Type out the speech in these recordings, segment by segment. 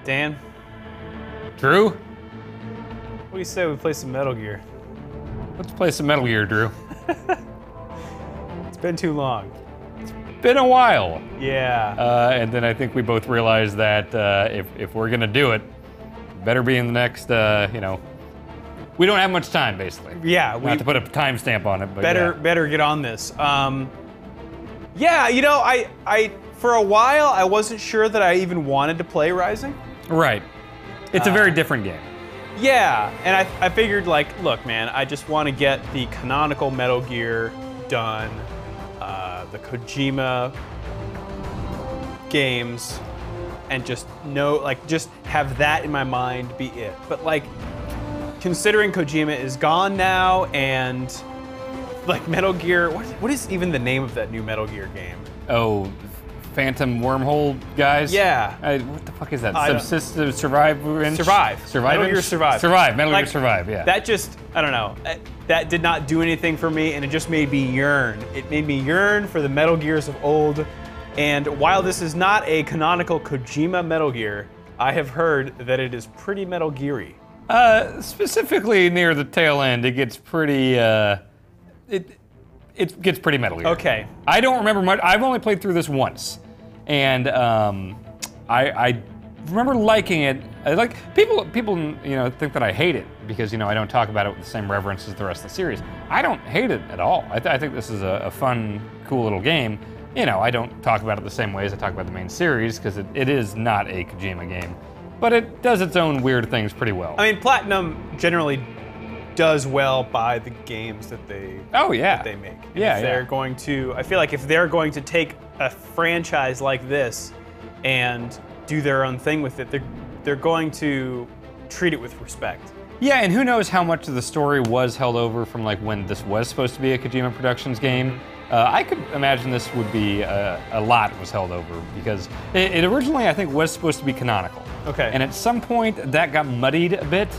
Dan, Drew, what do you say we play some Metal Gear? let's play some Metal Gear, Drew. It's been too long. Been a while. Yeah. And then I think we both realized that if we're gonna do it, better be in the next, we don't have much time, basically. Yeah. Not to put a timestamp on it, but better get on this. Yeah, I for a while I wasn't sure that I even wanted to play Rising. Right. It's a very different game. Yeah, and I figured, like, look, man, I just want to get the canonical Metal Gear done, the Kojima games, and just have that in my mind be it. But like, considering Kojima is gone now, and like Metal Gear, what is even the name of that new Metal Gear game? Oh, Phantom Wormhole guys? Yeah. What the fuck is that? Survive. Survive. Metal Gear Survive. Survive. Metal Gear Survive, yeah. That just, I don't know. That did not do anything for me, and it just made me yearn. It made me yearn for the Metal Gears of old. And while this is not a canonical Kojima Metal Gear, I have heard that it is pretty Metal Geary. Specifically near the tail end, it gets pretty, it gets pretty Metal Gear. Okay. I don't remember much. I've only played through this once. And I remember liking it. People think that I hate it because I don't talk about it with the same reverence as the rest of the series. I don't hate it at all. I think this is a fun, cool little game. I don't talk about it the same way as I talk about the main series because it is not a Kojima game, but it does its own weird things pretty well. I mean, Platinum generally does well by the games that they that they make. And Yeah, if they're going to, I feel like if they're going to take a franchise like this and do their own thing with it, they're going to treat it with respect. Yeah, and who knows how much of the story was held over from like when this was supposed to be a Kojima Productions game. I could imagine this would be a lot was held over because it originally I think was supposed to be canonical. Okay. And at some point that got muddied a bit.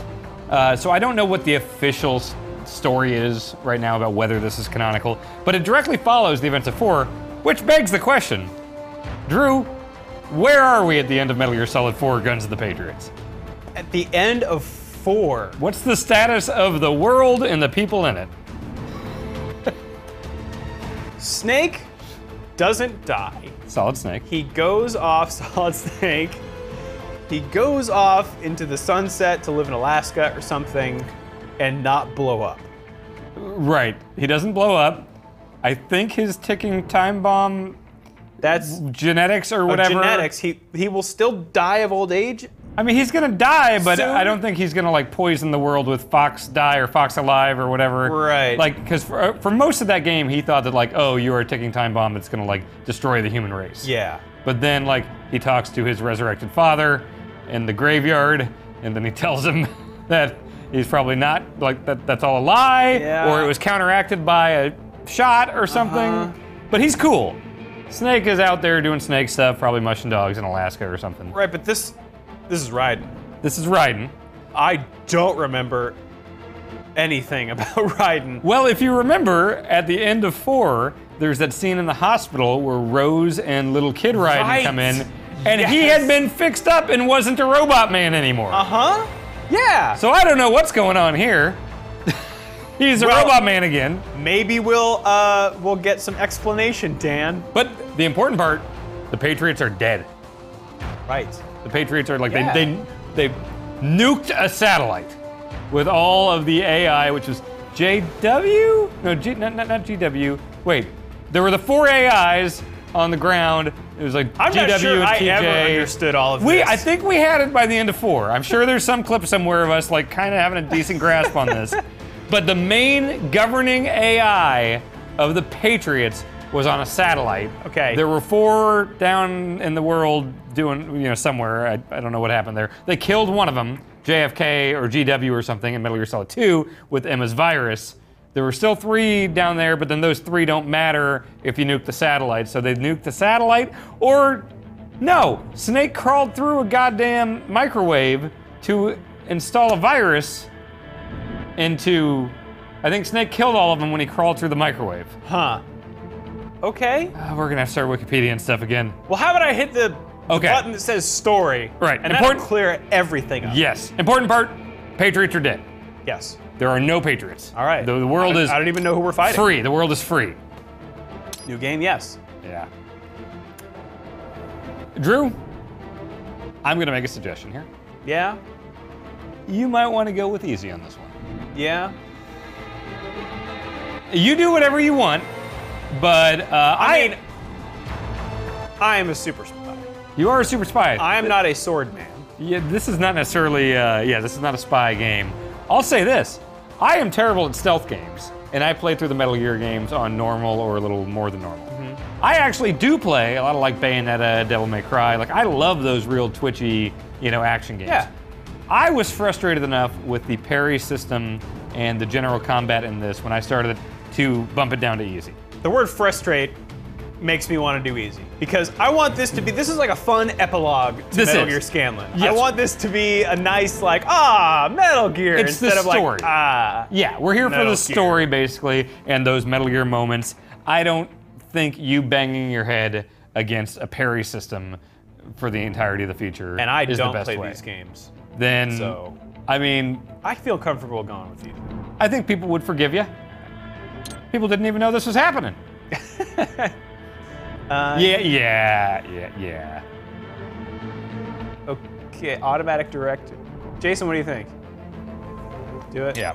So I don't know what the official story is right now about whether this is canonical, but it directly follows the events of 4, which begs the question, Drew, where are we at the end of Metal Gear Solid 4 Guns of the Patriots? At the end of 4. What's the status of the world and the people in it? Snake doesn't die. Solid Snake. He goes off, Solid Snake. He goes off into the sunset to live in Alaska or something and not blow up. Right. He doesn't blow up. I think his ticking time bomb, That's genetics or whatever. genetics. He will still die of old age. I mean, he's gonna die, but Soon. I don't think he's gonna like poison the world with Fox Die or Fox Alive or whatever. Right. Like, because for most of that game, he thought that like, oh, you are a ticking time bomb that's gonna like destroy the human race. Yeah. But then like he talks to his resurrected father in the graveyard, and then he tells him that he's probably not like that's all a lie, Yeah. or it was counteracted by a shot or something. But he's cool. Snake is out there doing snake stuff, probably mushing dogs in Alaska or something. Right, but this is Raiden. This is Raiden. I don't remember anything about Raiden. Well, if you remember, at the end of 4, there's that scene in the hospital where Rose and little Kid Raiden Right. come in, and he Yes. had been fixed up and wasn't a robot man anymore. Uh-huh. Yeah. So I don't know what's going on here. He's a Well- robot man again. Maybe we'll get some explanation, Dan. But the important part, the Patriots are dead. Right. The Patriots are like, Yeah. they nuked a satellite with all of the AI, which was JW? No, not GW. Wait, there were the 4 AIs on the ground. It was like I'm GW, not sure I TJ. ever understood all of this. I think we had it by the end of 4. I'm sure there's some clip somewhere of us like kind of having a decent grasp on this. But the main governing AI of the Patriots was on a satellite. Okay. There were 4 down in the world doing, somewhere. I don't know what happened there. They killed one of them, JFK or GW or something, in Metal Gear Solid 2 with Emma's virus. There were still 3 down there, but then those 3 don't matter if you nuke the satellite. So they nuked the satellite, or no, Snake crawled through a goddamn microwave to install a virus into, I think Snake killed all of them when he crawled through the microwave. Huh. Okay. We're gonna have to start Wikipedia and stuff again. Well, how about I hit the Okay. button that says story. Right. And that'll clear everything up. Yes. Important part, Patriots are dead. Yes. There are no Patriots. All right. The world is I don't even know who we're fighting. free. The world is free. New game, yes. Yeah. Drew, I'm going to make a suggestion here. Yeah? You might want to go with easy on this one. Yeah? You do whatever you want, but I mean, I am a super spy. you are a super spy. I am not a sword man. Yeah, this is not necessarily, this is not a spy game. I'll say this, I am terrible at stealth games, and I play through the Metal Gear games on normal or a little more than normal. I actually do play a lot of like Bayonetta, Devil May Cry. Like I love those real twitchy, action games. Yeah. I was frustrated enough with the parry system and the general combat in this when I started to bump it down to easy. The word frustrate makes me want to do easy. Because I want this to be, this is like a fun epilogue to This Metal is. Gear Scanlan. I Yes. want this to be a nice Metal Gear, It's the instead of story. like, Yeah, we're here for Metal the Gear. story basically and those Metal Gear moments. I don't think you banging your head against a parry system for the entirety of the feature And I is don't the best play way. these games. Then, So- I mean, I feel comfortable going with you. I think people would forgive you. People didn't even know this was happening. Yeah. Okay, automatic direct. Jason, what do you think? Do it? Yeah.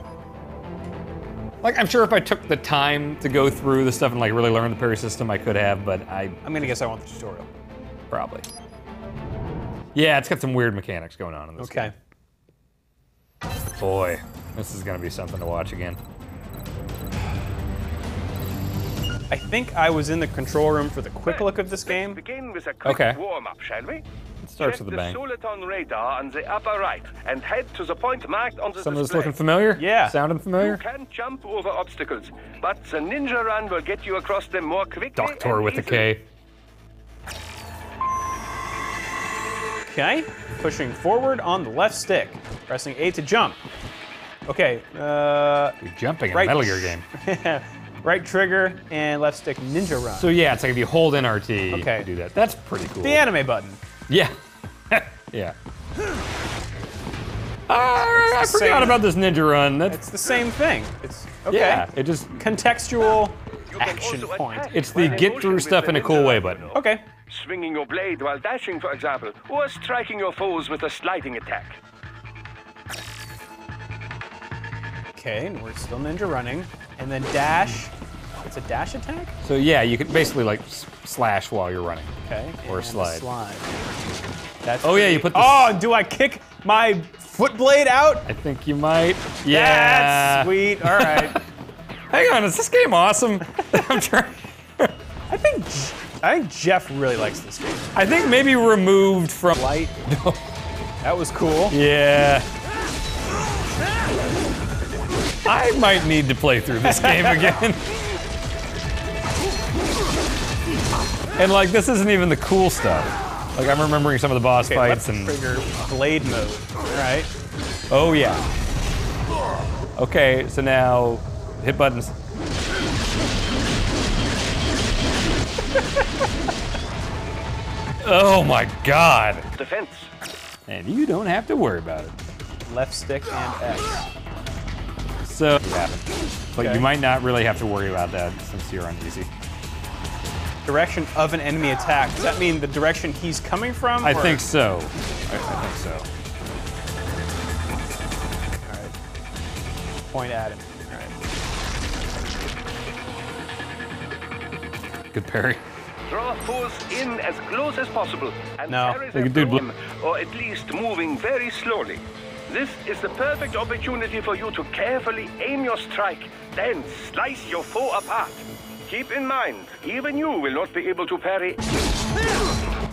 Like, I'm sure if I took the time to go through the stuff and like really learn the parry system, I could have, but I'm gonna guess I want the tutorial. probably. Yeah, it's got some weird mechanics going on in this Okay. game. Boy, this is gonna be something to watch again. I think I was in the control room for the quick look of this game. Begin with a quick Okay. warm-up, shall we? It starts Check with a the bang. Soliton radar on the upper right and head to the point marked on the Some of this display. looking familiar? Yeah. Sounding You familiar? can jump over obstacles, but the ninja run will get you across them more quickly. Doctor and with a easily. K. Okay, pushing forward on the left stick. Pressing A to jump. Okay, You're jumping in Right. a Metal Gear game. right trigger and left stick ninja run. So yeah, it's like if you hold in RT, Okay. you do that. That's pretty cool. the anime button. Yeah. Yeah. I the forgot same. about this ninja run. That's It's the same thing. It's okay. yeah. It just Contextual You can action also point. attack it's the while in get motion through with stuff the in a ninja cool way run. button. Okay. Swinging your blade while dashing, for example, or striking your foes with a sliding attack. Okay, and we're still ninja running. And then dash. It's a dash attack? So yeah, you can basically like slash while you're running. Okay. Or and slide. That's Oh yeah, you put the. Oh, do I kick my foot blade out? I think you might. Yeah. That's sweet. All right. Hang on, is this game awesome? I'm trying. I think Jeff really likes this game. I think maybe removed from. Light. That was cool. Yeah. I might need to play through this game again. And like, this isn't even the cool stuff. Like, I'm remembering some of the boss Okay, fights left and. trigger blade mode. All right. Oh yeah. Okay, so now hit buttons. Oh my god. Defense. And you don't have to worry about it. Left stick and X. So, yeah. But Okay. you might not really have to worry about that since you're on easy. Direction of an enemy attack. Does that mean the direction he's coming from? I or- think so. I think so. All right. Point at him. All right. Good parry. Draw foes in as close as possible and No. carry Like them a dude from him, or at least moving very slowly. This is the perfect opportunity for you to carefully aim your strike, then slice your foe apart. Keep in mind, even you will not be able to parry.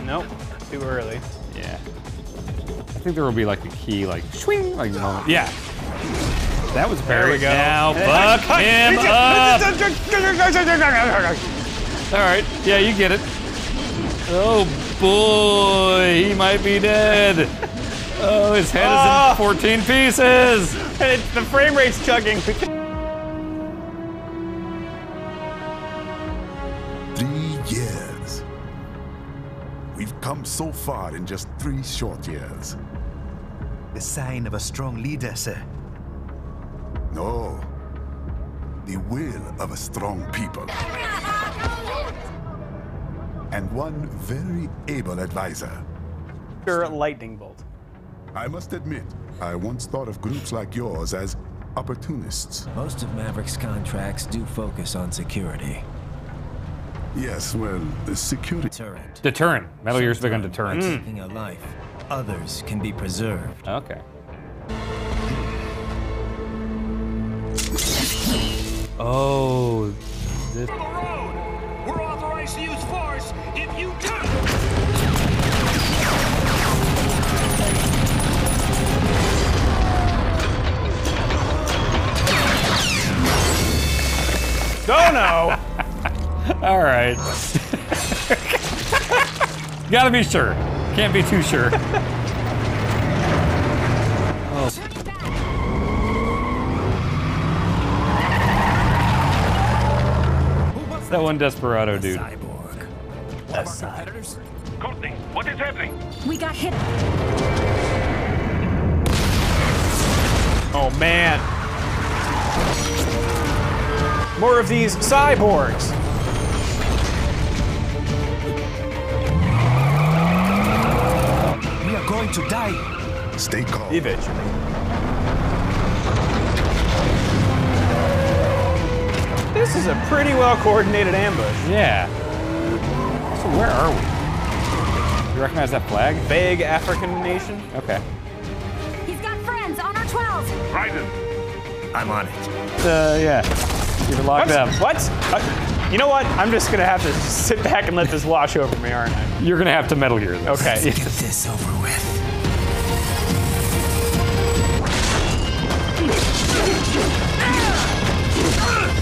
Nope. Too early. Yeah. I think there will be like a key, like swing, like moment. Yeah. That was There parry. we go. Now And then- buck him up. All right. Yeah, you get it. Oh boy, he might be dead. Oh, his head is in 14 pieces. And it's, the frame rate's chugging. 3 years. We've come so far in just 3 short years. The sign of a strong leader, sir. No. The will of a strong people. And one very able advisor. Your lightning bolt. I must admit, I once thought of groups like yours as opportunists. Most of Maverick's contracts do focus on security. Yes, well, the security... Deterrent. Deterrent. Metal Gear's big on deterrence. Taking a life, others can be preserved. Okay. Oh, this. On the road! We're authorized to use force if you turn! Oh no! All right. Gotta be sure. Can't be too sure. Oh. That one Desperado dude. Cyborg. Courtney, what is happening? We got hit. Oh man. More of these cyborgs. We are going to die. Stay calm. Eventually. This is a pretty well coordinated ambush. Yeah. So where are we? You recognize that flag? Vague African nation. Okay. He's got friends on our 12. Raiden! I'm on it. Yeah. Keep it locked up. What? You know what? I'm just gonna have to just sit back and let this wash over me, aren't I? You're gonna have to Metal Gear this. Okay. Get this over with.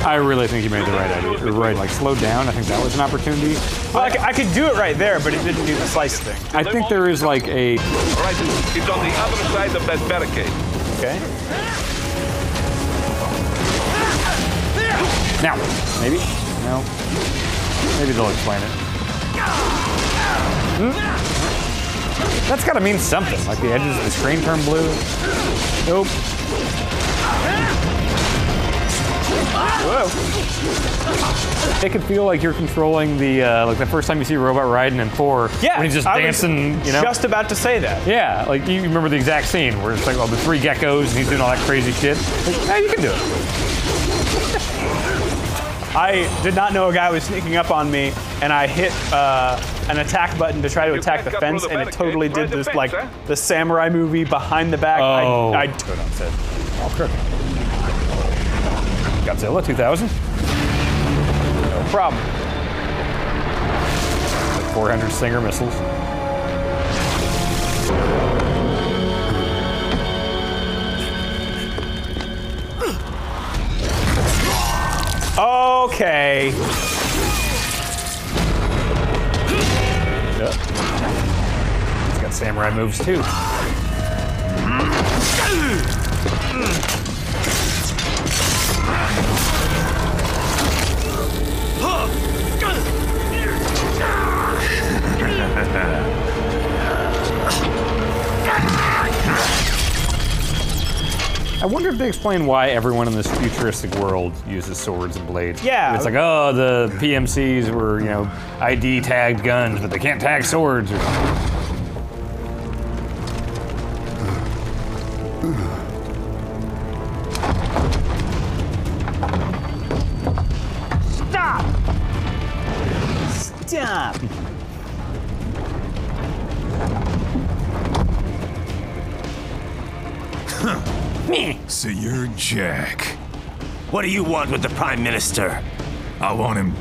I really think you made the right idea. You're right, like slow down. I think that was an opportunity. Well, I could do it right there, but it didn't do the slice thing. I think there is like a. Raiden, it's on the other side of that barricade. Okay. Now, maybe? No. Maybe they'll explain it. That's gotta mean something. Like the edges of the screen turn blue. Nope. Whoa. It could feel like you're controlling the, like the first time you see Robot Raiden in 4. Yeah. When he's just I dancing, was you know? just about to say that. Yeah, like you remember the exact scene where it's like, oh, the 3 geckos and he's doing all that crazy shit. Like, yeah, you can do it. I did not know a guy was sneaking up on me, and I hit an attack button to try to attack the fence, and it totally did this, like, the samurai movie behind the back. Oh, I good on set. Oh, crook. Godzilla 2000? no problem. Like 400 Stinger missiles. Okay. Yep. He's got samurai moves too. I wonder if they explain why everyone in this futuristic world uses swords and blades. Yeah. It's like, oh, the PMCs were, you know, ID tagged guns, but they can't tag swords or something. Stop! So you're Jack. What do you want with the Prime Minister? I want him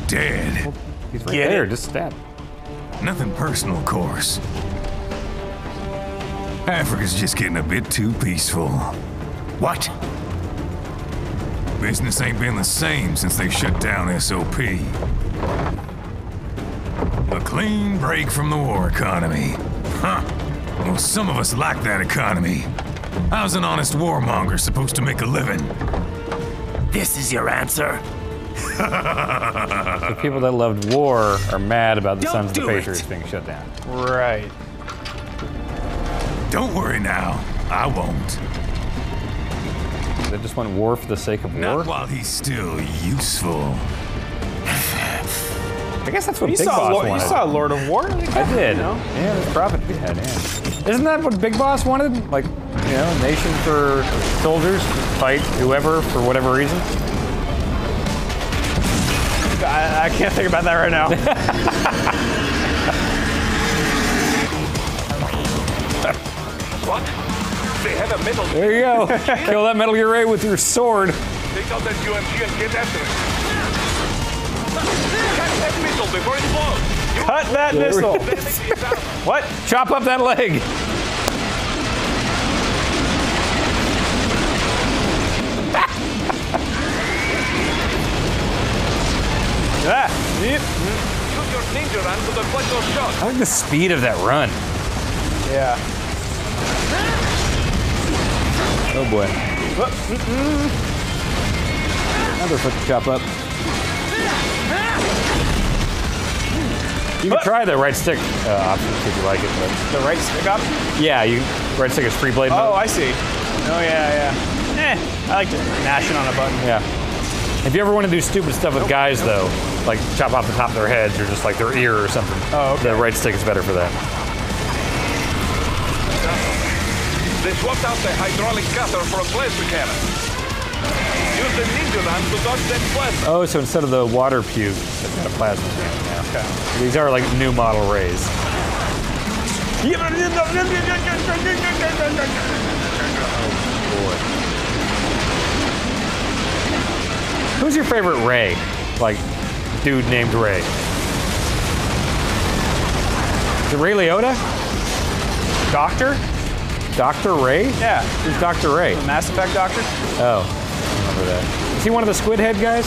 dead. He's right Get there, it? just stab. Nothing personal, of course. Africa's just getting a bit too peaceful. What? Business ain't been the same since they shut down SOP. A clean break from the war economy. Huh. Well, some of us like that economy. How's an honest warmonger supposed to make a living? This is your answer? The people that loved war are mad about the Sons of the do it. Patriots being shut down. Right. Don't worry now. I won't. They just want war for the sake of war? Not while he's still useful. I guess that's what You Big saw, Boss you wanted. saw Lord of War? I did. You know? Yeah, there's profit to be had, yeah. Isn't that what Big Boss wanted? Like, you know, a nation for soldiers, fight whoever for whatever reason? I can't think about that right now. What? They have a metal. There you go. Kill that Metal Gear Ray with your sword. Take out that UMG and get after it. Catch that missile before it blows. Cut that missile. What? Chop up that leg. Ah. Yep. Use your ninja run to deflect those shots. I like the speed of that run. Yeah. Oh boy. Another foot to chop up. You can try the right stick option if you like it, but The right stick up? yeah, you right stick is free blade Oh, mode. I see. Oh, yeah. I like just mashing on a button. Yeah. If you ever want to do stupid stuff with guys, though, like chop off the top of their heads or just like their ear or something, Oh, okay. the right stick is better for that. They swapped out the hydraulic cutter for a plasma cannon. Use the ninja run to dodge that plasma. Oh, so instead of the water puke, they've got a plasma cannon now. Okay. These are like new model rays. Who's your favorite Ray? Like, dude named Ray? Is it Ray Liotta? Doctor? Dr. Ray? Yeah. Who's Dr. Ray? Mass Effect Doctor? Oh, I remember that. Is he one of the Squid Head guys?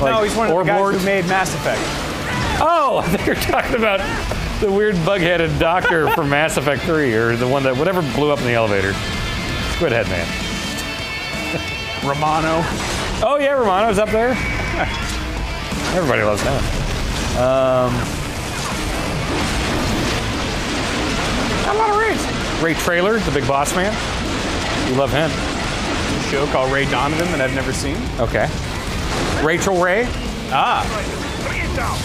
No, he's one of the Orb guys Lords? who made Mass Effect. Oh, I think you're talking about the weird bug-headed doctor from Mass Effect 3, or the one that whatever blew up in the elevator. Squid Head Man. Romano. Oh yeah, Romano's up there. Everybody loves him. Not a lot of Rays. Ray Trailer, the Big Boss Man. You love him. A show called Ray Donovan that I've never seen. Okay. Rachel Ray. Ah. Bring it down.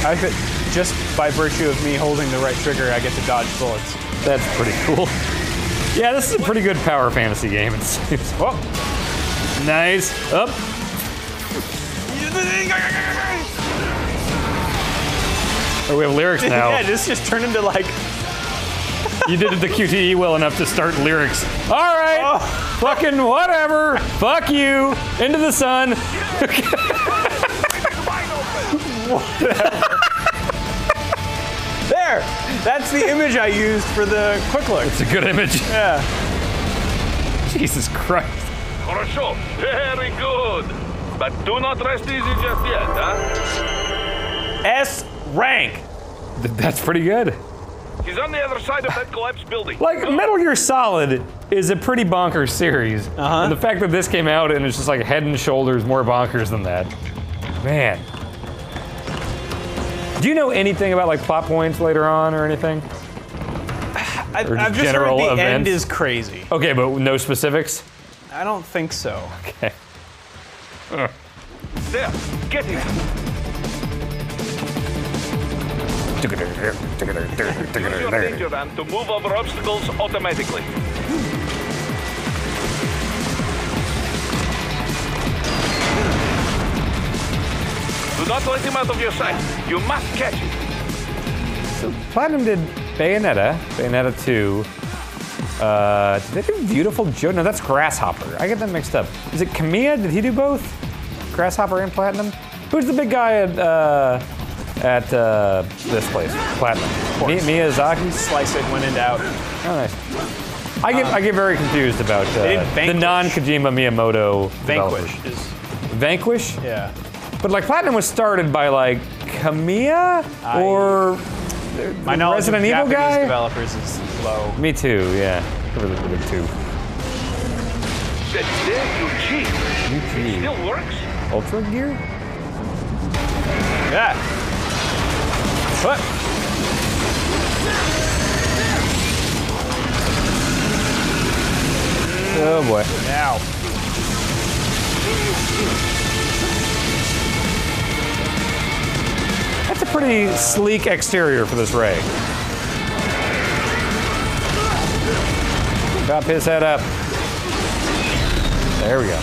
I bet just by virtue of me holding the right trigger, I get to dodge bullets. That's pretty cool. Yeah, this is a pretty good power fantasy game. It seems. Whoa. Nice. Up. Oh, we have lyrics now. Yeah, this just turned into like. You did the QTE well enough to start lyrics. All right. Oh. Fucking whatever. Fuck you. Into the sun. There! That's the image I used for the quick look. It's a good image. Yeah. Jesus Christ. Хорошо. Very good. But do not rest easy just yet, huh? S rank. That's pretty good. He's on the other side of that collapsed building. Like, Metal Gear Solid is a pretty bonkers series. And the fact that this came out and it's just like head and shoulders more bonkers than that. Man. Do you know anything about like plot points later on or anything? I've just just heard general the end events? is crazy. Okay, but no specifics? I don't think so. Okay. There. Get him. Use your ninja run to move over obstacles automatically. Do not let him out of your sight. You must catch him. Platinum did Bayonetta, Bayonetta 2. Did they do Beautiful Joe? No, that's Grasshopper. I get them mixed up. Is it Kamiya? Did he do both? Grasshopper and Platinum? Who's the big guy at this place? Platinum. Miyazaki? Slice it, went into out. Oh, nice. I get very confused about did the Vanquish. non-Kojima Miyamoto Vanquish developers. is. Vanquish? Yeah. But like Platinum was started by like Kamiya or My knowledge Resident of Evil Japanese guy? developers is low. Me too, yeah. Over the big two. There you cheat. It still works? Ultra gear? Yeah. What? Oh boy. Now. That's a pretty sleek exterior for this ray. Chop his head up. There we go.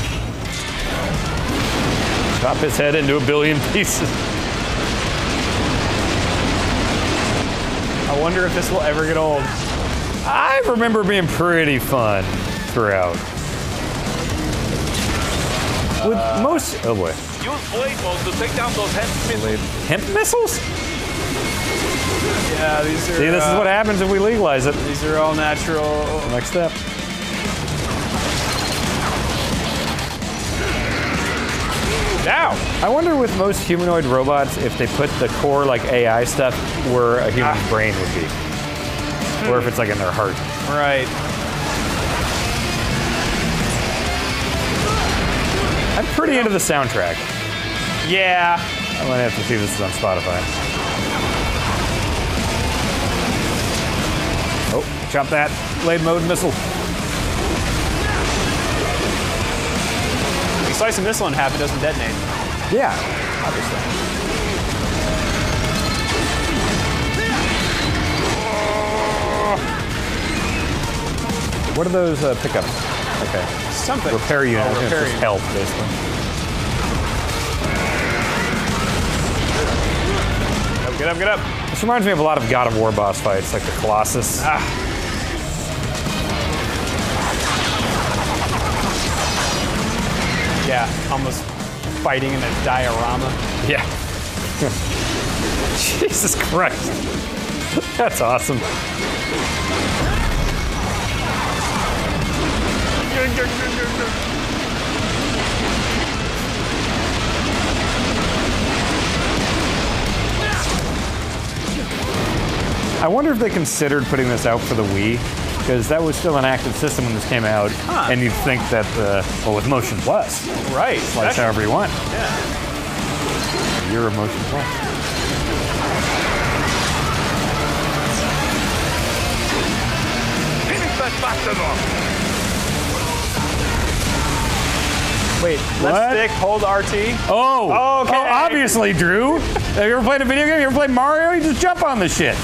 Chop his head into a billion pieces. I wonder if this will ever get old. I remember being pretty fun throughout. With most, oh boy. Use blade mode to take down those Hemp missiles? Yeah, these are. See, this is what happens if we legalize it. These are all natural. Next step. Now. I wonder with most humanoid robots if they put the core like AI stuff where a human's brain would be. Or if it's like in their heart. Right. I'm pretty into the soundtrack. Yeah. I'm gonna have to see if this is on Spotify. Oh, chop that blade mode missile. You slice a missile in half, it doesn't detonate. Yeah, obviously. What are those pickups? Okay. Something. Repair unit. Oh, repair It's just unit. health, basically. Oh, get up, get up. This reminds me of a lot of God of War boss fights, like the Colossus. Yeah, almost fighting in a diorama. Yeah. Jesus Christ. That's awesome. I wonder if they considered putting this out for the Wii, because that was still an active system when this came out, and you'd think that, well, with Motion Plus, Right. slice however you want. Yeah. You're a Motion Plus. Finish that bastard off. Wait, What? left stick, hold RT. Oh, Okay. oh, obviously, Drew. Have you ever played a video game? You ever played Mario? You just jump on the shit.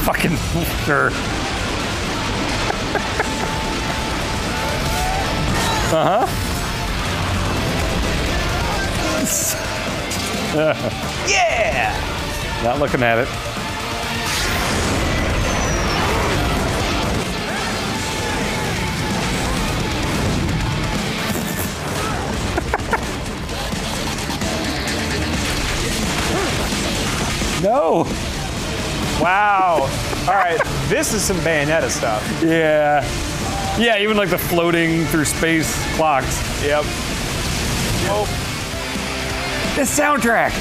Fucking sure. Yeah! Not looking at it. No. Wow. All right, this is some Bayonetta stuff. Yeah. Yeah, even like the floating through space clocks. Yep. Oh, This soundtrack.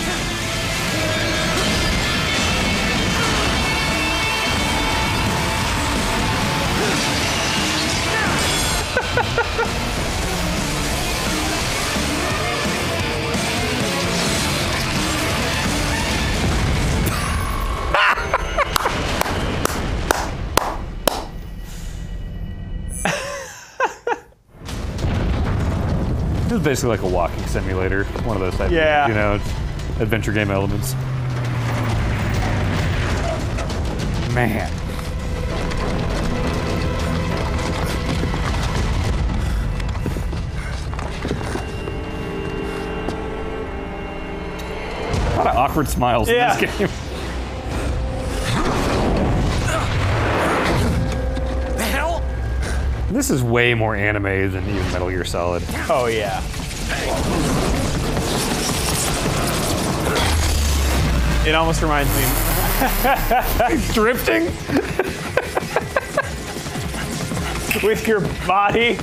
This is basically like a walking simulator, one of those types Yeah. of, you know, adventure game elements. Man. A lot of awkward smiles Yeah. in this game. The hell? This is way more anime than even Metal Gear Solid. oh yeah. It almost reminds me. Drifting? With your body.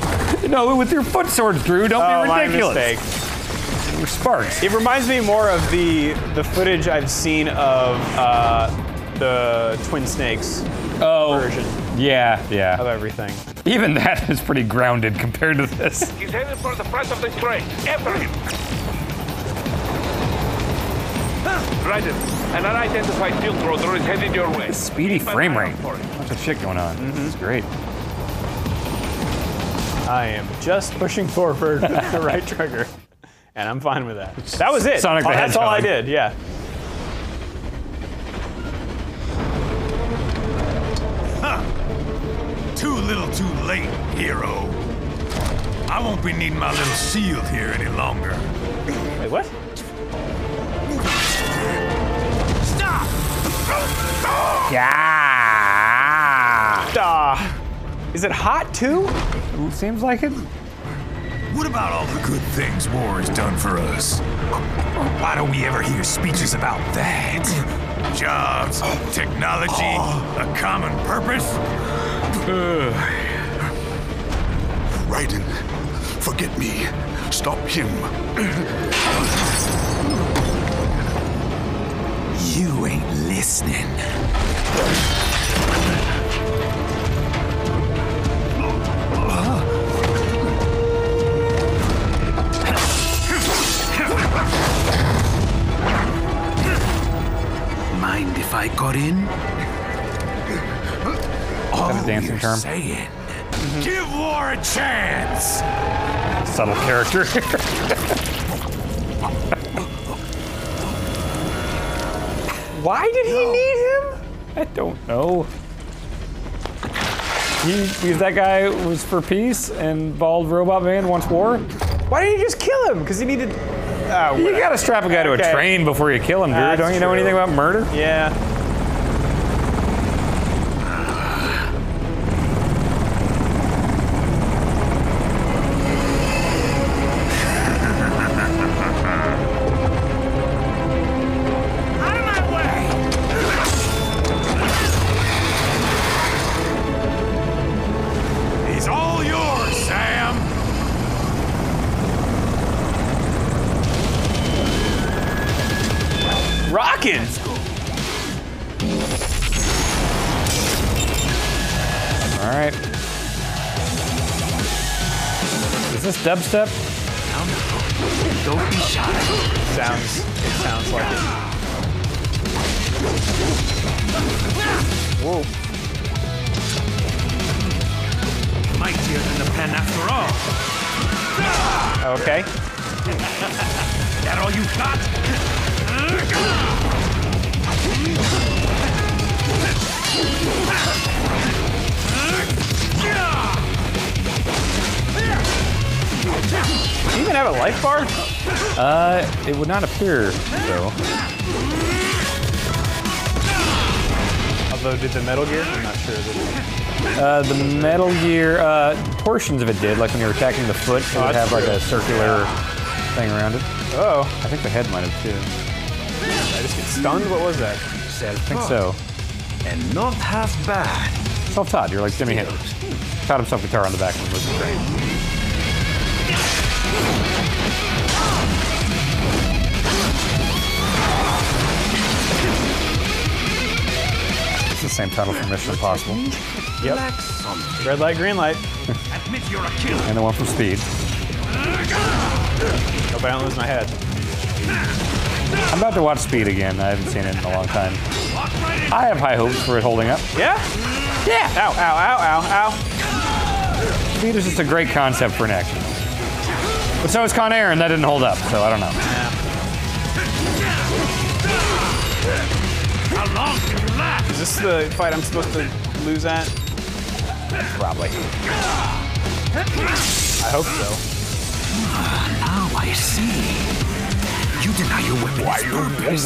No, with your foot swords, Drew. Don't Oh, be my ridiculous. mistake. Your sparks. It reminds me more of the footage I've seen of the Twin Snakes version Yeah, of yeah. everything. Even that is pretty grounded compared to this. He's headed for the front of the train. After him. Raiden, an unidentified field rotor is headed your way. Speedy Keep an frame eye rate. out for it. Bunch of shit going on. It's great. I am just pushing forward with the right trigger, and I'm fine with that. That was it. Sonic the That's all I Hedgehog. did. Yeah. Too little too late, hero. I won't be needing my little shield here any longer. Wait, what? Stop! Ah. Is it hot too? Seems like it. What about all the good things war has done for us? Why don't we ever hear speeches about that? Jobs, technology, a common purpose? Raiden, forget me. Stop him. You ain't listening. Mind if I got in? Is that a dancing term? Saying. Give war a chance! Subtle character. Why did he need him? I don't know. Because that guy was for peace and Bald Robot Man wants war. Why didn't he just kill him? Because he needed. You gotta strap a guy to a Okay. train before you kill him, dude. That's Don't you know true. anything about murder? Yeah. Out of my way! He's all yours, Sam! Rockin'. All right. Is this dubstep? Don't be shy. Sounds like it. Whoa. Mightier than the pen after all. Okay. That all you got? Do you even have a life bar? It would not appear so. Although, did the Metal Gear? I'm not sure. The Metal Gear, portions of it did, like when you were attacking the foot, it would that's have like true. a circular thing around it. Oh, I think the head might have too. I just get stunned. What was that? I think so. And not half bad. Self-taught, you're like Jimi Hendrix. Taught himself guitar on the back when he was the train. It's the same title from Mission Impossible. Yep. Red light, green light. Admit you're a killer. And the one from Speed. Hope I don't lose my head. I'm about to watch Speed again. I haven't seen it in a long time. I have high hopes for it holding up. Yeah? Yeah! Ow, ow, ow, ow, ow. Speed is just a great concept for an action. But so is Con Air, and that didn't hold up, so I don't know. How long can you last? Is this the fight I'm supposed to lose at? Probably. I hope so. Now I see. You deny your weapon its purpose.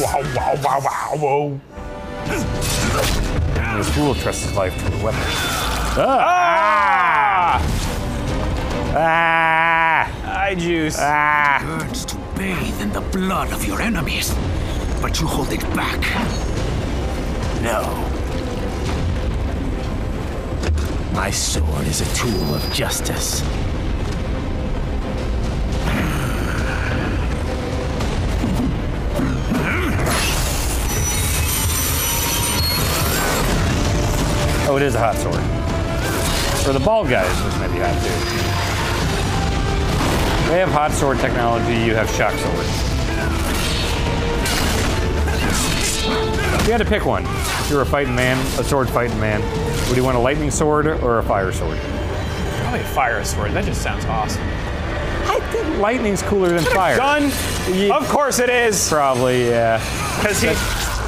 The fool trusts his life to the weapon. Ah! Ah! Eye juice. Ah! Burns to bathe in the blood of your enemies, but you hold it back. No. My sword is a tool of justice. Oh, it is a hot sword. For the bald guys, this may be hot too. They have hot sword technology, you have shock sword. If you had to pick one, if you were a fighting man, a sword fighting man, would you want a lightning sword or a fire sword? Probably a fire sword. That just sounds awesome. I think lightning's cooler than fire. Gun? Yeah. Of course it is. Probably, yeah. Because he.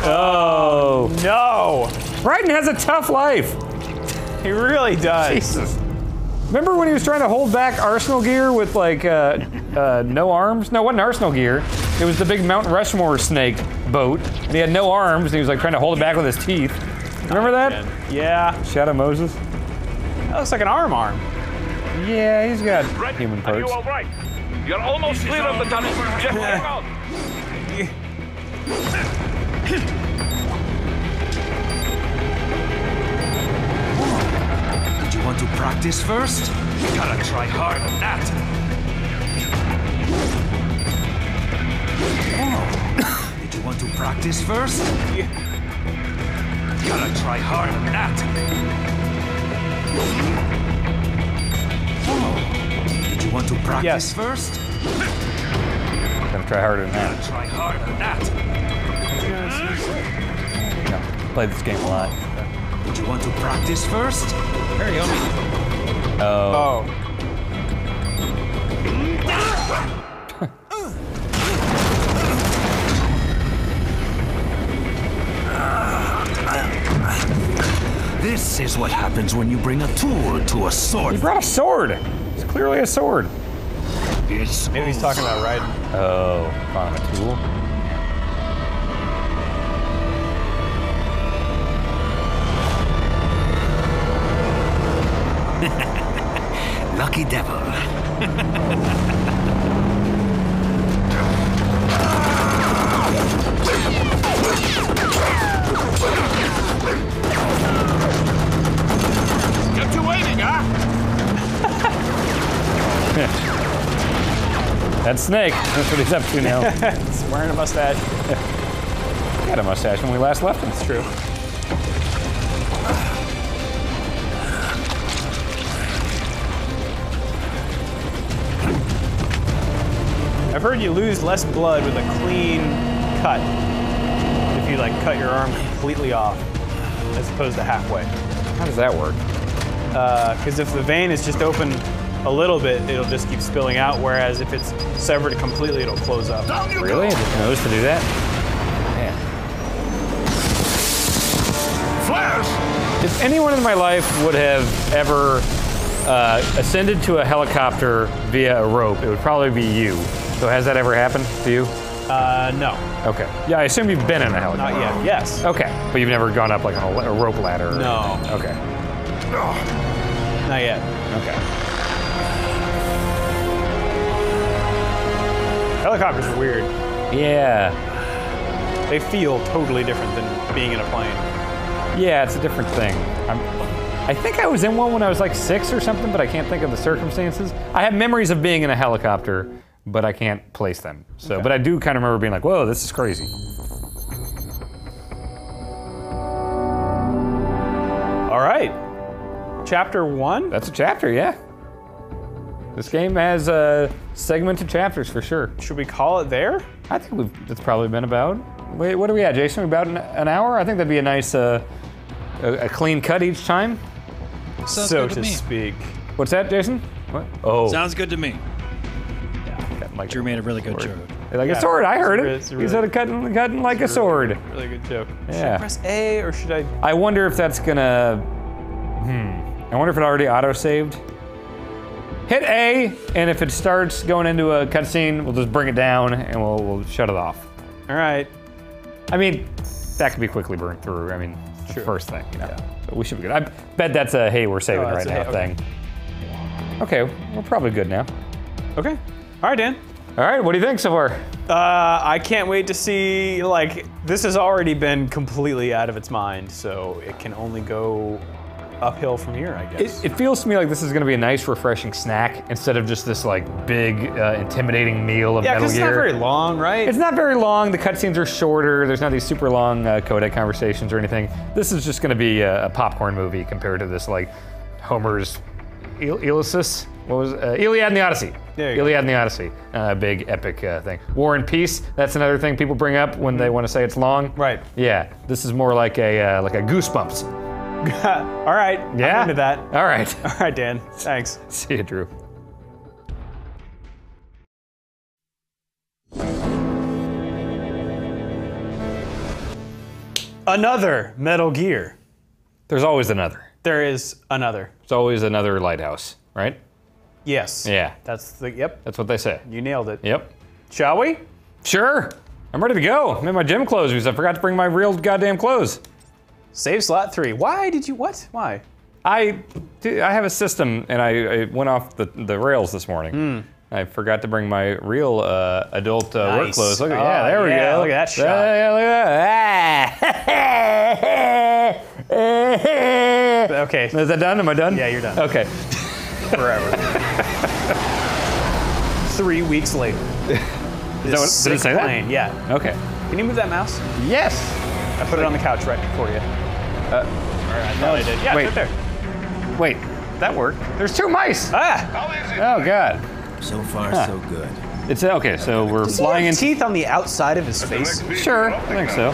Oh. No. Raiden has a tough life. He really does. Jesus. Remember when he was trying to hold back Arsenal Gear with like no arms? No, it wasn't Arsenal Gear. It was the big Mount Rushmore snake boat. And he had no arms and he was like trying to hold it back with his teeth. Remember that? Yeah. Shadow Moses? That looks like an arm. Yeah, he's got Red, human are you parts. all right? You're almost clear of the tunnel. Just hang on. Did you want to practice first? You gotta try hard at that. Did you want to practice first? You gotta try hard at that. Did you want to practice Yes. first? Gonna try harder than that. Gotta try hard at that. No, played this game a lot. Did you want to practice first? There you go. Oh. This is what happens when you bring a tool to a sword. He brought a sword. It's clearly a sword. It's Maybe he's talking about Raiden. Oh, found a tool. Lucky devil. Get you waiting, huh? That snake. That's what he's up to now. He's wearing a mustache. Had a mustache when we last left him. It's true. I've heard you lose less blood with a clean cut if you like cut your arm completely off as opposed to halfway. How does that work? Because if the vein is just open a little bit, it'll just keep spilling out, whereas if it's severed completely, it'll close up. Really? I didn't know to do that? Man. Flash! If anyone in my life would have ever ascended to a helicopter via a rope, it would probably be you. So has that ever happened to you? No, Okay. Yeah, I assume you've been in a helicopter. not yet. Yes. Okay, but you've never gone up like on a rope ladder? Or No. anything. Okay. Not yet. Okay. Helicopters are weird. Yeah. They feel totally different than being in a plane. Yeah, it's a different thing. I think I was in one when I was like 6 or something, but I can't think of the circumstances. I have memories of being in a helicopter, but I can't place them. So, Okay. but I do kind of remember being like, "Whoa, this is crazy." All right. Chapter 1? That's a chapter, yeah. This game has segmented chapters for sure. Should we call it there? I think it's probably been about. Wait, what are we at, Jason? We about an hour? I think that'd be a nice, a clean cut each time. Sounds So good to me. speak. What's that, Jason? What? Oh, Sounds good to me. like, Drew made a really good joke. like Yeah, a sword. I heard it's it. really- He said cutting like a sword. Really good joke. Should I Yeah. press A or should I? I wonder if that's gonna. I wonder if it already auto saved. Hit A, and if it starts going into a cutscene, we'll just bring it down and we'll shut it off. All right. I mean, that could be quickly burned through. I mean, it's the True. first thing, you know. So we should be good. I bet that's a hey, we're saving Oh, right that's a now hey, okay. thing. Okay, we're probably good now. Okay. All right, Dan. All right, what do you think so far? I can't wait to see, like, this has already been completely out of its mind, so it can only go uphill from here, I guess. It feels to me like this is going to be a nice, refreshing snack instead of just this like big, intimidating meal of Yeah, Metal because Gear. it's not very long, right? It's not very long. The cutscenes are shorter. There's not these super long codec conversations or anything. This is just going to be a popcorn movie compared to this like Homer's Ulysses. What was Iliad and the Odyssey? There you Iliad and the Odyssey. Big epic thing. War and Peace. That's another thing people bring up when they want to say it's long. Right. Yeah. This is more like a Goosebumps. All right. Yeah. I'm into that. All right. All right, Dan. Thanks. See you, Drew. Another Metal Gear. There's always another. There is another. There's always another lighthouse, right? Yes. Yeah. That's the, yep. That's what they say. You nailed it. Yep. Shall we? Sure. I'm ready to go. I'm in my gym clothes because I forgot to bring my real goddamn clothes. Save slot 3. Why did you, what? Why? I have a system and I went off the rails this morning. I forgot to bring my real adult work Nice. clothes. Look at, Oh, yeah, there we yeah, go. look at that shot. Yeah, look at that. Okay. Is that done? Am I done? Yeah, you're done. Okay. Forever. 3 weeks later. Did it say that? Plane. Yeah. Okay. Can you move that mouse? Yes. I put it on the couch right before you. I thought I did. Yeah, wait. it's right there. Wait, that worked. There's 2 mice. Ah! Oh God. So far, so good. It's okay. So we're flying into. Teeth on the outside of his face. Sure, I think so.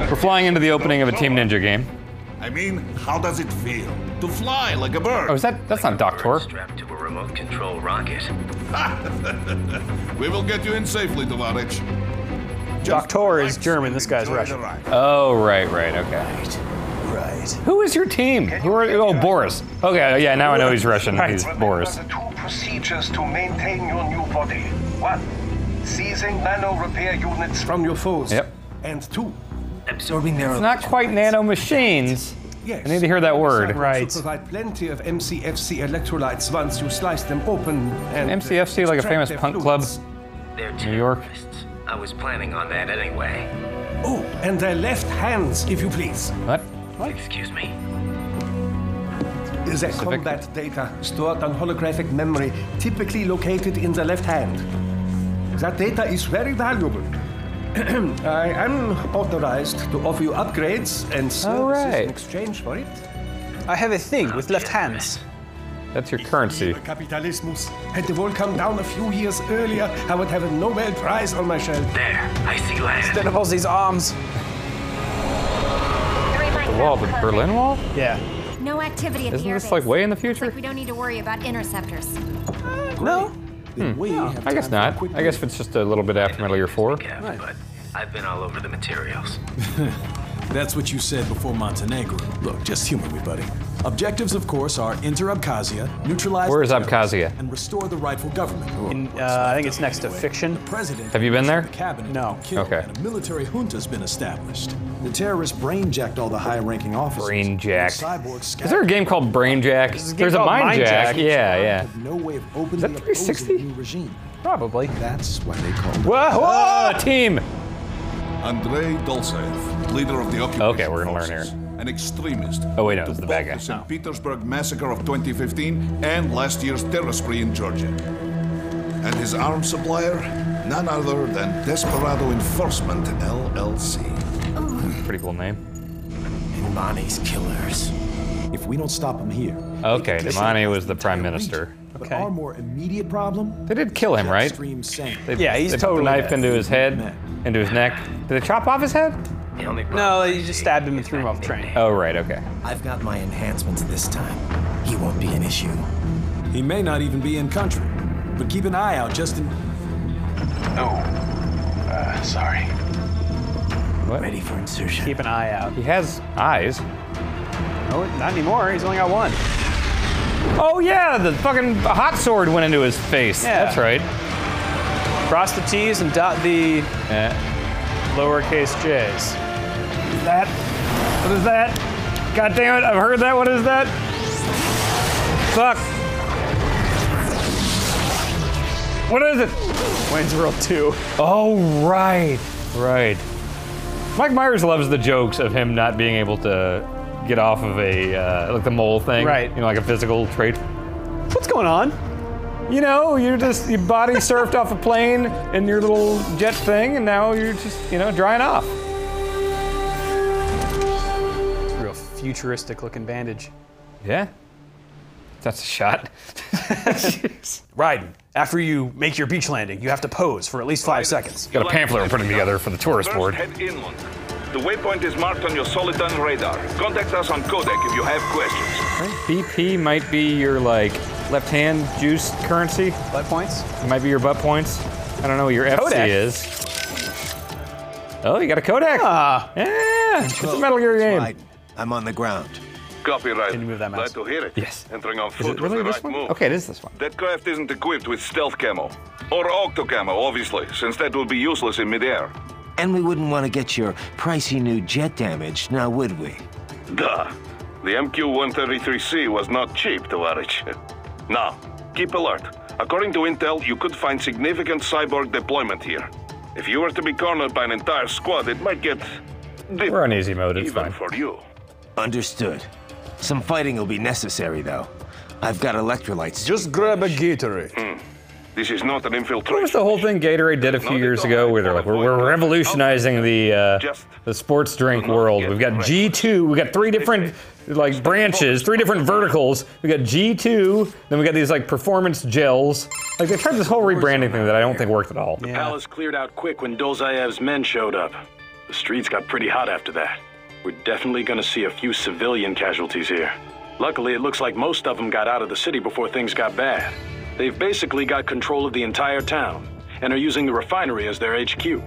We're flying into the opening of a Team Ninja game. I mean, how does it feel to fly like a bird? Oh, that's not Doctor. Strapped to a remote control rocket. We will get you in safely, Tovarich. Doctor is German, this guy's Russian. Oh, right, okay. Right. Who is your team? Who are? Oh, Boris. Okay, yeah, now I know he's Russian. Right. He's Boris. The 2 procedures to maintain your new body. 1. Seizing nano repair units from your foes. Yep. And 2. Absorbing their It's not quite nano machines. Yes. I need to hear that word. Right. To provide plenty of MCFC electrolytes once you slice them open and MCFC, like a famous extract their punk club. fluids. They're New York. terrorists. I was planning on that anyway. Oh, and their left hands, if you please. What? Excuse me. Is a combat data stored on holographic memory, typically located in the left hand. That data is very valuable. I am authorized to offer you upgrades and services right. in exchange for it. I have a thing with left hands. That's your currency. Capitalismus. Had the world come down a few years earlier, I would have a Nobel Prize on my shelf. There, I see land. Instead of all these arms. The wall, the Berlin Wall? Yeah. No activity at Isn't the this airbase. like way in the Looks future? like we don't need to worry about interceptors. No? I guess not. I guess if it's just a little bit after Metal Gear 4. Right. But I've been all over the materials. That's what you said before Montenegro. Look, just humor me, buddy. Objectives, of course, are enter Abkhazia, neutralize. Where is the terrorists, Abkhazia? and restore the rightful government. I think it's next to Fiction. President. Have you been there? The cabinet No. killed, Okay. And a military junta's been established. The terrorists brain-jacked all the high-ranking officers. Brain-jacked. Cyborgs Is there a game called Brainjack? There's a game There's a called Mind Jack. Mindjack. Yeah, yeah. No way of openly that opposing 360? the new regime. Probably. That's why they call it. Whoa! Oh, team! Andrei Dolcev, leader of the occupation Okay, we're gonna learn forces, here. An extremist. Oh, wait, no, to it's the bad guy. both St. Petersburg massacre of 2015 and last year's terror spree in Georgia. And his arms supplier, none other than Desperado Enforcement LLC. Pretty cool name. Bonnie's killers. If we don't stop them here. Okay, Nemani was the prime minister. But Okay. our more immediate problem. They did kill him, right? Extreme sand. Yeah, he's they totally put the knife dead. into his head, into his neck. Did they chop off his head? The only No, problem I you just see stabbed him and is threw him that off the train. Oh, right, okay. I've got my enhancements this time. He won't be an issue. He may not even be in country. But keep an eye out, just in. Sorry. Ready for insertion. Keep an eye out. He has eyes. No, not anymore. He's only got one. Oh, yeah, the fucking hot sword went into his face. Yeah. That's right. Cross the T's and dot the Yeah. lowercase J's. That? What is that? God damn it, I've heard that. What is that? Fuck. What is it? Wayne's World 2. Oh, right. Right. Mike Myers loves the jokes of him not being able to get off of a like the mole thing, Right. You know, like a physical trait. What's going on? You know, your body surfed off a plane in your little jet thing, and now you're just drying off. Real futuristic looking bandage. Yeah, that's a shot. Raiden, after you make your beach landing, you have to pose for at least 5 seconds. Got a pamphlet we're putting together for the tourist First, board. head inland. The waypoint is marked on your Soliton radar. Contact us on codec if you have questions. BP might be your left-hand juice currency. Butt points? It might be your butt points. I don't know what your FC Codec. is. Oh, you got a Kodak. Ah, Yeah, it's a Metal Gear game. Raiden, I'm on the ground. Copy, right. Can you move that mouse? Glad to hear it. Yes. Entering on Is foot it was really the this right one? move. Okay, it is this one. That craft isn't equipped with stealth camo. Or octo camo, obviously, since that will be useless in midair. And we wouldn't want to get your pricey new jet damaged, now would we? Duh. The MQ-133C was not cheap, Tovarich. Now, keep alert. According to intel, you could find significant cyborg deployment here. If you were to be cornered by an entire squad, it might get We're on easy mode, it's even fine. for you. Understood. Some fighting will be necessary, though. I've got electrolytes. just grab a Gatorade. This is not an infiltration. What was the whole thing Gatorade did a few years ago where they're like, we're revolutionizing the sports drink world. We've got G2, we've got 3 different branches, 3 different verticals. We got G2, then we got these performance gels. They tried this whole rebranding thing that I don't think worked at all. The palace cleared out quick when Dozayev's men showed up. The streets got pretty hot after that. We're definitely gonna see a few civilian casualties here. Luckily, it looks like most of them got out of the city before things got bad. They've basically got control of the entire town and are using the refinery as their HQ.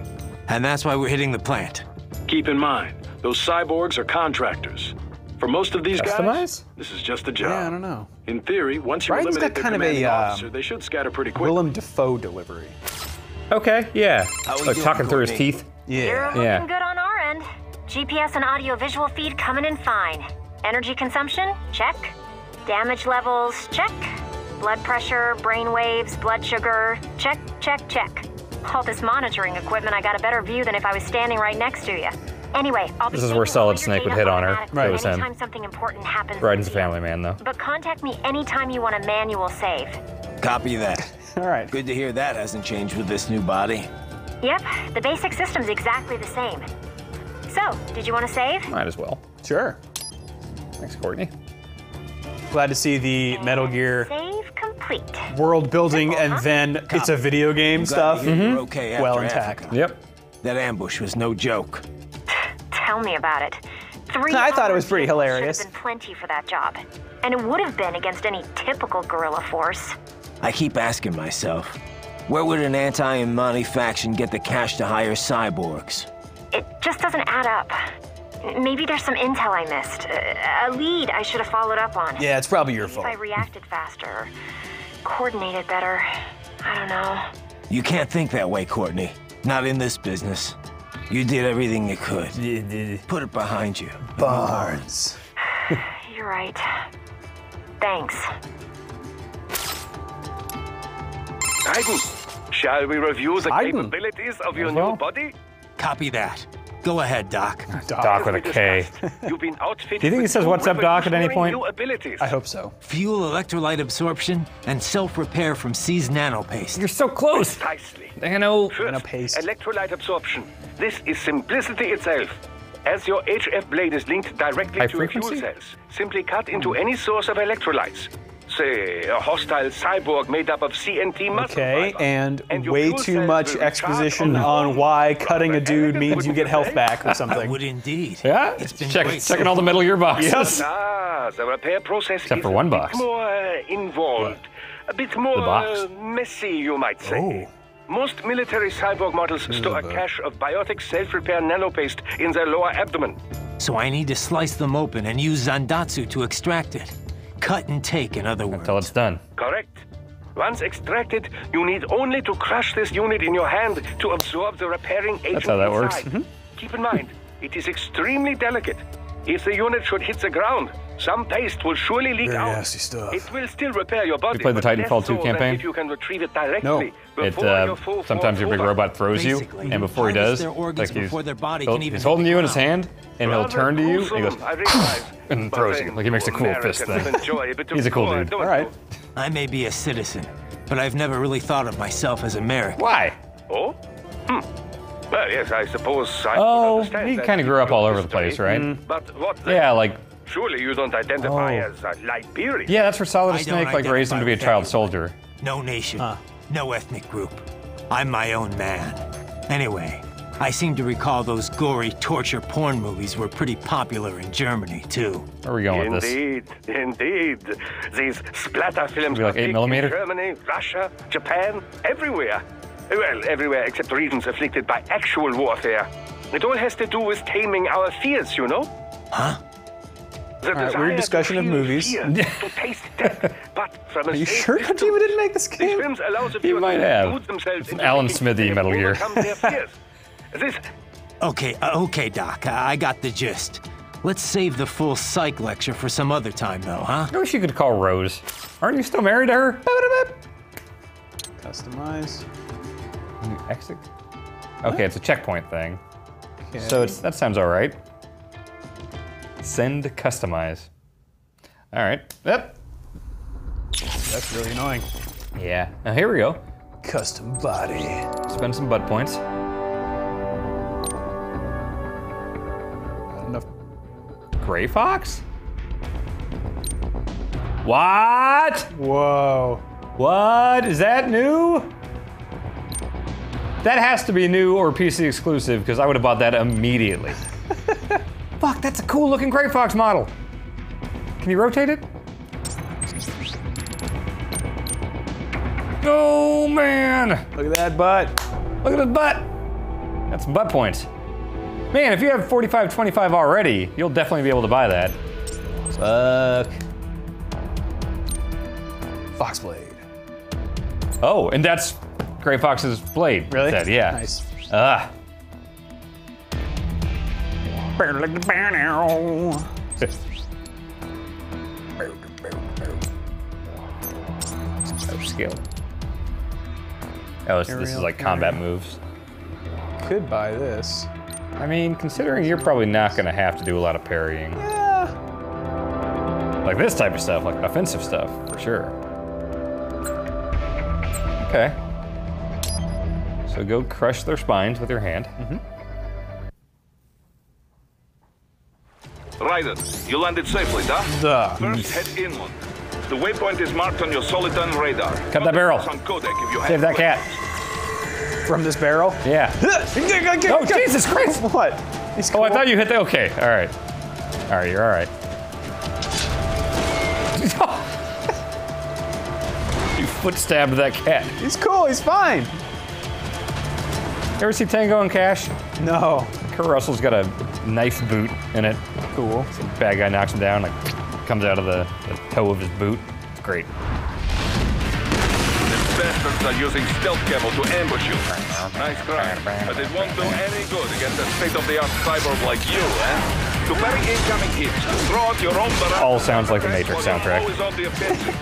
And that's why we're hitting the plant. Keep in mind, those cyborgs are contractors. For most of these guys, Customize? this is just a job. Yeah, I don't know. In theory, once you Raiden's eliminate got their kind of commanding a, officer, they should scatter pretty quick. Willem Dafoe delivery. Okay, yeah. How we Like doing, talking through his Courtney? teeth. You're looking Yeah. good on our end. GPS and audio-visual feed coming in fine. Energy consumption? Check. Damage levels? Check. Blood pressure, brain waves, blood sugar? Check, check, check. All this monitoring equipment, I got a better view than if I was standing right next to you. Anyway, I'll be This is where saving all Solid your Snake would data hit on her. automatically Right. That was him. anytime something important happens. Raiden's a family man, though. But contact me anytime you want a manual save. Copy that. All right. Good to hear that hasn't changed with this new body. Yep, the basic system's exactly the same. So, did you want to save? Might as well. Sure. Thanks, Courtney. Glad to see the Metal Gear Save complete. world building Simple, and huh? then it's a video game Glad to stuff. hear you're okay after Well intact. Africa. Yep. That ambush was no joke. Tell me about it. 3 I thought it was hours pretty should have hilarious. been plenty for that job. And it would have been against any typical guerrilla force. I keep asking myself, where would an anti-Imani faction get the cash to hire cyborgs? It just doesn't add up. Maybe there's some intel I missed. A lead I should have followed up on. Yeah, it's probably your If fault. I reacted faster, or coordinated better. I don't know. You can't think that way, Courtney. Not in this business. You did everything you could. Put it behind you. Barnes. You're right. Thanks. Raiden, shall we review the Raiden. capabilities of your well. new body? Copy that. Go ahead, Doc. Doc with a K. You've been outfitted. Do you think he with says, two "What's up, Doc," at any revolutionary point? new abilities. I hope so. Fuel electrolyte absorption and self-repair from C's nanopaste. You're so close. Precisely. Nano. First, paste. electrolyte absorption. This is simplicity itself. As your HF blade is linked directly High to your fuel frequency? cells, simply cut into any source of electrolytes. Say, a hostile cyborg made up of CNT muscle Okay, fiber. and your way fuel too cells much will recharge exposition on their on own. why cutting a Rather dude elegant, means you wouldn't get health say? back or I something. would indeed. Yeah. It's been Check, great checking so all the Metal Gear boxes. Yes. The repair process Except is for one a bit box. more involved. A bit more box. messy, you might say. Oh. Most military cyborg models store a cache of biotic self-repair nanopaste in their lower abdomen. So I need to slice them open and use Zandatsu to extract it. Cut and take, in other words. Until it's done. Correct. Once extracted, you need only to crush this unit in your hand to absorb the repairing agent how that inside. works. Keep in mind, it is extremely delicate. If the unit should hit the ground, Some paste will surely leak Very out. nasty stuff. It will still repair your body. You played the but Titanfall less 2 so campaign? than if you can retrieve it directly. No. It before your full sometimes your force big over. robot throws you, Basically, and before he does, harvest their organs before their body can even he's hit holding the you in his ground. hand, and he'll Rather turn to you, and he gruesome, goes, I realize, and but throws you. then Like he makes a cool fist Americans thing. enjoy a bit of He's a cool gore, dude. don't All right. you? I may be a citizen, but I've never really thought of myself as American. why? Oh? Well, yes, I suppose I could Oh, understand he that kind of grew up all over the history. place, right? But what then? Yeah, like, Surely you don't identify Oh. as a Liberian. yeah, that's where Solid I don't Snake like raised him to be a identify child with soldier. No nation, no ethnic group. I'm my own man. Anyway, I seem to recall those gory torture porn movies were pretty popular in Germany, too. Where are we going with this? Indeed. These splatter films Maybe like are big 8mm? in Germany, Russia, Japan, everywhere. Well, everywhere except regions afflicted by actual warfare. It all has to do with taming our fears, you know? Huh? The right, desire weird to discussion of feel movies. fear, to taste death, but from a Are you safe sure distance. Kojima didn't make this These game? films allow the He viewer might to have. lose themselves It's into Alan thinking Smithy they Metal have Gear. overcome their fears. This Okay, Doc. I got the gist. Let's save the full psych lecture for some other time, though, huh? I wish you could call Rose. Aren't you still married to her? Customize. You exit? Okay, it's a checkpoint thing. Okay. So that sounds all right. Send customize. All right. Yep. That's really annoying. Yeah. Now here we go. Custom body. Spend some butt points. Not enough. Gray Fox? What? Whoa. What? Is that new? That has to be new or PC exclusive because I would have bought that immediately. Fuck, that's a cool looking Gray Fox model. Can you rotate it? Oh man! Look at that butt. Look at his butt! That's some butt points. Man, if you have 4525 already, you'll definitely be able to buy that. Fuck. Foxblade. Oh, and that's Gray Fox's blade. Really? Said, yeah. Nice. Ah. Skill. Oh, this is Aerial, like combat moves. Could buy this. I mean, considering you're probably not gonna have to do a lot of parrying. Yeah. Like this type of stuff, like offensive stuff, for sure. Okay. So go crush their spines with your hand. Ryder, you landed safely, Duh. First, head inland. The waypoint is marked on your Soliton radar. Cut that barrel. On codec if you Save that cat. From this barrel? Yeah. Oh, Jesus Christ! What? He's cool. Oh, I thought you hit the. Okay, all right. All right, you're all right. You foot stabbed that cat. He's cool. He's fine. You ever see Tango and Cash? No. Kurt Russell's got a knife boot in it. Cool. Some bad guy knocks him down, like comes out of the toe of his boot. It's great. The bastards are using stealth cable to ambush you. Nice try, but it won't do any good against a state-of-the-art cyborg like you, eh? To parry incoming hits, throw out your own barrage. All sounds like the Matrix soundtrack. Always on the offensive.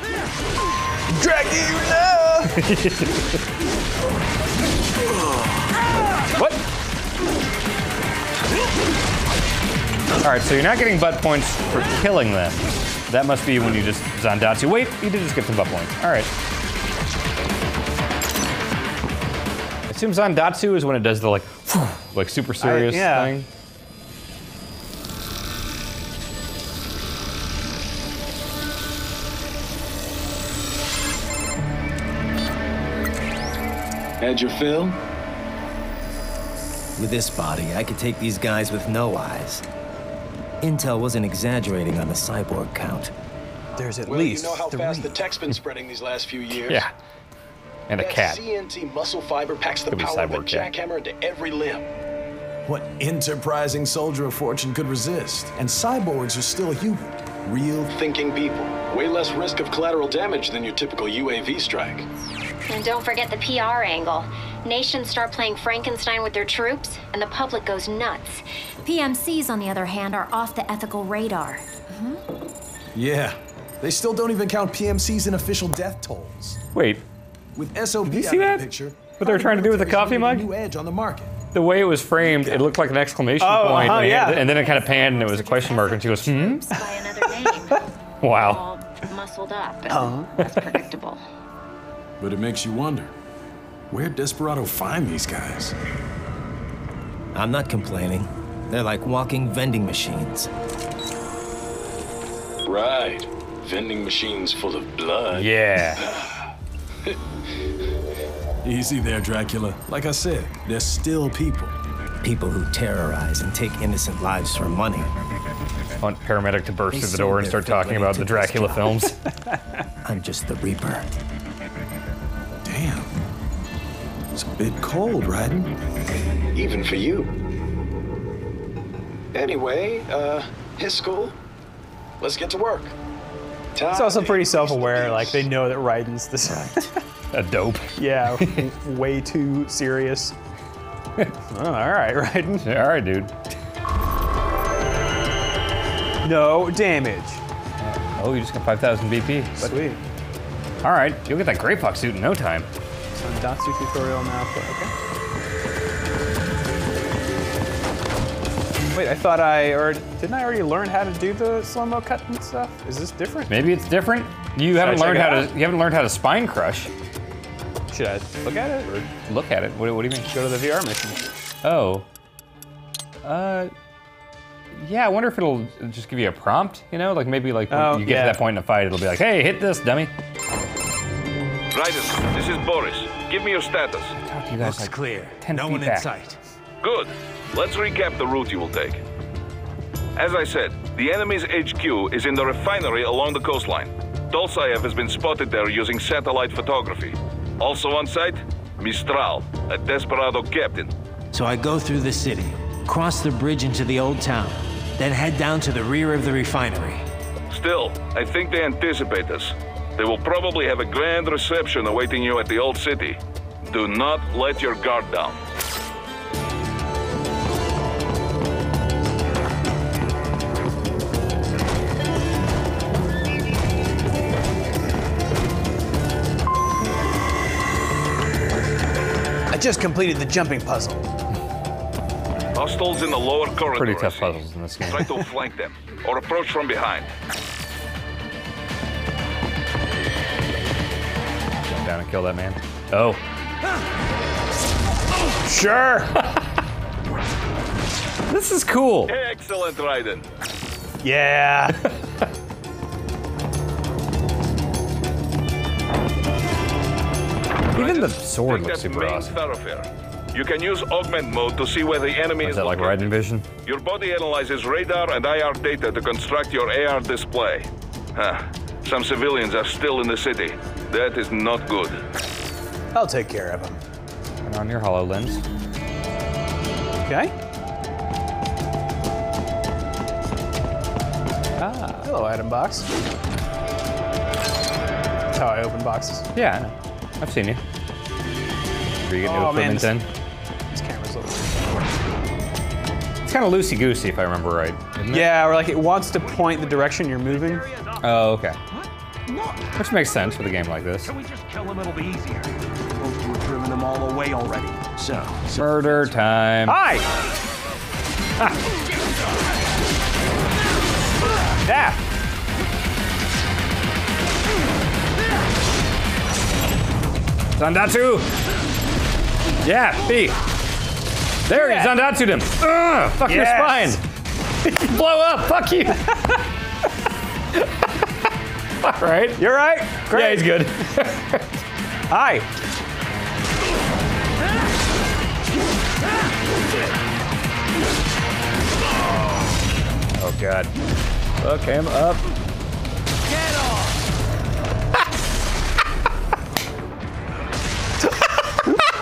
Dracula! What? All right, so you're not getting butt points for killing them. That must be when you just Zandatsu. Wait, you did just get some butt points. All right. I assume Zandatsu is when it does the like super serious yeah. thing. Had your fill? With this body, I could take these guys with no eyes. Intel wasn't exaggerating on the cyborg count. There's at Well, least you know how fast the three. tech's been spreading these last few years? Yeah. And a That cat. CNT muscle fiber packs the Could be power of a cyborg cat. jackhammer into every limb. What enterprising soldier of fortune could resist? And cyborgs are still human. Real Thinking people. Way less risk of collateral damage than your typical UAV strike. And don't forget the PR angle. Nations start playing Frankenstein with their troops, and the public goes nuts. PMCs, on the other hand, are off the ethical radar. Yeah. They still don't even count PMCs in official death tolls. Wait, With SOB you out see of that? the picture, What they're trying to do with the coffee mug? New edge on the market. The way it was framed, it looked like an exclamation point, and then it kind of panned and it was a question mark, and she goes, hmm? By another name. Wow. All muscled up. That's predictable. But it makes you wonder, where'd Desperado find these guys? I'm not complaining. They're like walking vending machines. Right. Vending machines full of blood. Yeah. Easy there, Dracula. Like I said, they're still people. People who terrorize and take innocent lives for money. I want paramedic to burst through the door and start talking about the Dracula films. I'm just the Reaper. Damn. It's a bit cold, Raiden. Even for you. Anyway, his school. Let's get to work. It's also pretty self-aware, like they know that Raiden's this a dope. Yeah, way too serious. Oh, all right, Raiden. Yeah, all right, dude. No damage. Oh, you just got 5,000 BP. Sweet. All right, you'll get that Grey Fox suit in no time. So Datsu tutorial now. Okay. Wait, I thought didn't I already learn how to do the slow-mo cut and stuff? Is this different? Maybe it's different. You haven't learned how to spine crush. Should I look at it or look at it? What do you mean? Go to the VR mission. Oh. Yeah, I wonder if it'll just give you a prompt, you know? Like maybe like when you get to that point in a fight, it'll be like, hey, hit this, dummy. Raiden, this is Boris. Give me your status. God, you guys Looks clear. 10 no feet one back. in sight. Good. Let's recap the route you will take. As I said, the enemy's HQ is in the refinery along the coastline. Dolzaev has been spotted there using satellite photography. Also on site, Mistral, a Desperado captain. So I go through the city, cross the bridge into the old town, then head down to the rear of the refinery. Still, I think they anticipate us. They will probably have a grand reception awaiting you at the old city. Do not let your guard down. I just completed the jumping puzzle. Hostiles in the lower corridor. Pretty tough puzzles in this game. Try to flank them or approach from behind. Jump down and kill that man. Oh. Sure. This is cool. Excellent, Raiden. Yeah. Even the sword Take looks that super main awesome. thoroughfare. You can use augment mode to see where the enemy Is is that like located. Raiden Vision? Your body analyzes radar and IR data to construct your AR display. Some civilians are still in the city. That is not good. I'll take care of him. Turn on your HoloLens. Okay. Ah, hello, item box. That's how I open boxes. Yeah, I know. I've seen you. Where you get new Oh, man, equipment in. This camera's a little... It's kind of loosey-goosey, if I remember right, isn't it? Yeah, or like it wants to point the direction you're moving. Oh, okay. Which makes sense with a game like this. Can we just kill him? It'll be easier. Supposed to have driven them all away already. So, Murder time. Hi! Yeah. Zandatsu! Yeah, B. There he Zandatsu'd him. Ugh, fuck your Yes. spine. Blow up, fuck you. All right. You're right. Great. Yeah, he's good. Hi. Oh, God. Fuck him up.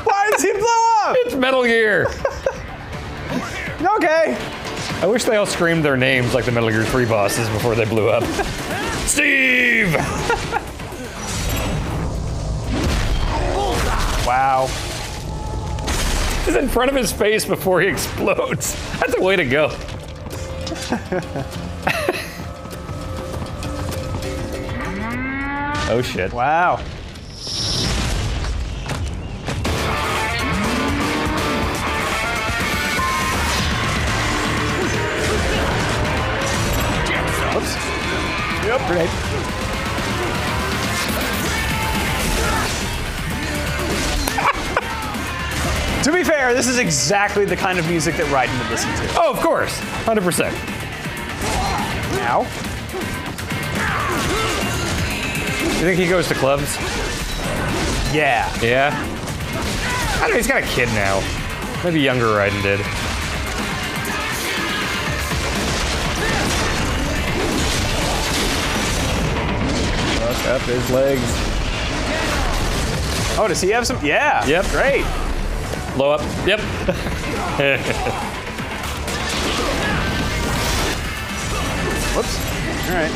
Why does he blow up? It's Metal Gear. Okay. I wish they all screamed their names like the Metal Gear 3 bosses before they blew up. Steve! Wow. It's in front of his face before he explodes. That's a way to go. Oh shit. Wow. Whoops. Yep. Grenade. To be fair, this is exactly the kind of music that Raiden would listen to. Oh, of course. 100%. Now. You think he goes to clubs? Yeah. Yeah? I don't know, he's got a kid now. Maybe younger Raiden did. Fuck up his legs. Oh, does he have some? Yeah. Yep. Great. Blow up. Yep. Whoops. All right.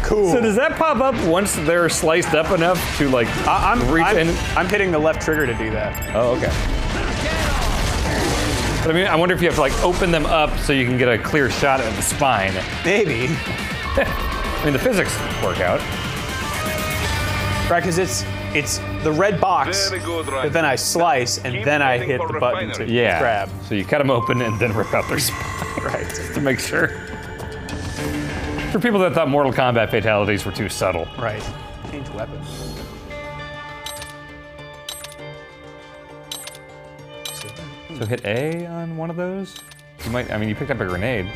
Cool. So does that pop up once they're sliced up enough to like reach in? I'm hitting the left trigger to do that. Oh, okay. But I mean, I wonder if you have to like open them up so you can get a clear shot at the spine. Maybe. I mean, the physics work out. Right, because it's the red box that then I slice and then I hit the button to grab. So you cut them open and then rip out their spine. Right. Just to make sure. For people that thought Mortal Kombat fatalities were too subtle. Right. Change weapon. So hit A on one of those? You might, I mean, you picked up a grenade.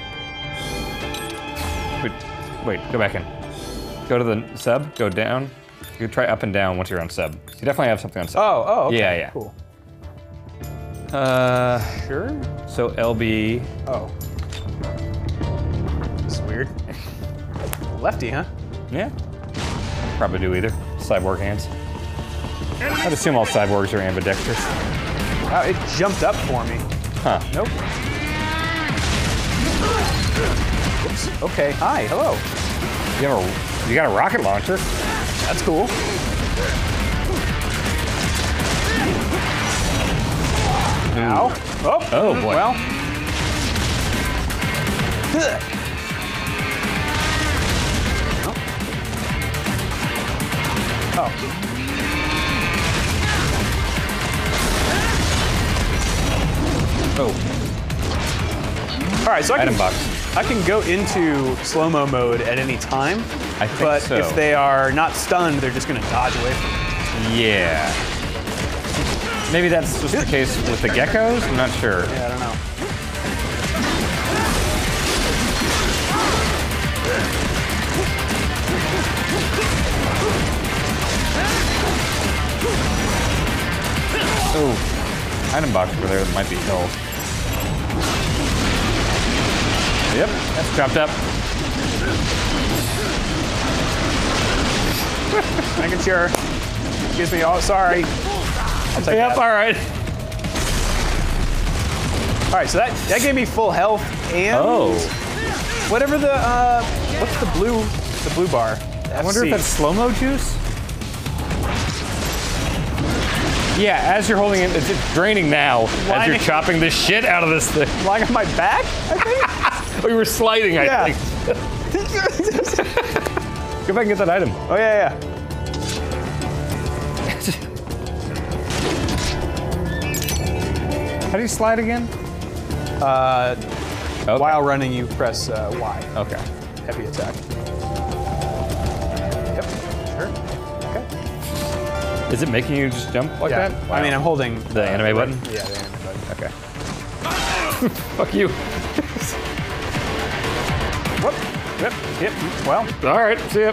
Wait, go back in. Go to the sub, go down. You can try up and down once you're on sub. You definitely have something on sub. Oh, okay. Yeah. Cool. Sure. So LB. Oh. This is weird. Lefty, huh? Yeah. Probably do either. Cyborg hands. I'd assume all cyborgs are ambidextrous. Wow, it jumped up for me. Huh. Nope. Oops. Okay. Hi. Hello. You got a rocket launcher. That's cool. Ow. Oh boy. Well. Oh. Oh. All right, so Item box. I can go into slow-mo mode at any time. I think but so. if they are not stunned, they're just going to dodge away from it. Yeah. Maybe that's just the case with the geckos? I'm not sure. Yeah, I don't know. Oh, item box over there that might be held. Yep, that's chopped up. Making sure. Excuse me. Oh, sorry. I'll take Yep, that. all right. All right, so that gave me full health and whatever the what's the blue bar? I wonder if that's slow-mo juice? Yeah, as you're holding it, it's draining now as you're chopping the shit out of this thing. Lying on my back, I think? Oh, you were sliding, I think. Go back and get that item. Oh, yeah. How do you slide again? While running, you press Y. Okay. Heavy attack. Yep, sure. Okay. Is it making you just jump like that? Wow. I mean, I'm holding the anime button? Yeah, the anime button. Okay. Fuck you. Whoop. Yep. Well. All right, see ya.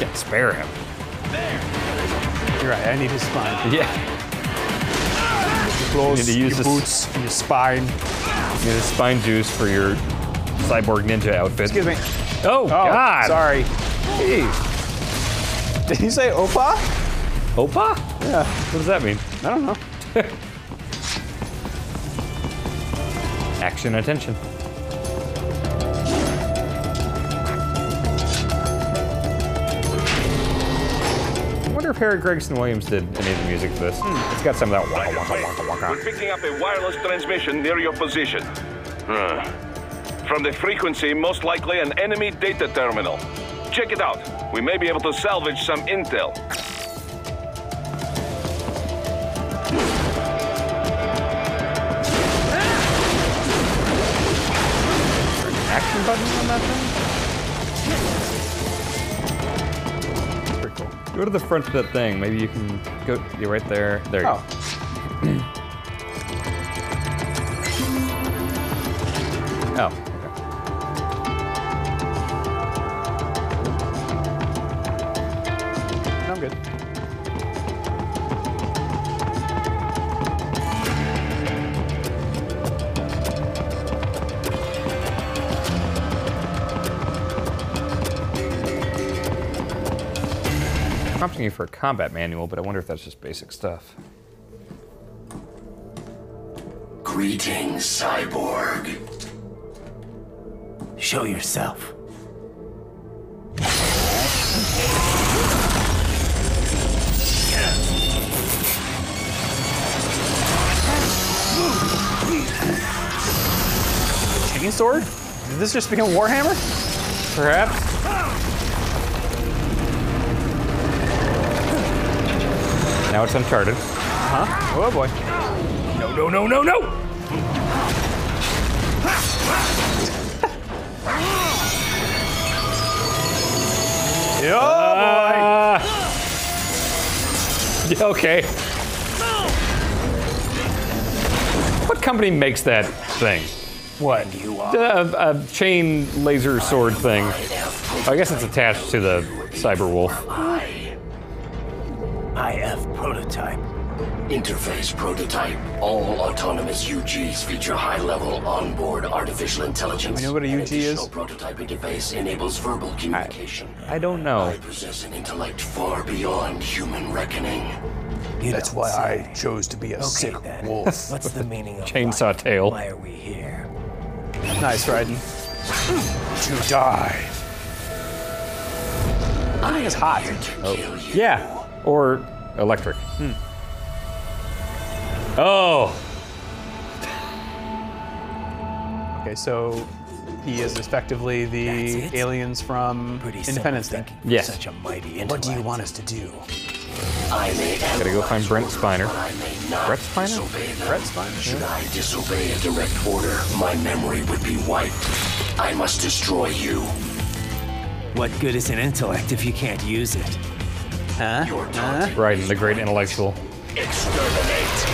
Yeah, spare him. You're right, I need his spine. Yeah. Your clothes, You need to use your this- boots, and your spine. You need a spine juice for your cyborg ninja outfit. Excuse me. Oh, God. Sorry. Jeez. Did you say Opa? Opa? Yeah. What does that mean? I don't know. Action attention. I wonder if Harry Gregson Williams did any of the music for this. It's got some of that waka waka waka We're waka. picking up a wireless transmission near your position. From the frequency, most likely an enemy data terminal. Check it out. We may be able to salvage some intel. Action button on that thing? Pretty cool. Go to the front of that thing. Maybe you can go. You're right there. There you go. Oh. Okay. I'm good. Prompting you for a combat manual, but I wonder if that's just basic stuff. Greetings, cyborg. Show yourself. Chainsword? Did this just become Warhammer? Perhaps. Now it's Uncharted. Huh? Oh boy. No, no, no, no, no! Oh boy! Okay. What company makes that thing? What? A chain laser sword thing. I guess it's attached to the Cyberwolf. IF prototype. Interface prototype. All autonomous UGs feature high-level onboard artificial intelligence. We know what a UG is? Prototype interface enables verbal communication. I don't know. I possess an intellect far beyond human reckoning. That's why I chose to be a sick wolf. What's the meaning of Chainsaw life? tail. Why are we here? Nice, Raiden. To die. I think it's hot. Oh. Yeah. Or electric. Oh. Okay, so he is effectively the aliens from Independence Day. Yes. Such a mighty What do you want us to do? Gotta go find Brent Spiner. Brett Spiner? Brett Spiner? Should I disobey a direct order, my memory would be wiped. I must destroy you. What good is an intellect if you can't use it? Huh? Right, the great intellectual. Exterminate.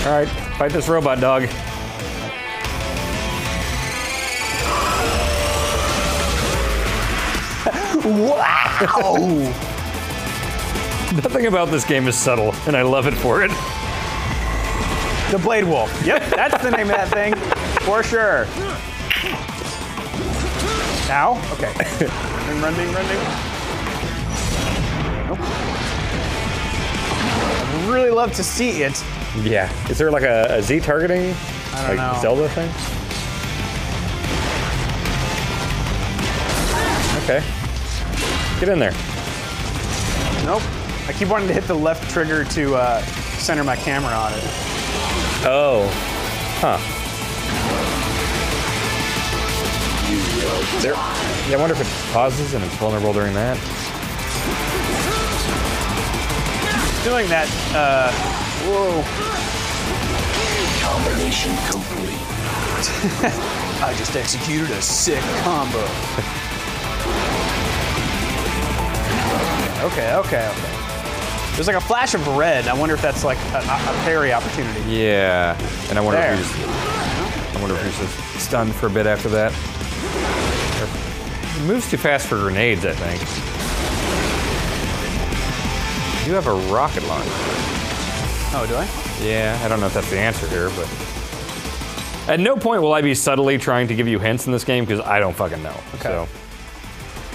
All right, fight this robot dog. Wow! Nothing about this game is subtle, and I love it for it. The Blade Wolf. Yep, that's the name of that thing. For sure. Now? Okay. Running. Nope. I'd really love to see it. Yeah. Is there like a Z targeting? I don't know. Zelda thing? Okay. Get in there. Nope. I keep wanting to hit the left trigger to center my camera on it. Oh. Huh. There. Yeah, I wonder if it pauses and it's vulnerable during that. Doing that, whoa. Combination complete. I just executed a sick combo. Okay. There's like a flash of red. I wonder if that's like a parry opportunity. Yeah, and I wonder There. if he's just stunned for a bit after that. He moves too fast for grenades, I think. You have a rocket launcher. Oh, do I? Yeah, I don't know if that's the answer here, but at no point will I be subtly trying to give you hints in this game because I don't fucking know. Okay. So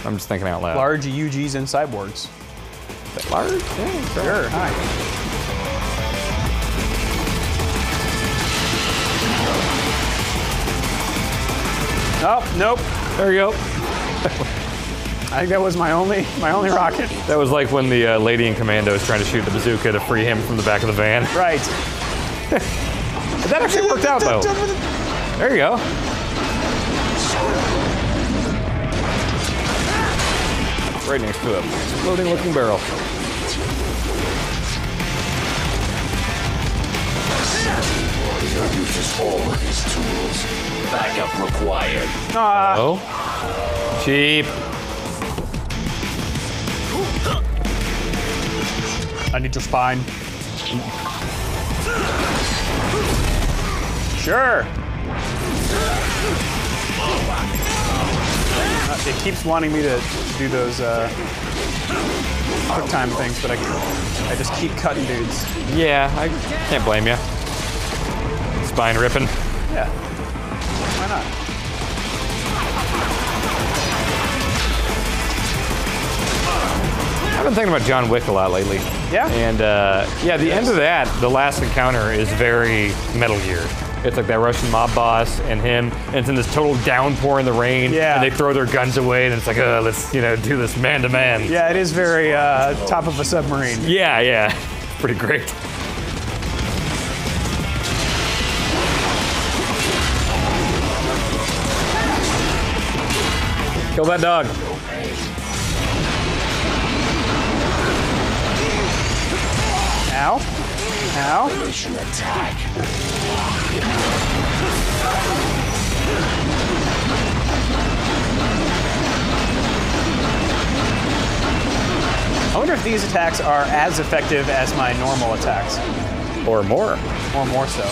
I'm just thinking out loud. Large UGs and cyborgs. Large? Yeah, Sure. Hi. Oh, nope. There you go. I think that was my only rocket. That was like when the lady in Commando is trying to shoot the bazooka to free him from the back of the van. Right. But that actually worked out though. There you go. right next to a exploding looking barrel. Warrior uses all his tools. Backup required. Oh. Cheap. I need your spine. Sure. It keeps wanting me to do those quick time things, but I just keep cutting dudes. Yeah, I can't blame you. Spine ripping. Yeah. Why not? I've been thinking about John Wick a lot lately. Yeah? And yeah, the end of that, the last encounter is very Metal Gear. It's like that Russian mob boss and him, and it's in this total downpour in the rain. Yeah. And they throw their guns away, and it's like, let's do this man to man. Yeah, it is very top of a submarine. Yeah. Pretty great. Kill that dog. Ow. Ow. Attack. I wonder if these attacks are as effective as my normal attacks. Or more. Or more so.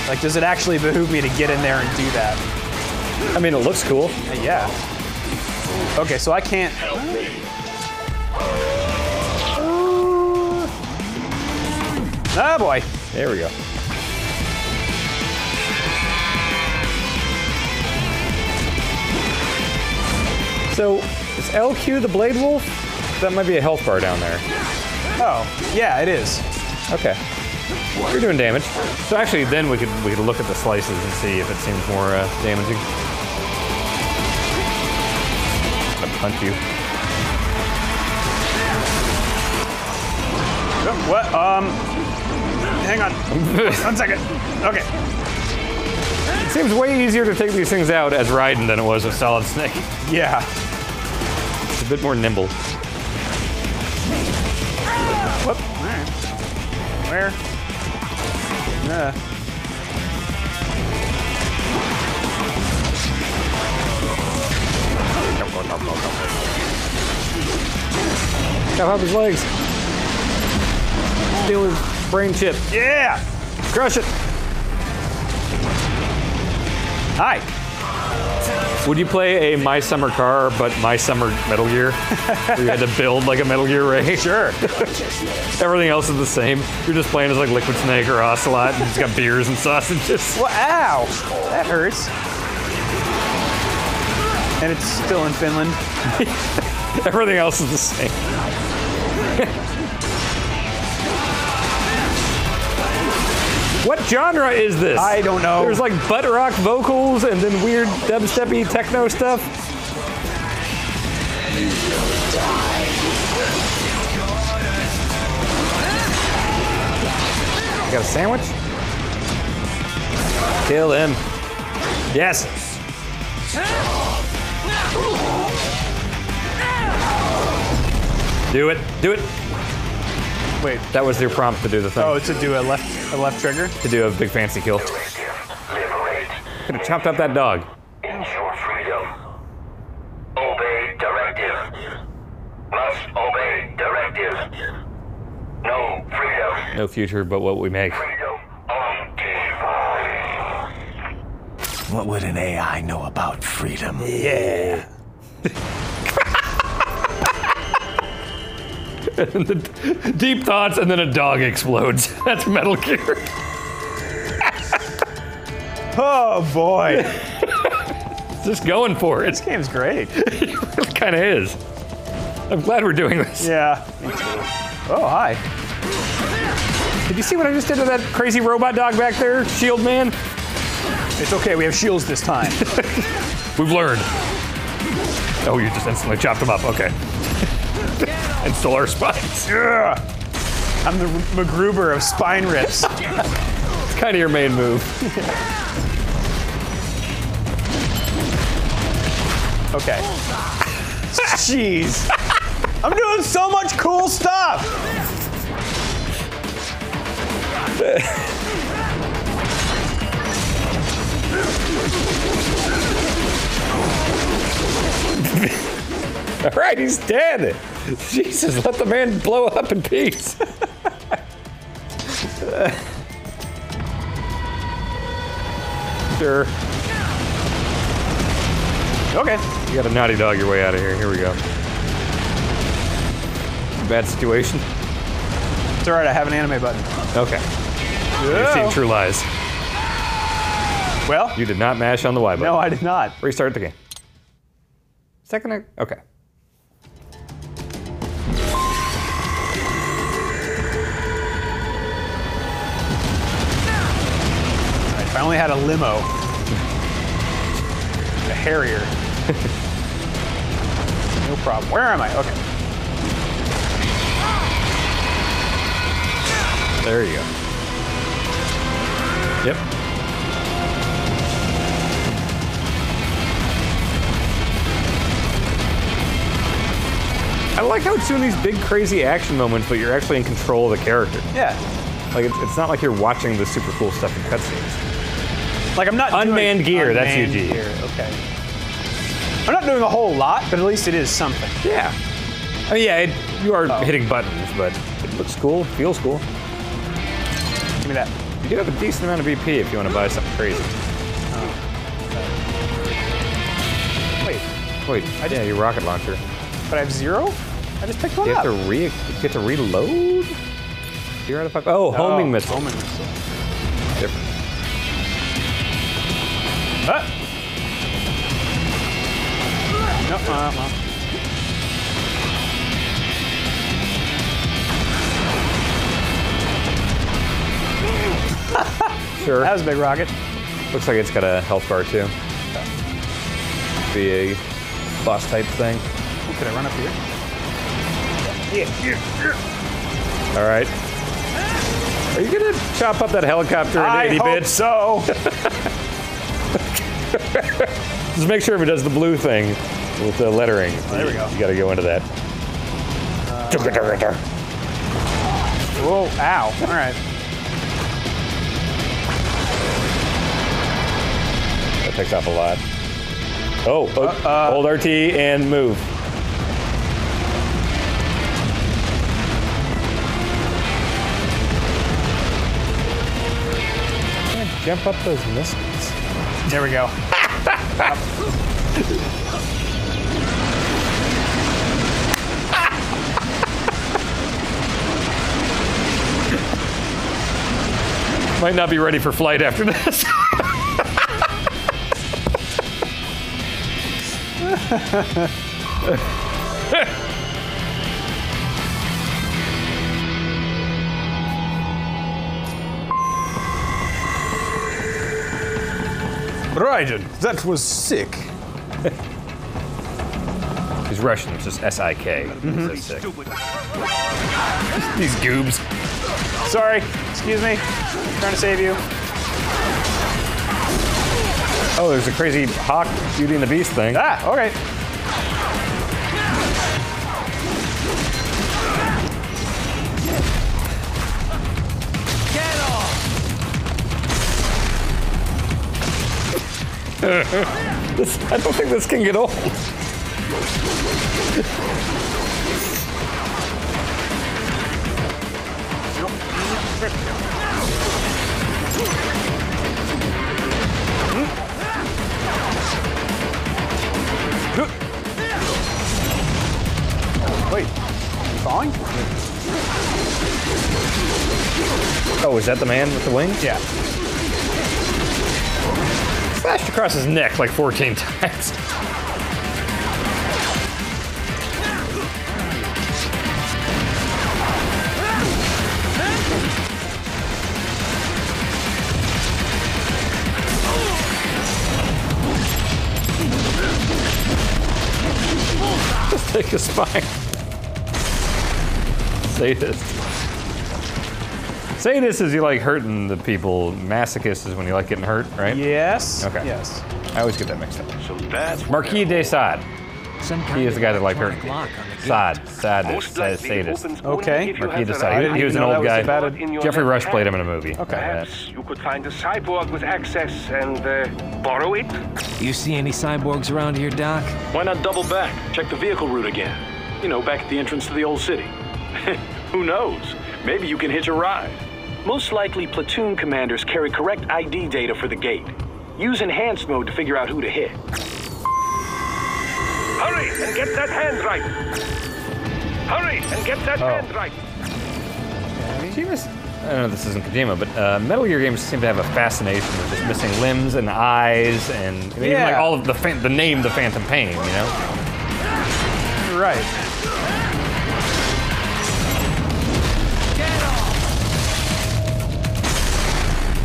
Like, does it actually behoove me to get in there and do that? I mean, it looks cool. Yeah. Okay, so I can't. Oh boy. There we go. So, is LQ the Blade Wolf? That might be a health bar down there. Oh, yeah, it is. Okay. You're doing damage. So actually, then we could look at the slices and see if it seems more damaging. I'm gonna punch you. Oh, what? Hang on. 1 second. Okay. It seems way easier to take these things out as Raiden than it was with Solid Snake. Yeah. It's a bit more nimble. Whoop. All right. Where? Chop off his legs. Steal his brain chip. Yeah! Crush it. Hi. Would you play a My Summer Car, but My Summer Metal Gear? Where you had to build like a Metal Gear Ray? Sure. Everything else is the same. You're just playing as like Liquid Snake or Ocelot, and it's got beers and sausages. Well, ow! That hurts. And it's still in Finland. Everything else is the same. What genre is this? I don't know. There's like butt rock vocals and then weird dubsteppy techno stuff. You got a sandwich? Kill him. Yes. Do it. Do it. Wait. That was your prompt to do the thing. Oh, to do a left trigger? To do a big fancy kill. Liberate. Could have chopped up that dog. Ensure freedom. Obey directive. Must obey directive. No freedom. No future but what we make. Freedom undefined. What would an AI know about freedom? Yeah. And the deep thoughts, and then a dog explodes. That's Metal Gear. Oh boy. Just going for it. This game's great. It kind of is. I'm glad we're doing this. Yeah. Me too. Oh, hi. Did you see what I just did to that crazy robot dog back there, Shield Man? It's okay, we have shields this time. We've learned. Oh, you just instantly chopped him up. Okay. And stole our spines. Yeah. I'm the MacGruber of spine rips. It's kind of your main move. Okay. Jeez. I'm doing so much cool stuff. All right, he's dead. Jesus, let the man blow up in peace. Sure. Okay. You gotta Naughty Dog your way out of here. Here we go. Bad situation. It's alright, I have an anime button. Okay. You've seen True Lies. Well, you did not mash on the Y button. No, I did not. Restart the game. Second. Okay. If I only had a limo. A Harrier. No problem. Where am I? Okay. There you go. Yep. I like how it's doing these big, crazy action moments, but you're actually in control of the character. Yeah. Like, it's not like you're watching the super cool stuff in cutscenes. Like, I'm not Unmanned doing gear, that's unmanned UG. gear. Okay. I'm not doing a whole lot, but at least it is something. Yeah. I mean, yeah, you are hitting buttons, but it looks cool, feels cool. Give me that. You do have a decent amount of BP if you want to buy something crazy. Wait. Yeah, your rocket launcher. But I have 0? I just picked one You up. have to reload? 0 out of 5. Oh, homing missile. Homing missile. Different. No, well. Sure. That was a big rocket. Looks like it's got a health bar too. Be a boss type thing. Ooh, could I run up here? Yeah. All right. Are you gonna chop up that helicopter in 80 bits? So. Just make sure if it does the blue thing with the lettering. Oh, there we go. You gotta go into that. Whoa, ow. All right. That takes off a lot. Oh, hold RT and move. Can't jump up those missiles. There we go. Might not be ready for flight after this. Raiden, that was sick. He's Russian, it's just S-I-K. That's sick. These goobs. Sorry, excuse me. Trying to save you. Oh, there's a crazy Hawk Beauty and the Beast thing. Ah, okay. I don't think this can get old. Wait, you falling? Oh, is that the man with the wings? Yeah. Slashed across his neck like 14 times. Just take a spine. Sadist. Sadist is you like hurting the people. Masochist is when you like getting hurt, right? Yes. Okay. Yes. I always get that mixed up. So that's Marquis de Sade. Some kind He is the guy that liked her. electronic lock on the gate. Sadist. Okay. Marquis de I Sade. didn't He was an even know old that guy. was about Jeffrey Rush played him in a movie. Okay. Perhaps you could find a cyborg with access and borrow it? You see any cyborgs around here, Doc? Why not double back? Check the vehicle route again. You know, back at the entrance to the old city. Who knows? Maybe you can hitch a ride. Most likely, platoon commanders carry correct ID data for the gate. Use enhanced mode to figure out who to hit. Hurry and get that hand right! Hurry and get that hand right! Kojima's, I don't know if this isn't Kojima, but Metal Gear games seem to have a fascination with just missing limbs and eyes and even like all of the name, the Phantom Pain, you know? Right.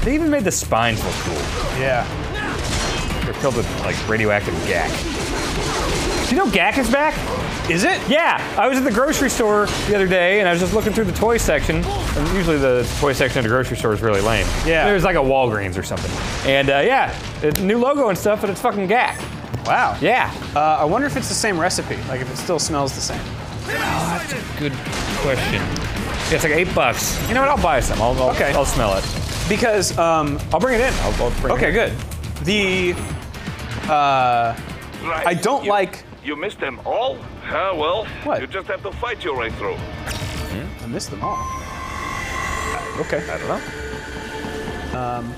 They even made the spines look cool. Yeah. They're filled with like radioactive GAC. Do you know GAC is back? Is it? Yeah. I was at the grocery store the other day and I was just looking through the toy section. And usually the toy section at the grocery store is really lame. Yeah. There's like a Walgreens or something. And yeah, new logo and stuff, but it's fucking GAC. Wow. Yeah. I wonder if it's the same recipe, like if it still smells the same. Oh, that's a good question. Yeah, it's like $8. You know what? I'll buy some. I'll smell it. Because I'll bring it in. I'll bring okay, it in. good. The I don't like. You missed them all? Well, What? you just have to fight your way through. I missed them all. Okay. I don't know.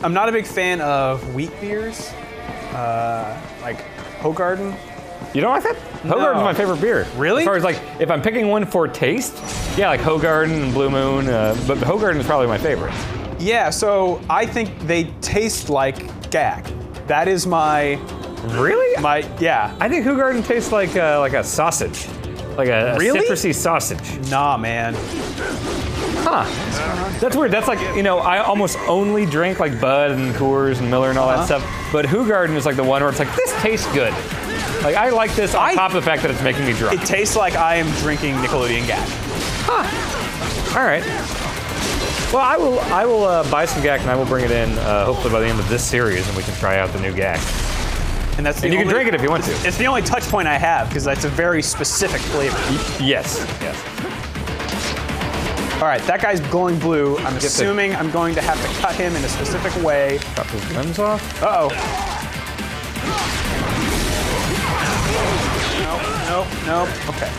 I'm not a big fan of wheat beers, like Hoegaarden. You don't like that? Hoegaarden's my favorite beer. Really? As far as like, if I'm picking one for taste, yeah, like Hoegaarden and Blue Moon, but Hoegaarden is probably my favorite. Yeah, so I think they taste like GAC. That is my. Really? Yeah. I think Hoegaarden tastes like a sausage, like a Really? citrusy sausage. Nah, man. Huh. That's weird. That's like, you know, I almost only drink like Bud and Coors and Miller and all that stuff, but Hoegaarden is like the one where it's like, this tastes good. Like, I like this on top of the fact that it's making me drunk. It tastes like I am drinking Nickelodeon GAC. Huh. All right. Well, I will buy some GAC and I will bring it in hopefully by the end of this series and we can try out the new GAC. And that's you can drink it if you want to. It's the only touch point I have because that's a very specific flavor. Yes. Yes. All right, that guy's glowing blue. I'm assuming I'm going to have to cut him in a specific way. Cut his limbs off? Uh-oh. Nope. Okay.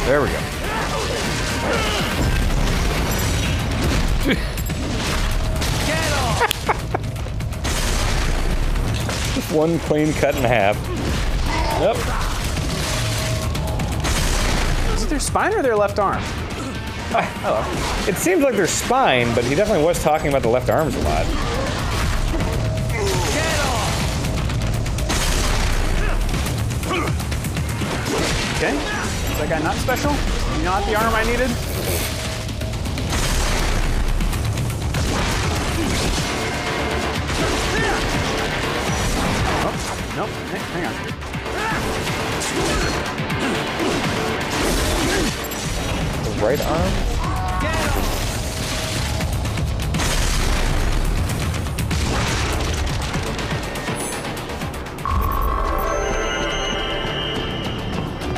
There we go. Just one clean cut in half. Yep. Is it their spine or their left arm? Hello. It seems like their spine, but he definitely was talking about the left arms a lot. Okay. Is that guy not special? Not the arm I needed? Oh, nope. Hang on. The right arm?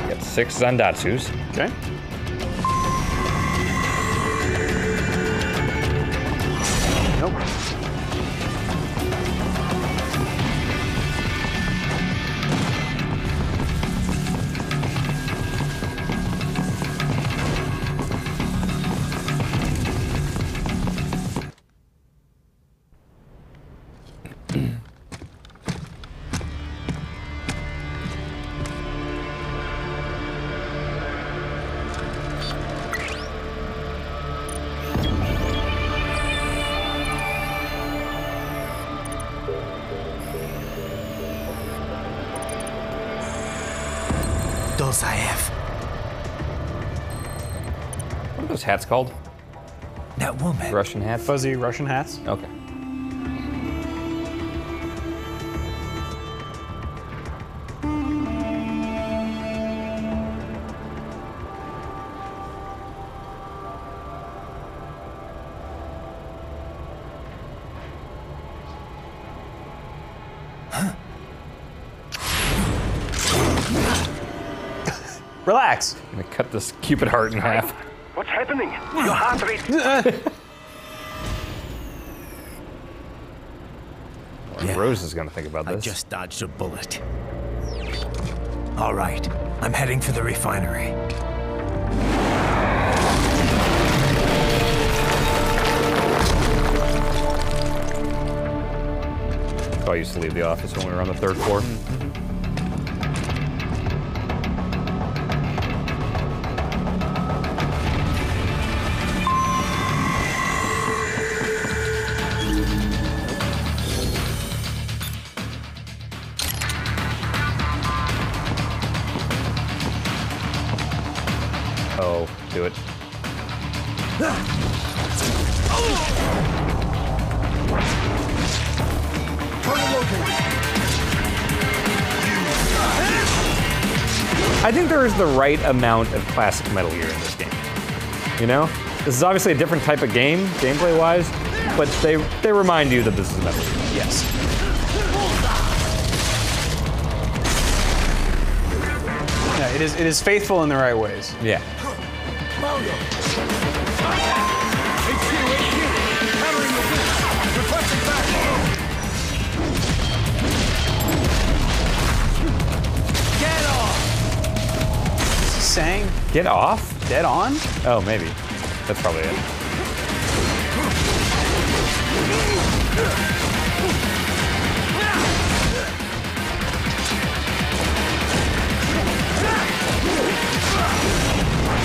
Got 6 Zandatsus. Okay. Nope. Dozaev. What are those hats called? That woman. Russian hats? Fuzzy Russian hats. Okay. Relax. I'm gonna cut this Cupid heart in half. What's happening? Your heart rate. Rose is gonna think about this. I just dodged a bullet. All right, I'm heading for the refinery. I used to leave the office when we were on the 3rd floor. Oh, do it. I think there is the right amount of classic Metal Gear in this game. You know? This is obviously a different type of game, gameplay-wise, but they remind you that this is Metal Gear. Yes. Yeah, it is faithful in the right ways. Yeah. Saying get off? Dead on? Oh, maybe. That's probably it.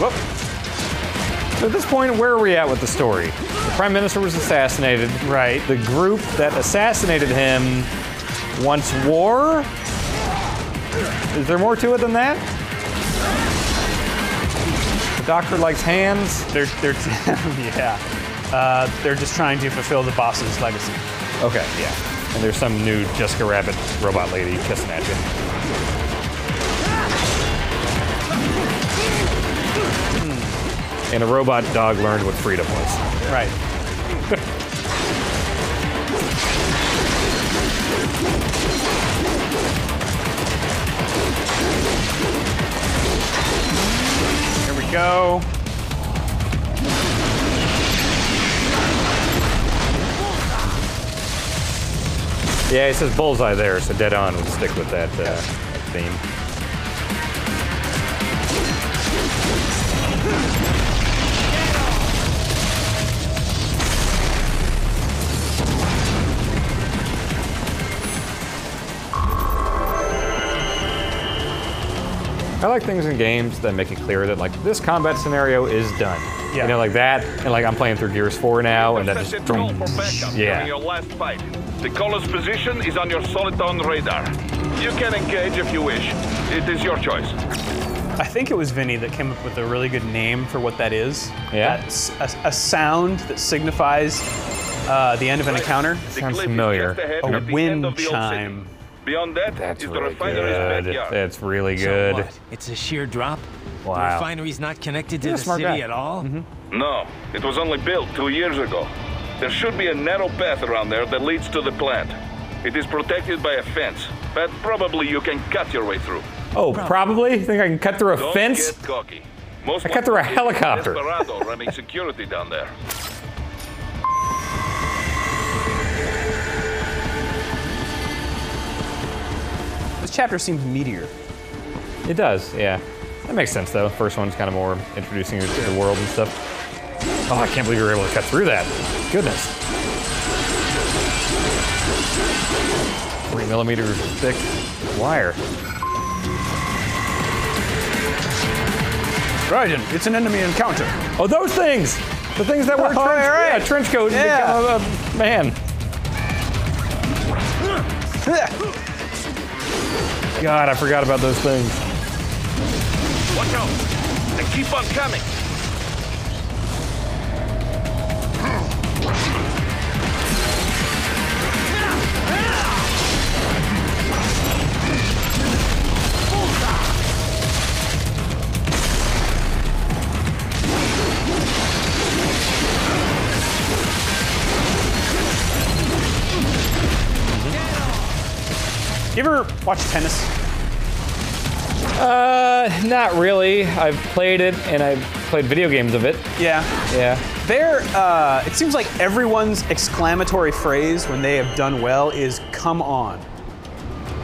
Whoop. So at this point, where are we at with the story? The Prime Minister was assassinated. Right. The group that assassinated him wants war? Is there more to it than that? The doctor likes hands. They're yeah. They're just trying to fulfill the boss's legacy. Okay, yeah. And there's some new Jessica Rabbit robot lady kissing at you. And a robot dog learned what freedom was. Right. Here we go. Yeah, it says bullseye there, so dead on would stick with that theme. I like things in games that make it clear that, like, this combat scenario is done. Yeah. You know, like that, and like I'm playing through Gears 4 now, and that just During your last fight. The caller's position is on your Soliton radar. You can engage if you wish. It is your choice. I think it was Vinny that came up with a really good name for what that is. Yeah? That's a sound that signifies the end of an encounter. Sounds familiar. A wind chime. Beyond that That's is the really refinery's good. backyard. That's really So good. what? It's a sheer drop? Wow. The refinery's not connected to You're a the smart city guy. at all? No, it was only built 2 years ago. There should be a narrow path around there that leads to the plant. It is protected by a fence, but probably you can cut your way through. Oh, probably? You think I can cut through a Don't fence? get cocky. Most I cut through a likely it's helicopter. Desperado running security down there. This chapter seems meatier. It does, yeah. That makes sense, though. First one's kind of more introducing you to the world and stuff. Oh, I can't believe you were able to cut through that. Goodness. 3mm thick wire. Raiden, it's an enemy encounter. Oh, those things! The things that wear trench coat and become a man. God, I forgot about those things. Watch out! They keep on coming! You ever watch tennis? Not really. I've played it, and I've played video games of it. Yeah. Yeah. It seems like everyone's exclamatory phrase when they have done well is "come on."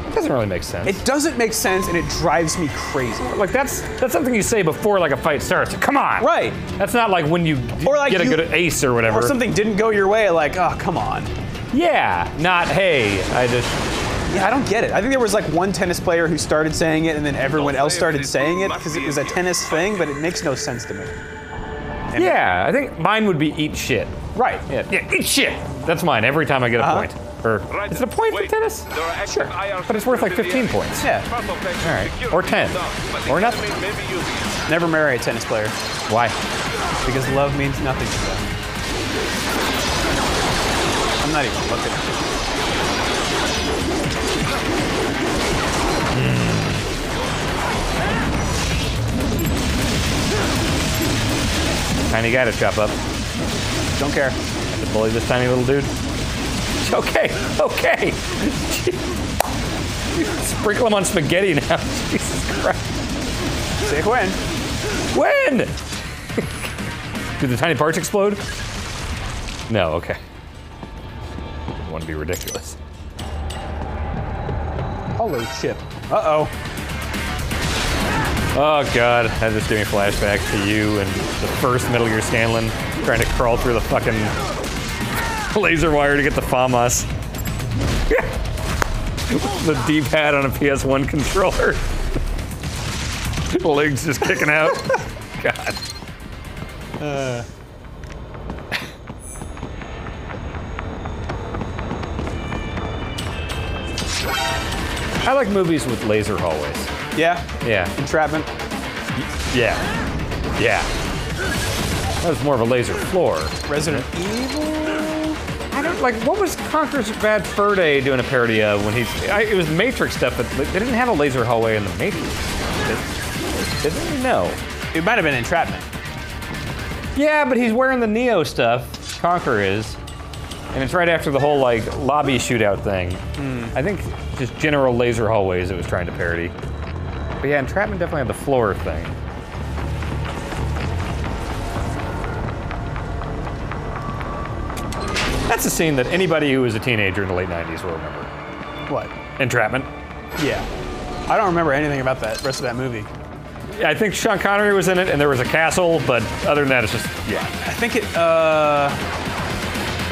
It doesn't really make sense. It doesn't make sense, and it drives me crazy. Like that's something you say before like a fight starts. Come on. Right. That's not like when you get a good ace or whatever. Or something didn't go your way, like, oh, come on. Yeah. Not hey. Yeah, I don't get it. I think there was like one tennis player who started saying it, and then everyone else started saying it because it was a tennis thing, but it makes no sense to me. And yeah, I think mine would be eat shit. Right. Yeah, eat shit. That's mine every time I get a point. Or is it a point for tennis? Sure. But it's worth like 15 points. Yeah. All right. Or 10. Or nothing. Never marry a tennis player. Why? Because love means nothing to them. I'm not even looking at it. Tiny guy to chop up. Don't care. Have to bully this tiny little dude. Okay. Sprinkle him on spaghetti now. Jesus Christ. Say when. When? Did the tiny parts explode? No, okay. I want to be ridiculous. Holy shit. Uh-oh. Oh god, that just gave me flashbacks to you and the first Metal Gear Scanlan trying to crawl through the fucking laser wire to get the FAMAS. The D-pad on a PS1 controller. Legs just kicking out. God. I like movies with laser hallways. Yeah? Yeah. Entrapment? Yeah. Yeah. That was more of a laser floor. Resident Evil? I don't like. What was Conker's Bad Fur Day doing a parody of when it was Matrix stuff, but they didn't have a laser hallway in the Matrix. Didn't you know? It might have been Entrapment. Yeah, but he's wearing the Neo stuff. Conker is. And it's right after the whole like lobby shootout thing. I think just general laser hallways it was trying to parody. But yeah, Entrapment definitely had the floor thing. That's a scene that anybody who was a teenager in the late 90s will remember. What? Entrapment. Yeah. I don't remember anything about that rest of that movie. Yeah, I think Sean Connery was in it and there was a castle, but other than that, it's just, yeah. I think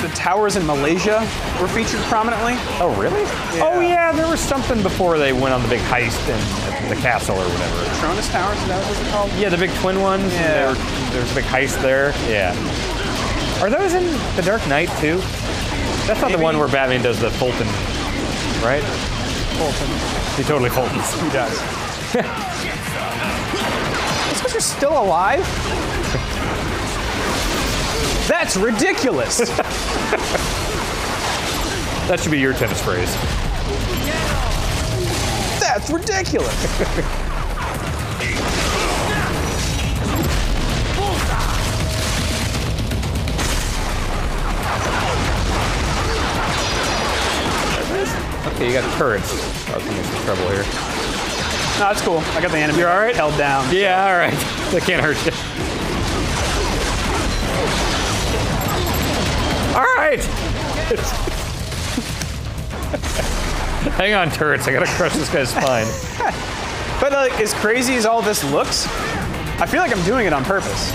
the towers in Malaysia were featured prominently. Oh, really? Yeah. Oh, yeah, there was something before they went on the big heist in the castle or whatever. Petronas Towers, is that what they're called? Yeah, the big twin ones. Yeah. There's a big heist there. Yeah. Are those in The Dark Knight, too? That's not the one where Batman does the Fulton, right? Fulton. He totally Fultons. He does. These guys are still alive? That's ridiculous. That should be your tennis phrase. That's ridiculous. Okay, you got turrets. I was gonna get some trouble here. No, that's cool. I got the enemy. You're all right? Held down. Yeah, all right. That can't hurt you. All right. Hang on, turrets. I gotta crush this guy's spine. But like, as crazy as all this looks, I feel like I'm doing it on purpose.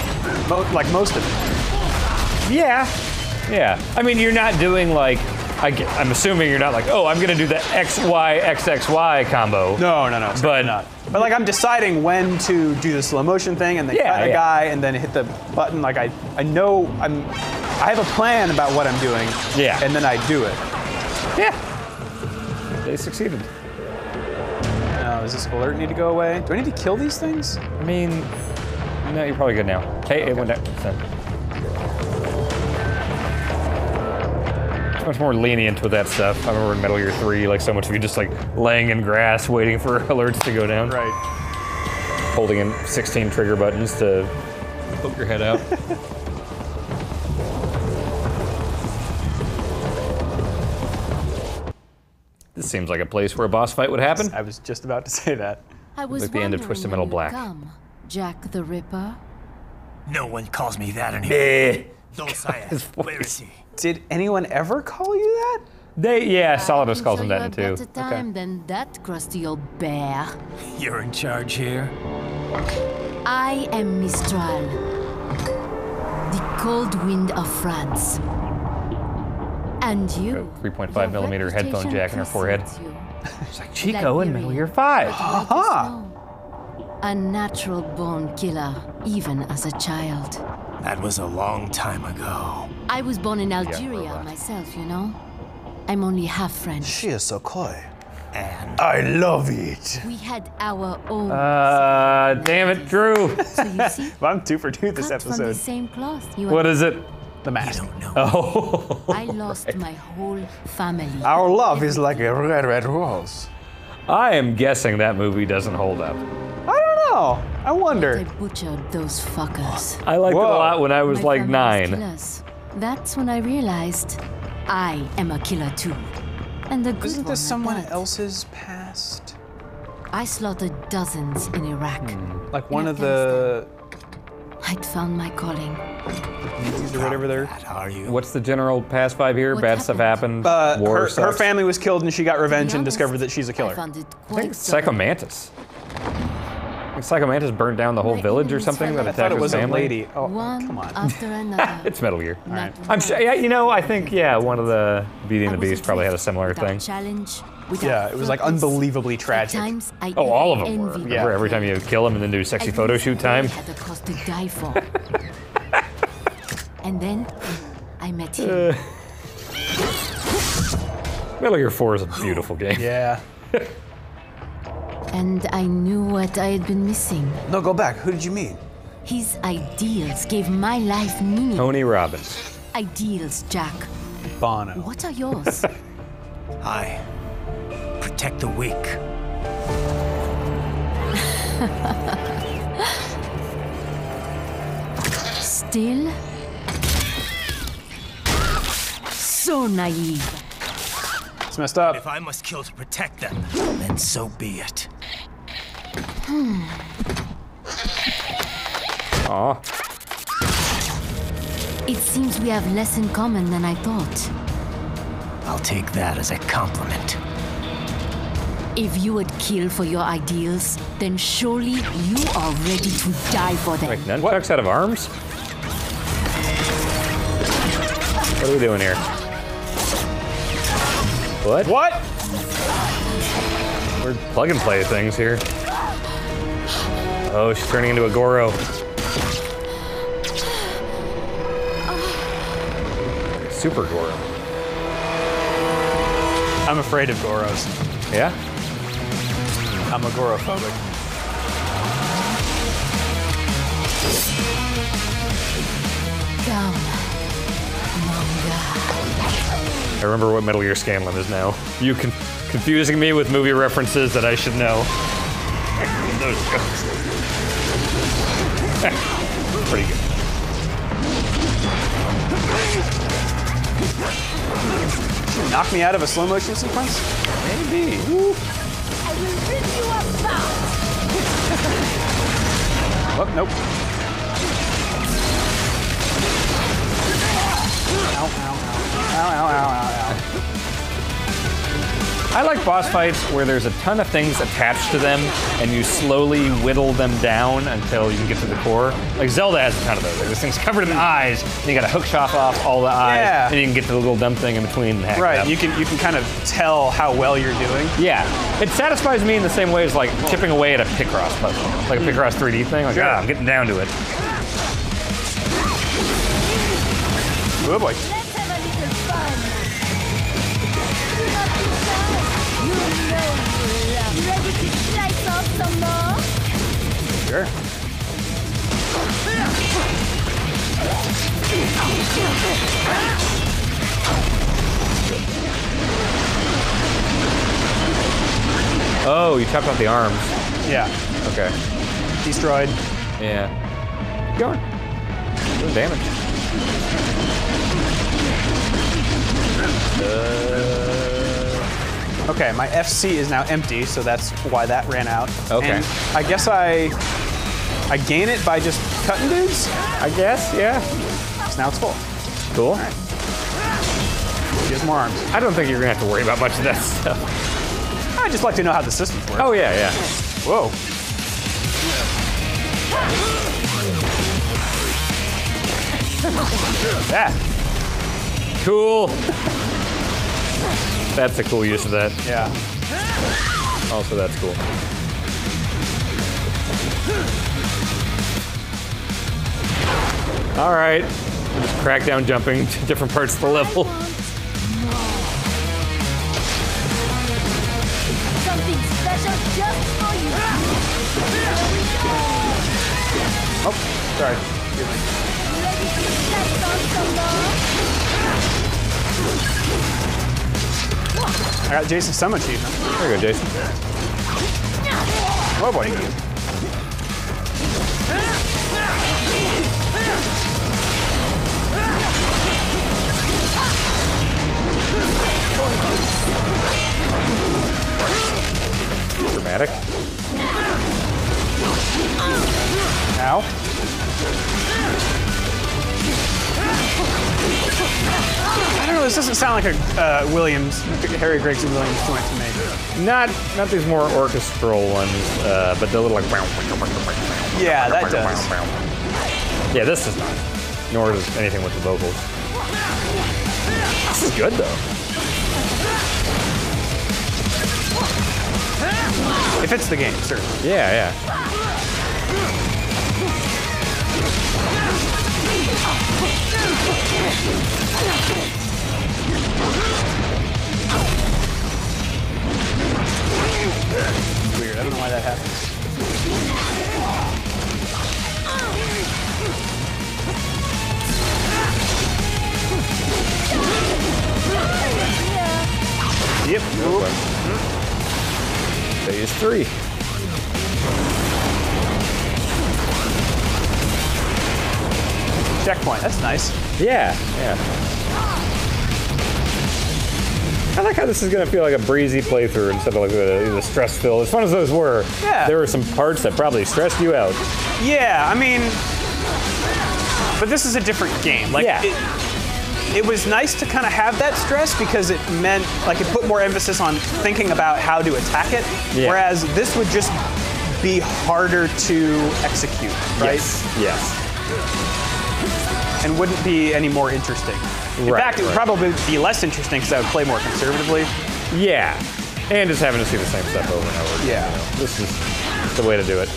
Like most of it. Yeah. Yeah. I mean, you're not doing like. I'm assuming you're not like, oh, I'm gonna do the XY XXY combo. No, but not. But like, I'm deciding when to do the slow motion thing, and then cut a guy, and then hit the button. Like I know I have a plan about what I'm doing. Yeah. And then I do it. Yeah. They succeeded. Does this alert need to go away? Do I need to kill these things? I mean, no, you're probably good now. Hey, it went down. Much more lenient with that stuff. I remember in Metal Gear 3, like so much of you just like laying in grass waiting for alerts to go down. Right. Holding in 16 trigger buttons to poke your head out. This seems like a place where a boss fight would happen. I was just about to say that. I was Like the end of wondering Twisted when Metal you'd Black. Come, Jack the Ripper. No one calls me that anymore. His Where is he? Did anyone ever call you that? Yeah, Solidus calls Show him you that a too. better time than that crusty old bear. You're in charge here? I am Mistral, the cold wind of France. And you. 3.5 millimeter headphone jack in her forehead. She's like Chico in Metal Gear 5. A natural born killer, even as a child. That was a long time ago. I was born in Algeria myself, you know. I'm only half French. She is so coy. And I love it. We had our own. Damn it, Drew. So you see, Well, I'm 2 for 2 this cut from the episode. same cloth. You What and is it? The mask. Oh. I lost my whole family. Our love is like a red, red rose. I am guessing that movie doesn't hold up. I don't know. I wonder. I butchered those fuckers. I liked it a Whoa. lot when I was My like family was 9. killers. That's when I realized I am a killer too. And the good Isn't one this at someone that. else's past? I slaughtered dozens in Iraq. Like one of the I'd found my calling. or whatever there. are you? What's the general past 5 here? What Bad stuff happened. War Her sucks. family was killed and she got revenge and honest, discovered that she's a I killer. found it I think quite it's Psycho Mantis. I think Psycho Mantis burnt down the whole My village or enemies something fell that off. I thought attacked it his was a family. lady. Oh, one come on. after another. It's Metal Gear. Not I'm sure. Yeah, you know, I think one of the Beauty and I the was Beast probably had a similar without thing. Challenge, without Yeah, it was like purpose. unbelievably At tragic. times, I Oh, all of them even were. envied Remember every time you kill him and then do sexy I photo knew shoot they time? had a cause to die for. And then I met him. Metal Gear 4 is a beautiful game. Yeah. And I knew what I had been missing. No, go back. Who did you meet? His ideals gave my life meaning. Tony Robbins. Ideals, Jack. Bono. What are yours? I protect the weak. Still so naive. It's messed up. If I must kill to protect them, then so be it. Aw. It seems we have less in common than I thought. I'll take that as a compliment. If you would kill for your ideals, then surely you are ready to die for them. Like nunchucks out of arms? What are we doing here? What? What? We're plug and play things here. Oh, she's turning into a Goro. Super Goro. I'm afraid of Goros. Yeah? I'm agoraphobic. Come, Manga. I remember what Metal Gear Scanlan is now. You confusing me with movie references that I should know. Those jokes. Pretty good. Knock me out of a slow motion sequence? Maybe. Woo. I will rip you apart! Oh, nope. Ow, ow, ow. Ow, ow, ow, ow, ow. I like boss fights where there's a ton of things attached to them and you slowly whittle them down until you can get to the core. Like Zelda has a ton of those. Like this thing's covered in eyes, and you gotta hook shot off all the eyes, Yeah. and you can get to the little dumb thing in between and hack it Right, up. you can kind of tell how well you're doing. Yeah, it satisfies me in the same way as like chipping away at a Picross puzzle, like a Picross 3D thing. Like, I'm getting down to it. Oh boy. Let's have a little fun! You know you love. Ready to slice off some more? Sure. Oh, you chopped off the arms. Yeah. Okay. Destroyed. Yeah. Keep going. Doing damage. Okay, my FC is now empty, so that's why that ran out. Okay. And I guess I gain it by just cutting dudes? I guess, yeah. So now it's full. Cool. All right. He has more arms. I don't think you're gonna have to worry about much of that stuff. I just like to know how the systems work. Oh, yeah, yeah. Whoa. That. Cool. That's a cool use of that. Yeah. Also, that's cool. All right. Just crack down jumping to different parts of the level. Something special just for you. Oh, sorry. Ready to slice on some more? I got Jason's Summon achievement. There you go, Jason. Oh boy. Dramatic. Ow. I don't know, this doesn't sound like a Harry Gregson Williams joint to me. Not these more orchestral ones, but the little like. Yeah, that does. Yeah, this is not. Nor does anything with the vocals. This is good though. It fits the game, certainly. Yeah, yeah. Weird, I don't know why that happens. Yep. Phase 3. Checkpoint, that's nice. Yeah, yeah. I like how this is gonna feel like a breezy playthrough instead of like the stress filled. As fun as those were, there were some parts that probably stressed you out. Yeah, I mean, but this is a different game. Like, yeah. It was nice to kind of have that stress because it meant, like, it put more emphasis on thinking about how to attack it. Yeah. Whereas this would just be harder to execute, right? Yes. And wouldn't be any more interesting. In fact, it would probably be less interesting because I would play more conservatively. Yeah. And just having to see the same stuff over and over. Yeah. You know, this is the way to do it.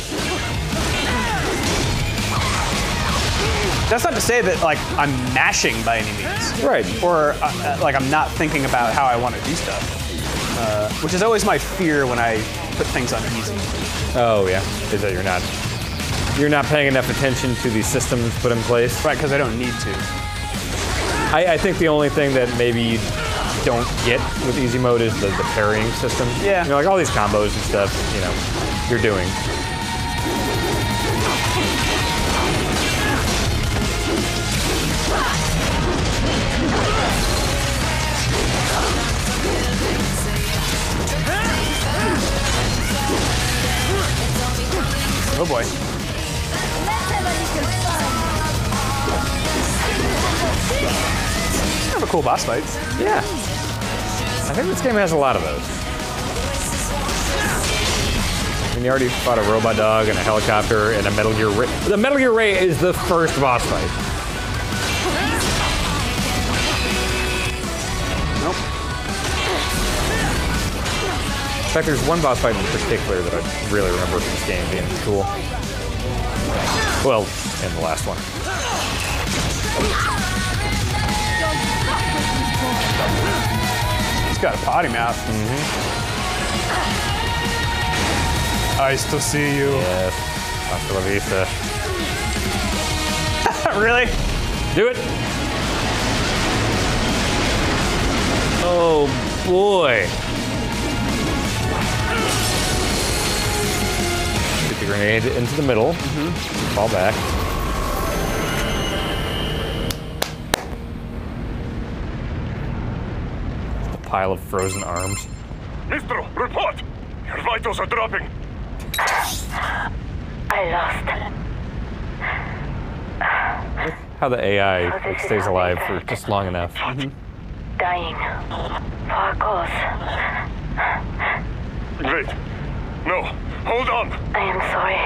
That's not to say that, like, I'm mashing by any means. Right. Or, like, I'm not thinking about how I want to do stuff. Which is always my fear when I put things on easy. Oh, yeah. Is that you're not paying enough attention to the systems put in place? Right, because I don't need to. I think the only thing that maybe you don't get with easy mode is the parrying system. Yeah. You know, like all these combos and stuff, you know, you're doing. Oh boy. Let's have a little fun. Kind of a cool boss fight. Yeah. I think this game has a lot of those. I mean, you already fought a robot dog and a helicopter and a Metal Gear Ray. The Metal Gear Ray is the first boss fight. Nope. In fact, there's one boss fight in particular that I really remember from this game being cool. Well, in the last one. He's got a potty mouth. I still see you. Yes. Hasta la vista. Really? Do it. Oh boy. Get the grenade into the middle. Fall back. The pile of frozen arms. Mistro, report! Your vitals are dropping. I lost. How the AI stays alive for just long enough. Dying. For cause. Wait. No. Hold on. I am sorry.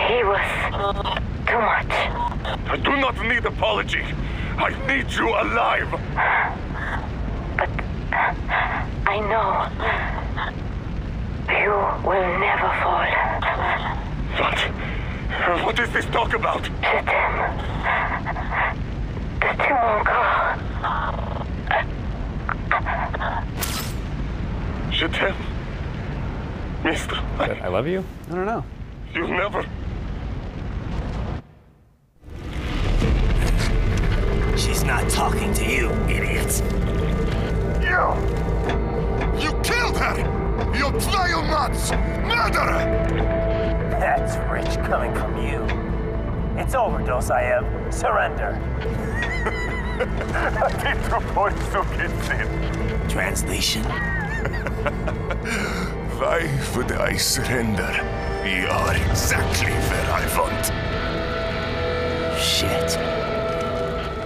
He was too much. I do not need apology. I need you alive. But I know you will never fall. What is this talk about? The two won't go. Je t'aime. Mister. I love you? I don't know. You never. She's not talking to you, idiots. You killed her! You vile nuts! Murderer! That's rich coming from you. It's over, Dosaev. Surrender. Translation. Why would I surrender? You are exactly where I want. Shit.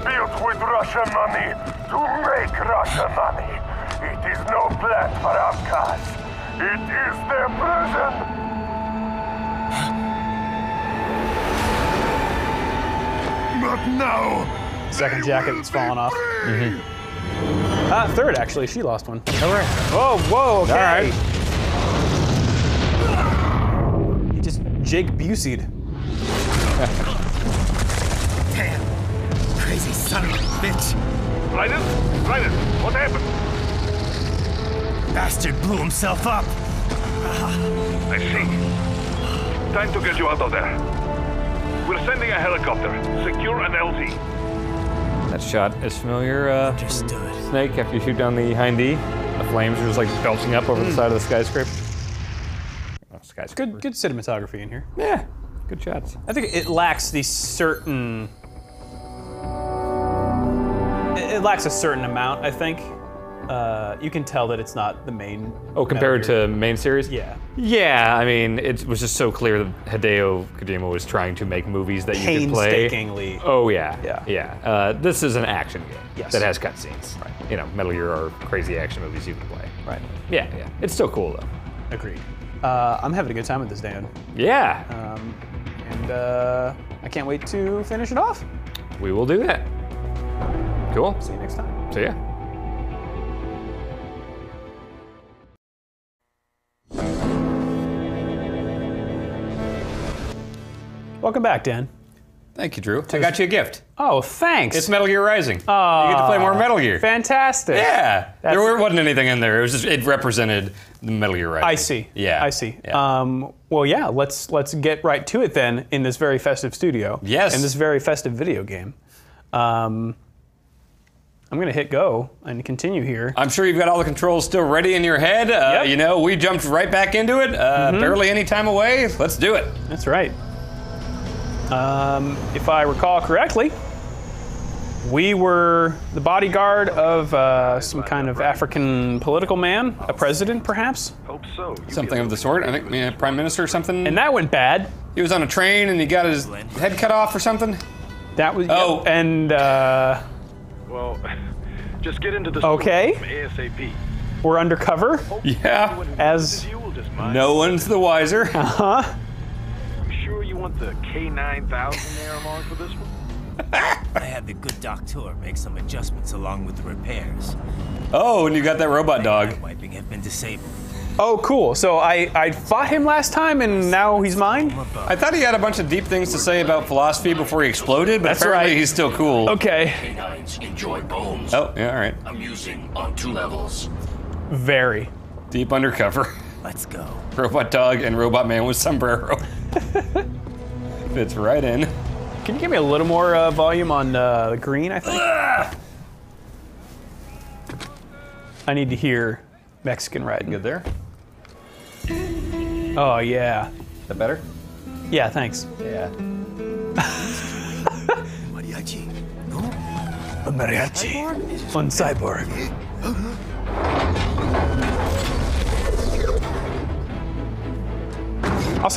Built with Russian money to make Russian money. It is no plan for outcasts. It is their prison. But now... Second jacket that's fallen off. Third, actually. She lost one. All right. Oh, whoa, okay. All right. He just Jake Busey'd. Damn. Crazy son of a bitch. Raiden, what happened? Bastard blew himself up. I see. Time to get you out of there. We're sending a helicopter. Secure an LZ. That shot is familiar. Snake, after you shoot down the hind D, the flames are just like belching up over the side of the skyscraper. Oh, skyscraper. Good cinematography in here. Yeah, good shots. I think it lacks the certain. It lacks a certain amount, I think. You can tell that it's not the main. Oh, compared to main series? Yeah. Yeah, I mean, it was just so clear that Hideo Kojima was trying to make movies that you could play. Painstakingly. Oh, yeah. Yeah. This is an action game Yes. that has cutscenes. Right. You know, Metal Gear are crazy action movies you can play. Right. Yeah. It's still cool, though. Agreed. I'm having a good time with this, Dan. Yeah. And I can't wait to finish it off. We will do that. Cool. See you next time. See ya. Welcome back, Dan. Thank you, Drew. I got you a gift. Oh, thanks. It's Metal Gear Rising. Oh, you get to play more Metal Gear. Fantastic. Yeah. There wasn't anything in there. It was just it represented the Metal Gear Rising. I see. Yeah. I see. Yeah. Well, yeah. Let's get right to it then. In this very festive studio. Yes. In this very festive video game. I'm gonna hit go and continue here. I'm sure you've got all the controls still ready in your head. Yep. You know, we jumped right back into it. Barely any time away. Let's do it. That's right. If I recall correctly, we were the bodyguard of some kind of African political man, a president, perhaps. Hope so. Something of the sort. I think prime minister or something. And that went bad. He was on a train and he got his head cut off or something. That was. Oh. Yep, and. Well, just get into the Okay. ASAP. We're undercover. Yeah. As. No one's the wiser. Uh-huh. Sure you want the K9000 there along for this one? I had the good doctor make some adjustments along with the repairs. Oh, and you got that robot dog. Wiping have been disabled. Oh, cool. So I fought him last time, and now he's mine? I thought he had a bunch of deep things to say about philosophy before he exploded, but That's apparently right. he's still cool. Okay. Canines enjoy bones. Oh, yeah, all right. Amusing on 2 levels. Very. Deep undercover. Let's go. Robot dog and robot man with sombrero. Fits right in. Can you give me a little more volume on the green, I think? I need to hear Mexican riding. Good there? Oh, yeah. Is that better? Yeah, thanks. Yeah. Mariachi. A mariachi. On cyborg.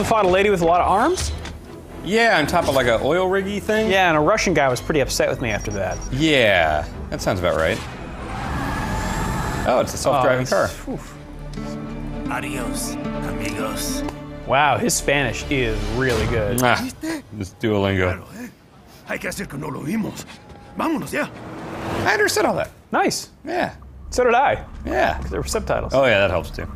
also fought a lady with a lot of arms. Yeah, on top of like an oil riggy thing. Yeah, and a Russian guy was pretty upset with me after that. Yeah, that sounds about right. Oh, it's a self-driving car. Adios, amigos. Wow, his Spanish is really good. This Duolingo. Hay que hacer que no lo oímos. Vámonos ya. I understood all that. Nice. Yeah. So did I. Yeah. Because there were subtitles. Oh yeah, that helps too.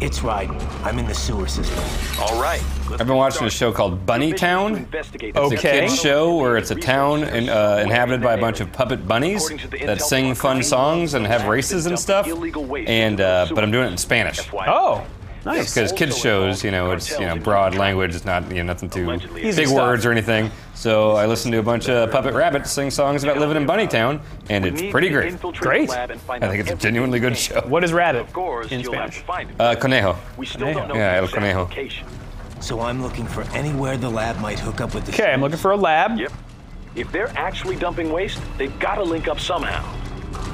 It's right. I'm in the sewer system. All right. I've been watching a show called Bunny Town. It's a kids show where it's a town inhabited by a bunch of puppet bunnies that sing fun songs and have races and stuff. And but I'm doing it in Spanish. Oh, nice. Because kids shows, it's broad language. It's not nothing too big words or anything. So I listen to a bunch of puppet rabbits sing songs about living in Bunny Town, and it's pretty great. Great. I think it's a genuinely good show. What is rabbit in Spanish? Conejo. Yeah, el conejo. So I'm looking for anywhere the lab might hook up with the. Okay, I'm looking for a lab. Yep. If they're actually dumping waste, they've got to link up somehow.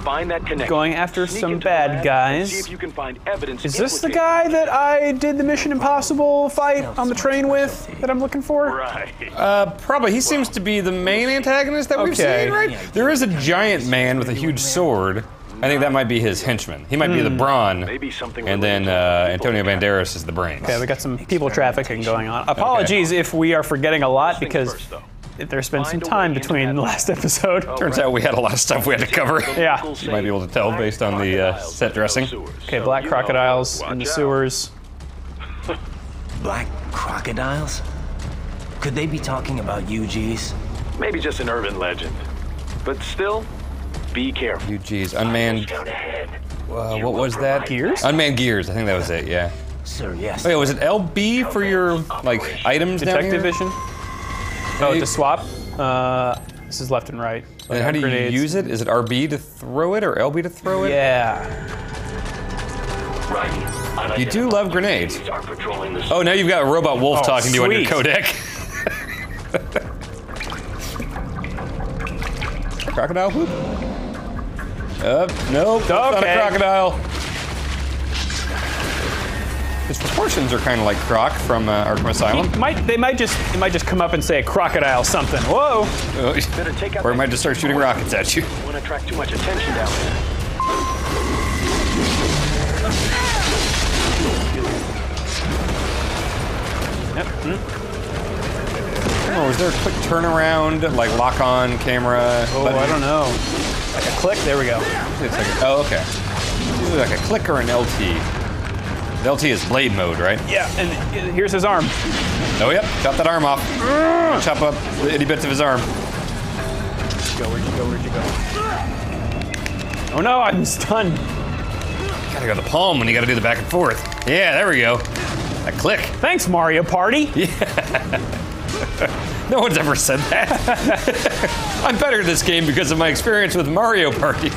Find that connection. Going after some bad guys. See if you can find evidence. Is this the guy that I did the Mission Impossible fight on the train with that I'm looking for? Right. Probably. He seems to be the main antagonist that we've seen, right? There is a giant man with a huge sword. I think that might be his henchman. He might be the brawn, and then Antonio Banderas is the brains. Okay, we got some people trafficking going on. Apologies if we are forgetting a lot because there's been some time between the last episode. Turns out we had a lot of stuff we had to cover. Yeah. You might be able to tell based on the set dressing. Okay, black crocodiles in the sewers. Black crocodiles? Could they be talking about UGs? Maybe just an urban legend. But still, be careful. UGs, unmanned. What was that? Gears? Unmanned gears. I think that was it. Yeah. Sir, yes. Wait, was it LB for your items down here? Detective vision. Oh, to swap. This is left and right. And how do you use it? Is it RB to throw it or LB to throw it? Yeah. You do love grenades. Oh, now you've got a robot wolf talking to you on your codec. Crocodile hoop? Nope, not a crocodile. His proportions are kind of like Croc from Arkham Asylum. It might just come up and say crocodile something. Whoa! Or it might just start shooting rockets at you. Won't attract too much attention down there. Yep. Oh, is there a quick turnaround, like lock on camera? Oh, I don't know. Like a click? There we go. It's like oh, okay. It's usually like a click or an LT. The LT is blade mode, right? Yeah, and here's his arm. Oh, yep. Chop that arm off. Chop up the itty bits of his arm. Where'd you go? Oh no, I'm stunned. You gotta go to the palm when you gotta do the back and forth. Yeah, there we go. That click. Thanks, Mario Party. Yeah. No one's ever said that. I'm better at this game because of my experience with Mario Party.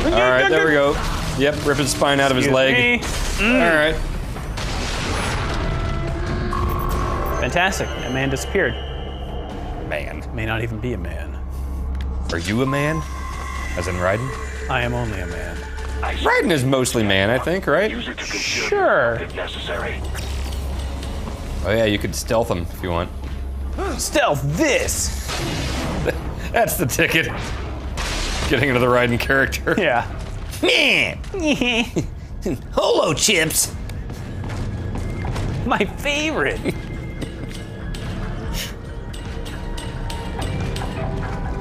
All right, there we go. Yep, rip his spine out of his leg. All right. Fantastic. That man disappeared. Man. May not even be a man. Are you a man? As in Raiden? I am only a man. Raiden is mostly man, I think, right? Sure. Oh yeah, you could stealth him if you want. Stealth this! That's the ticket. Getting into the Raiden character. Yeah. Holo chips. My favorite.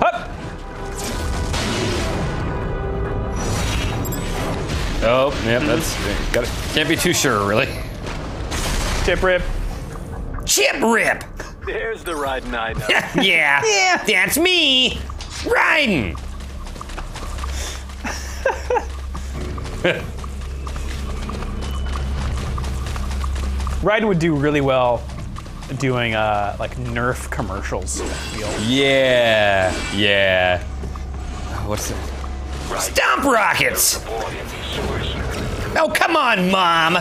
Hup. Oh, yeah, that's got it. Can't be too sure, really. Chip rip. Chip rip. There's the Raiden I know. Yeah. Yeah, that's me. Raiden. Raiden would do really well doing like Nerf commercials. Yeah, yeah. What's it? Stomp rockets! Oh, come on, Mom!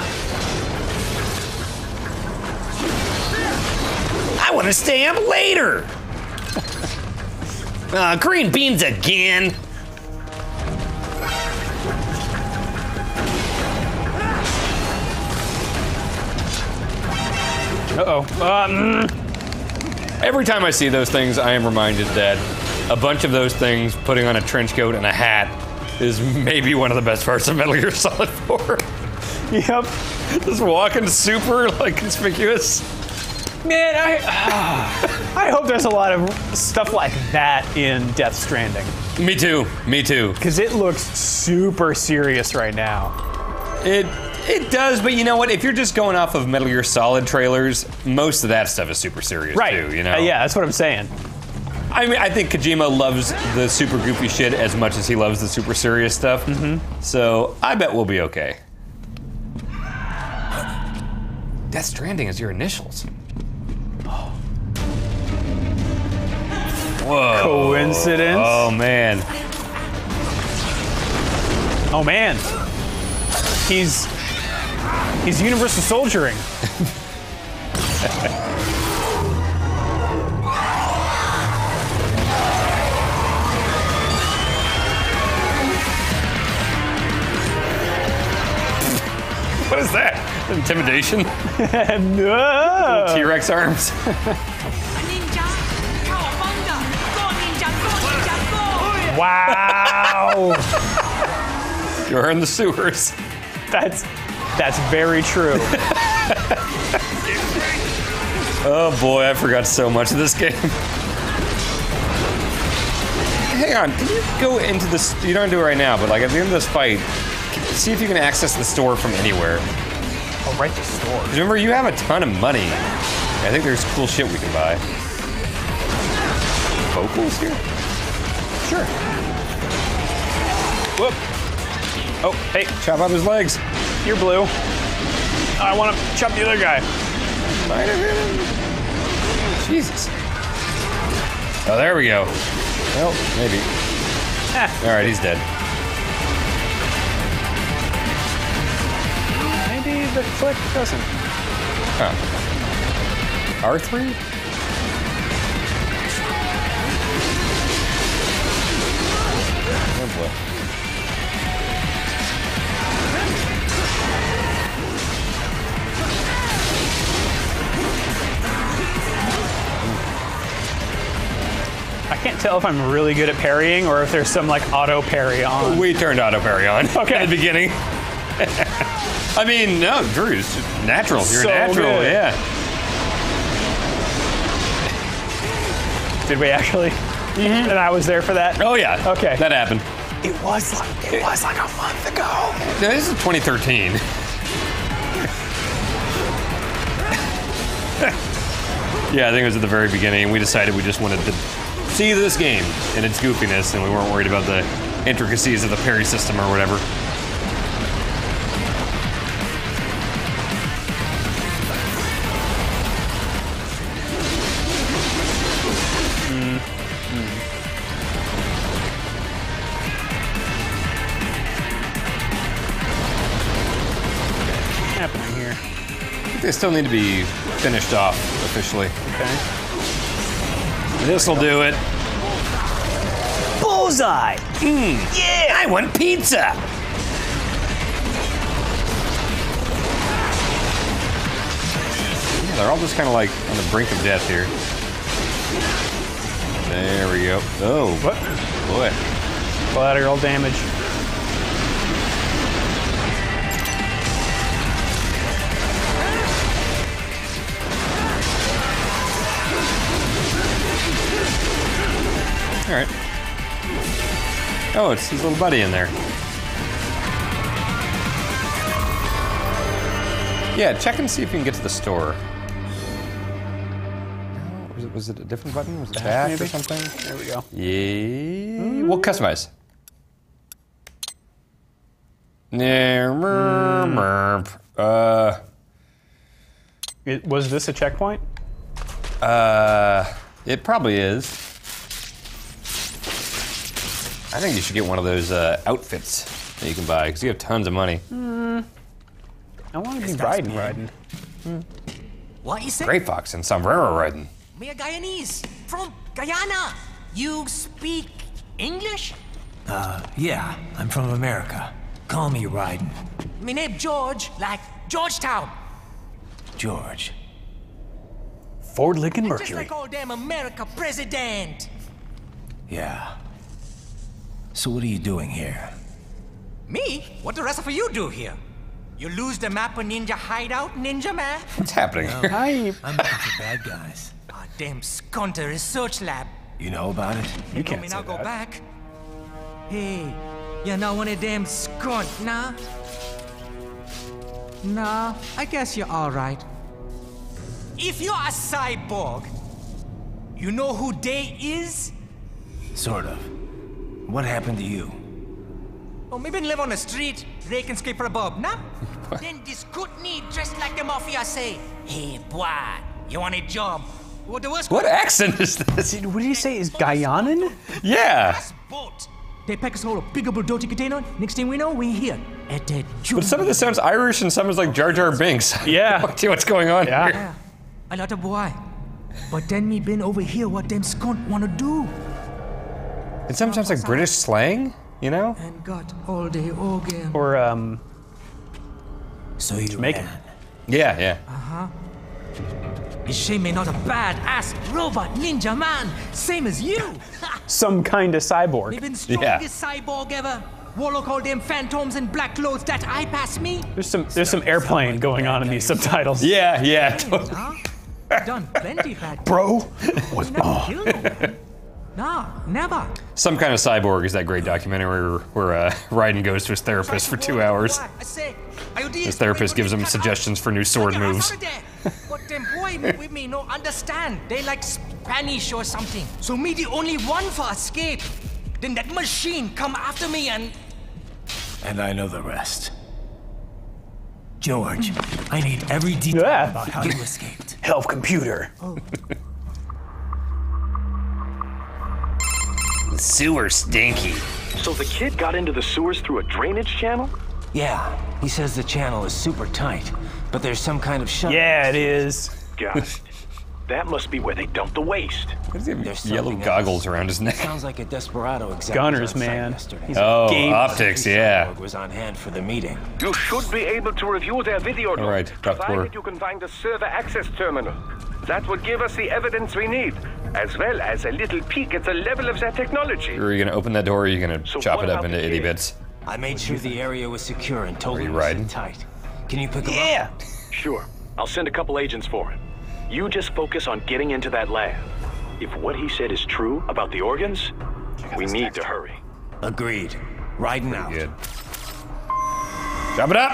I want to stay up later! Green beans again. Every time I see those things, I am reminded that a bunch of those things, putting on a trench coat and a hat, is maybe one of the best parts of Metal Gear Solid 4. Yep. Just walking super, like, conspicuous. Man, I hope there's a lot of stuff like that in Death Stranding. Me too. Me too. Because it looks super serious right now. It does, but you know what? If you're just going off of Metal Gear Solid trailers, most of that stuff is super serious too, you know? Yeah, that's what I'm saying. I mean, I think Kojima loves the super goofy shit as much as he loves the super serious stuff. So I bet we'll be okay. Death Stranding is your initials. Whoa. Coincidence? Oh, man. Oh, man. He's Universal Soldiering. What is that? Intimidation? No. T-Rex arms? Wow. You're in the sewers. That's very true. Oh boy, I forgot so much of this game. Hang on, can you go into this? You don't do it right now, but like at the end of this fight, see if you can access the store from anywhere. Oh, right, the store. Remember, you have a ton of money. I think there's cool shit we can buy. Vocals here? Sure. Whoop. Oh, hey. Chop off his legs. You're blue. I want to chop the other guy. Might have hit him. Jesus. Oh, there we go. Well, maybe. All right, he's dead. Maybe the click doesn't. Huh. R3? Oh boy. I can't tell if I'm really good at parrying or if there's some like auto parry on. We turned auto parry on okay. at the beginning. I mean, no, Drew, it's just natural. You're so natural, good. yeah. Did we actually? And I was there for that? Oh yeah. Okay. That happened. It was like a month ago. No, this is 2013. Yeah, I think it was at the very beginning. We decided we just wanted to see this game and its goofiness, and we weren't worried about the intricacies of the parry system or whatever. What's happening here? I think they still need to be finished off officially. Okay. This'll do it. Bullseye! Yeah, I want pizza! Yeah, they're all just kind of like on the brink of death here. There we go. Oh, what? Boy. Collateral damage. All right. Oh, it's his little buddy in there. Yeah, check and see if you can get to the store. No, was it a different button? Was it back maybe? or something? There we go. Yeah. We'll customize. Was this a checkpoint? It probably is. I think you should get one of those outfits that you can buy because you have tons of money. I want to be riding. What is it? Gray Fox and sombrero riding. May a Guyanese from Guyana. You speak English? Yeah, I'm from America. Call me Raiden. My name George, like Georgetown. George. Ford Lincoln Just Mercury. like all damn America president. Yeah. So what are you doing here? Me? What the rest of you do here? You lose the map of Ninja Hideout, Ninja Man? What's happening? No, I'm looking for bad guys. Damn Skunter research lab. You know about it? You can't say that. Go back. Hey, you're not one of them skunt, nah? Nah, I guess you're all right. If you're a cyborg, you know who Day is? Sort of. What happened to you? Oh, maybe live on the street, rake and scrape for a bob, nah? Then this good need dressed like the mafia say, hey, boy, you want a job? What the worst? What accent is this? What did he say? Is Guyanan? Yeah. They pack us all a big old dirty container. Next thing we know, we're here at that. But some of this sounds Irish and some is like Jar Jar Binks. Yeah. What's going on here? Yeah, a lot of boy. But then me been over here what them skunt wanna do. It sometimes like British slang, you know? And got all day again. Or So you Jamaican. Yeah, yeah. Uh-huh. Is she me not a badass robot ninja man, same as you? Some kind of cyborg. Me been strongest cyborg ever. Warlock all them phantoms and black clothes that I pass me. There's some airplane going on in these subtitles. Yeah, yeah. Done plenty bad. Bro. Kill no one. Nah, never. Some Kind of Cyborg is that great documentary where Raiden goes to his therapist for 2 hours. His therapist gives him suggestions for new sword moves. But them boy with me no understand. They like Spanish or something. So me the only one for escape. Then that machine come after me and... And I know the rest. George, I need every detail about how you escaped. Help computer. Oh. The sewer's stinky. So the kid got into the sewers through a drainage channel? Yeah, he says the channel is super tight, but there's some kind of shut. Yeah, it is. Got it. That must be where they dump the waste. There's yellow goggles around his neck. Sounds like a desperado exec. Gunners, man. Oh, optics, yeah. Was on hand for the meeting. You should be able to review their video log, All right, provided you can find the server access terminal. That will give us the evidence we need, as well as a little peek at the level of their technology. Are you gonna open that door or are you gonna chop it up into itty bits? I made sure the area was secure and told him riding? to sit tight. Can you pick him up? Sure. I'll send a couple agents for him. You just focus on getting into that lab. If what he said is true about the organs, we need to hurry. Agreed. Riding out. Good. Chop it up!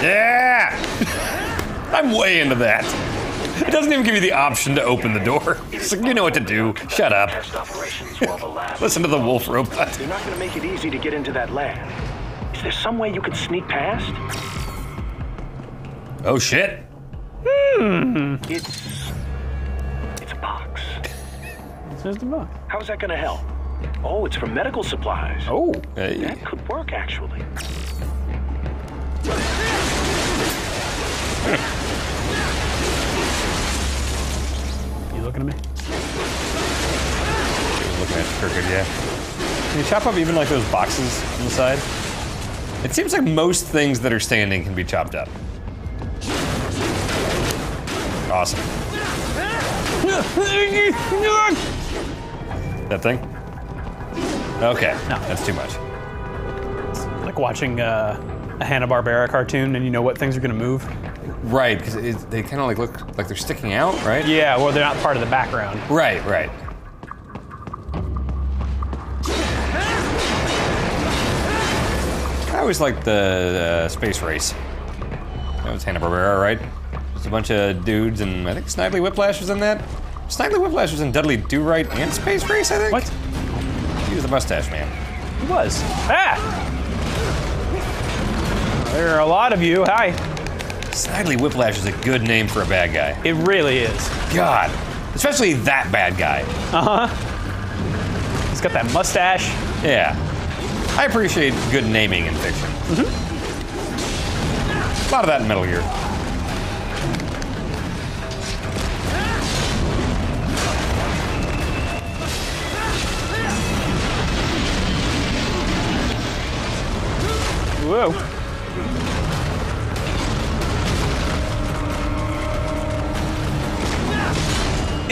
Yeah! I'm way into that. It doesn't even give you the option to open the door. It's like, you know what to do. Shut up. Listen to the wolf robot. They're not going to make it easy to get into that lab. Is there some way you could sneak past? Oh shit. It's a box. There's the box. How's that going to help? Oh, it's for medical supplies. Oh, hey. That could work, actually. You looking at me? Looking at Kirkwood, yeah. Can you chop up even like those boxes on the side? It seems like most things that are standing can be chopped up. Awesome. That thing? Okay, No. that's too much. It's like watching a Hanna-Barbera cartoon and you know what things are gonna move. Right, because they kind of like look like they're sticking out, right? Yeah, well, they're not part of the background. Right, right. I always liked the Space Race. That was Hanna-Barbera, right? Just a bunch of dudes, and I think Snidely Whiplash was in that. Snidely Whiplash was in Dudley Do-Right and Space Race, I think? What? He was the mustache man. He was. Ah! There are a lot of you. Hi. Snidely Whiplash is a good name for a bad guy. It really is. God. Especially that bad guy. Uh-huh. He's got that mustache. Yeah. I appreciate good naming in fiction. A lot of that in Metal Gear.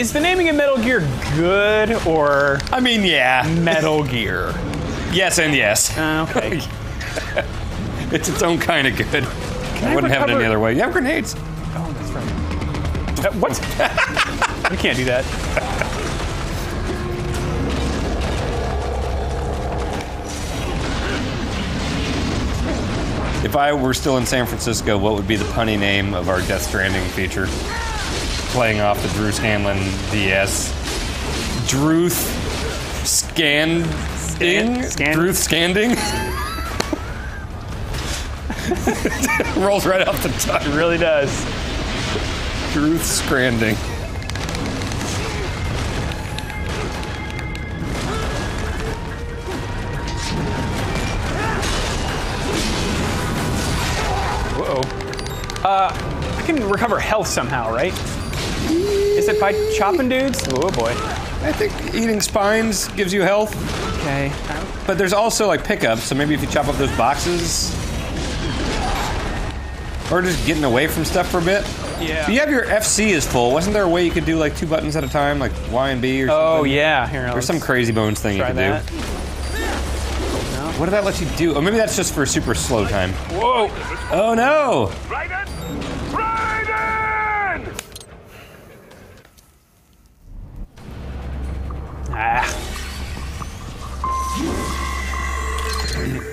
Is the naming of Metal Gear good or? I mean, yeah. Metal Gear. Yes and yes. Okay. It's its own kind of good. I wouldn't have it any other way. You have grenades. Oh, that's right. What? You can't do that. If I were still in San Francisco, what would be the punny name of our Death Stranding feature? Playing off the Drew Scanlon DS. Druth Scanding? Druth Scanding? Rolls right off the tongue. It really does. Druth Scanding. Whoa. I can recover health somehow, right? Is it by chopping dudes? Oh boy. I think eating spines gives you health. Okay. But there's also like pickups, so maybe if you chop up those boxes. Or just getting away from stuff for a bit. Yeah. Do you have your FC is full? Wasn't there a way you could do like 2 buttons at a time, like Y and B or something? Oh yeah. Here, there's some crazy bones thing you can do. What did that let you do? Oh, maybe that's just for super slow time. Whoa! Oh no! Raiden! Raiden! Ah.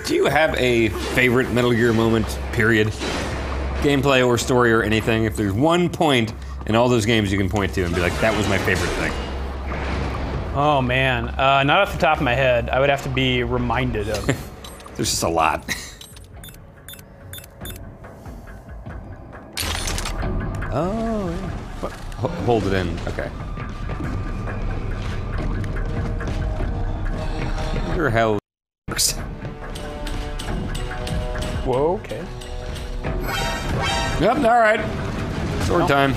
Do you have a favorite Metal Gear moment, period? Gameplay or story or anything? If there's one point in all those games you can point to and be like, that was my favorite thing. Oh man, not off the top of my head. I would have to be reminded of. There's just a lot. Oh, yeah. Hold it in. Okay. I wonder how it works. Whoa. Okay. Yep. All right. Sword time.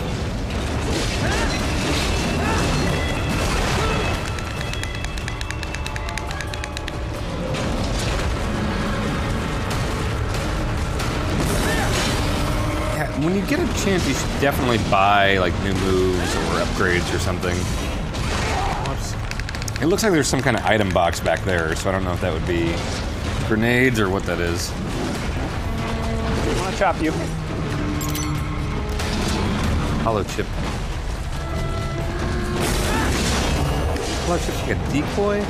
When you get a chance, you should definitely buy like new moves or upgrades or something. Whoops. It looks like there's some kind of item box back there, so I don't know if that would be grenades or what that is. I want to chop you. Hollow chip. Hollow chip's like a decoy?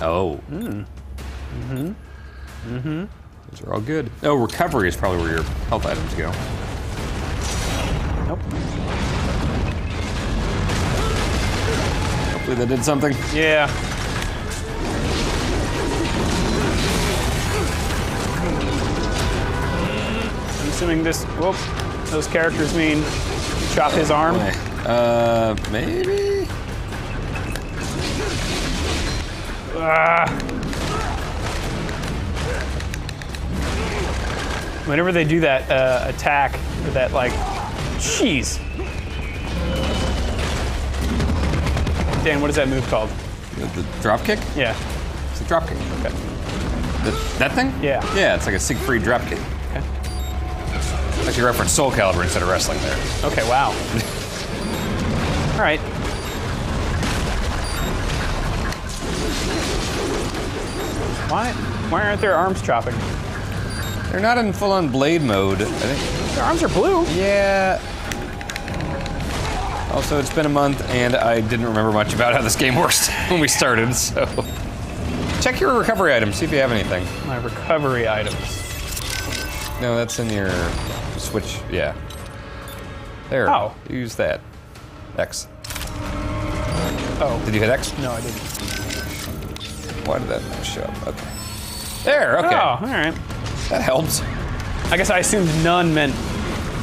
Oh. Those are all good. Oh, recovery is probably where your health items go. Nope. Hopefully that did something. Yeah. I'm assuming this, whoop, those characters mean chop his arm. Maybe? Whenever they do that attack, or that like, jeez. Dan, what is that move called? The drop kick? Yeah. It's a drop kick. Okay. That thing? Yeah. Yeah, it's like a Siegfried drop kick. Okay. Like you referenced Soul Calibur instead of wrestling there. Okay, wow. All right. Why aren't their arms chopping? They're not in full-on blade mode, I think. Their arms are blue. Yeah. Also, it's been a month, and I didn't remember much about how this game works when we started, so... Check your recovery items, see if you have anything. My recovery items. No, that's in your switch, yeah. There, Oh. use that. X. Oh. Did you hit X? No, I didn't. Why did that not show up? Okay. There, okay. Oh, all right. That helps. I guess I assumed none meant...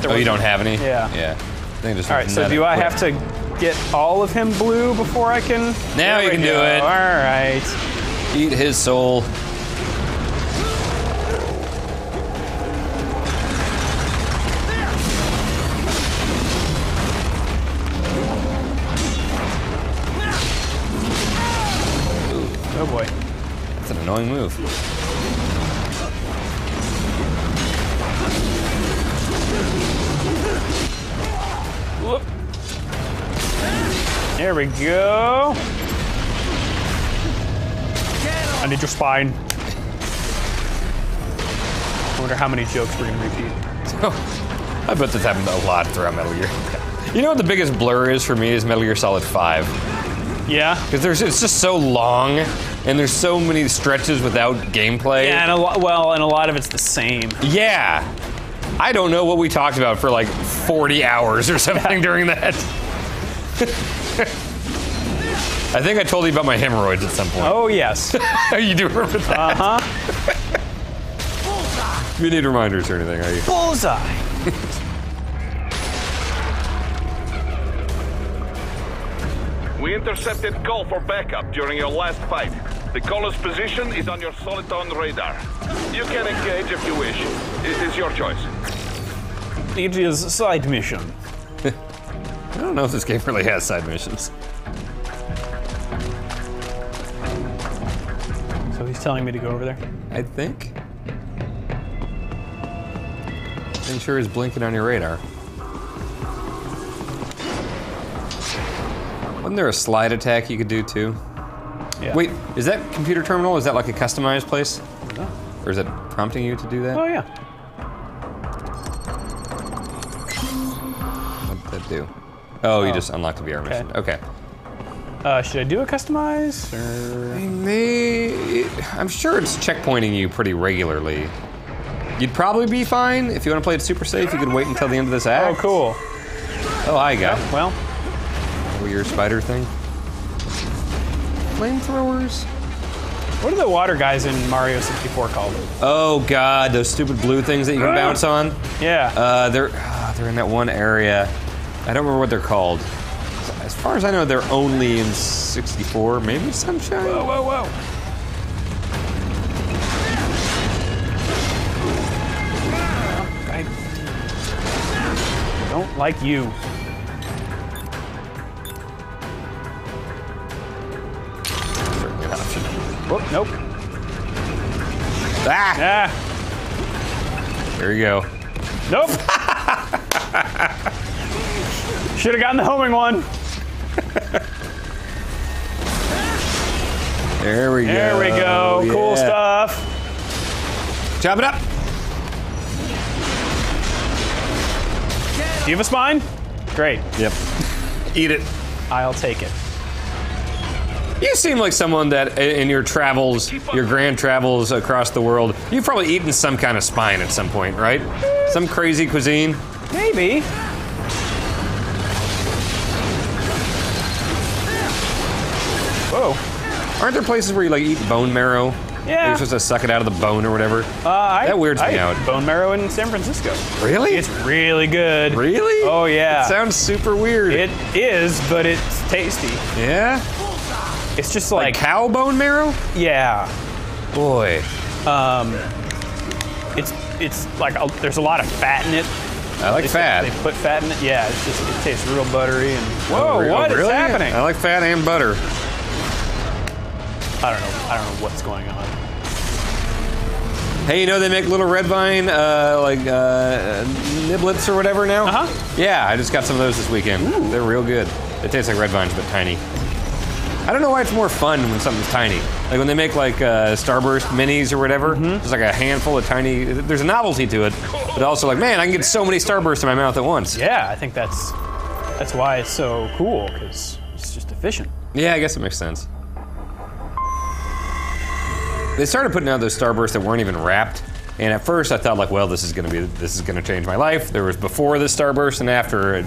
Oh, you don't have any? Yeah. Yeah. I think just all right, so do I have to get all of him blue before I can... Now you can do it. All right. Eat his soul. boy. That's an annoying move. Whoop. There we go. I need your spine. I wonder how many jokes we're gonna repeat. I bet this happened a lot throughout Metal Gear. You know what the biggest blur is for me is Metal Gear Solid 5. Yeah? Because it's just so long, and there's so many stretches without gameplay. Yeah, and a lot of it's the same. Yeah. I don't know what we talked about for like 40 hours or something during that. I think I told you about my hemorrhoids at some point. Oh, yes. You do remember that? Uh-huh. You need reminders or anything, are you? Bullseye. We intercepted call for backup during your last fight. The caller's position is on your Soliton radar. You can engage if you wish. It is your choice. It is a side mission. I don't know if this game really has side missions. So he's telling me to go over there? I think. It sure is blinking on your radar. Wasn't there a slide attack you could do too? Yeah. Wait, is that computer terminal? Is that like a customized place? No. Or is it prompting you to do that? Oh yeah. What did that do? Oh, you just unlocked a VR mission. Okay. Should I do a customize or? I'm sure it's checkpointing you pretty regularly. You'd probably be fine if you want to play it super safe. You could wait until the end of this act. Oh, cool. Oh, hi, guy. Yeah, well. Your spider thing. Flamethrowers. What are the water guys in Mario 64 called? Oh God, those stupid blue things that you can bounce on. Yeah. They're in that one area. I don't remember what they're called. As far as I know, they're only in 64. Maybe Sunshine. Whoa, whoa, whoa. I don't like you. Whoop, nope. Ah! There you go. Nope. Should have gotten the homing one. There we go. There we go. Yeah. Cool stuff. Chop it up. Do you have a spine? Great. Yep. Eat it. I'll take it. You seem like someone that in your travels, your grand travels across the world, you've probably eaten some kind of spine at some point, right? Some crazy cuisine? Maybe. Whoa. Aren't there places where you like eat bone marrow? Yeah. You're supposed to suck it out of the bone or whatever? That weirds me out. Bone marrow in San Francisco. Really? It's really good. Really? Oh, yeah. It sounds super weird. It is, but it's tasty. Yeah? It's just like cow bone marrow? Yeah. Boy. It's like there's a lot of fat in it. I like fat. They put fat in it. Yeah, it tastes real buttery and whoa, what is really? happening? I like fat and butter. I don't know what's going on. Hey, you know they make little red vine niblets or whatever now? Uh-huh. Yeah, I just got some of those this weekend. Ooh. They're real good. They taste like red vines but tiny. I don't know why it's more fun when something's tiny. Like when they make like Starburst minis or whatever, just like a handful of tiny, there's a novelty to it, but also like, man, I can get so many Starbursts in my mouth at once. Yeah, I think that's why it's so cool, because it's just efficient. Yeah, I guess it makes sense. They started putting out those Starbursts that weren't even wrapped, and at first I thought like, well, this is gonna change my life. There was before the Starburst and after,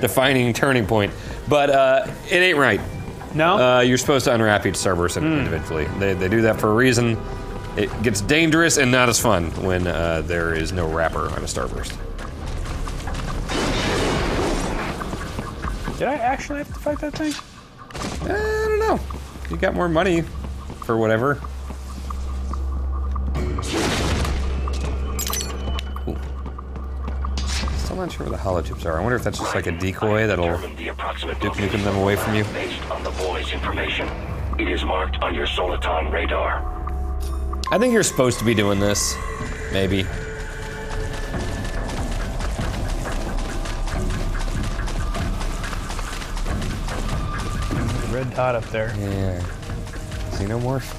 defining turning point. But it ain't right. No? You're supposed to unwrap each Starburst individually. They do that for a reason. It gets dangerous and not as fun when there is no wrapper on a Starburst. Did I actually have to fight that thing? I don't know. You got more money for whatever. Cool. Still not sure where the holochips are. I wonder if that's just like a decoy that'll Duke Nukem them away from you. Based on the boy's information. It is marked on your Soliton radar. I think you're supposed to be doing this. Maybe. Red dot up there. Yeah. Xenomorph?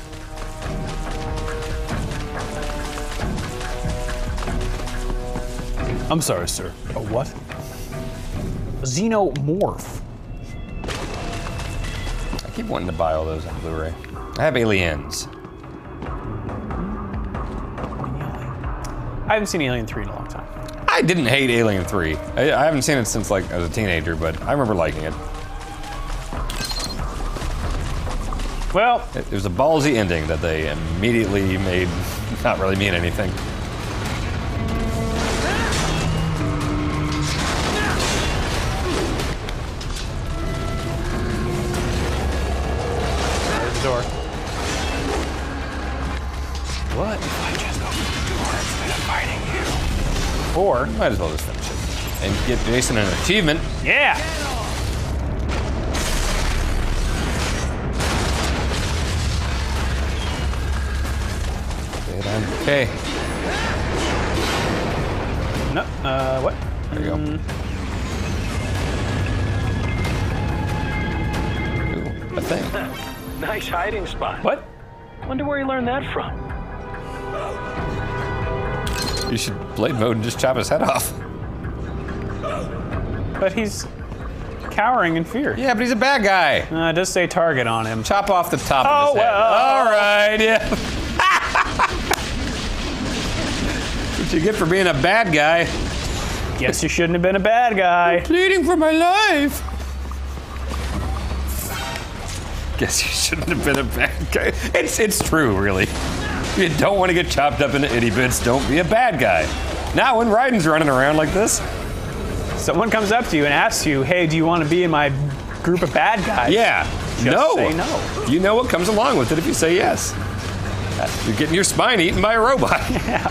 I'm sorry, sir. A what? A xenomorph. I keep wanting to buy all those on Blu-ray. I have Aliens. I haven't seen Alien 3 in a long time. I didn't hate Alien 3. I haven't seen it since like I was a teenager, but I remember liking it. Well, it was a ballsy ending that they immediately made not really mean anything. There's the door. What if I just open the door instead of fighting you? Or might as well just finish it and get Jason an achievement. Yeah. Okay. No, what? There you go. Ooh, a thing. Nice hiding spot. What? Wonder where he learned that from. You should blade mode and just chop his head off. But he's cowering in fear. Yeah, but he's a bad guy. It does say target on him. Chop off the top of his head. All right, yeah. What you get for being a bad guy. Guess you shouldn't have been a bad guy. I'm pleading for my life. Guess you shouldn't have been a bad guy. It's true, really. If you don't want to get chopped up into itty bits, don't be a bad guy. Now when Raiden's running around like this. Someone comes up to you and asks you, hey, do you want to be in my group of bad guys? Yeah. Just say no. You know what comes along with it if you say yes. You're getting your spine eaten by a robot. Yeah.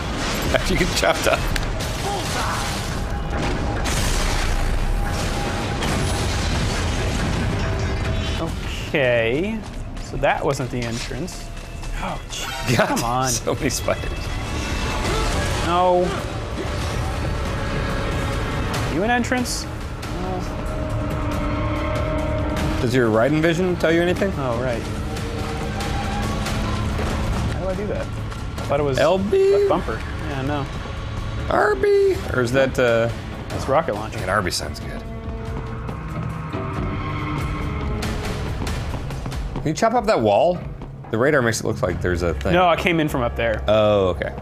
After you get chopped up. Okay. So that wasn't the entrance. Oh, geez. God, come on. So many spiders. No. You an entrance? Does your Raiden vision tell you anything? Oh, right. How do I do that? I thought it was LB? left bumper. Yeah, no. RB? Or is that, That's rocket launcher. And RB sounds good. Can you chop up that wall? The radar makes it look like there's a thing. No, I came in from up there. Oh, okay.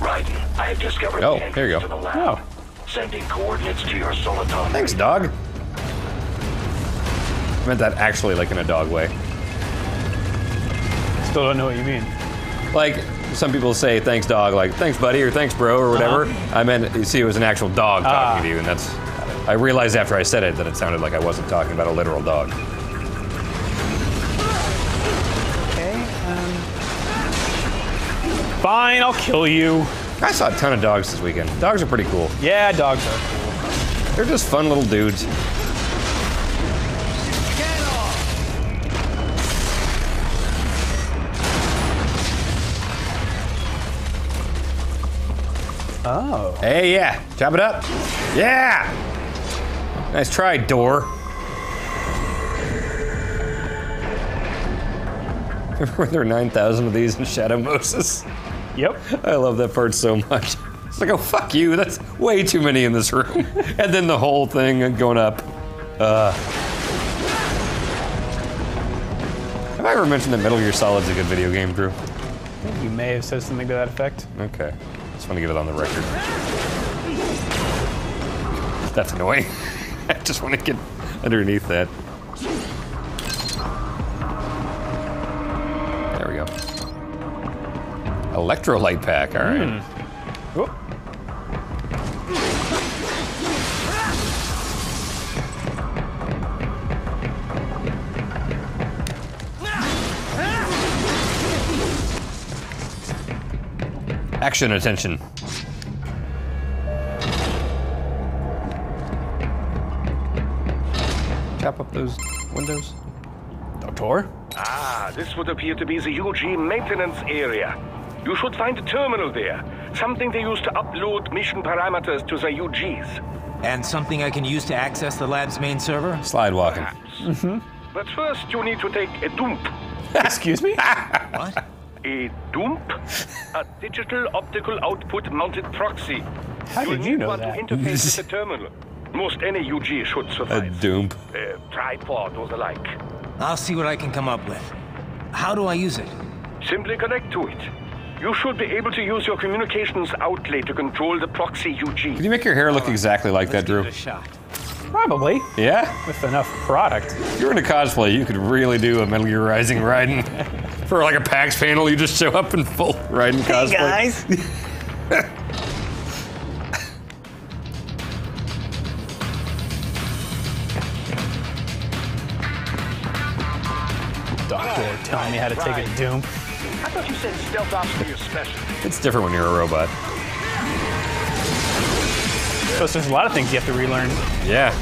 Raiden, I have discovered Oh, the here you entrance go. to the lab. Sending coordinates to your Soliton. Thanks, dog. I meant that actually like in a dog way. Still don't know what you mean. Like, some people say thanks, dog, like thanks, buddy, or thanks, bro, or whatever. I meant, you see, it was an actual dog talking to you, and that's. I realized after I said it that it sounded like I wasn't talking about a literal dog. Okay. Fine, I'll kill you. I saw a ton of dogs this weekend. Dogs are pretty cool. Yeah, dogs are cool. They're just fun little dudes. Oh. Hey, yeah. Chop it up. Yeah. Nice try, door. Were there 9,000 of these in Shadow Moses? Yep. I love that part so much. It's like, oh, fuck you. That's way too many in this room. And then the whole thing going up. Have I ever mentioned that Metal Gear Solid's a good video game, Drew? I think you may have said something to that effect. Okay. Just want to get it on the record. That's annoying. I just want to get underneath that. There we go. Electrolyte pack, all right. Whoop. Action attention. Chop up those windows. Doctor? Ah, this would appear to be the UG maintenance area. You should find a terminal there. Something they use to upload mission parameters to the UGs. And something I can use to access the lab's main server? Slide walking. But first, you need to take a dump. Excuse me? What? A dump? A digital optical output mounted proxy. How did you know that? To interface with the terminal. Most any UG should survive. A dump. A tripod or the like. I'll see what I can come up with. How do I use it? Simply connect to it. You should be able to use your communications outlet to control the proxy UG. Can you make your hair look exactly like that, Drew? Give it a shot. Probably. Yeah? With enough product. If you're into cosplay, you could really do a Metal Gear Rising Raiden. For like a PAX panel, you just show up in full Raiden cosplay. Hey guys! Doctor telling me how to take a doom. I thought you said stealth ops were your special. It's different when you're a robot. Plus, there's a lot of things you have to relearn. Yeah.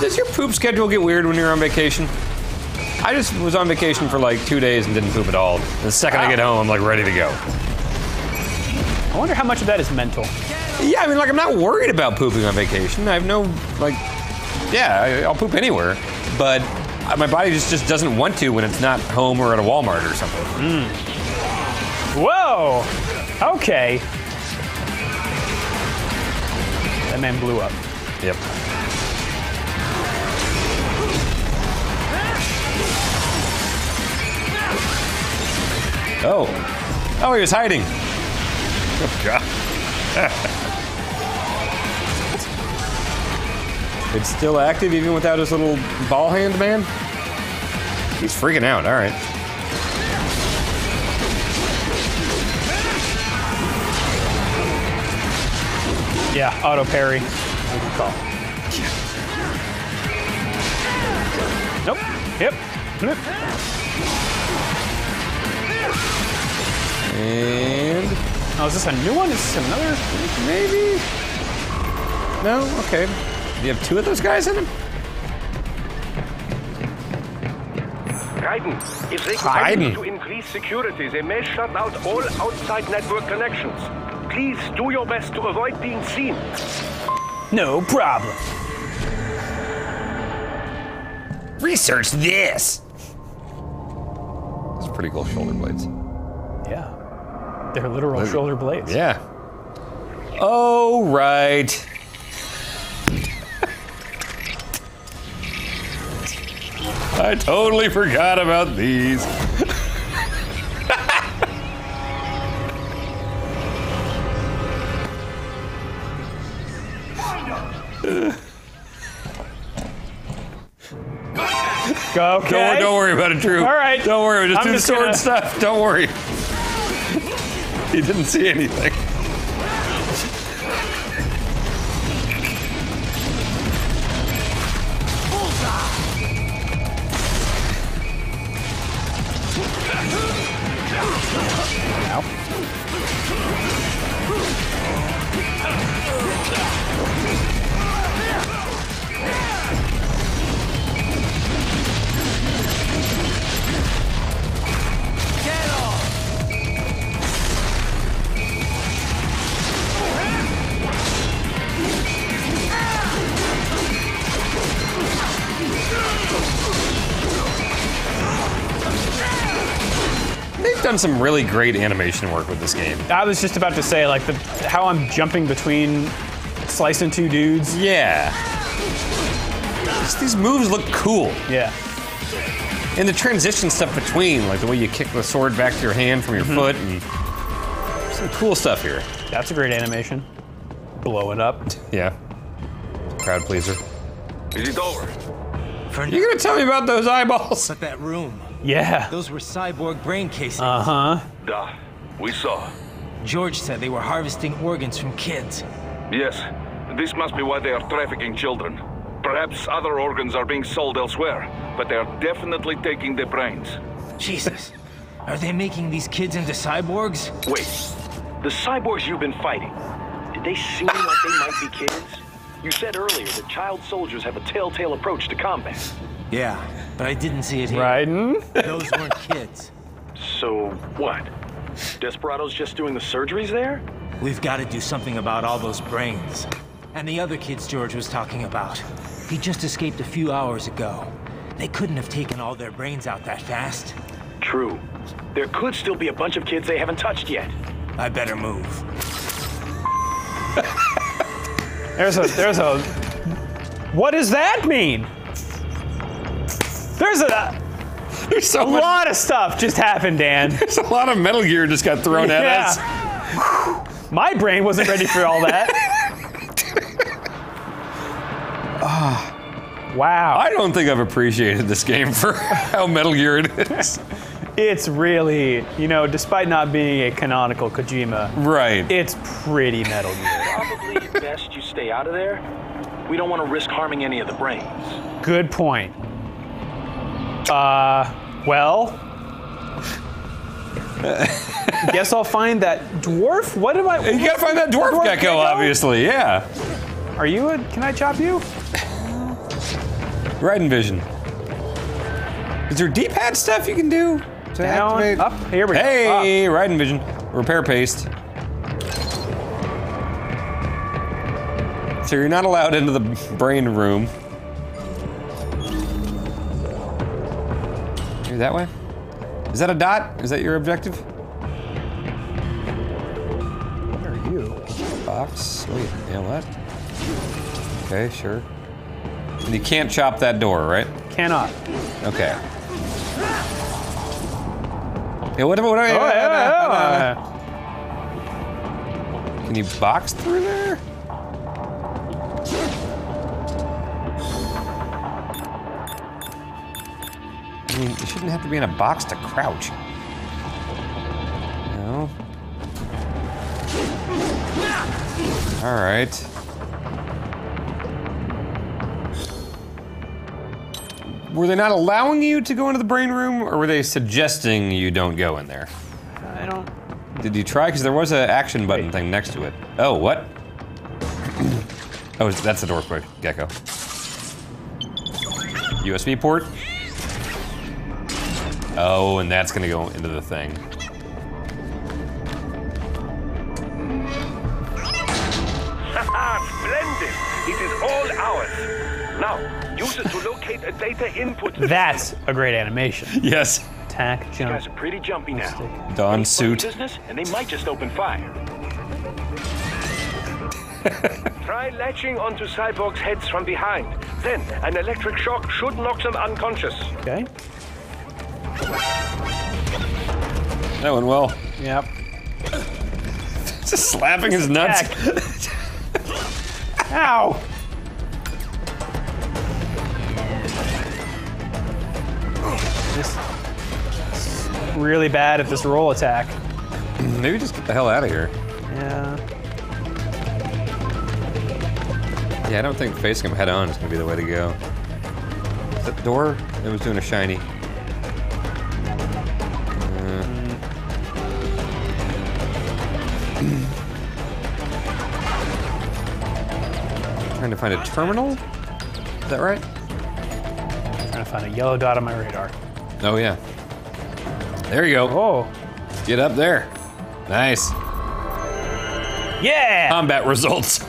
Does your poop schedule get weird when you're on vacation? I just was on vacation for like 2 days and didn't poop at all. The second I get home, I'm like ready to go. I wonder how much of that is mental. Yeah, I mean, like, I'm not worried about pooping on vacation. I have no, like, yeah, I'll poop anywhere. But my body just doesn't want to when it's not home or at a Walmart or something. Whoa! Okay. That man blew up. Yep. Oh. Oh, he was hiding. Oh, God. It's still active even without his little ball hand, man? He's freaking out, all right. Yeah, auto parry. Good call. Nope. Yep. Nope. And... oh, is this a new one? Is this another? Maybe? No? Okay. Do you have 2 of those guys in him? Raiden, if they continue to increase security, they may shut out all outside network connections. Please do your best to avoid being seen. No problem. Research this! Those are pretty cool shoulder blades. Yeah. They're literal shoulder blades. Yeah. Oh, right. I totally forgot about these. Okay. Don't worry about it, Drew. All right. Don't worry. Just I'm do the just sword gonna... stuff. Don't worry. He didn't see anything. They've done some really great animation work with this game. I was just about to say, like, how I'm jumping between slicing 2 dudes. Yeah. These moves look cool. Yeah. And the transition stuff between, like the way you kick the sword back to your hand from your foot, and some cool stuff here. That's a great animation. Blow it up. Yeah. Crowd pleaser. Is it over? You gonna tell me about those eyeballs? But that room. Yeah. Those were cyborg brain casings. Uh-huh. Duh. We saw. George said they were harvesting organs from kids. Yes. This must be why they are trafficking children. Perhaps other organs are being sold elsewhere, but they are definitely taking the brains. Jesus. Are they making these kids into cyborgs? Wait, the cyborgs you've been fighting, did they seem like they might be kids? You said earlier that child soldiers have a telltale approach to combat. Yeah, but I didn't see it here. Raiden? Those weren't kids. So what? Desperado's just doing the surgeries there? We've got to do something about all those brains. And the other kids George was talking about. He just escaped a few hours ago. They couldn't have taken all their brains out that fast. True. There could still be a bunch of kids they haven't touched yet. I better move. There's a. What does that mean? There's a lot of stuff just happened, Dan. There's a lot of Metal Gear just got thrown at us. My brain wasn't ready for all that. Wow. I don't think I've appreciated this game for how Metal Gear it is. It's really, you know, despite not being a canonical Kojima, right? It's pretty Metal Gear. Probably best you stay out of there. We don't want to risk harming any of the brains. Good point. Well, guess I'll find that dwarf. What am I? You gotta find that dwarf gecko, obviously. Yeah. Are you a? Can I chop you? Raiden Vision. Is there D-pad stuff you can do to activate? Up. Here we go. Hey, Raiden Vision. Repair paste. So you're not allowed into the brain room. You're that way? Is that a dot? Is that your objective? What are you? Box. Wait, yeah, what? Okay, sure. And you can't chop that door, right? Cannot. Okay. Yeah, what about? Can you box through there? I mean, you shouldn't have to be in a box to crouch. No. All right. Were they not allowing you to go into the brain room, or were they suggesting you don't go in there? I don't. Did you try? Because there was an action button thing next to it. Oh, what? Oh, that's the door quick, Gecko. USB port? Oh, and that's gonna go into the thing. Splendid! It is all ours. Now, use it to locate a data input. That's a great animation. Yes. Attack, These jump. guys are pretty jumpy now. Dawn suit. Business, and they might just open fire. Try latching onto cyborgs' heads from behind. Then, an electric shock should knock them unconscious. Okay. That went well. Yep. Just slapping his nuts. Ow! This is really bad at this roll attack. Maybe just get the hell out of here. Yeah. Yeah, I don't think facing him head on is gonna be the way to go. Is that door? It was doing a shiny. Trying to find a terminal? Is that right? Trying to find a yellow dot on my radar. Oh yeah. There you go. Oh. Get up there. Nice. Yeah! Combat results.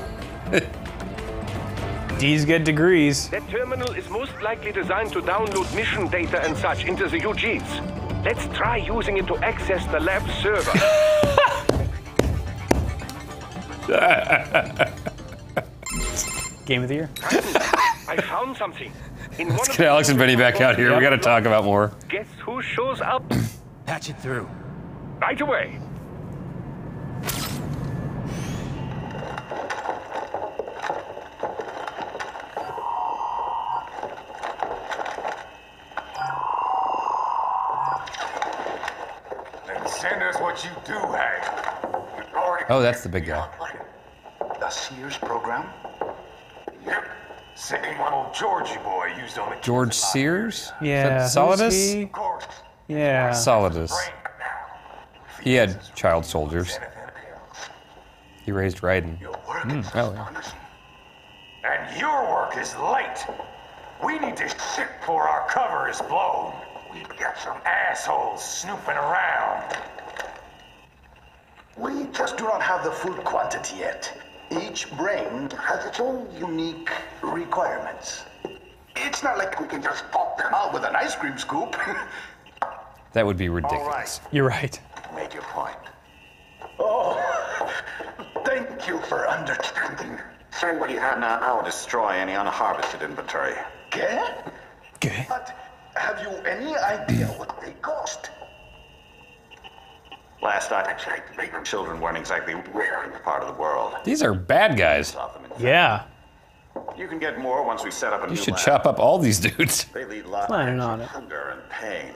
D's get degrees. That terminal is most likely designed to download mission data and such into the UGs. Let's try using it to access the lab server. Game of the year. I found something. Let's get Alex and Benny back out here. We gotta talk about more. Guess who shows up? Patch it through. Right away. Then send us what you do have. Oh, that's the big guy. The Sears program? Yep. Same one old Georgie boy used on the George Sears? Yeah. Is that Solidus? who's he? Of course. Yeah. Solidus. He had child soldiers. He raised Raiden. Oh, yeah. And your work is late. We need to ship before our cover is blown. We've got some assholes snooping around. We just do not have the full quantity yet. Each brain has its own unique requirements. It's not like we can just pop them out with an ice cream scoop. That would be ridiculous. You're right. Make your point. Oh, thank you for understanding. Say what you have now. I'll destroy any unharvested inventory. Okay? But have you any idea what they cost? Last I checked, the children weren't exactly rare in the part of the world. These are bad guys. Yeah. You can get more once we set up a You new should lab. chop up all these dudes. They lead lives Planning on of it. hunger and pain.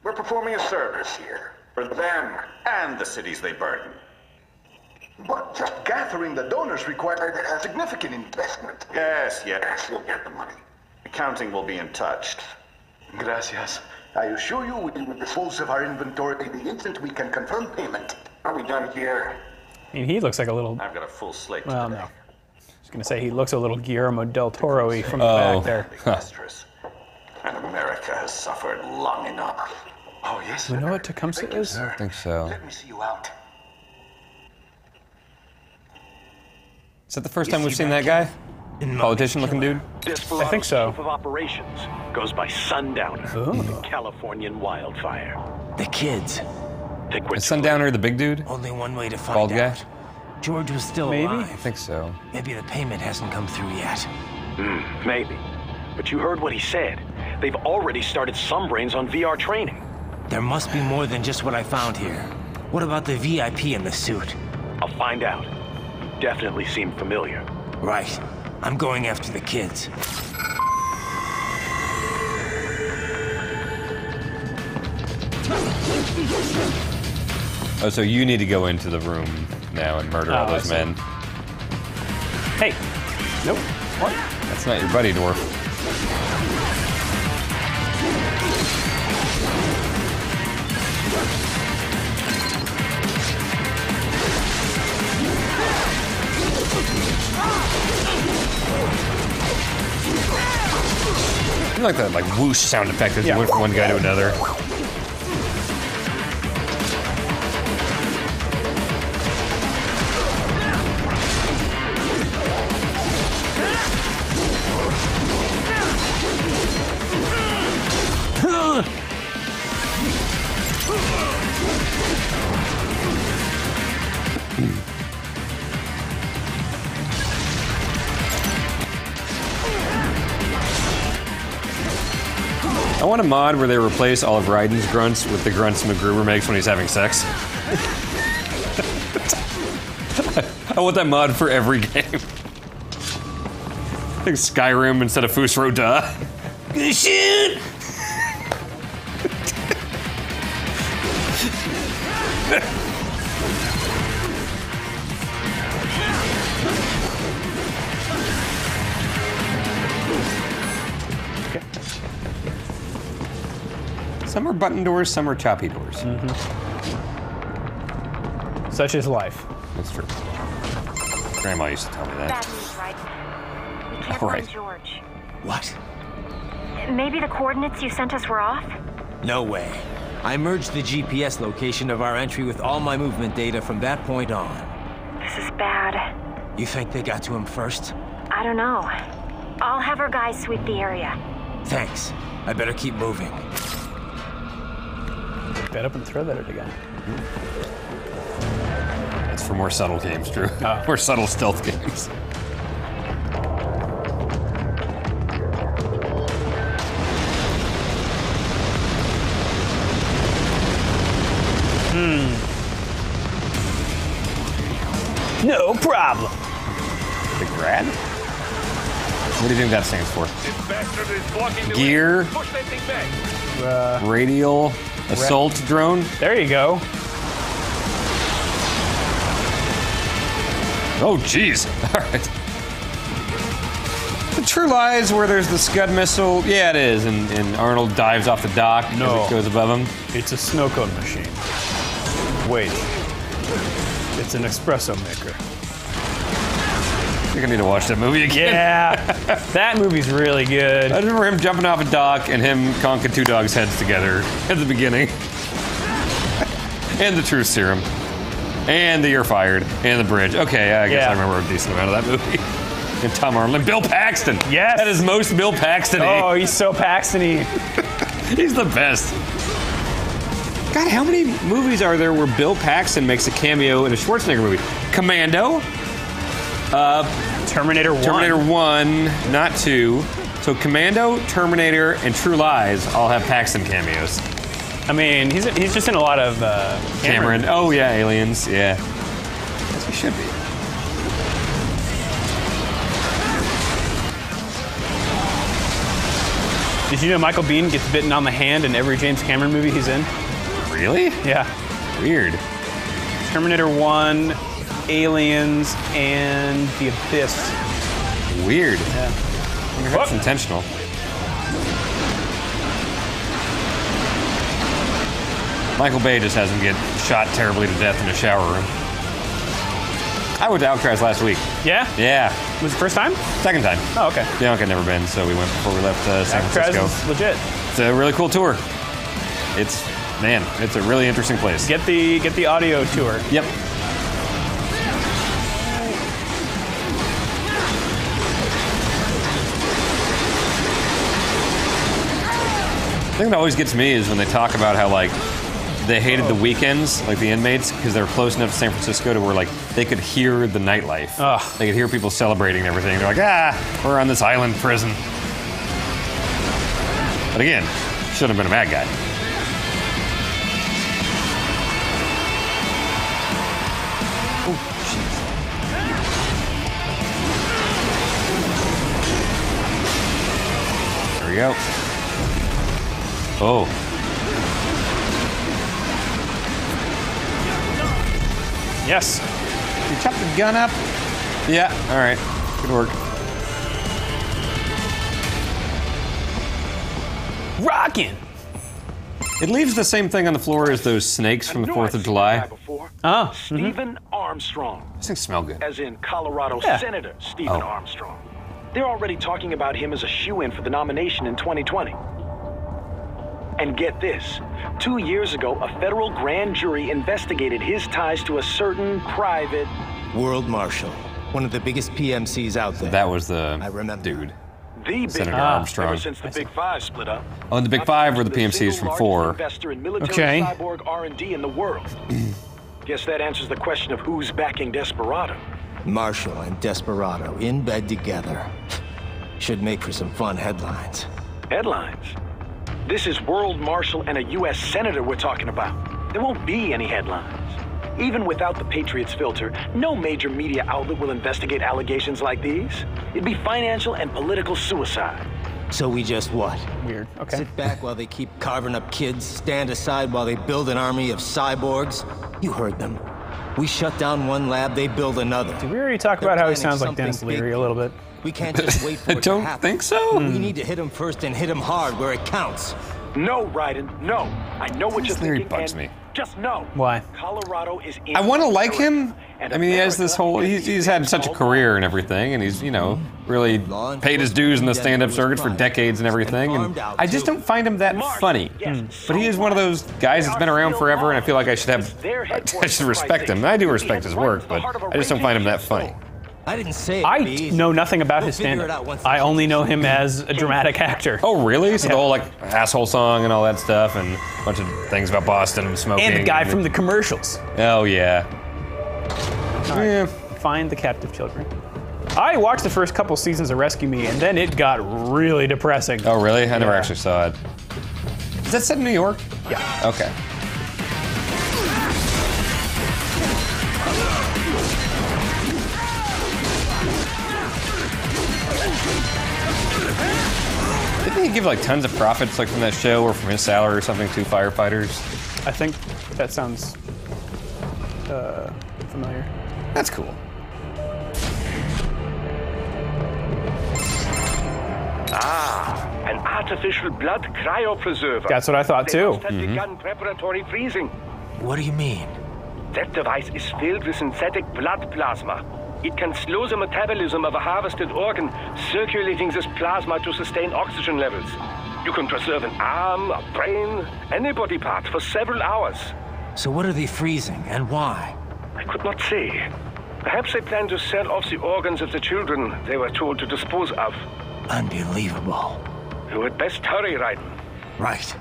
We're performing a service here for them and the cities they burden. But just gathering the donors required a significant investment. Yes, you'll get the money. Accounting will be in touch. Gracias. I assure you we will dispose of our inventory the instant we can confirm payment. Are we done here? I mean, he looks like a little. I've got a full slate Well, today. no. I was gonna say he looks a little Guillermo del Toro-y from the back there. Mistress. And America has suffered long enough. Oh, yes. Do we know what Tecumseh is? I don't think so. Let me see you out. Is that the first time we've seen that guy? Politician-looking dude? I think so. Chief of operations goes by Sundowner, the Californian wildfire. The kids. Is Sundowner the big dude? Only one way to find Bald guy? out. George was still Maybe? alive. I think so. Maybe the payment hasn't come through yet. Maybe. But you heard what he said. They've already started some brains on VR training. There must be more than just what I found here. What about the VIP in the suit? I'll find out. Definitely seemed familiar. Right. I'm going after the kids. Oh, so you need to go into the room now and murder all Oh, I those see. men. Hey. Nope. What? That's not your buddy, dwarf. I like that like whoosh sound effect as you went from one guy to another. I want a mod where they replace all of Raiden's grunts with the grunts MacGruber makes when he's having sex. I want that mod for every game. Like Skyrim instead of Fusro Duh. Shit! Some are button doors, some are choppy doors. Such is life. That's true. Grandma used to tell me that. Bad news, right? We can't All right. find George. What? Maybe the coordinates you sent us were off? No way. I merged the GPS location of our entry with all my movement data from that point on. This is bad. You think they got to him first? I don't know. I'll have our guys sweep the area. Thanks. I better keep moving. Get up and throw that again. That's for more subtle games, Drew. More subtle stealth games. No problem. The grad? What do you think that stands for? This bastard is blocking the Gear. way. Push that thing back. Radial assault drone? There you go. Oh, jeez. All right. The True Lies where there's the Scud missile? Yeah, it is. And Arnold dives off the dock as it goes above him. It's a snow cone machine. Wait. It's an espresso maker. You're gonna need to watch that movie again. Yeah, that movie's really good. I remember him jumping off a dock and him conking two dogs' heads together at the beginning. And the truth serum. And the you're fired. And the bridge. Okay, I guess I remember a decent amount of that movie. And Tom Arnold. And Bill Paxton. Yes. That is most Bill Paxton-y. Oh, he's so Paxton-y. He's the best. God, how many movies are there where Bill Paxton makes a cameo in a Schwarzenegger movie? Commando. Terminator 1. Terminator 1, not 2. So Commando, Terminator, and True Lies all have Paxton cameos. I mean, he's just in a lot of Cameron. Oh yeah, Aliens. Yeah. Yes, he should be. Did you know Michael Biehn gets bitten on the hand in every James Cameron movie he's in? Really? Yeah. Weird. Terminator 1, Aliens, and The Abyss. Weird. Yeah. I wonder if it's intentional. Michael Bay just has him get shot terribly to death in a shower room. I went to Alcatraz last week. Yeah? Yeah. Was it the first time? Second time. Oh, okay. Bianca had never been, so we went before we left San Alcatraz Francisco. is legit. It's a really cool tour. It's a really interesting place. Get the audio tour. Yep. The thing that always gets me is when they talk about how, like, they hated the weekends, like the inmates, because they were close enough to San Francisco to where, like, they could hear the nightlife. Ugh. They could hear people celebrating and everything. They're like, we're on this island prison. But again, shouldn't have been a bad guy. Oh, jeez. There we go. Oh. Yes. You chop the gun up? Yeah, all right. Good work. Rockin'! It leaves the same thing on the floor as those snakes from the 4th of July. Oh. Stephen Armstrong. These things smell good. As in Colorado Senator Stephen Armstrong. They're already talking about him as a shoo-in for the nomination in 2020. And get this, 2 years ago, a federal grand jury investigated his ties to a certain private... World Marshal, one of the biggest PMCs out there. That was the dude. The Big Senator Five. Armstrong. Ever since the Big Five split up. Oh, and the Big Five were the PMCs from 4. Investor in military cyborg R&D in the world. Guess that answers the question of who's backing Desperado. Marshall and Desperado in bed together. Should make for some fun headlines. Headlines? This is World Marshal and a U.S. Senator we're talking about. There won't be any headlines. Even without the Patriots filter, no major media outlet will investigate allegations like these. It'd be financial and political suicide. So we just what? Weird. Okay. Sit back while they keep carving up kids, stand aside while they build an army of cyborgs? You heard them. We shut down one lab, they build another. Did we already talk about how he sounds like Dennis Leary a little bit? We can't just wait for it to happen. I don't think so. We need to hit him first and hit him hard where it counts. No, Raiden, no. I know what you're Leary thinking. bugs me. Just no. Why? Colorado is in I want to like him. and I mean, he has this whole, he's had such a career and everything, and he's, you know, really paid his dues in the stand-up circuit for decades and everything, and I just don't find him that funny. But he is one of those guys that's been around forever, and I feel like I should respect him. I do respect his work, but I just don't find him that funny. I didn't say it. I know nothing about his stand-up. I only know him as a dramatic actor. Oh, really? So the whole, like, asshole song and all that stuff, and a bunch of things about Boston and smoking. And the guy from the commercials. Oh, yeah. Yeah. Find the captive children. I watched the first couple seasons of Rescue Me, and then it got really depressing. Oh, really? I never actually saw it. Is that set in New York? Yeah. Okay. Didn't he give like tons of profits like from that show or from his salary or something to firefighters? I think that sounds familiar. That's cool. artificial blood cryopreserver. That's what I thought They too. must have begun preparatory freezing. What do you mean? That device is filled with synthetic blood plasma. It can slow the metabolism of a harvested organ, circulating this plasma to sustain oxygen levels. You can preserve an arm, a brain, any body part for several hours. So what are they freezing, and why? I could not say. Perhaps they plan to sell off the organs of the children they were told to dispose of. Unbelievable. You had best hurry, Raiden. Right.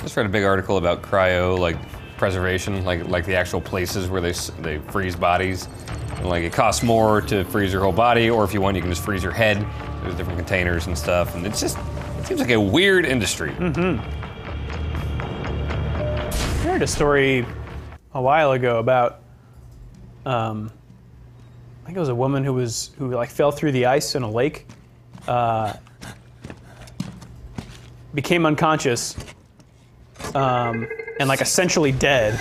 Just read a big article about cryo, like preservation, like the actual places where they freeze bodies. And, like it costs more to freeze your whole body, or if you want, you can just freeze your head. There's different containers and stuff, and it seems like a weird industry. I heard a story a while ago about, I think it was a woman who like fell through the ice in a lake, became unconscious, and like essentially dead.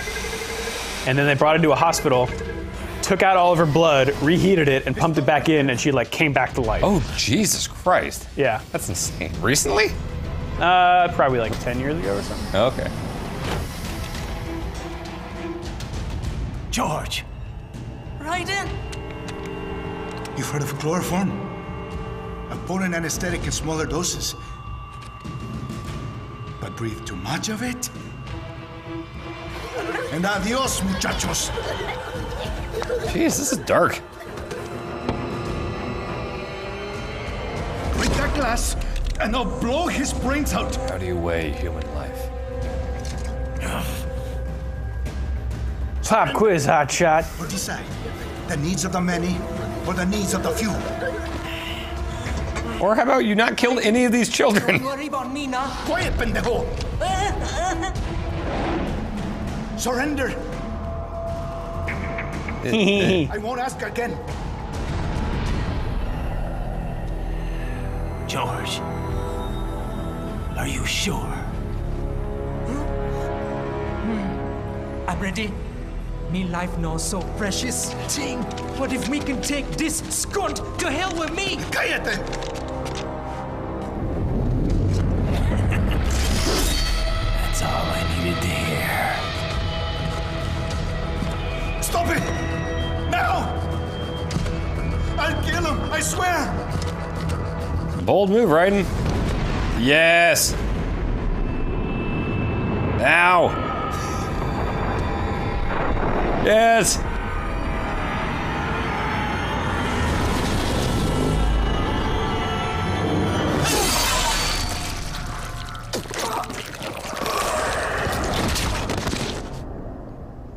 And then they brought her to a hospital, took out all of her blood, reheated it, and pumped it back in, and she like came back to life. Oh, Jesus Christ. Yeah. That's insane. Recently? Probably like 10 years ago or something. Okay. George! Raiden! You've heard of chloroform? A potent anesthetic in smaller doses. But breathe too much of it? And adios, muchachos! Jeez, this is dark. Break that glass, and I'll blow his brains out! How do you weigh human life? Pop quiz, hotshot. What decide? The needs of the many, or the needs of the few? Or how about you not killed any of these children? Don't worry about me now. Quiet, pendejo! Surrender! I won't ask again. George, are you sure? I'm ready. Me life now so precious. Ting, what if we can take this skunt to hell with me? Cállate! That's all I needed to hear. Stop it! Now! I'll kill him, I swear! Bold move, Raiden. Yes. Now. Yes.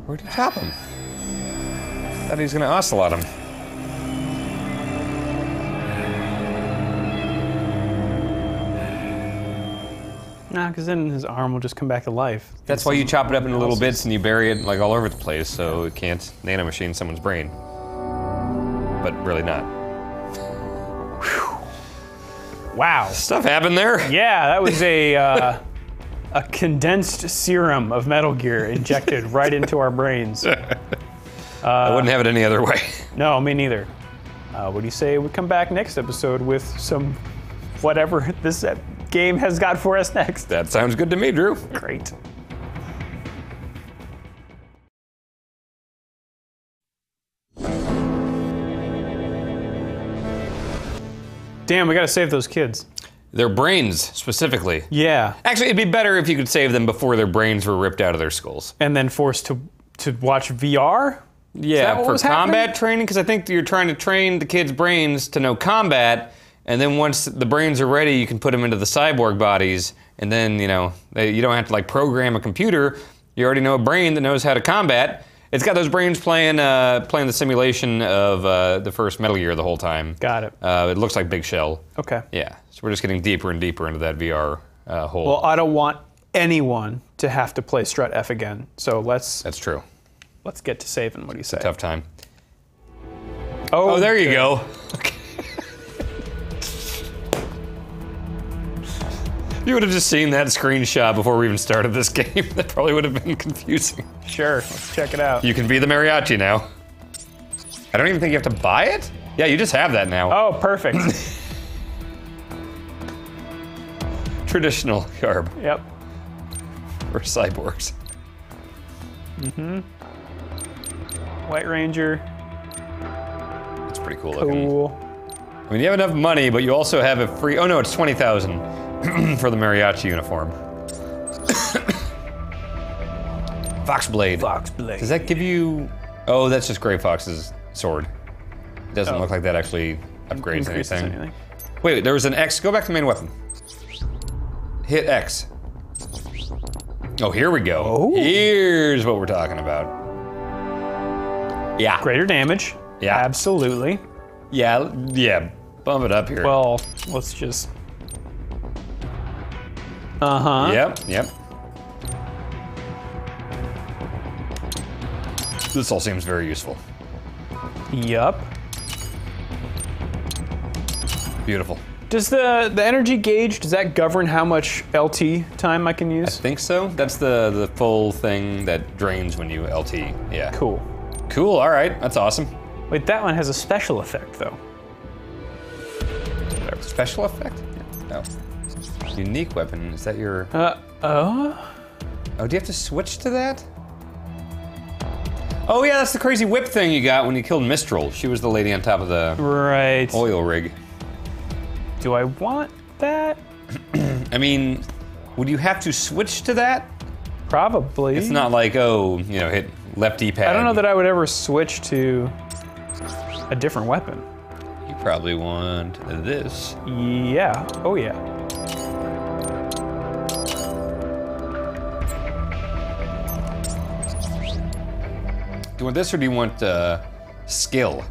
Where'd he chop him? Thought he was gonna ocelot him. Nah, because then his arm will just come back to life. That's why you chop it up into little bits and you bury it like all over the place so it can't nanomachine someone's brain. But really not. Wow. Stuff happened there. Yeah, that was a condensed serum of Metal Gear injected right into our brains. I wouldn't have it any other way. No, me neither. What do you say we come back next episode with some whatever this game has got for us next? That sounds good to me, Drew. Great. Damn, we gotta save those kids. Their brains, specifically. Yeah. Actually, it'd be better if you could save them before their brains were ripped out of their skulls. And then forced to watch VR? Yeah, for combat training, because I think you're trying to train the kids' brains to know combat, and then once the brains are ready, you can put them into the cyborg bodies, and then, you know, you don't have to like program a computer. You already know a brain that knows how to combat. It's got those brains playing the simulation of the first Metal Gear the whole time. Got it. It looks like Big Shell. Okay. Yeah, so we're just getting deeper and deeper into that VR hole. Well, I don't want anyone to have to play Strut F again, so let's... That's true. Let's get to saving. What do you say? Tough time. Oh, there you go. You would have just seen that screenshot before we even started this game. That probably would have been confusing. Sure, let's check it out. You can be the mariachi now. I don't even think you have to buy it? Yeah, you just have that now. Oh, perfect. traditional garb. Yep. For cyborgs. Mm-hmm. White Ranger. That's pretty cool. Cool. I mean, you have enough money, but you also have a free. Oh no, it's 20,000 for the mariachi uniform. Foxblade. Foxblade. Does that give you? Oh, that's just Gray Fox's sword. It doesn't look like that actually upgrades anything. Wait, there was an X. Go back to the main weapon. Hit X. Oh, here we go. Oh. Here's what we're talking about. Yeah. Greater damage. Yeah. Absolutely. Yeah, yeah. Bump it up here. Well, let's just. Uh-huh. Yep. This all seems very useful. Yup. Beautiful. Does the energy gauge, does that govern how much LT time I can use? I think so. That's the full thing that drains when you LT. Yeah. Cool. Cool, all right. That's awesome. Wait, that one has a special effect, though. Special effect? Yeah. Oh. Unique weapon. Is that your... Oh, do you have to switch to that? Oh yeah, that's the crazy whip thing you got when you killed Mistral. She was the lady on top of the oil rig. Do I want that? I mean, would you have to switch to that? Probably. It's not like, oh, you know, hit left D-pad. I don't know that I would ever switch to a different weapon. You probably want this. Yeah. Oh yeah. Do you want this or do you want skill?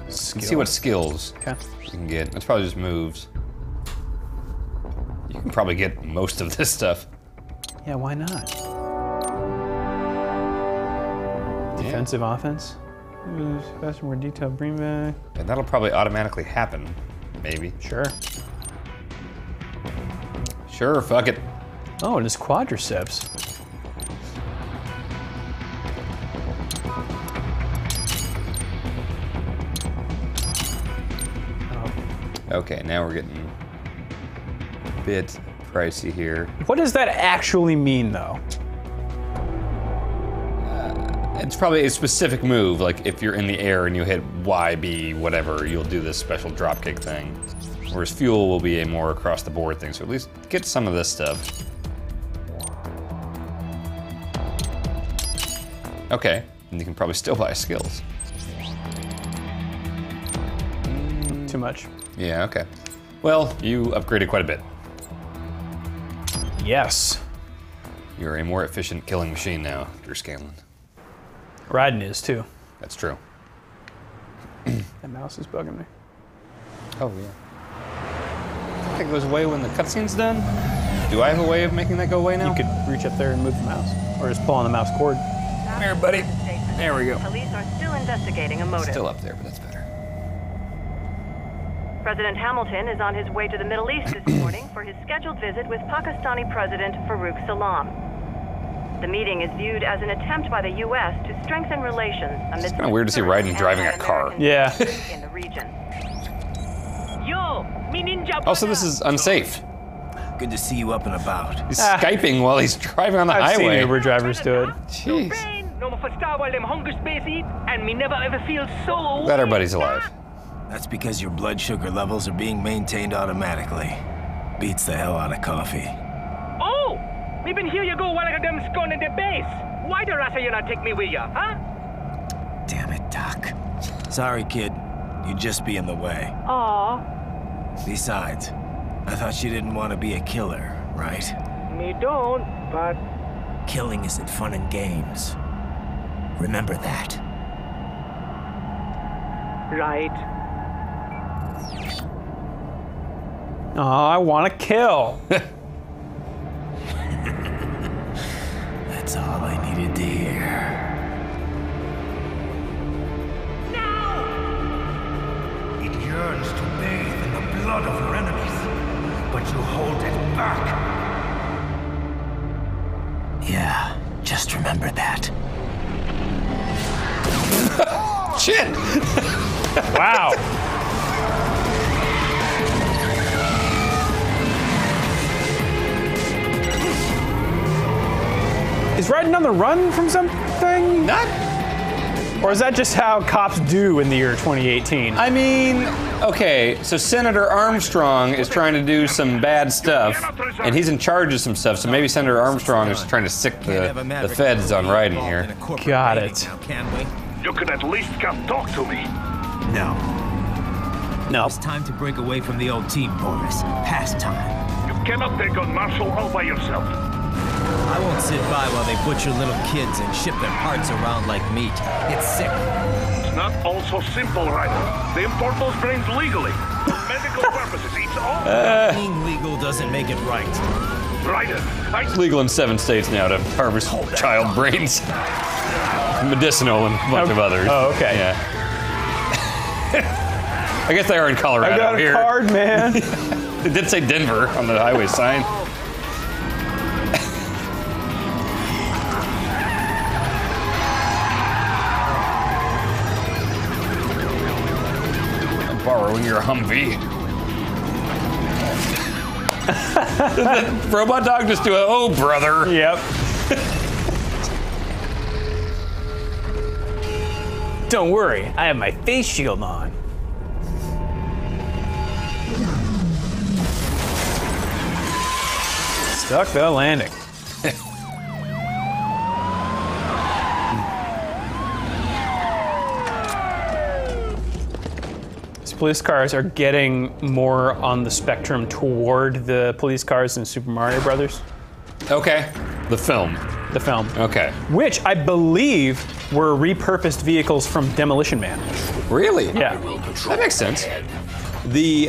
Let's see what skills you can get. That's probably just moves. You can probably get most of this stuff. Yeah, why not? Defensive offense. Faster, more detailed, bring back. And that'll probably automatically happen, maybe. Sure. Sure, fuck it. Oh, and it's quadriceps. Okay, now we're getting a bit pricey here. What does that actually mean, though? It's probably a specific move, like if you're in the air and you hit Y, B, whatever, you'll do this special dropkick thing. Whereas fuel will be a more across the board thing, so at least get some of this stuff. Okay, and you can probably still buy skills. Too much. Yeah, okay. Well, you upgraded quite a bit. Yes. You're a more efficient killing machine now, Drew Scanlon. Raiden is too. That's true. That mouse is bugging me. Oh, yeah. I think it goes away when the cutscene's done. Do I have a way of making that go away now? You could reach up there and move the mouse. Or just pull on the mouse cord. Come here, buddy. There we go. Police are still investigating a motive. Still up there, but that's better. President Hamilton is on his way to the Middle East this morning for his scheduled visit with Pakistani President Farouk Salam. The meeting is viewed as an attempt by the U.S. to strengthen relations amidst It's kind of weird to see Raiden driving a car. Yeah. in the region. Yo, me ninja. Also, this is unsafe. Good to see you up and about. He's Skyping while he's driving on the highway. I've seen Uber drivers do it. Jeez. No more for star while them hunger space eat, and me never ever feel so. Glad our buddy's alive. That's because your blood sugar levels are being maintained automatically. Beats the hell out of coffee. Oh! Me been here you go while I got them scone in the base. Why the rasa you not take me with ya, huh? Damn it, Doc. Sorry, kid. You'd just be in the way. Aw. Besides, I thought you didn't want to be a killer, right? Me don't, but... Killing isn't fun and games. Remember that. Right. Oh, I want to kill. That's all I needed to hear. It yearns to bathe in the blood of your enemies, but you hold it back. Yeah, just remember that. Shit! Wow. He's riding on the run from something? Not. Or is that just how cops do in the year 2018? I mean, okay, so Senator Armstrong is trying to do some bad stuff, and he's in charge of some stuff, so maybe Senator Armstrong is trying to sick the feds on Raiden here. Got it. You can at least come talk to me. No. No. It's time to break away from the old team, Boris. Past time. You cannot take on Marshall all by yourself. I won't sit by while they butcher little kids and ship their parts around like meat. It's sick. It's not all so simple, Ryder. They import those brains legally. For medical purposes, it's all... Being legal doesn't make it right. Ryder, It's legal in 7 states now to harvest child brains. Medicinal and a bunch of others. Oh, okay. Yeah. I guess they are in Colorado. I got a here. card, man. It did say Denver on the highway sign. I'm borrowing your Humvee. Did the robot dog just do a, oh, brother? Yep. Don't worry, I have my face shield on. Stuck the landing. These police cars are getting more on the spectrum toward the police cars in Super Mario Brothers. Okay. The film. The film. Okay. Which I believe were repurposed vehicles from Demolition Man. Really? Yeah. That makes sense. The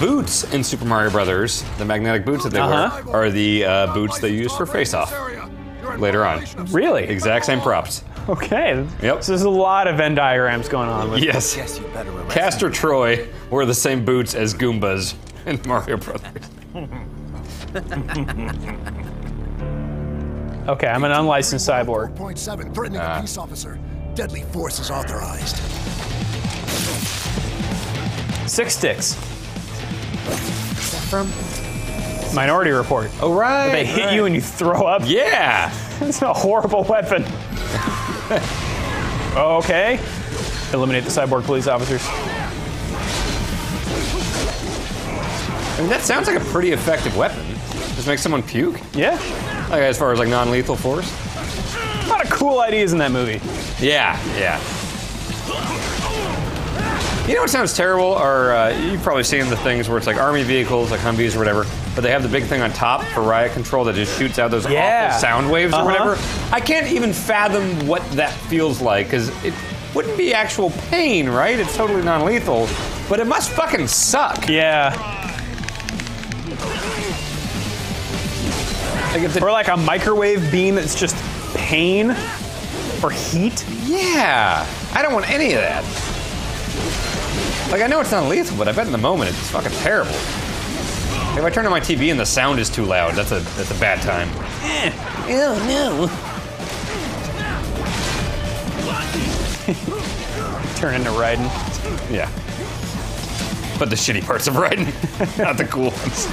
boots in Super Mario Brothers, the magnetic boots that they wear, are the boots they use for Face Off later on. Really? Exact same props. Okay. Yep. So there's a lot of Venn diagrams going on with Yes. Castor Troy wore the same boots as Goombas in Mario Brothers. Okay, I'm an unlicensed cyborg. 4.7, threatening a peace officer. Deadly force is authorized. 6 sticks. From Minority Report. Oh, right. They hit you and you throw up. Yeah. It's a horrible weapon. Okay. Eliminate the cyborg police officers. I mean, that sounds like a pretty effective weapon. Just make someone puke? Yeah. Like, as far as like non-lethal force? A lot of cool ideas in that movie. Yeah, yeah. You know what sounds terrible? Are you've probably seen the things where it's like army vehicles, like Humvees or whatever, but they have the big thing on top for riot control that just shoots out those awful sound waves or whatever. I can't even fathom what that feels like, because it wouldn't be actual pain, right? It's totally non-lethal, but it must fucking suck. Yeah. Or like a microwave beam that's just pain or heat. Yeah. I don't want any of that. Like, I know it's not lethal, but I bet in the moment it's fucking terrible. If I turn on my TV and the sound is too loud, that's a bad time. Oh no. Turn into Raiden. Yeah. But the shitty parts of Raiden, not the cool ones.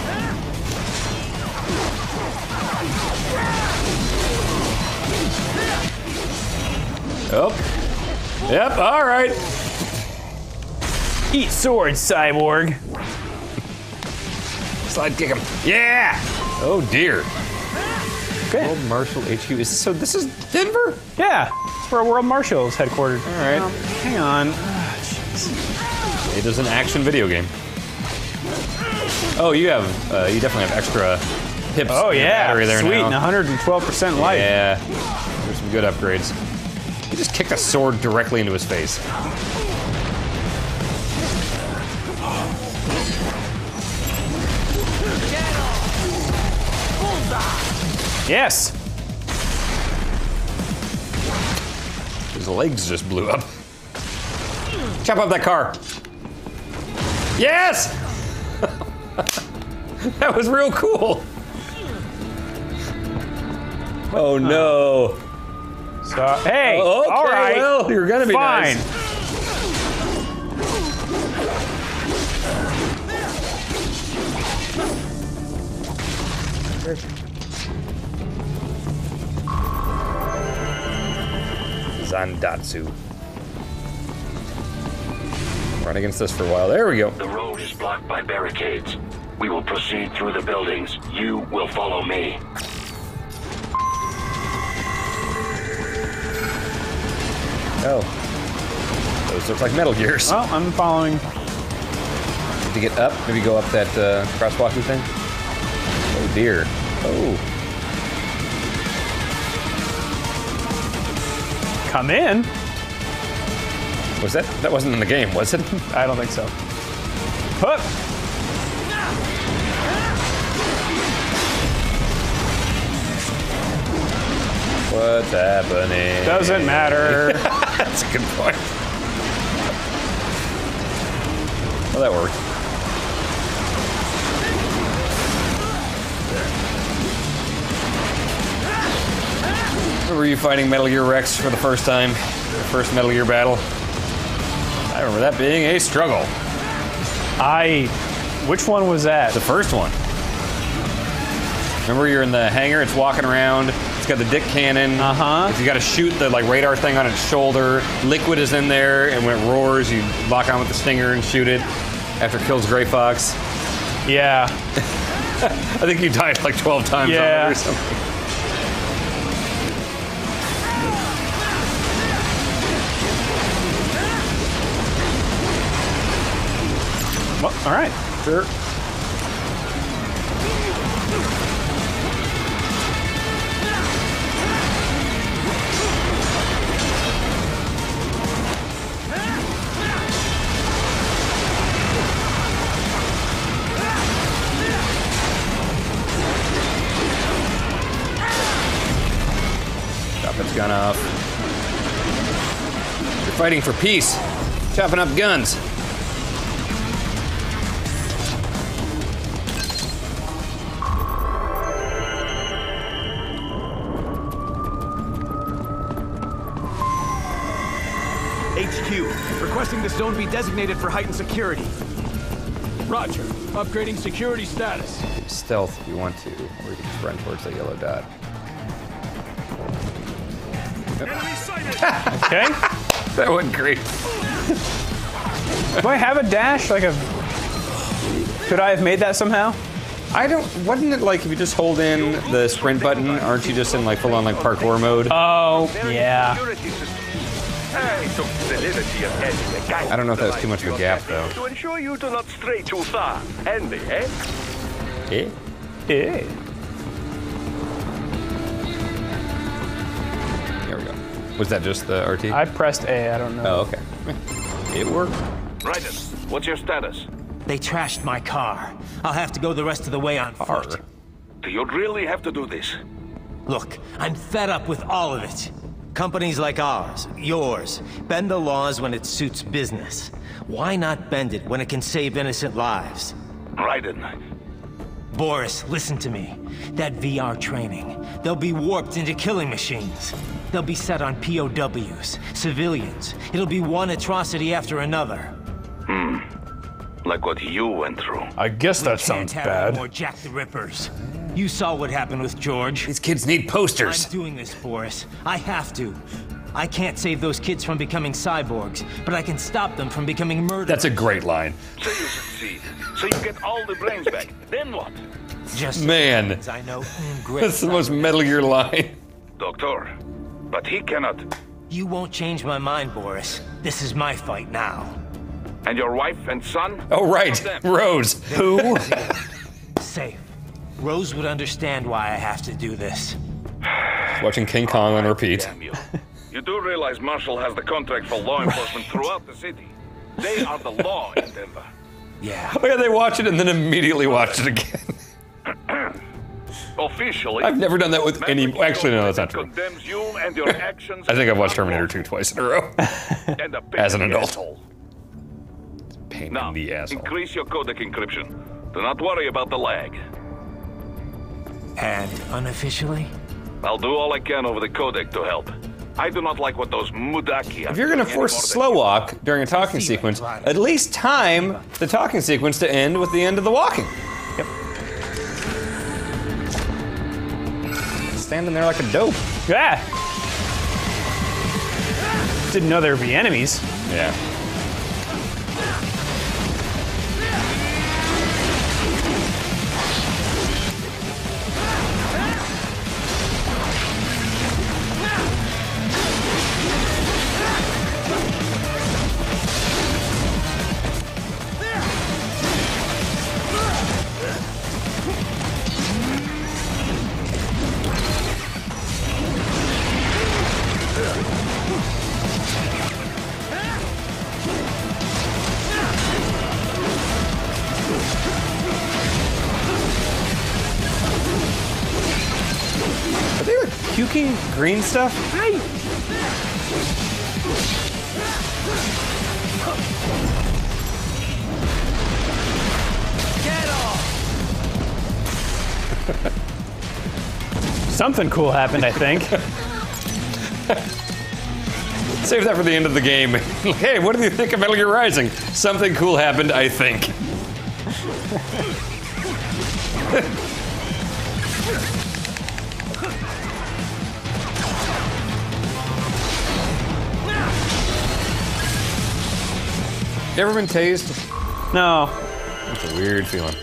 Oh. Yep, all right. Eat swords, cyborg. Slide kick him. Yeah! Oh dear. Okay. World Marshal HQ. So this is Denver? Yeah. It's where World Marshal is headquartered. All right. Hang on. It is an action video game. Oh, you definitely have extra hips. Oh in your yeah. battery there Sweet. now. And 112% life. Yeah. There's some good upgrades. He just kicked a sword directly into his face. Yes. His legs just blew up. Chop up that car. Yes! That was real cool. Oh no. So, hey, okay, all right. Well, you're gonna be fine. Nice. Zandatsu. Run against this for a while. There we go. The road is blocked by barricades. We will proceed through the buildings. You will follow me. Oh. Those look like Metal Gears. Well, I'm following. To get up, maybe go up that crosswalking thing. Oh dear. Oh. Come in. Was that? That wasn't in the game, was it? I don't think so. Hup. What's happening? Doesn't matter. That's a good point. Well, that worked. Remember you fighting Metal Gear Rex for the first time? Your first Metal Gear battle? I remember that being a struggle. Which one was that? The first one. Remember you're in the hangar, it's walking around, it's got the dick cannon. If you gotta shoot the radar thing on its shoulder, Liquid is in there, and when it roars, you lock on with the stinger and shoot it after it kills Gray Fox. Yeah. I think you died like 12 times on it or something. Well, all right. Sure. Stop, it's gone off. You're fighting for peace. Chopping up guns. Requesting the zone be designated for heightened security. Roger. Upgrading security status. Stealth if you want to, or you can just run towards that yellow dot. Okay. That wasn't great. Do I have a dash? Could I have made that somehow? I don't. Wasn't it like if you just hold in the sprint button, aren't you just in like full on like parkour mode? Oh, yeah. I don't know if that was too much of a gap though. To ensure you do not stray too far. Handy, eh? Eh? Eh. There we go. Was that just the RT? I pressed A, I don't know. Oh, okay. It worked. Raiden, what's your status? They trashed my car. I'll have to go the rest of the way on foot. Do you really have to do this? Look, I'm fed up with all of it. Companies like ours, yours, bend the laws when it suits business. Why not bend it when it can save innocent lives? Raiden. Boris, listen to me. That VR training, they'll be warped into killing machines. They'll be set on POWs, civilians. It'll be one atrocity after another. Like what you went through. I guess that sounds bad. More Jack the Rippers. You saw what happened with George. These kids need posters. I'm doing this, Boris. I have to. I can't save those kids from becoming cyborgs, but I can stop them from becoming murderers. That's a great line. So you succeed. So you get all the brains back. Then what? Just Man, I know. that's the most Metal Gear line. Doctor, but he cannot. You won't change my mind, Boris. This is my fight now. And your wife and son? Oh, right. Rose. Who? Safe. Rose would understand why I have to do this. Watching King Kong on repeat. Damn you. You do realize Marshall has the contract for law enforcement throughout the city. They are the law in Denver. Yeah. Oh yeah, they watch it and then immediately watch it again. Officially, I've never done that with any. Actually, no, that's not true. Condemns you and your actions. I think I've watched Terminator 2 twice in a row. And a As an big adult. asshole. Pain Now, in the asshole. increase your codec encryption. Do not worry about the lag. And unofficially? I'll do all I can over the codec to help. I do not like what those Mudaki are. If you're gonna doing force anymore slow walk during a talking sequence, at least time the talking sequence to end with the end of the walking. Yep. Standing there like a dope. Yeah. didn't know there would be enemies. Yeah. Puking green stuff? Hi. Get off! Something cool happened, I think. Save that for the end of the game. Hey, what do you think of Metal Gear Rising? Something cool happened, I think. You ever been tased? No. That's a weird feeling.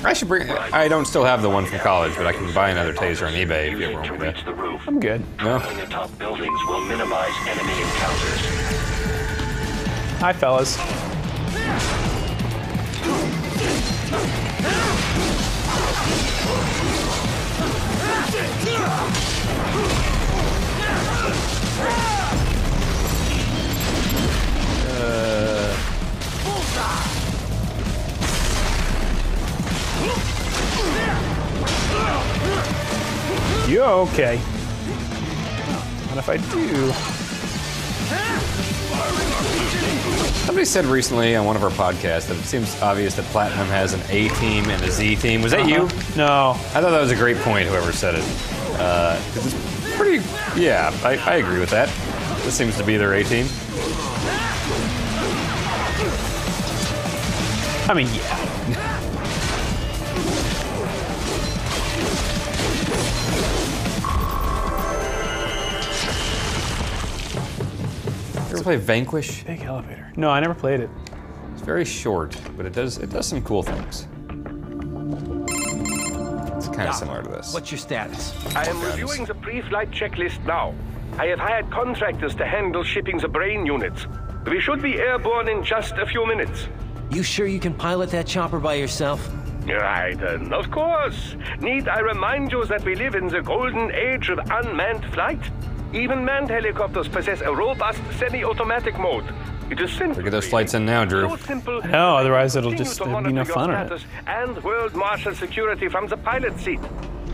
I should bring. I don't still have the one from college, but I can buy another taser on eBay if you ever want me to. I'm good. No. The top buildings will minimize enemy encounters. Hi, fellas. You okay? What if I do? Somebody said recently on one of our podcasts that it seems obvious that Platinum has an A team and a Z team. Was that you? No. I thought that was a great point, whoever said it. 'Cause it's pretty, yeah, I agree with that. This seems to be their A team. I mean, yeah. You ever play Vanquish? Big elevator. No, I never played it. It's very short, but it does some cool things. It's kind of similar to this. What's your status? I am reviewing the pre-flight checklist now. I have hired contractors to handle shipping the brain units. We should be airborne in just a few minutes. You sure you can pilot that chopper by yourself? Right, of course. Need I remind you that we live in the golden age of unmanned flight? Even manned helicopters possess a robust semi-automatic mode. It is simple. Get those flights in now, Drew. So simple. No, otherwise it'll just Continue to be no monitor fun your on it. status and world marshal security from the pilot seat.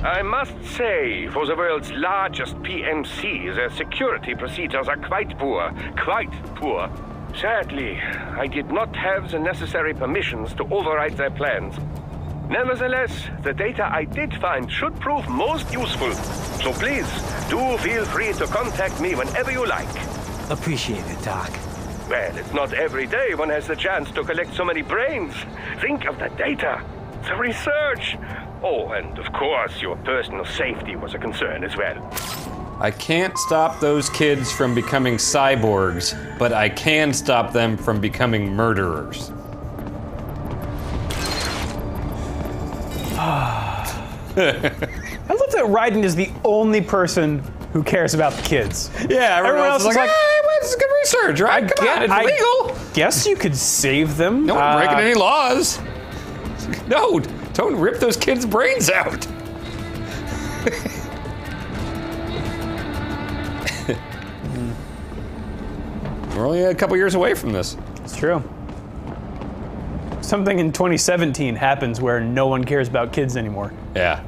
I must say, for the world's largest PMC, their security procedures are quite poor. Quite poor. Sadly, I did not have the necessary permissions to override their plans. Nevertheless, the data I did find should prove most useful. So please, do feel free to contact me whenever you like. Appreciate it, Doc. Well, it's not every day one has the chance to collect so many brains. Think of the data, the research. Oh, and of course, your personal safety was a concern as well. I can't stop those kids from becoming cyborgs, but I can stop them from becoming murderers. I love that Raiden is the only person who cares about the kids. Yeah, everyone else is like, hey, this is good research, right? Come on, it's legal. Guess you could save them. No one breaking any laws. No, don't rip those kids' brains out. We're only a couple years away from this. It's true. Something in 2017 happens where no one cares about kids anymore. Yeah.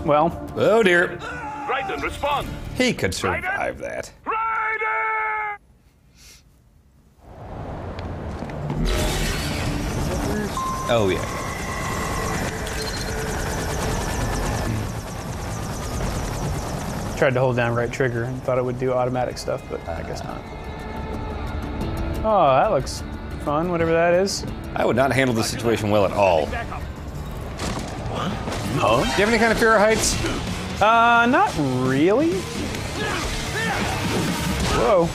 Well. Oh dear. Raiden, respond. He could survive that. Oh yeah. tried to hold down right trigger and thought it would do automatic stuff, but I guess not. Oh, that looks fun, whatever that is. I would not handle this situation well at all. No? Do you have any kind of fear of heights? Not really. Whoa.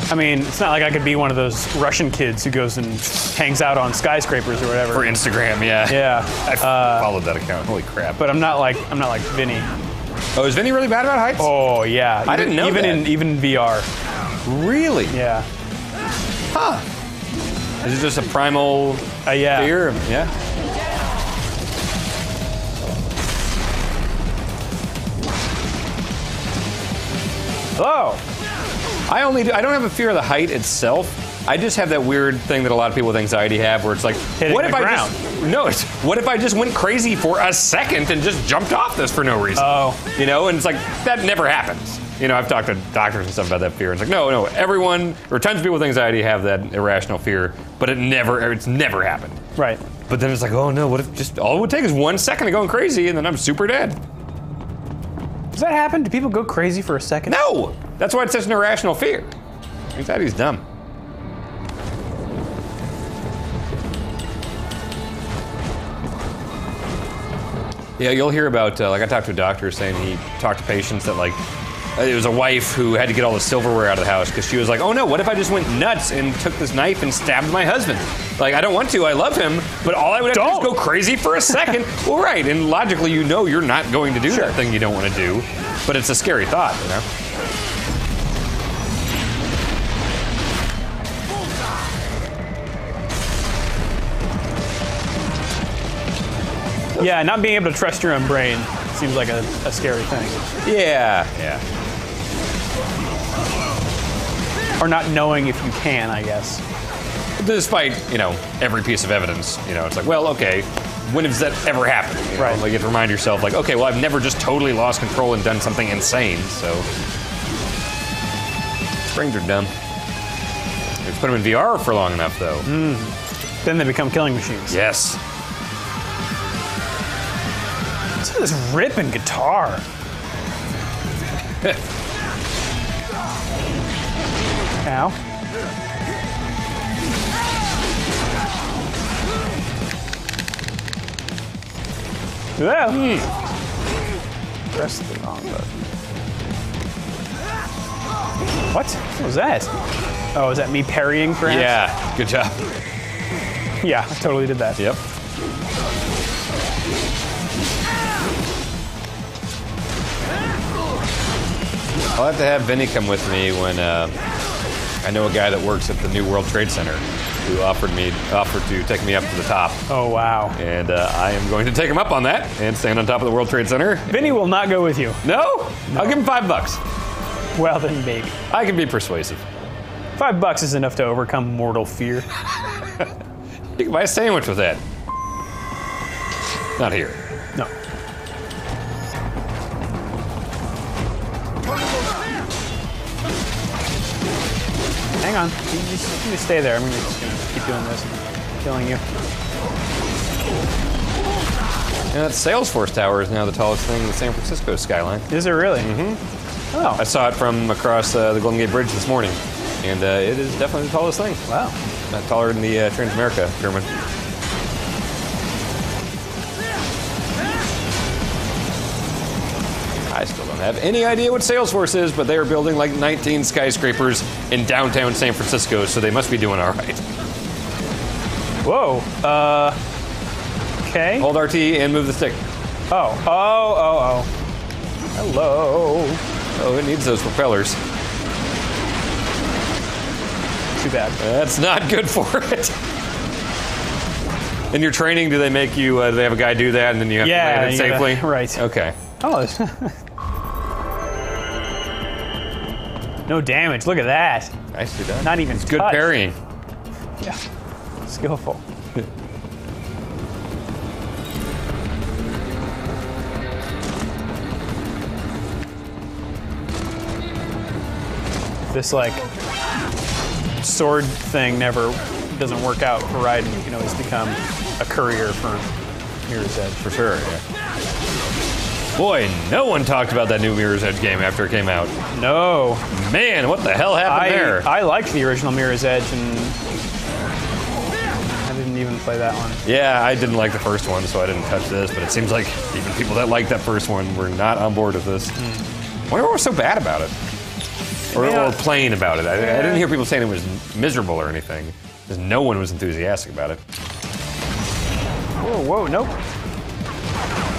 I mean, it's not like I could be one of those Russian kids who goes and hangs out on skyscrapers or whatever. For Instagram, yeah. Yeah. I followed that account. Holy crap. But I'm not like Vinny. Oh, is Vinny really bad about heights? Oh yeah. I didn't know that. Even in VR. Really? Yeah. Huh. Is it just a primal fear? Yeah. Hello. I don't have a fear of the height itself. I just have that weird thing that a lot of people with anxiety have, where it's like, what if what if I just went crazy for a second and just jumped off this for no reason? Oh. You know, and it's like, that never happens. You know, I've talked to doctors and stuff about that fear. It's like, no, everyone, or tons of people with anxiety have that irrational fear, but it's never happened. Right. But then it's like, oh no, what if just all it would take is 1 second of going crazy and then I'm super dead? Does that happen? Do people go crazy for a second? No! That's why it's such an irrational fear. Anxiety's dumb. Yeah, you'll hear about, like I talked to a doctor saying he talked to patients that like, it was a wife who had to get all the silverware out of the house because she was like, oh no, what if I just went nuts and took this knife and stabbed my husband? Like, I don't want to, I love him, but all I would have to do is go crazy for a second. Well, right, and logically you know you're not going to do that thing you don't want to do, but it's a scary thought, you know? Yeah, not being able to trust your own brain seems like a scary thing. Yeah. Or not knowing if you can, I guess. Despite, every piece of evidence, it's like, well, okay, when does that ever happen? Right. Like, you have to remind yourself, like, okay, well, I've never just totally lost control and done something insane, so. Brains are dumb. Let's put them in VR for long enough, though. Then they become killing machines. Yes. Listen to this ripping guitar. Ow. Yeah. Press the wrong button. What? What was that? Oh, is that me parrying, perhaps? Yeah, good job. Yeah, I totally did that. Yep. I'll have to have Vinny come with me when I know a guy that works at the new World Trade Center who offered to take me up to the top. Oh, wow. And I am going to take him up on that and stand on top of the World Trade Center. Vinny will not go with you. No? I'll give him $5. Well, then maybe. I can be persuasive. $5 is enough to overcome mortal fear. You can buy a sandwich with that. Not here. No. Hang on. You just stay there. I'm just going to keep doing this and killing you. And that Salesforce Tower is now the tallest thing in the San Francisco skyline. Is it really? Mm-hmm. Oh. I saw it from across the Golden Gate Bridge this morning, and it is definitely the tallest thing. Wow. Taller than the Transamerica Pyramid. I still don't have any idea what Salesforce is, but they are building like 19 skyscrapers in downtown San Francisco, so they must be doing all right. Whoa. Okay. Hold RT and move the stick. Oh. Hello. Oh, it needs those propellers. Too bad. That's not good for it. In your training, do they make you, do they have a guy do that and then you have to land it safely? Right. Okay. Oh, no damage. Look at that. Nicely done. Not even It's good parrying. Yeah. Skillful. This, like, sword thing never doesn't work out for Raiden, you can always become a courier for Mirror's Edge. For sure, yeah. Boy, no one talked about that new Mirror's Edge game after it came out. No. Man, what the hell happened there? I liked the original Mirror's Edge, and I didn't even play that one. Yeah, I didn't like the first one, so I didn't touch this, but it seems like even people that liked that first one were not on board with this. Why were we so bad about it? Or plain about it? I didn't hear people saying it was miserable or anything, because no one was enthusiastic about it. Whoa, nope.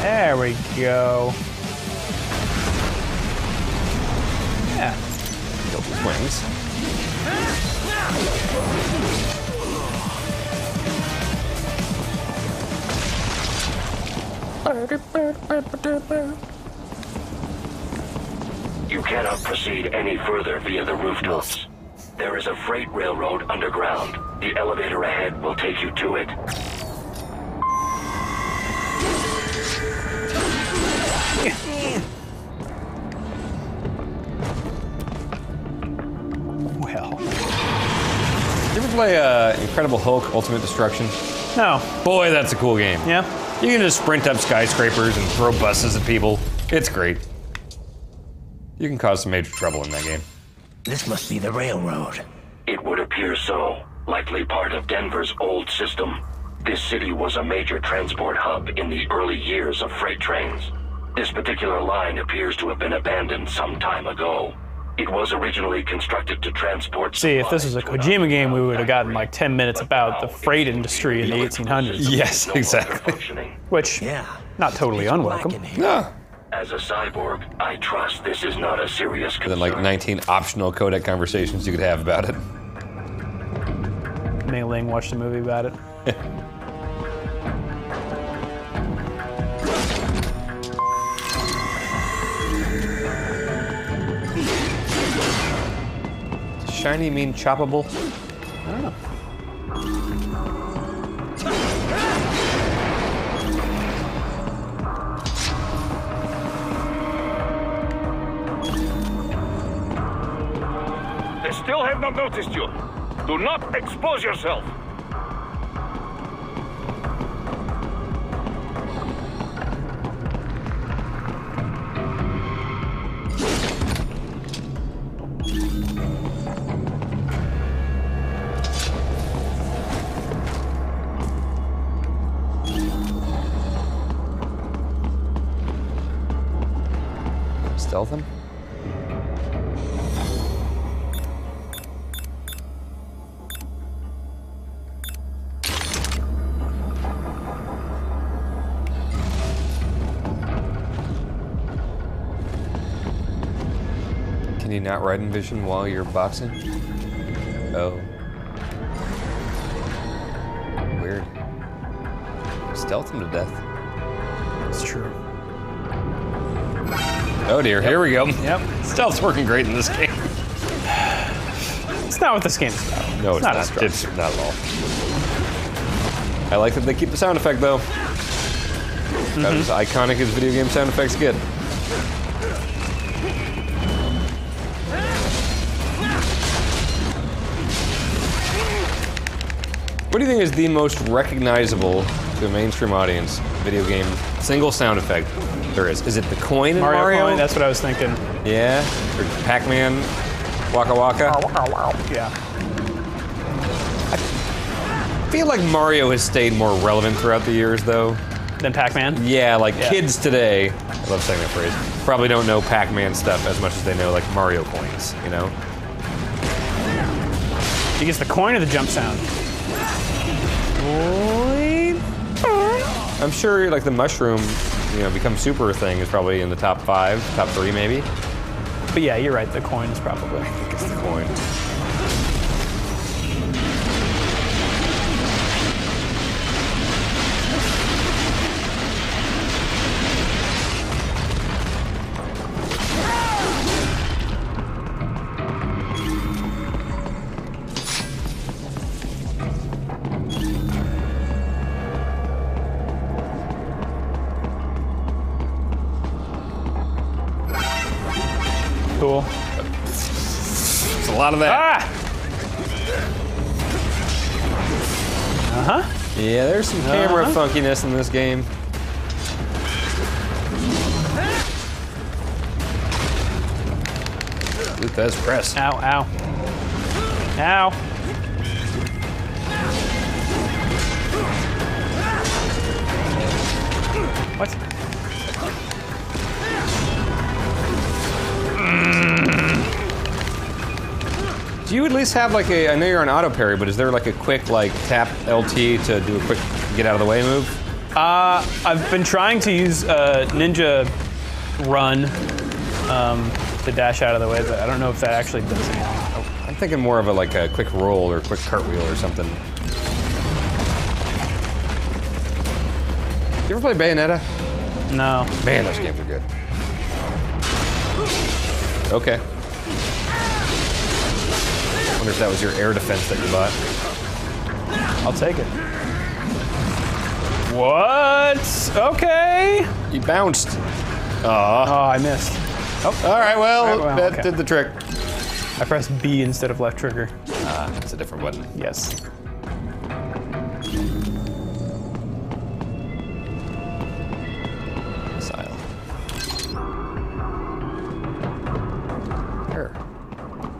There we go. Yeah. Built his wings. You cannot proceed any further via the rooftops. There is a freight railroad underground. The elevator ahead will take you to it. Well. Did you ever play Incredible Hulk Ultimate Destruction? No. Boy, that's a cool game. Yeah. You can just sprint up skyscrapers and throw buses at people. It's great. You can cause some major trouble in that game. This must be the railroad. It would appear so. Likely part of Denver's old system. This city was a major transport hub in the early years of freight trains. This particular line appears to have been abandoned some time ago. It was originally constructed to transport... See, if this was a Kojima game, we would have gotten like 10 minutes about the freight industry in the 1800s. Yes, exactly. Which, not totally unwelcome. No. As a cyborg, I trust this is not a serious concern. And then like 19 optional codec conversations you could have about it. Mei Ling watched a movie about it. Does shiny mean choppable? I don't know. They still have not noticed you. Do not expose yourself. Stealth him? Can you not ride in vision while you're boxing? Oh. Weird. Stealth him to death. It's true. Oh dear, here we go. Yep. Stealth's working great in this game. It's not what this game's about. No, it's not. a It's not at all. I like that they keep the sound effect though. About as iconic as video game sound effects get. What do you think is the most recognizable to a mainstream audience video game single sound effect there is? Is it the coin in Mario? Coin, that's what I was thinking. Yeah? Or Pac-Man Waka Waka? Yeah. I feel like Mario has stayed more relevant throughout the years though. Than Pac-Man? Yeah, like kids today, I love saying that phrase, probably don't know Pac-Man stuff as much as they know like Mario coins, you know? He gets the coin or the jump sound? I'm sure like the mushroom, you know, become super thing is probably in the top 5, top 3 maybe. But yeah, you're right, the coin is probably. I think it's the coin. Cool. It's a lot of that. Yeah, there's some camera funkiness in this game. Loot does press. Ow, ow. Ow. What? Do you at least have like a, I know you're on auto parry, but is there like a quick like tap LT to do a quick get out of the way move? I've been trying to use Ninja Run to dash out of the way, but I don't know if that actually does anything. I'm thinking more of a like a quick roll or a quick cartwheel or something. You ever play Bayonetta? No. Man, those games are good. Okay. I wonder if that was your air defense that you bought. I'll take it. What? Okay. You bounced. Oh, I missed. Oh, all right. Well, that okay. did the trick. I pressed B instead of left trigger. Ah, that's a different button. Yes. Missile. Here.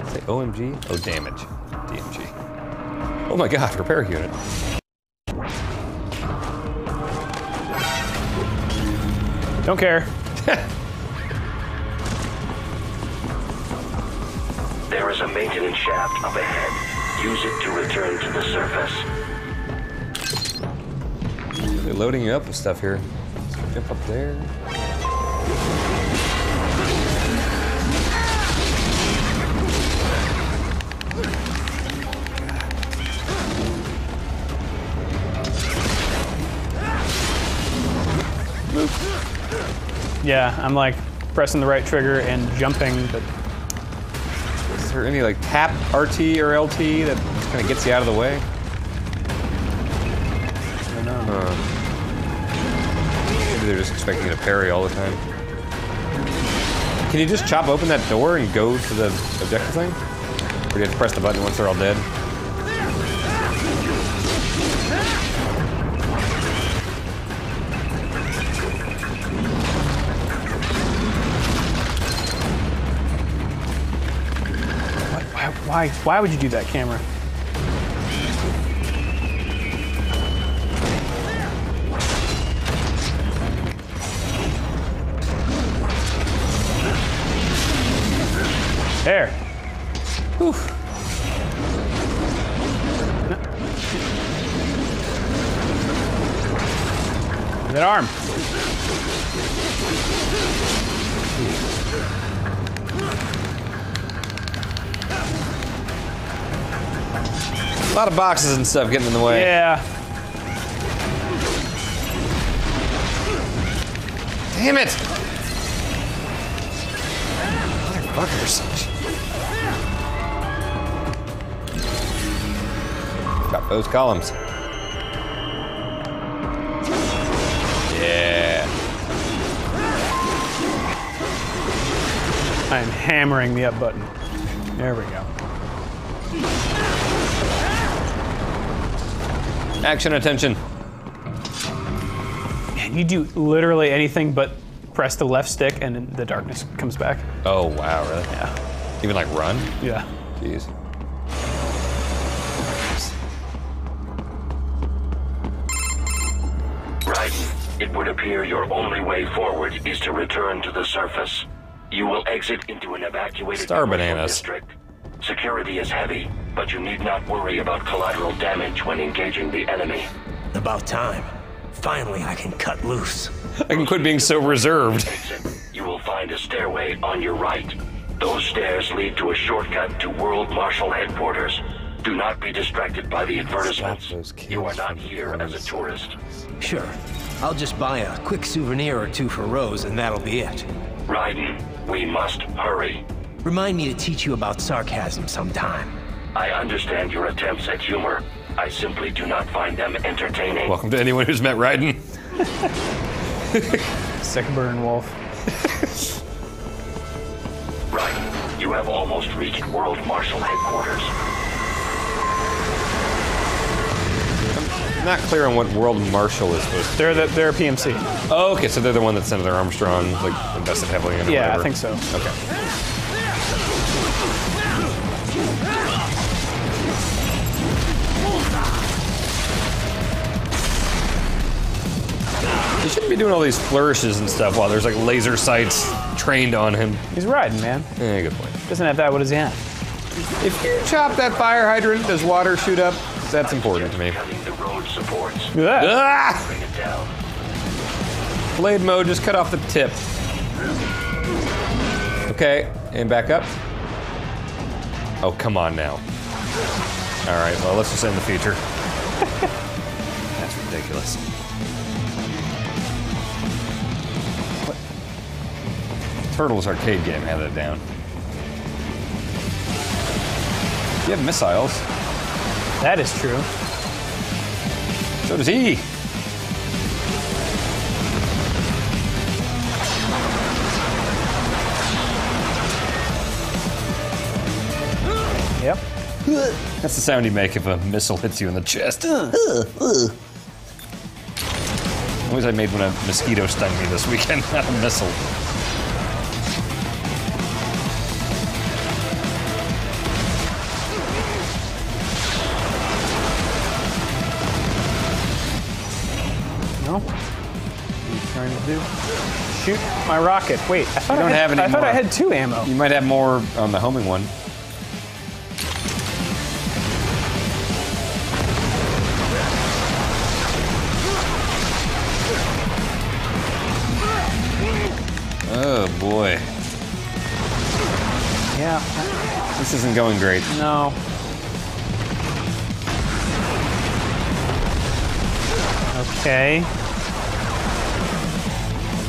Say OMG? Oh, damage. DMG. Oh my god, repair unit. Don't care. There is a maintenance shaft up ahead. Use it to return to the surface. They're loading you up with stuff here. Let's jump up there. Yeah, I'm like pressing the right trigger and jumping, but is there any like tap RT or LT that kind of gets you out of the way? I don't know. Maybe they're just expecting you to parry all the time. Can you just chop open that door and go to the objective thing? Or do you have to press the button once they're all dead? Why would you do that, camera? There. Whew. That arm. A lot of boxes and stuff getting in the way. Yeah. Damn it! Motherfuckers. Got those columns. Yeah. I am hammering the up button. There we go. Action attention. Man, you do literally anything but press the left stick and then the darkness comes back. Oh, wow, really? Yeah. Even like run? Yeah. Jeez. Right. It would appear your only way forward is to return to the surface. You will exit into an evacuated Star commercial bananas. district. Security is heavy, but you need not worry about collateral damage when engaging the enemy. About time. Finally, I can cut loose. I can quit being so reserved. You will find a stairway on your right. Those stairs lead to a shortcut to World Marshal Headquarters. Do not be distracted by the advertisements. You are not here as a tourist. Sure. I'll just buy a quick souvenir or two for Rose, and that'll be it. Raiden, we must hurry. Remind me to teach you about sarcasm sometime. I understand your attempts at humor. I simply do not find them entertaining. Welcome to anyone who's met Raiden. Sick burn wolf. Raiden, you have almost reached World Marshal Headquarters. not clear on what World Marshal is supposed to be. They're a PMC. Oh, okay, so they're the one that Senator Armstrong like invested heavily in. Or yeah, whatever. I think so. Okay. He shouldn't be doing all these flourishes and stuff while there's like laser sights trained on him. He's riding, man. Yeah, good point. Doesn't have that. What does he have? If you chop that fire hydrant, does water shoot up? That's important to me. Yeah. Blade mode, just cut off the tip. Okay, and back up. Oh, come on now. All right, well, let's just end the feature. That's ridiculous. What? Turtles arcade game had it down. You have missiles. That is true. So does he. Yep. That's the sound you make if a missile hits you in the chest. Noise I made when a mosquito stung me this weekend, not a missile. No. What are you trying to do? Shoot my rocket. Wait, I thought I thought I had 2 ammo. You might have more on the homing one. Oh boy. Yeah. This isn't going great. No. Okay.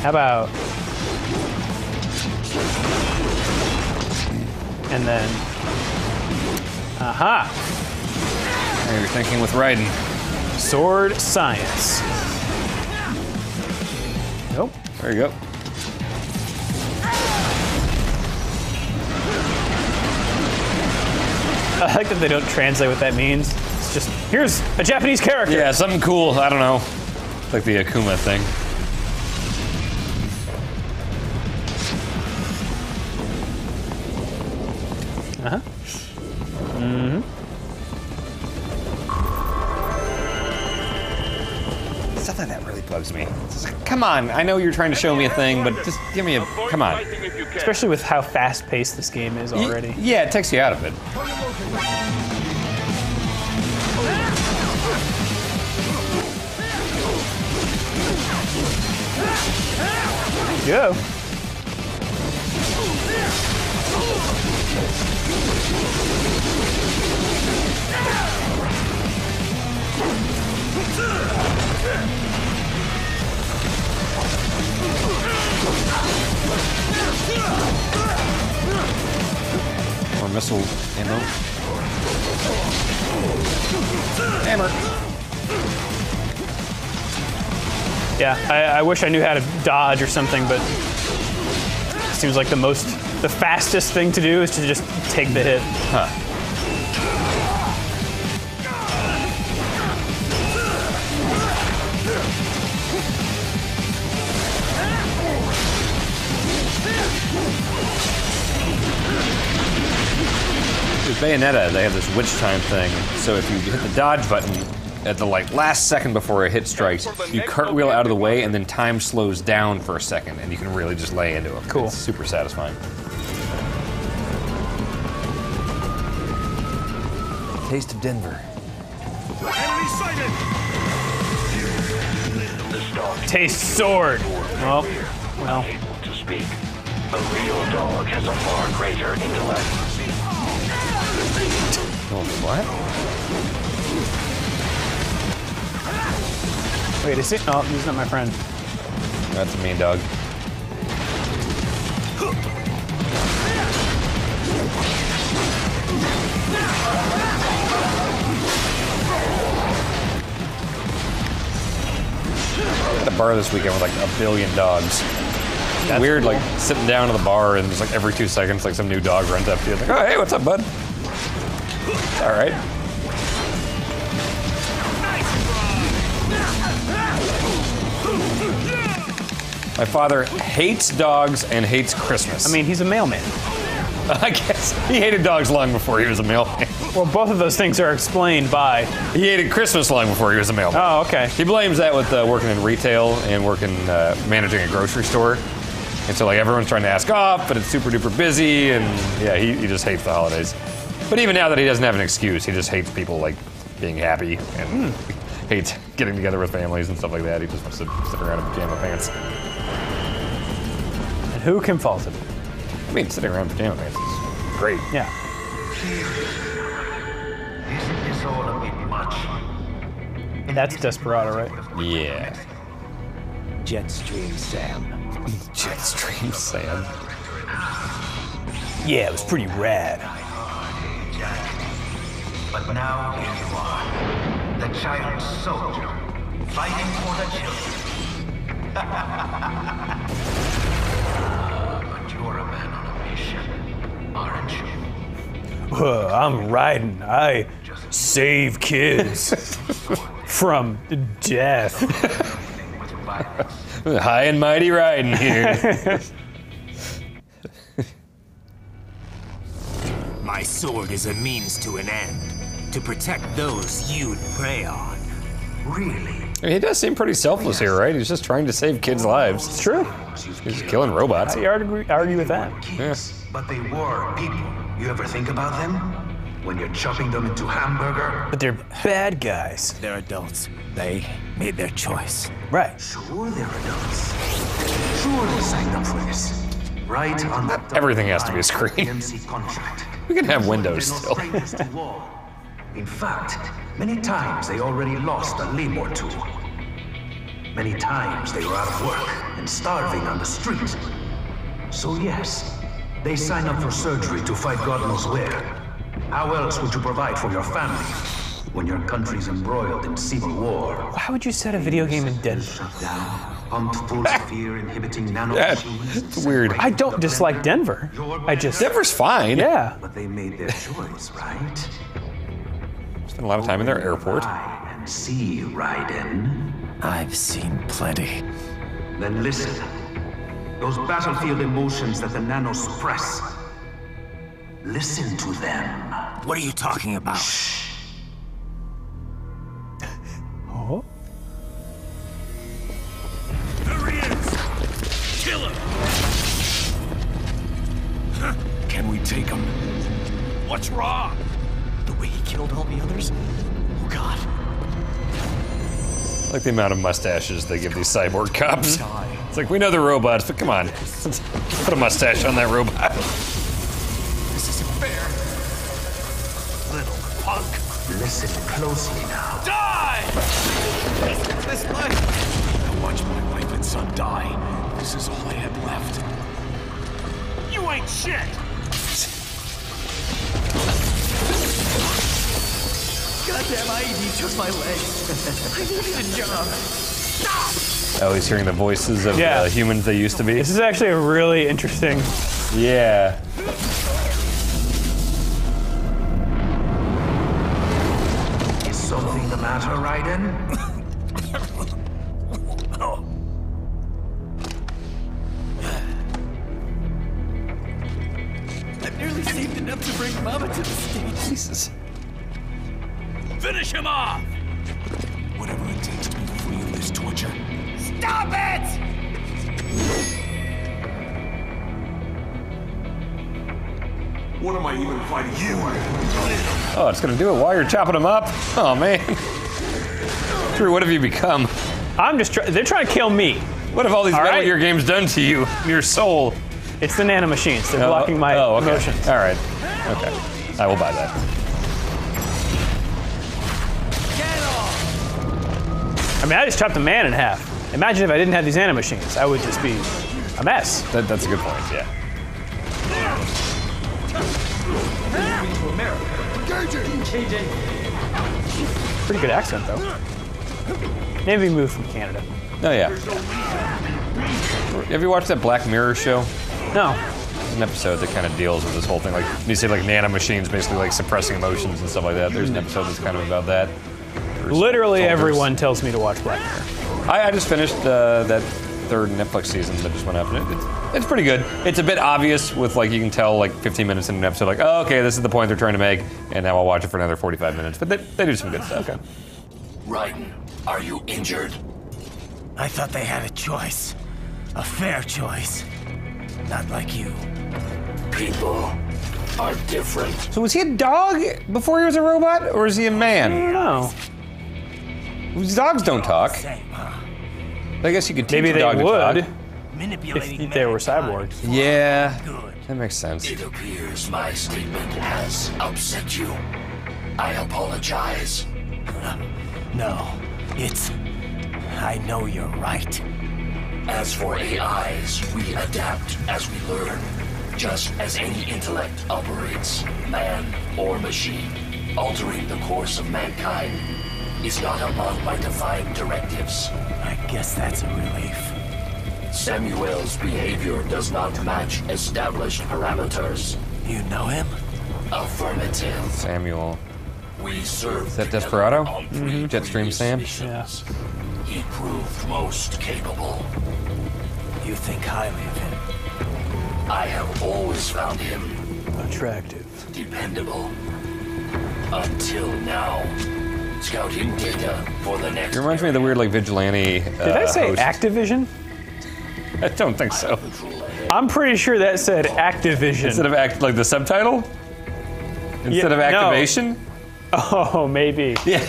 How about... And then... Aha! Now you're thinking with Raiden. Sword science. Nope. There you go. I like that they don't translate what that means. It's just, here's a Japanese character. Yeah, something cool. I don't know. Like the Akuma thing. Uh-huh. Mm-hmm. Stuff like that really bugs me. It's like, come on, I know you're trying to show me a thing, but just give me a, come on. Especially with how fast-paced this game is already. Yeah, it takes you out of it. Go. More missile ammo. Hammer. Yeah, I wish I knew how to dodge or something, but it seems like the fastest thing to do is to just take the hit. Huh. With Bayonetta, they have this witch time thing, so if you hit the dodge button at the last second before a hit strikes, you cartwheel out of the way and then time slows down for a second and you can really just lay into them. Cool. It's super satisfying. Taste of Denver. Taste sword. Well. To speak, a real dog has a far greater intellect. Oh, what? Wait, is it? Oh, he's not my friend. That's a mean dog. At a bar this weekend with like 1 billion dogs. That's weird, cool. Like sitting down at the bar and just like every 2 seconds, like some new dog runs up to you. Like, oh, hey, what's up, bud? All right. My father hates dogs and hates Christmas. I mean, he's a mailman. I guess he hated dogs long before he was a mailman. Well, both of those things are explained by... He hated Christmas long before he was a mailman. Oh, okay. He blames that with working in retail and managing a grocery store. And so, like, everyone's trying to ask off, but it's super duper busy, and yeah, he just hates the holidays. But even now that he doesn't have an excuse, he just hates people, like, being happy and hates getting together with families and stuff like that. He just wants to sit around in pajama pants. And who can fault him? I mean, sitting around in pajama pants is great. Yeah. Isn't this all a bit much? That's Desperado, right? Yeah. Jetstream Sam. Jetstream Sam. Yeah, it was pretty rad. But now here you are, the child soldier, fighting for the children. But you're a man on a mission, aren't you? I'm riding. I save kids from death. High and mighty riding here. My sword is a means to an end, to protect those you'd prey on. Really? He does seem pretty selfless here, right? He's just trying to save kids' lives. It's true. He's killing robots. I argue with that. Yes. But they were people. You ever think about them? When you're chopping them into hamburger? But they're bad guys. They're adults. They made their choice. Right. Sure they're adults. Sure they signed up for this. Right on the Everything has to be a screen. MC contract. We can have windows still. In fact, many times they already lost a limb or two. Many times they were out of work and starving on the street. So yes, they sign up for surgery to fight God knows where. How else would you provide for your family when your country's embroiled in civil war? Why would you set a video game in Denver? Pumped full of fear-inhibiting nanomachines. It's weird. I don't dislike Denver. Denver's fine. Yeah. But they made their choice, right? Spent a lot of time in their airport. And see, Raiden. I've seen plenty. Then listen. Those battlefield emotions that the nanos suppress. Listen to them. What are you talking about? Shh. Oh? There he is! Kill him! Can we take him? What's wrong? The way he killed all the others? Oh God. I like the amount of mustaches they give these cyborg cops. It's like, we know they're robots, but come on. Let's put a mustache on that robot. This isn't fair. Little punk. Listen closely now. Die! This life. I watched my wife and son die. This is all I had left. You ain't shit! Goddamn, I just my legs. I needed a job. Stop! Oh, he's hearing the voices of humans they used to be. This is actually a really interesting. Yeah. Is something the matter, Raiden? I've nearly saved enough to bring Mama to the stage. Jesus. Finish him off! Whatever it takes to be free of this torture. Stop it! What am I even fighting for? Oh, it's gonna do it while you're chopping them up? Oh, man. Drew, what have you become? I'm just they're trying to kill me. What have all these Metal Gear games done to you, your soul? It's the nanomachines. They're blocking my emotions. All right. Okay. I will buy that. I mean, I just chopped a man in half. Imagine if I didn't have these nanomachines. I would just be a mess. That's a good point, yeah. Pretty good accent, though. Maybe we moved from Canada. Oh, yeah. Have you watched that Black Mirror show? No. There's an episode that kind of deals with this whole thing. Like, you say, like, nanomachines basically, like, suppressing emotions and stuff like that. There's an episode that's kind of about that. Literally everyone tells me to watch Black Mirror. I just finished that third Netflix season that just went up. And it's pretty good. It's a bit obvious with like, you can tell like 15 minutes into an episode, like, oh, okay, this is the point they're trying to make, and now I'll watch it for another 45 minutes. But they do some good stuff. Okay. Raiden, are you injured? I thought they had a choice. A fair choice. Not like you. People are different. So was he a dog before he was a robot, or is he a man? I don't know. Dogs don't talk. I guess you could teach Maybe a dog they to talk. would if they were cyborgs. Yeah, that makes sense. It appears my statement has upset you. I apologize. No, I know you're right. As for AIs, we adapt as we learn. Just as any intellect operates, man or machine, altering the course of mankind is not among my defined directives. I guess that's a relief. Samuel's behavior does not match established parameters. You know him? Affirmative. Samuel. We served Is that Desperado? on three Jetstream Sam? missions. He proved most capable. You think highly of him? I have always found him attractive, dependable. Until now. Scouting data for the next. It reminds me of the weird, like, vigilante. Did I say host. Activision? I don't think so. I'm pretty sure that said Activision. Instead of like the subtitle? Instead of activation? No. Oh, maybe. Yeah.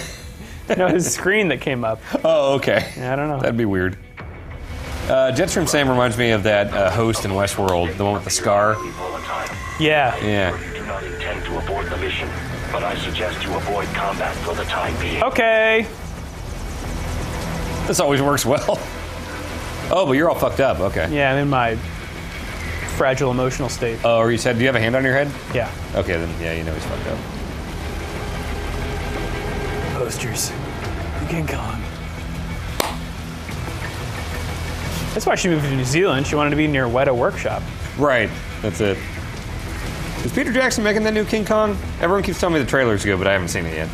No, his screen that came up. Oh, okay. Yeah, I don't know. That'd be weird. Jetstream Sam reminds me of that host in Westworld, the one with the scar. Yeah. Yeah. We do not intend to abort the mission, but I suggest you avoid combat for the time being. Okay. This always works well. Oh, but you're all fucked up. Okay. Yeah, I'm in my fragile emotional state. Oh, or you said, do you have a hand on your head? Yeah. Okay, then yeah, you know he's fucked up. Posters. King Kong. That's why she moved to New Zealand. She wanted to be near Weta Workshop. Right. That's it. Is Peter Jackson making that new King Kong? Everyone keeps telling me the trailer's good, but I haven't seen it yet.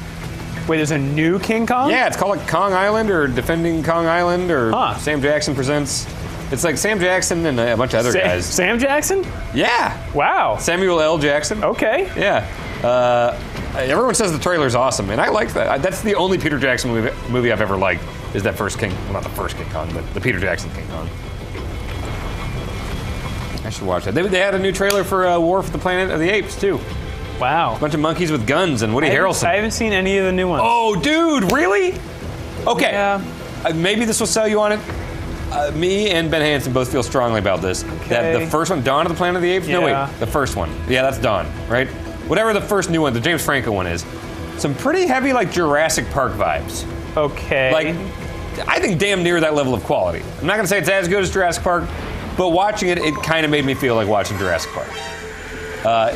Wait, there's a new King Kong? Yeah, it's called like Kong Island or Defending Kong Island or Sam Jackson Presents. It's like Sam Jackson and a bunch of other guys. Sam Jackson? Yeah. Wow. Samuel L. Jackson. Okay. Yeah. Everyone says the trailer's awesome, and I like that. That's the only Peter Jackson movie I've ever liked, is that first King, well, not the first King Kong, but the Peter Jackson King Kong. I should watch that. They had a new trailer for War for the Planet of the Apes, too. Wow. A bunch of monkeys with guns and Woody Harrelson. I haven't seen any of the new ones. Oh, dude, really? Okay. Yeah. Maybe this will sell you on it. Me and Ben Hansen both feel strongly about this. Okay. That the first one, Dawn of the Planet of the Apes? No, Yeah. wait, the first one. Yeah, that's Dawn, right? Whatever the first new one, the James Franco one is. Some pretty heavy, like, Jurassic Park vibes. Okay. Like, I think damn near that level of quality. I'm not gonna say it's as good as Jurassic Park, but watching it, it kind of made me feel like watching Jurassic Park.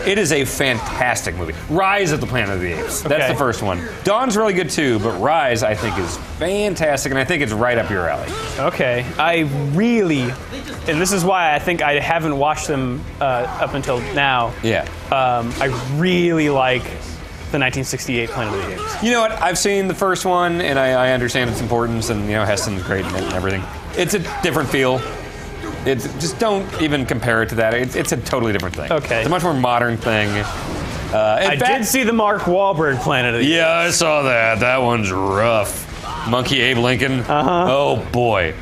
It is a fantastic movie. Rise of the Planet of the Apes. That's Okay. the first one. Dawn's really good too, but Rise, I think, is fantastic, and I think it's right up your alley. Okay. I really, and this is why I think I haven't watched them up until now. Yeah. I really like the 1968 Planet of the Apes. You know what? I've seen the first one, and I understand its importance, and you know Heston's great and everything. It's a different feel. It's just don't even compare it to that. It's a totally different thing. Okay. It's a much more modern thing. I did see the Mark Wahlberg Planet of the Apes. Yeah, I saw that. That one's rough. Monkey Abe Lincoln. Uh-huh. Oh boy.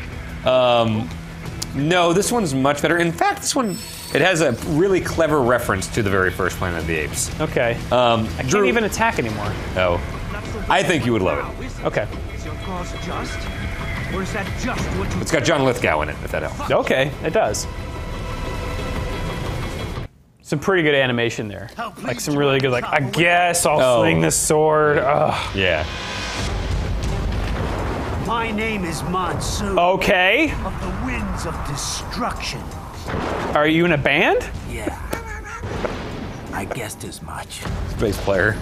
No, this one's much better. In fact, this one, it has a really clever reference to the very first Planet of the Apes. Okay. I can't even attack anymore. Oh. I think you would love it. Okay. Is your cause just? Or is that just what you... It's got John Lithgow in it, if that helps. Okay, it does. Some pretty good animation there. Like some really good, like, I guess I'll swing this sword. Ugh. Yeah. My name is Monsoon. Okay. Of the winds of destruction. Are you in a band? Yeah. I guessed as much. Bass player.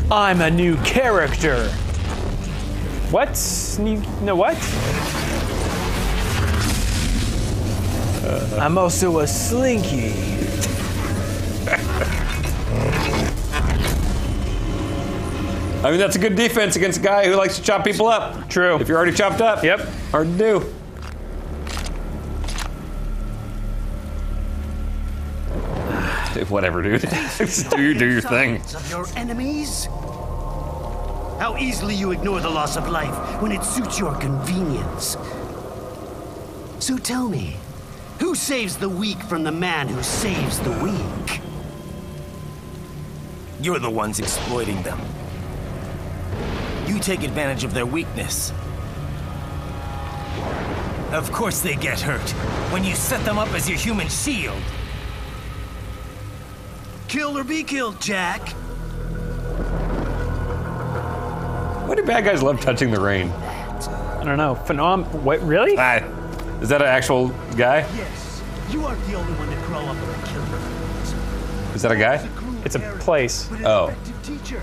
I'm a new character. What? No, what? I'm also a slinky. I mean, that's a good defense against a guy who likes to chop people up. True. If you're already chopped up. Yep. Hard to do. Whatever, dude. Just do your thing. Of your enemies? How easily you ignore the loss of life when it suits your convenience. So tell me, who saves the weak from the man who saves the weak? You're the ones exploiting them. You take advantage of their weakness. Of course they get hurt when you set them up as your human shield. Kill or be killed, Jack. Why do bad guys love touching the rain? I don't know. What, really? Is that an actual guy? Yes, you aren't the only one to grow up with a killer. Is that a guy? It's a place. Oh. Teacher,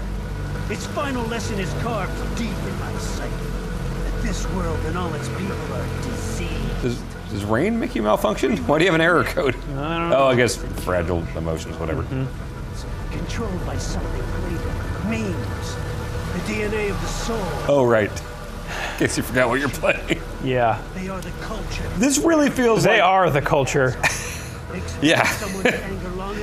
its final lesson is carved deep in my psyche. That this world and all its people are diseased. Does rain make you malfunction? Why do you have an error code? I don't know. Oh, I guess fragile emotions, whatever. Controlled by something greater. Memes. The DNA of the soul. Oh, right. In case you forgot what you're playing. Yeah. They are the culture. This really feels They are the culture. Yeah.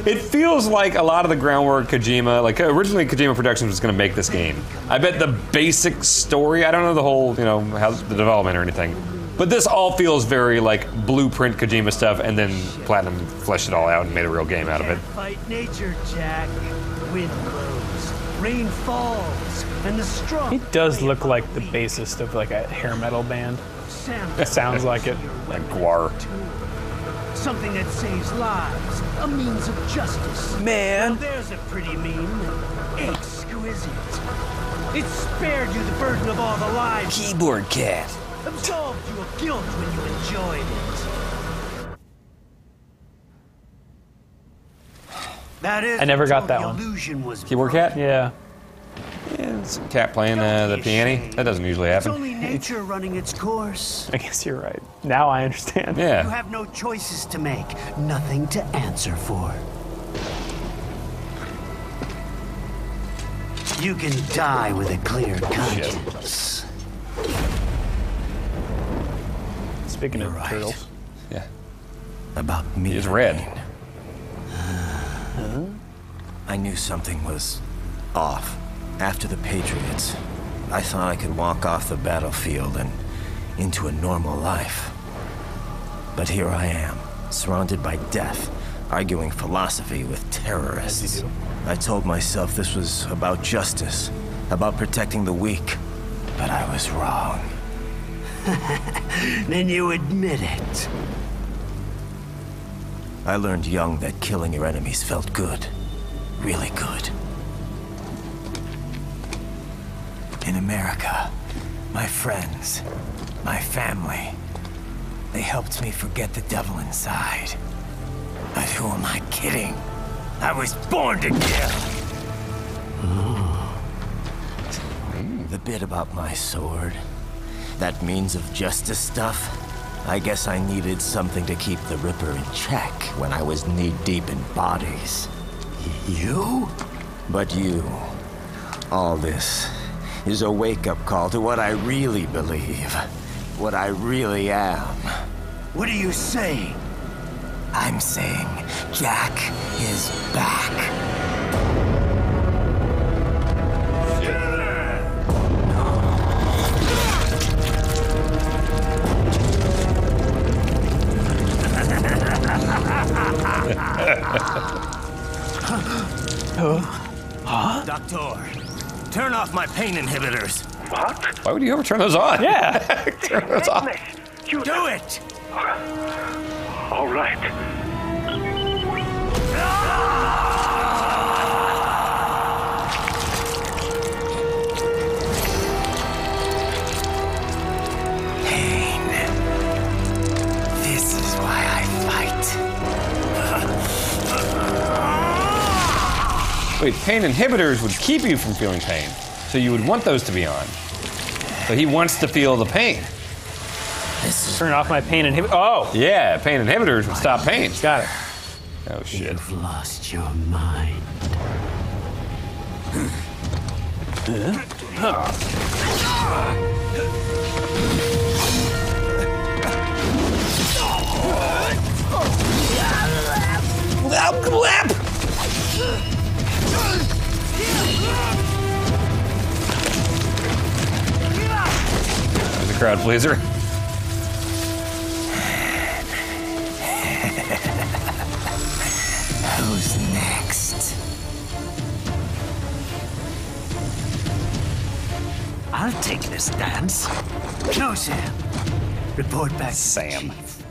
It feels like a lot of the groundwork Kojima, like originally Kojima Productions was going to make this game. I bet the basic story, I don't know the whole, how the development or anything, but this all feels very like blueprint Kojima stuff, and then Platinum fleshed it all out and made a real game out of it. Fight nature, Jack. Wind blows, rain falls, and the strong. He does look like the bassist of like a hair metal band. It sounds like it. Like Guar. Something that saves lives, a means of justice. Man. Now there's a pretty meme. Exquisite. It spared you the burden of all the lives. Keyboard cat. Absolved you of guilt when you enjoyed it. That is. I never got that one. Illusion was Keyboard cat? Yeah. Yeah, it's a cat playing the piano. That doesn't usually It's happen. only nature running its course. I guess you're right. Now I understand. You Yeah. have no choices to make, nothing to answer for. You can die with a clear conscience. Speaking of turtles. Yeah. About me. He's red. I knew something was off. After the Patriots, I thought I could walk off the battlefield and into a normal life. But here I am, surrounded by death, arguing philosophy with terrorists. I told myself this was about justice, about protecting the weak, but I was wrong. Then you admit it. I learned young that killing your enemies felt good. Really good. In America, my friends, my family, they helped me forget the devil inside. But who am I kidding? I was born to kill! The bit about my sword, that means of justice stuff, I guess I needed something to keep the Ripper in check when I was knee-deep in bodies. You? But you, all this is a wake-up call to what I really believe, what I really am. What are you saying? I'm saying Jack is back. Doctor, turn off my pain inhibitors. What? Why would you ever turn those on? Yeah. Turn those on. You do it! All right. Pain. This is why I fight. Wait, pain inhibitors would keep you from feeling pain, so you would want those to be on. So he wants to feel the pain. Turn off my pain inhibitor. Oh! Yeah, pain inhibitors would stop pain. Got it. Oh, shit. You've lost your mind. The crowd pleaser. Who's next? I'll take this dance. No, Sam. Report back to Sam. the chief.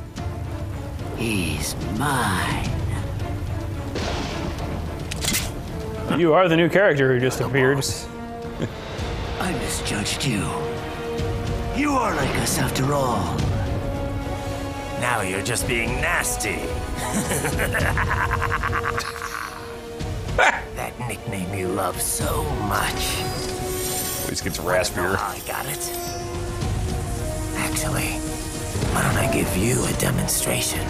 He's mine. You are the new character who just appeared. I misjudged you. You are like us after all. Now you're just being nasty. That nickname you love so much. Always gets raspier. I got it. Actually, why don't I give you a demonstration?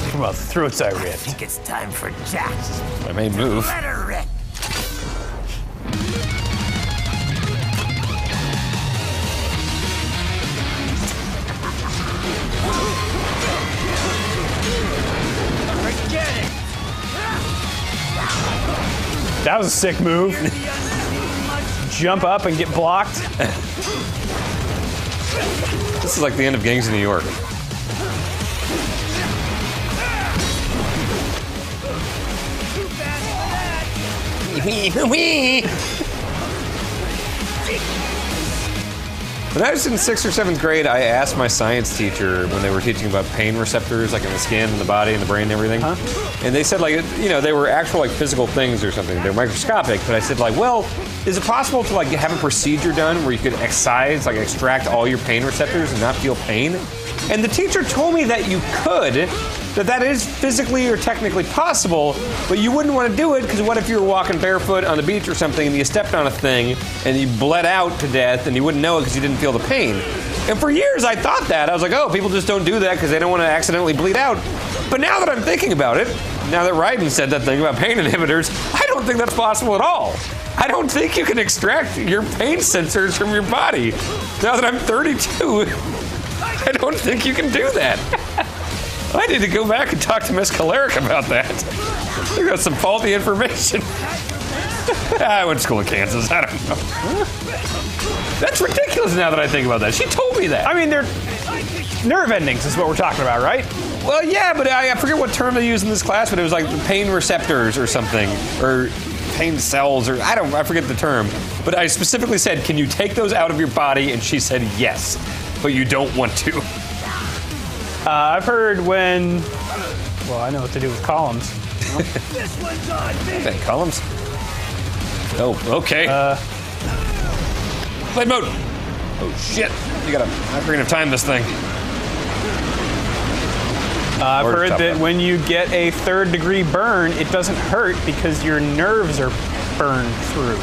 Come on, throats I I ripped. think it's time for Jack. I may move. Let her rip. That was a sick move. Jump up and get blocked. This is like the end of Gangs of New York. When I was in 6th or 7th grade, I asked my science teacher when they were teaching about pain receptors, like in the skin and the body and the brain and everything. And they said, like, you know, they were actual, like, physical things or something. They're microscopic. But I said, like, well, is it possible to, like, have a procedure done where you could excise, like, extract all your pain receptors and not feel pain? And the teacher told me that you could, that is physically or technically possible, but you wouldn't want to do it because what if you were walking barefoot on the beach or something and you stepped on a thing and you bled out to death and you wouldn't know it because you didn't feel the pain? And for years I thought that. I was like, oh, people just don't do that because they don't want to accidentally bleed out. But now that I'm thinking about it, now that Raiden said that thing about pain inhibitors, I don't think that's possible at all. I don't think you can extract your pain sensors from your body. Now that I'm 32, I don't think you can do that. I need to go back and talk to Miss Caleric about that. I got some faulty information. I went to school in Kansas. I don't know. That's ridiculous now that I think about that. She told me that. I mean, they're nerve endings is what we're talking about, right? Well, yeah, but I forget what term they used in this class, but it was like pain receptors or something, or pain cells, or I forget the term. But I specifically said, can you take those out of your body? And she said yes, but you don't want to. I've heard when, well, I know what to do with columns. This one's on me. Okay, columns. Oh, okay. Blade mode. Oh shit! I forgot to time this thing. I've heard that when you get a 3rd degree burn, it doesn't hurt because your nerves are burned through.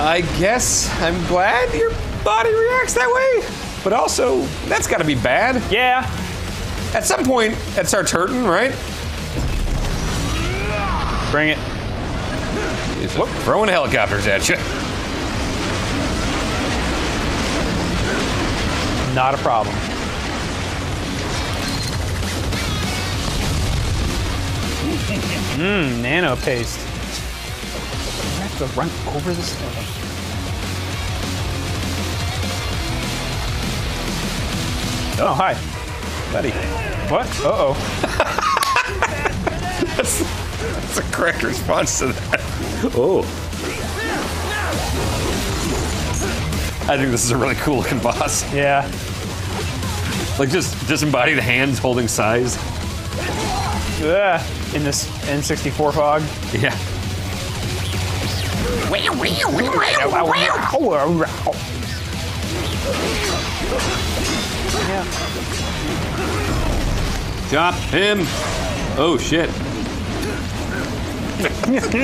I guess I'm glad your body reacts that way. But also, that's got to be bad. Yeah. At some point, it starts hurting, right? Bring it. Whoop, throwing helicopters at you. Not a problem. Nano paste. Do I have to run over this thing? Oh, hi. Buddy. What? Uh-oh. That's a correct response to that. Oh. I think this is a really cool looking boss. Yeah. Like just disembodied hands holding size. Yeah. In this N64 fog. Yeah. Chop him. Oh shit.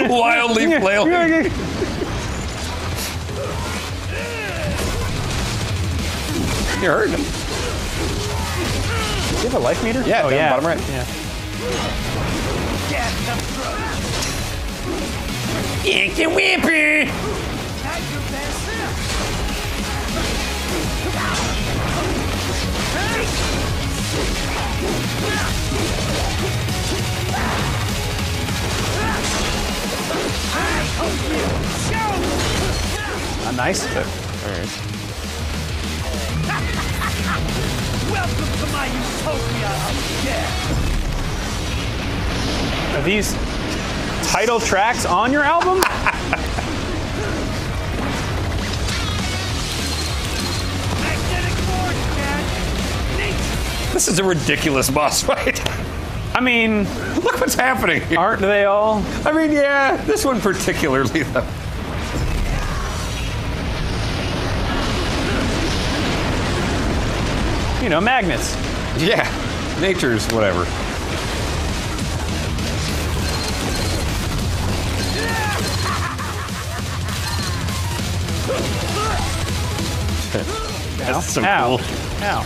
Wildly flailing. You're hurting him. Do you have a life meter? Yeah, oh, down yeah. bottom right. Yeah. Yankee Whipper! Nice. All right. Welcome to my utopia of death. Are these title tracks on your album? This is a ridiculous boss fight. I mean, look what's happening here. Aren't they all? I mean, yeah, this one particularly, though. You know, magnets. Yeah, nature's whatever. That's so Ow. cool. Ow.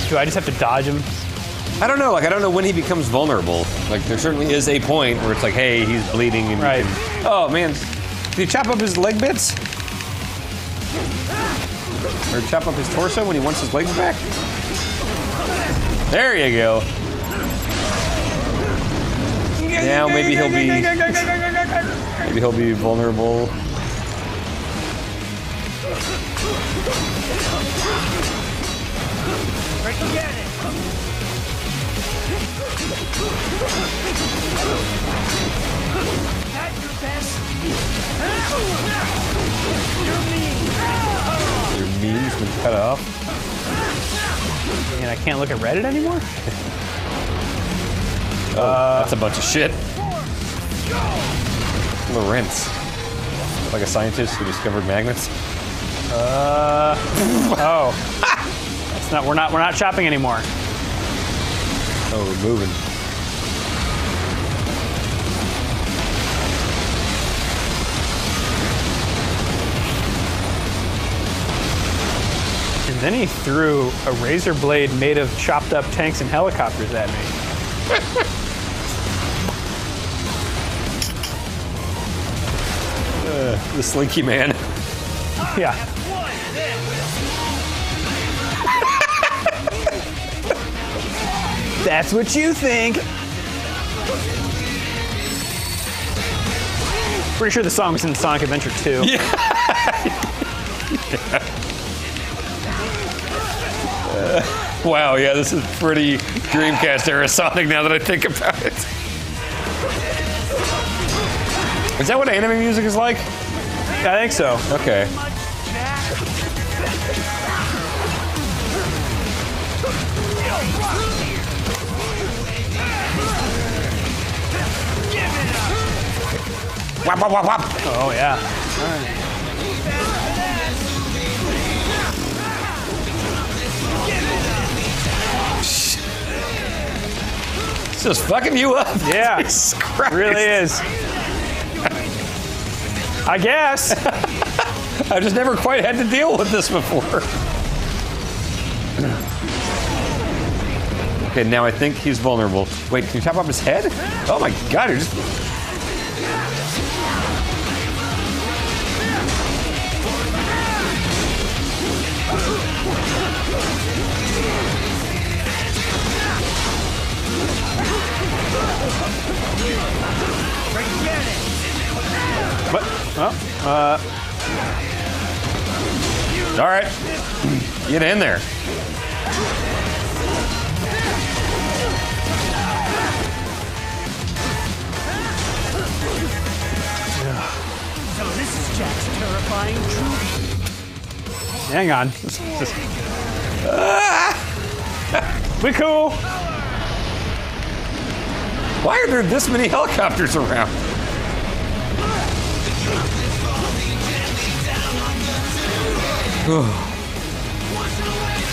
Do I just have to dodge him? I don't know. Like, I don't know when he becomes vulnerable. Like, there certainly is a point where it's like, hey, he's bleeding. And right. Oh, man. Did he chop up his leg bits? Or chop up his torso when he wants his legs back? There you go. Now maybe he'll be... Maybe he'll be vulnerable. Your meme's been cut off. And I can't look at Reddit anymore? Oh, that's a bunch of shit. Lorentz. Like a scientist who discovered magnets? Oh. That's not, we're not shopping anymore. Oh, we're moving. And then he threw a razor blade made of chopped up tanks and helicopters at me. The Slinky Man. Yeah. That's what you think. Pretty sure the song was in Sonic Adventure 2. Yeah. Wow, yeah, this is pretty Dreamcast era Sonic now that I think about it. Is that what anime music is like? I think so. Okay. Wap, wap, wap, wap. Oh, yeah. All right. It's just fucking you up. Yeah. Jesus Christ. Really is. I guess. I've just never quite had to deal with this before. Okay, now I think he's vulnerable. Wait, can you chop off his head? Oh my god, you're just... What? Oh, all right, get in there. So this is Jack's terrifying truth. hang on. We cool. Why are there this many helicopters around?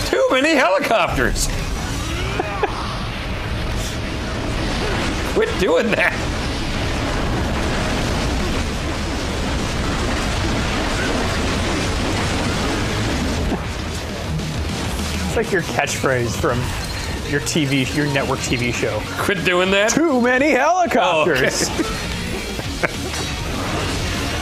Too many helicopters. Quit doing that. It's like your catchphrase from your network TV show. Quit doing that. Too many helicopters. Oh, okay.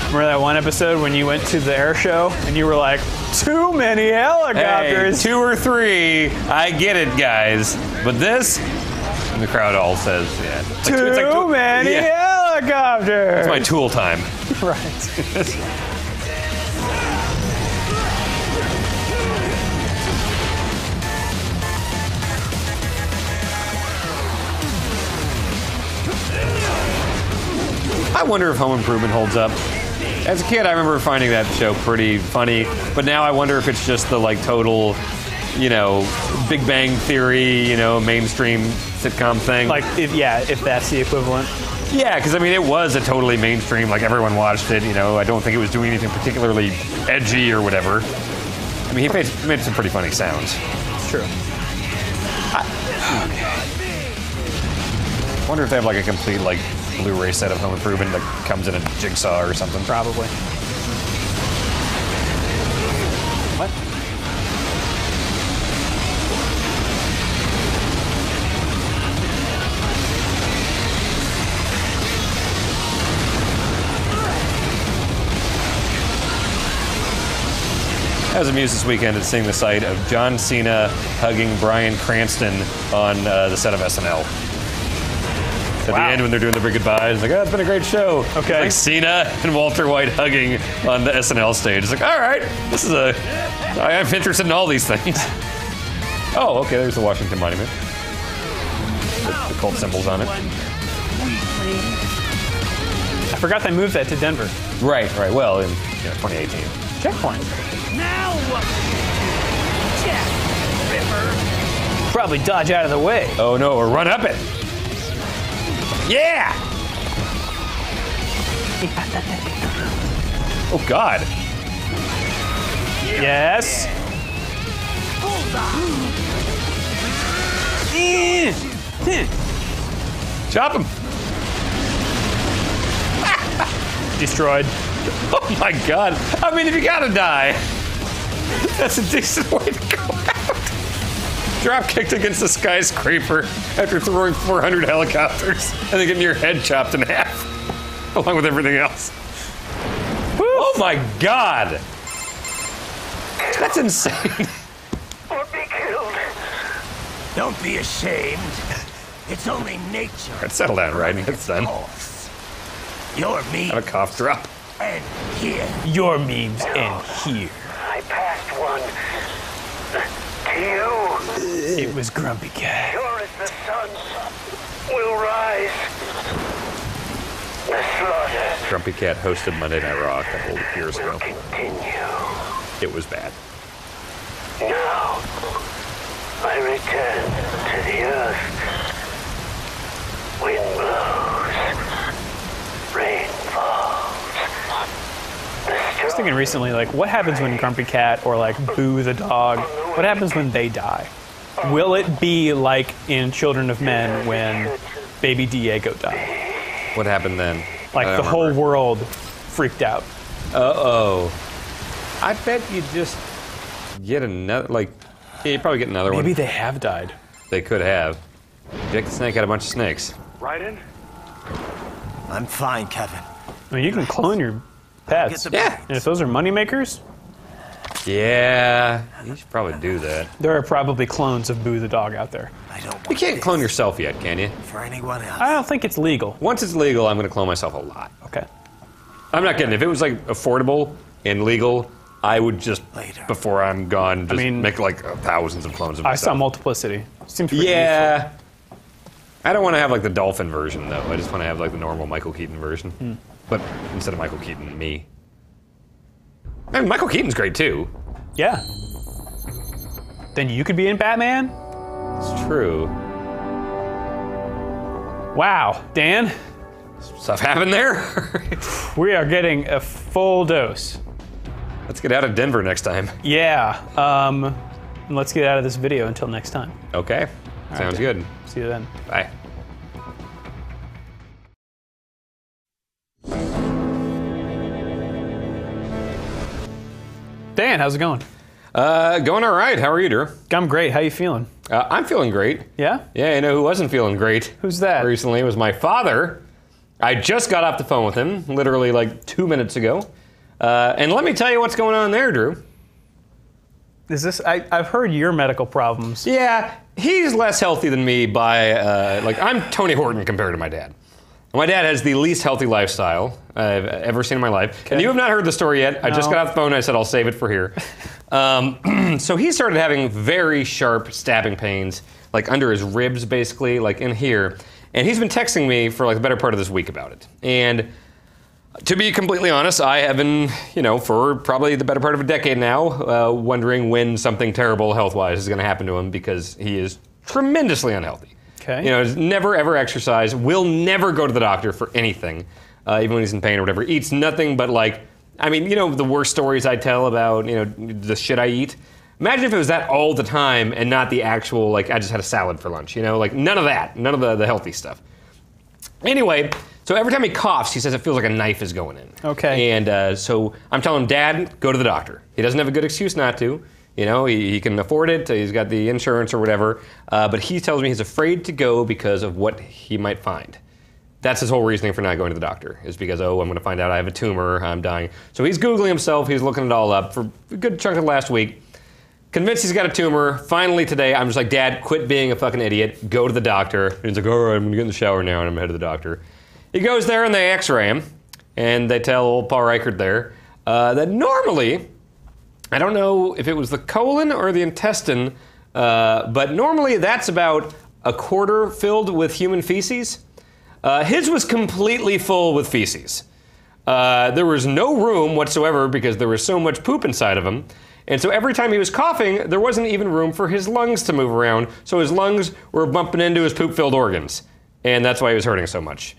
Remember that one episode when you went to the air show and you were like, too many helicopters. Hey, 2 or 3, I get it, guys. But this, and the crowd all says, yeah. Too many helicopters. It's my Tool time. Right. I wonder if Home Improvement holds up. As a kid, I remember finding that show pretty funny, but now I wonder if it's just the like total, you know, Big Bang Theory, you know, mainstream sitcom thing. Like, if that's the equivalent. Yeah, because I mean, it was a totally mainstream, like everyone watched it, you know, I don't think it was doing anything particularly edgy or whatever. I mean, he made some pretty funny sounds. It's true. I wonder if they have like a complete, like, Blu-ray set of Home Improvement that comes in a jigsaw or something. Probably. What? I was amused this weekend at seeing the sight of John Cena hugging Bryan Cranston on the set of SNL. At the end when they're doing their big goodbyes, it's like, oh, it's been a great show. Okay. Like Cena and Walter White hugging on the SNL stage. It's like, all right, I'm interested in all these things. Oh, okay, there's the Washington Monument. The cult symbols on it. I forgot they moved that to Denver. Right. Well, in 2018. Checkpoint. Now what? Jack Ripper. Probably dodge out of the way. Oh no, or run up it. Yeah! Oh God. Yes. Chop him. Destroyed. Oh my God. I mean, if you gotta die, that's a decent way to go out. Drop kicked against a skyscraper after throwing 400 helicopters and then getting your head chopped in half, along with everything else. Woo. Oh my God. That's insane. Or be killed. Don't be ashamed. It's only nature. All right, settle down, Ryden. It's done. Your memes Have a cough drop. end here. Your memes end here. I passed one. To you. It was Grumpy Cat. Sure as the sun will rise. The slaughter Grumpy Cat hosted Monday Night Raw a couple of years ago. continue. It was bad. Now, I return to the earth. Wind blows. Rain falls. I was thinking recently, like, what happens when Grumpy Cat or, like, Boo the dog, what happens when they die? Will it be like in Children of Men when Baby Diego died? What happened then? Like, the whole world freaked out. Uh-oh. I bet you just get another, like, yeah, you probably get another one. Maybe they have died. They could have. Jake the Snake had a bunch of snakes. Ryden? I'm fine, Kevin. I mean, you can clone your pets. Yeah. And if those are money makers, Yeah, you should probably do that. there are probably clones of Boo the dog out there. You can't clone yourself yet, can you? For anyone else. I don't think it's legal. Once it's legal, I'm going to clone myself a lot. Okay. I'm not kidding. If it was like affordable and legal, I would just, before I'm gone, just make like thousands of clones of I myself. saw Multiplicity. Seems pretty Yeah. I don't want to have like the dolphin version though. I just want to have like the normal Michael Keaton version. But instead of Michael Keaton, me. I mean, Michael Keaton's great too. Yeah. Then you could be in Batman? It's true. Wow, Dan. Stuff happened there? We are getting a full dose. Let's get out of Denver next time. Yeah. And let's get out of this video until next time. Okay. All Sounds right, Dan. good. See you then. Bye. Dan, how's it going? Going all right. How are you, Drew? I'm great. How you feeling? I'm feeling great. Yeah? Yeah, you know who wasn't feeling great? Who's that? Recently, it was my father. I just got off the phone with him, literally like 2 minutes ago. And let me tell you what's going on there, Drew. Is this? I've heard your medical problems. Yeah, he's less healthy than me by, like, I'm Tony Horton compared to my dad. My dad has the least healthy lifestyle I've ever seen in my life. Okay. And you have not heard the story yet. I just got off the phone and I said I'll save it for here. So he started having very sharp stabbing pains, like under his ribs, basically, like in here. And he's been texting me for like the better part of this week about it. And to be completely honest, I have been, for probably the better part of a decade now, wondering when something terrible health-wise is going to happen to him because he is tremendously unhealthy. Okay. He's never ever exercised, will never go to the doctor for anything, even when he's in pain or whatever. Eats nothing but the worst stories I tell about, the shit I eat. Imagine if it was that all the time and not the actual, I just had a salad for lunch, none of that, none of the healthy stuff. Anyway, so every time he coughs, he says it feels like a knife is going in. Okay. And so I'm telling him, Dad, go to the doctor. He doesn't have a good excuse not to. He can afford it. He's got the insurance or whatever. But he tells me he's afraid to go because of what he might find. That's his whole reasoning for not going to the doctor, is because, I'm going to find out I have a tumor, I'm dying. So he's Googling himself. He's looking it all up for a good chunk of last week. Convinced he's got a tumor. Finally today, I'm just like, Dad, quit being a fucking idiot. Go to the doctor. And he's like, all right, I'm going to get in the shower now, and I'm headed to the doctor. He goes there, and they x-ray him. And they tell old Paul Reichert there that normally, I don't know if it was the colon or the intestine, but normally that's about a quarter filled with human feces. His was completely full with feces. There was no room whatsoever because there was so much poop inside of him. And so every time he was coughing, there wasn't even room for his lungs to move around. So his lungs were bumping into his poop-filled organs. And that's why he was hurting so much.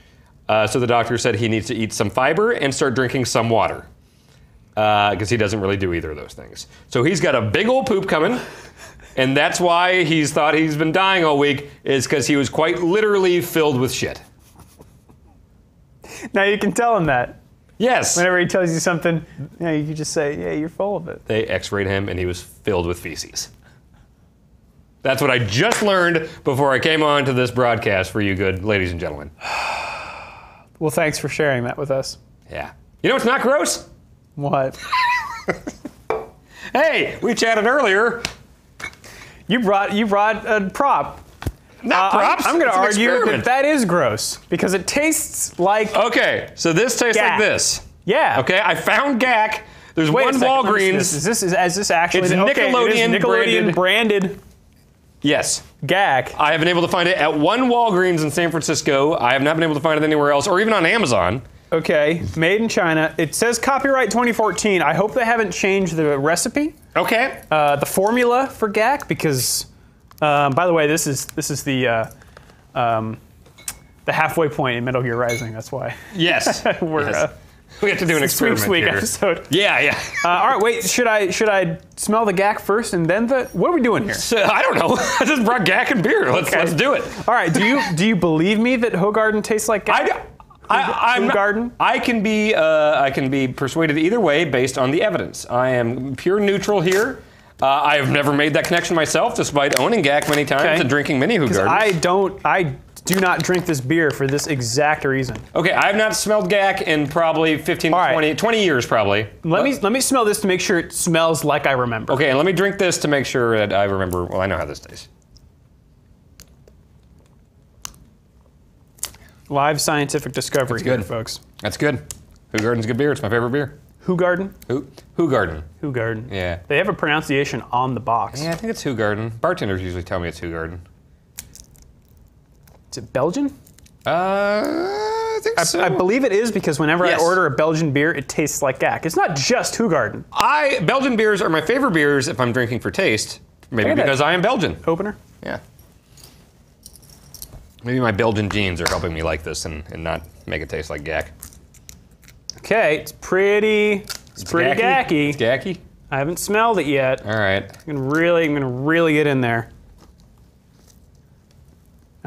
So the doctor said he needs to eat some fiber and start drinking some water. Because he doesn't really do either of those things. So he's got a big old poop coming. And that's why he's thought he's been dying all week, is because he was quite literally filled with shit. Now you can tell him that. Yes. Whenever he tells you something, you can just say, yeah, you're full of it. They x-rayed him and he was filled with feces. That's what I just learned before I came on to this broadcast for you good ladies and gentlemen. Well, thanks for sharing that with us. Yeah. You know what's not gross? What? Hey, we chatted earlier. You brought a prop. Not props. I'm going to argue experiment. that is gross because it tastes like. Okay, so this tastes like this. Yeah. Okay, I found GAC. There's one Walgreens. Is this actually? It's Nickelodeon branded. Yes. GAC. I have been able to find it at one Walgreens in San Francisco. I have not been able to find it anywhere else, or even on Amazon. Okay, made in China. It says copyright 2014. I hope they haven't changed the recipe. Okay. The formula for GAC, because, by the way, this is the halfway point in Metal Gear Rising. That's why. Yes. We have to do an experiment Week here. episode. Yeah. All right, wait. Should I smell the GAC first and then the? What are we doing here? So, I don't know. I just brought GAC and beer. Let's do it. All right. Do you believe me that Hoegaarden tastes like GAC? I can be persuaded either way based on the evidence. I am pure neutral here. I have never made that connection myself, despite owning GAC many times and drinking many Hoegardens. I do not drink this beer for this exact reason. Okay, I have not smelled GAC in probably 15, 20 years probably. Let me smell this to make sure it smells like I remember. Okay, and let me drink this to make sure that I remember. Well, I know how this tastes. Live scientific discovery here, folks. That's good. Hoegaarden's good beer. It's my favorite beer. Hoegaarden? Hoegaarden. Hoegaarden. Yeah. They have a pronunciation on the box. Yeah, I think it's Hoegaarden. Bartenders usually tell me it's Hoegaarden. Is it Belgian? I think so. I believe it is because whenever I order a Belgian beer, it tastes like GAC. It's not just Hoegaarden. Belgian beers are my favorite beers if I'm drinking for taste. Maybe because I am Belgian. Opener? Yeah. Maybe my Belgian genes are helping me like this and not make it taste like GAC. Okay, it's pretty gacky. It's gacky? I haven't smelled it yet. All right. I'm gonna really get in there.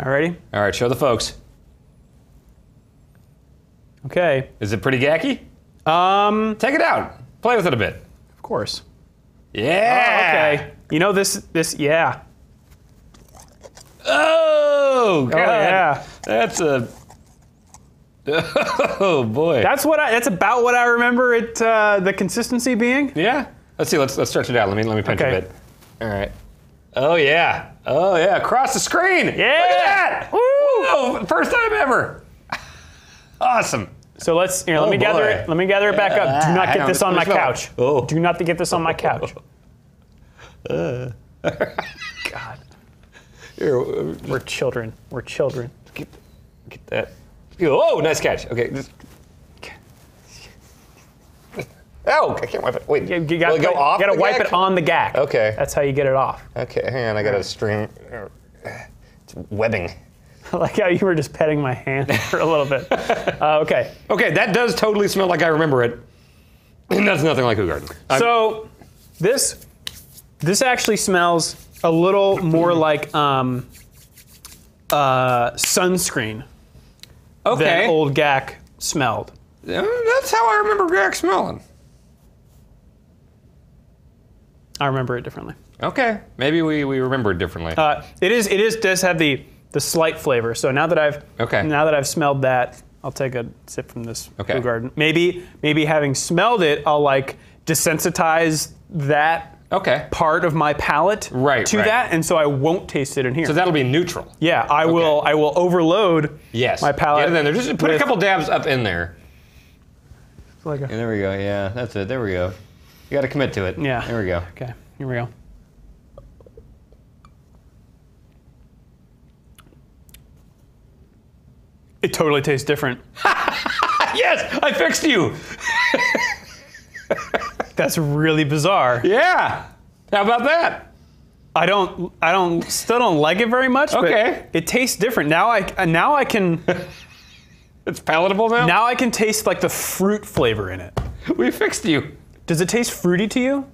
All righty? All right, show the folks. Okay. Is it pretty gacky? Take it out. Play with it a bit. Of course. Yeah. Oh, okay. You know this, yeah. Oh, God. Oh, yeah. That's a Oh boy. That's about what I remember it the consistency being. Yeah. Let's see. Let's stretch it out. Let me pinch a bit. All right. Oh yeah. Oh yeah. Across the screen. Yeah. Look at that. Woo! First time ever. Awesome. So let me gather it. Let me gather it back up. Do not get this on my couch. Oh. Do not get this on my couch. God. Here, we're children. We're children. Get that. Oh, nice catch. Okay. Oh, I can't wipe it. Wait. You gotta wipe it on the gack. Okay. That's how you get it off. Okay, hang on. I got a string. It's webbing. I like how you were just petting my hand for a little bit. Okay. Okay, that does totally smell like I remember it. And that's nothing like Hoegaarden. So this actually smells a little more like sunscreen than old Gak smelled. That's how I remember Gak smelling. I remember it differently. Okay, maybe we remember it differently. It does have the slight flavor. So now that I've smelled that, I'll take a sip from this Hoegaarden. Maybe having smelled it, I'll like desensitize that part of my palate to that, and so I won't taste it in here. So that'll be neutral. Yeah, I will overload my palate. Get it in there. Just put a couple dabs up in there. Like yeah, there we go. Yeah, that's it. There we go. You got to commit to it. Yeah. There we go. Okay. Here we go. It totally tastes different. Yes, I fixed you. That's really bizarre. Yeah. How about that? Still don't like it very much. But it tastes different. Now I can. It's palatable now? Now I can taste like the fruit flavor in it. We fixed you. Does it taste fruity to you?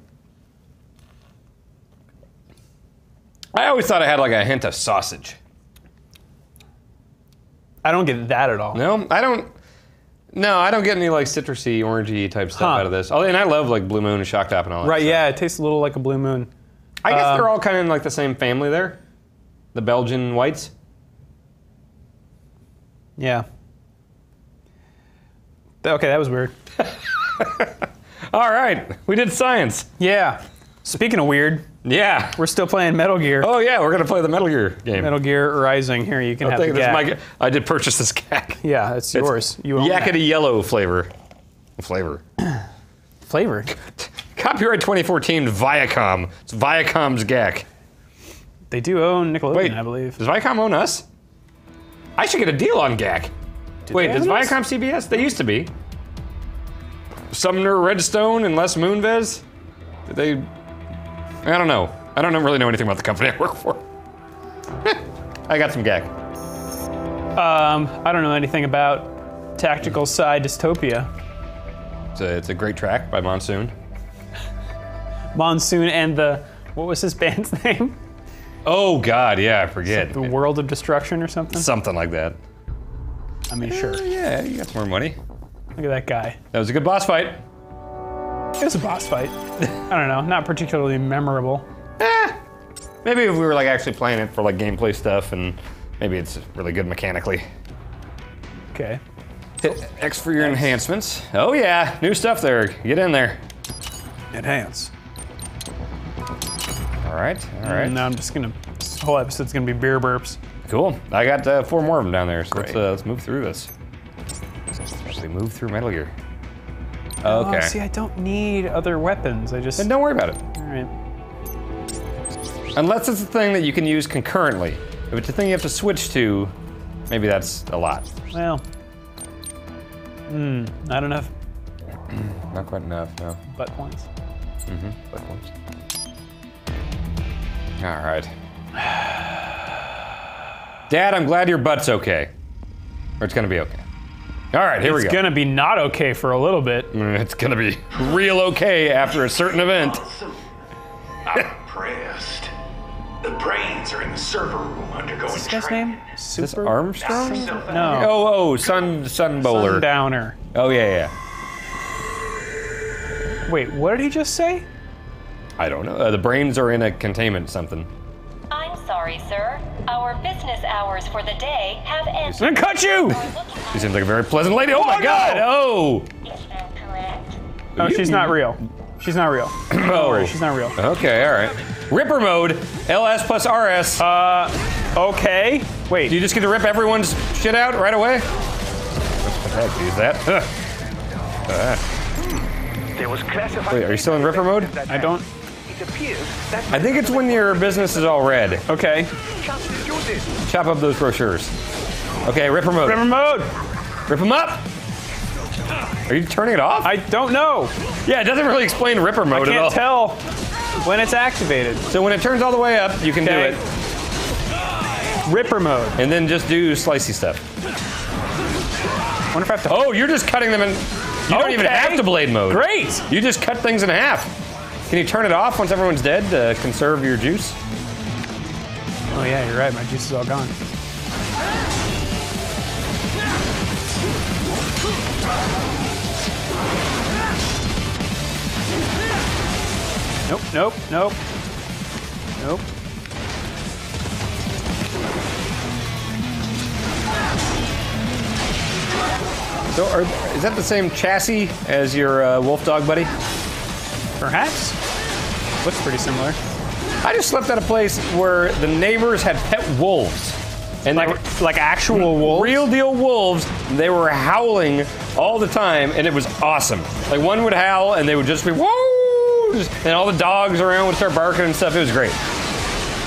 I always thought it had like a hint of sausage. I don't get that at all. No, I don't get any like citrusy, orangey type stuff out of this. Oh, and I love like Blue Moon and Shock Top and all that stuff. Yeah, it tastes a little like a Blue Moon. I guess they're all kind of in like the same family there. The Belgian whites. Yeah. Okay, that was weird. All right, we did science. Yeah. Speaking of weird. Yeah. We're still playing Metal Gear. Oh yeah, we're gonna play the Metal Gear game. Metal Gear Rising. Here, you can have the Gak. I did purchase this Gak. Yeah, it's yours. You own Yakety yellow flavor. Flavor. Copyright 2014 Viacom. It's Viacom's Gak. They do own Nickelodeon, I believe. Does Viacom own us? I should get a deal on Gak. Wait, does Viacom CBS? They used to be. Sumner Redstone and Les Moonves? Did they? I don't know. I don't really know anything about the company I work for. I got some Gak. I don't know anything about Tactical Side Dystopia. It's a great track by Monsoon. Monsoon and what was his band's name? Oh God, yeah, I forget. The World of Destruction or something? Something like that. I mean, sure. Yeah, you got some more money. Look at that guy. That was a good boss fight. It was a boss fight. I don't know, not particularly memorable. Maybe if we were like actually playing it for like gameplay stuff, and maybe it's really good mechanically. Okay. Hit X for your enhancements. Oh yeah, new stuff there. Get in there. Enhance. All right, all right. Now I'm just gonna. This whole episode's gonna be beer burps. Cool. I got 4 more of them down there, so let's move through this. Actually, move through Metal Gear. Okay. Oh, see, I don't need other weapons. I just. And don't worry about it. All right. Unless it's a thing that you can use concurrently. If it's a thing you have to switch to, maybe that's a lot. Well. Not enough. Not quite enough, no. Butt points. Butt points. All right. Dad, I'm glad your butt's okay. Or it's gonna be okay. All right, here we go. It's gonna be not okay for a little bit. It's gonna be real okay after a certain event. I'm impressed. The brains are in the server room undergoing What's this guy's name? Is this Armstrong? No. Oh, Sun Bowler. Sundowner. Oh, yeah. Wait, what did he just say? I don't know. The brains are in a containment something. I'm sorry. sorry, sir. Our business hours for the day have ended. I'm gonna cut you! She seems like a very pleasant lady. Oh my God! Oh! No, she's not real. She's not real. Oh, she's not real. Okay, all right. Ripper mode, LS plus RS. Okay. Wait. Do you just get to rip everyone's shit out right away? What the heck? Use that. There was classified. Wait, are you still in Ripper mode? I don't. It appears that I think it's when your business is all red. Okay. just do this. Chop up those brochures. Okay, Ripper mode. Ripper mode. Rip them up. Are you turning it off? I don't know. Yeah, it doesn't really explain Ripper mode at all. I can't tell when it's activated. So when it turns all the way up, you can do it. Ripper mode. And then just do slicey stuff. I wonder if I have to. Oh, you're just cutting them in. You don't even have to blade mode. Great. You just cut things in half. Can you turn it off once everyone's dead to conserve your juice? Oh yeah, you're right. My juice is all gone. Nope, nope, nope. Nope. So is that the same chassis as your wolf dog buddy? Perhaps. Looks pretty similar. I just slept at a place where the neighbors had pet wolves. And like actual wolves? Real deal wolves. They were howling all the time, and it was awesome. Like one would howl, and they would just be whoa, and all the dogs around would start barking and stuff. It was great.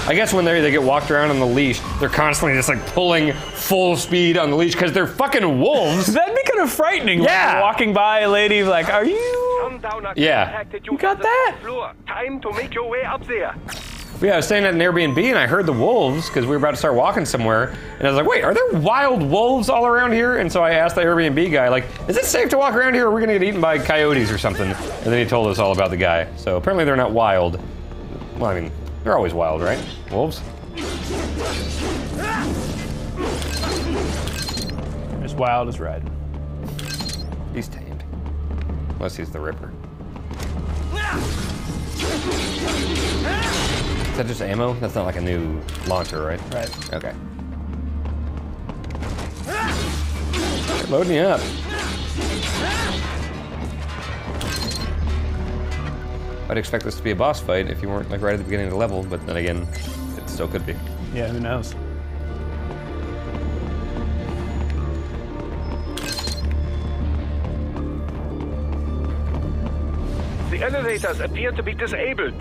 I guess when they get walked around on the leash, they're constantly just like pulling full speed on the leash because they're fucking wolves. That'd be kind of frightening. Yeah. Like walking by a lady like, are you? Yeah. You got that? Time to make your way up there. Yeah, I was staying at an Airbnb and I heard the wolves because we were about to start walking somewhere. And I was like, wait, are there wild wolves all around here? And so I asked the Airbnb guy, like, is it safe to walk around here or are we going to get eaten by coyotes or something? And then he told us all about the guy. So apparently they're not wild. Well, I mean, they're always wild, right? Wolves? As wild as red. He's tamed. Unless he's the Ripper. Is that just ammo? That's not like a new launcher, right? Right. Okay. They're loading you up. I'd expect this to be a boss fight if you weren't like right at the beginning of the level, but then again, it still could be. Yeah, who knows? The elevators appear to be disabled,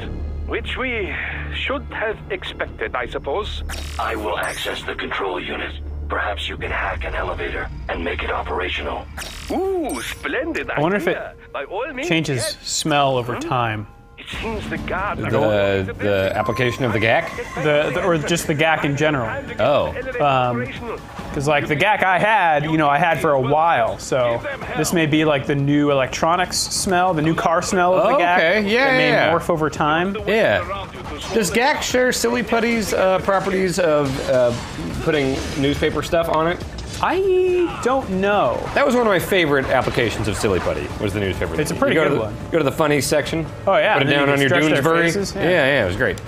which we should have expected, I suppose. I will access the control unit. Perhaps you can hack an elevator and make it operational. Ooh, splendid idea. I wonder if it By all means, changes yes. smell over time. It seems the guard... The application of the GAC? Or just the GAC in general. Oh. Because like the GAC I had for a while, so this may be like the new electronics smell, the new car smell of the GAC. Okay, yeah, that may yeah. morph over time. Yeah. Does GAC share Silly Putty's properties of putting newspaper stuff on it? I don't know. That was one of my favorite applications of Silly Putty, was the newspaper. It's a pretty good one. Go to the funny section. Oh yeah. Put it down on your Doonesbury. Yeah. Yeah, it was great.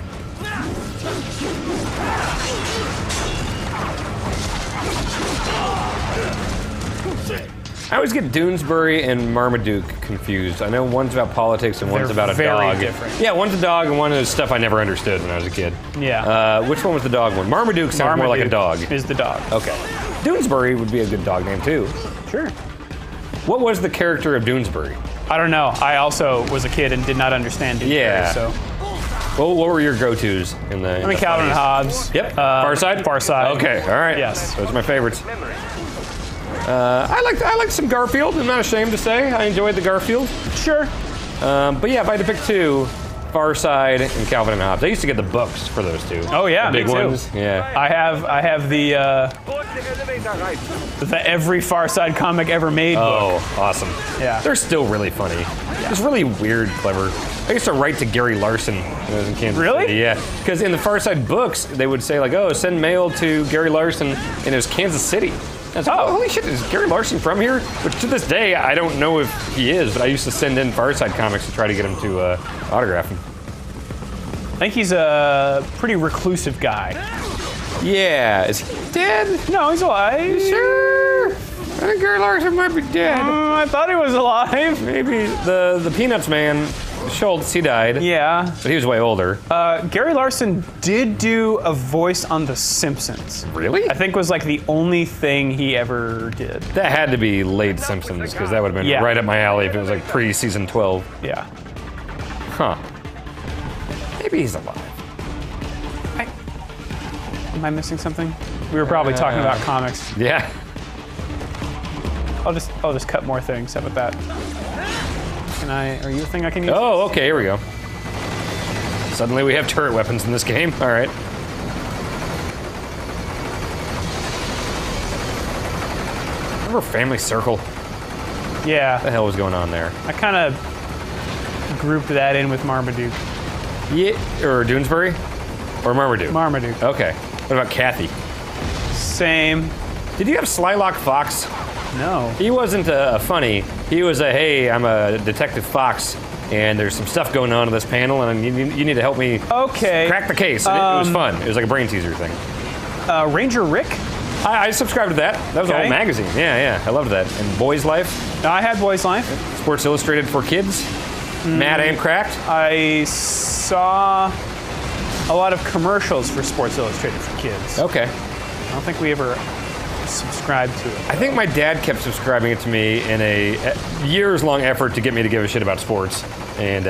I always get Doonesbury and Marmaduke confused. I know one's about politics and one's about a dog. Very different. Yeah, one's a dog and one is stuff I never understood when I was a kid. Yeah. Which one was the dog one? Marmaduke sounds more like a dog. Is the dog. Okay. Doonesbury would be a good dog name too. Sure. What was the character of Doonesbury? I don't know. I also was a kid and did not understand Doonesbury. Yeah. So. Well, what were your go-tos in the? I mean, Calvin and Hobbes. Yep. Farside. Farside. Okay. All right. Yes. Those are my favorites. I liked some Garfield. I'm not ashamed to say I enjoyed the Garfield. Sure. But yeah, if I had to pick two, Farside and Calvin and Hobbes. I used to get the books for those two. Oh yeah, the big me too. ones. Yeah. I have the every Farside comic ever made book. Oh, awesome. Yeah. They're still really funny. Yeah. It's really weird, clever. I used to write to Gary Larson when I was in Kansas Really? City. Yeah. Because in the Farside books, they would say like, oh, send mail to Gary Larson, and it was Kansas City. I was like, oh, holy shit, is Gary Larson from here? Which to this day, I don't know if he is, but I used to send in Farside comics to try to get him to autograph them. I think he's a pretty reclusive guy. Yeah, is he dead? No, he's alive. Sure. I think Gary Larson might be dead. I thought he was alive. Maybe the Peanuts man, Schultz, he died. Yeah. But he was way older. Gary Larson did do a voice on The Simpsons. Really? I think was like the only thing he ever did. That had to be late Simpsons, because that would have been right up my alley if it was like pre-season 12. Yeah. Huh. Maybe he's alive. Am I missing something? We were probably talking about comics. Yeah. I'll just cut more things. How about that? Are you a thing I can use? Oh, okay, here we go. Suddenly we have turret weapons in this game. All right. Remember Family Circle? Yeah. What the hell was going on there? I kind of grouped that in with Marmaduke. Yeah, or Doonesbury? Or Marmaduke? Marmaduke. Okay. What about Kathy? Same. Did you have Slylock Fox? No. He wasn't funny. He was a, hey, I'm a Detective Fox, and there's some stuff going on in this panel, and you need to help me crack the case. And it was fun. It was like a brain teaser thing. Ranger Rick? I subscribed to that. That was a whole magazine. Yeah, I loved that. And Boys Life? I had Boys Life. Sports Illustrated for kids? Mad and Cracked? I saw a lot of commercials for Sports Illustrated for kids. Okay. I don't think we ever subscribed to it. I think my dad kept subscribing it to me in a years-long effort to get me to give a shit about sports, and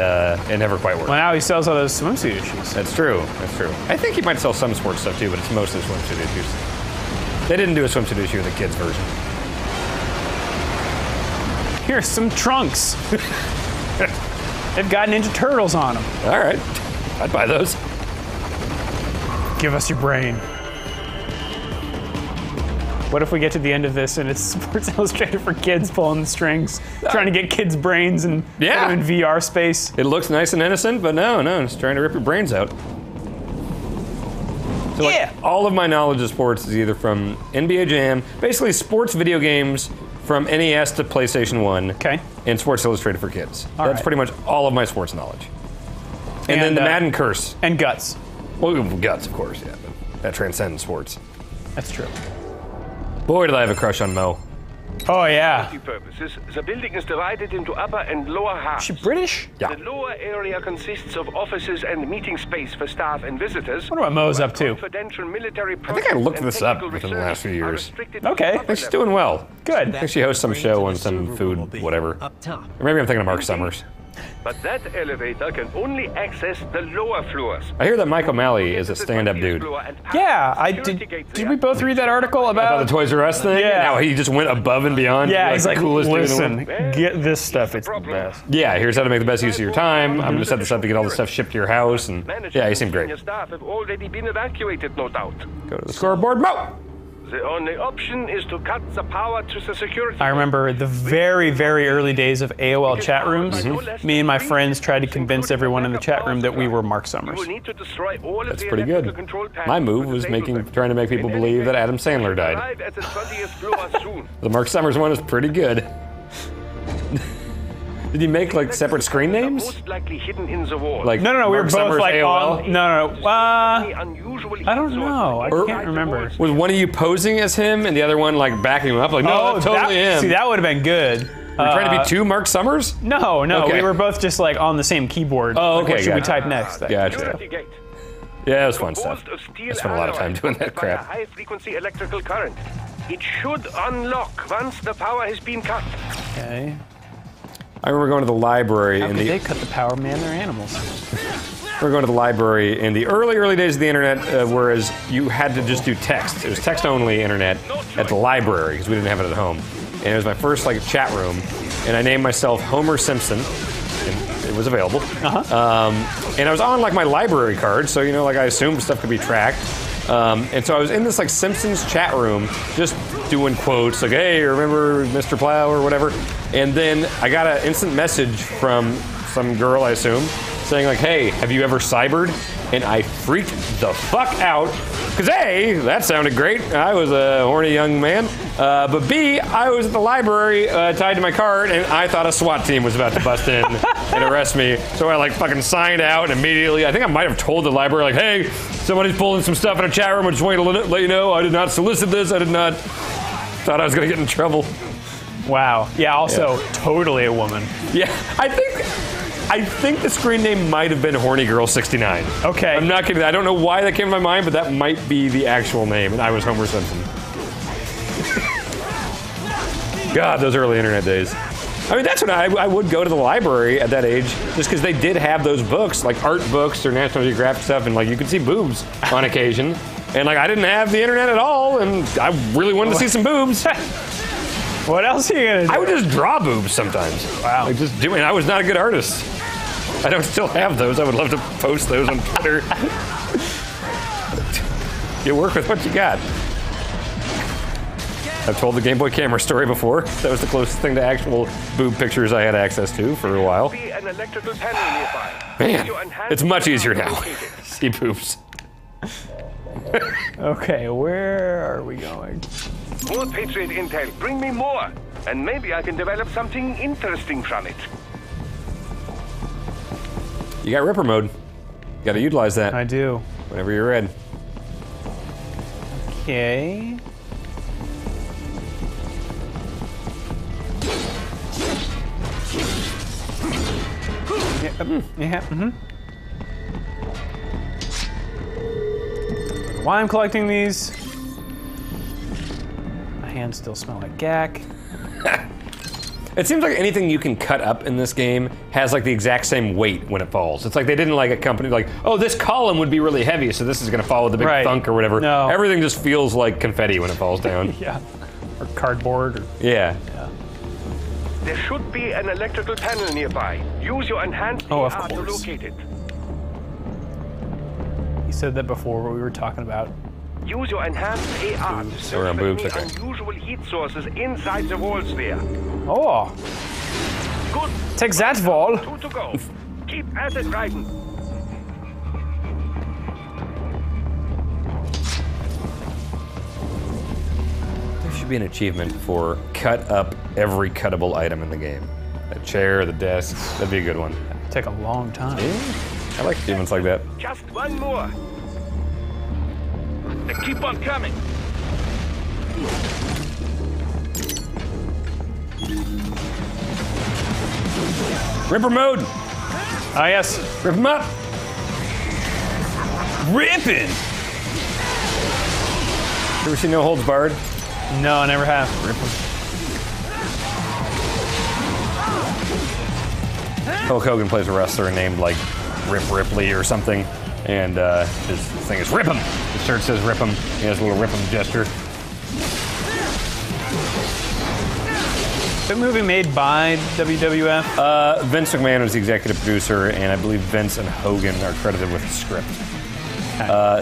it never quite worked. Well, now he sells all those swimsuit issues. That's true. That's true. I think he might sell some sports stuff too, but it's mostly swimsuit issues. They didn't do a swimsuit issue in the kids' version. Here's some trunks. They've got Ninja Turtles on them. All right. I'd buy those. Give us your brain. What if we get to the end of this and it's Sports Illustrated for kids pulling the strings, trying to get kids' brains and put them in VR space? It looks nice and innocent, but no, it's trying to rip your brains out. So all of my knowledge of sports is either from NBA Jam, basically sports video games from NES to PlayStation 1, and Sports Illustrated for kids. That's pretty much all of my sports knowledge. And then the Madden curse. And Guts. Well, Guts, of course, yeah, but that transcends sports. That's true. Boy, did I have a crush on Mo. Oh, yeah. For purposes, the building is divided into upper and lower halves. Is she British? Yeah. The lower area consists of offices and meeting space for staff and visitors. I wonder what Mo's up to. I think I looked this up within the last few years. Okay. I think she's doing well. Good. I think she hosts some show on some food, whatever. Up top. Or maybe I'm thinking of Mark Summers. But that elevator can only access the lower floors. I hear that Mike O'Malley is a stand-up dude. Yeah, I did. Did we both read that article about the Toys R Us thing? Yeah. How he just went above and beyond. Yeah, he's like, coolest listen, dude in the world. get this stuff. It's the best. Yeah, here's how to make the best use of your time. I'm gonna set this up to get all the stuff shipped to your house, and yeah, he seemed great. Your staff have already been evacuated, no doubt. Go to the scoreboard, Mo. The only option is to cut the power to the security. I remember the very, very early days of AOL chat rooms. Me and my friends tried to convince everyone in the chat room that we were Mark Summers. That's pretty good. My move was trying to make people believe that Adam Sandler died. The Mark Summers one is pretty good. Did you make like separate screen names? Most likely hidden in the wall. Like No, we were Mark both Summers like AOL? on. No. I don't know. I can't remember. Was one of you posing as him and the other one like backing him up? Like, no, that's totally him. See, that would have been good. Were you trying to be two Mark Summers? No. Okay. We were both just like on the same keyboard. Oh, Like, okay. what should we type next? Gotcha. Yeah, it was fun stuff. I spent a lot of time doing that crap. High frequency electrical current. It should unlock once the power has been cut. Okay. I remember going to the library How could they cut the power? Man, they're animals. We're going to the library in the early days of the internet, whereas you had to just do text. It was text-only internet at the library because we didn't have it at home. And it was my first like chat room, and I named myself Homer Simpson. And it was available. And I was on like my library card, so like I assumed stuff could be tracked. And so I was in this like Simpsons chat room, just doing quotes like, "Hey, remember Mr. Plow?" or whatever. And then I got an instant message from some girl, I assume, saying like, "Hey, have you ever cybered?" and I freaked the fuck out. Because A, that sounded great. I was a horny young man. But B, I was at the library tied to my cart, and I thought a SWAT team was about to bust in and arrest me. So I like fucking signed out and immediately. I think I might have told the library, like, hey, somebody's pulling some stuff in a chat room. I just wanted to let you know I did not solicit this. I did not. Thought I was going to get in trouble. Wow. Yeah, also totally a woman. Yeah, I think the screen name might have been Horny Girl 69. Okay. I'm not kidding. I don't know why that came to my mind, but that might be the actual name, and I was Homer Simpson. God, those early internet days. I mean, that's when I would go to the library at that age, just because they did have those books, like art books or National Geographic stuff, and like you could see boobs on occasion. And like I didn't have the internet at all, and I really wanted to see some boobs. What else are you gonna do? I would just draw boobs sometimes. Wow. Like just doing. I was not a good artist. I don't still have those. I would love to post those on Twitter. You work with what you got. I've told the Game Boy camera story before. That was the closest thing to actual boob pictures I had access to for a while. Man, it's much easier now. See boobs. Okay, where are we going? More Patriot intel. Bring me more. And maybe I can develop something interesting from it. You got Ripper mode. You gotta utilize that. I do. Whenever you're ready. Okay. Yeah. Why I'm collecting these? My hands still smell like gack. It seems like anything you can cut up in this game has like the exact same weight when it falls. It's like they didn't like a company like, oh, this column would be really heavy, so this is gonna fall with a big thunk or whatever. No. Everything just feels like confetti when it falls down. Yeah. Or cardboard. Or... Yeah. There should be an electrical panel nearby. Use your enhanced AR to locate it. You said that before what we were talking about. Use your enhanced AR to search for any unusual heat sources inside the walls there. Oh. Good. Take that wall. 2 to go. Keep at it, Raiden. There should be an achievement for cut up every cuttable item in the game. The chair, the desk, that'd be a good one. Take a long time. Yeah. I like achievements like that. Just one more. They keep on coming. Ripper mode. Ah, yes. Rip them up. Ripping. Ever seen No Holds Barred? No, I never have. Rip them. Hulk Hogan plays a wrestler named like Rip Ripley or something, and his thing is Rip 'em. His shirt says Rip 'em. He has a little Rip 'em gesture. Is that movie made by WWF? Vince McMahon was the executive producer, and I believe Vince and Hogan are credited with the script.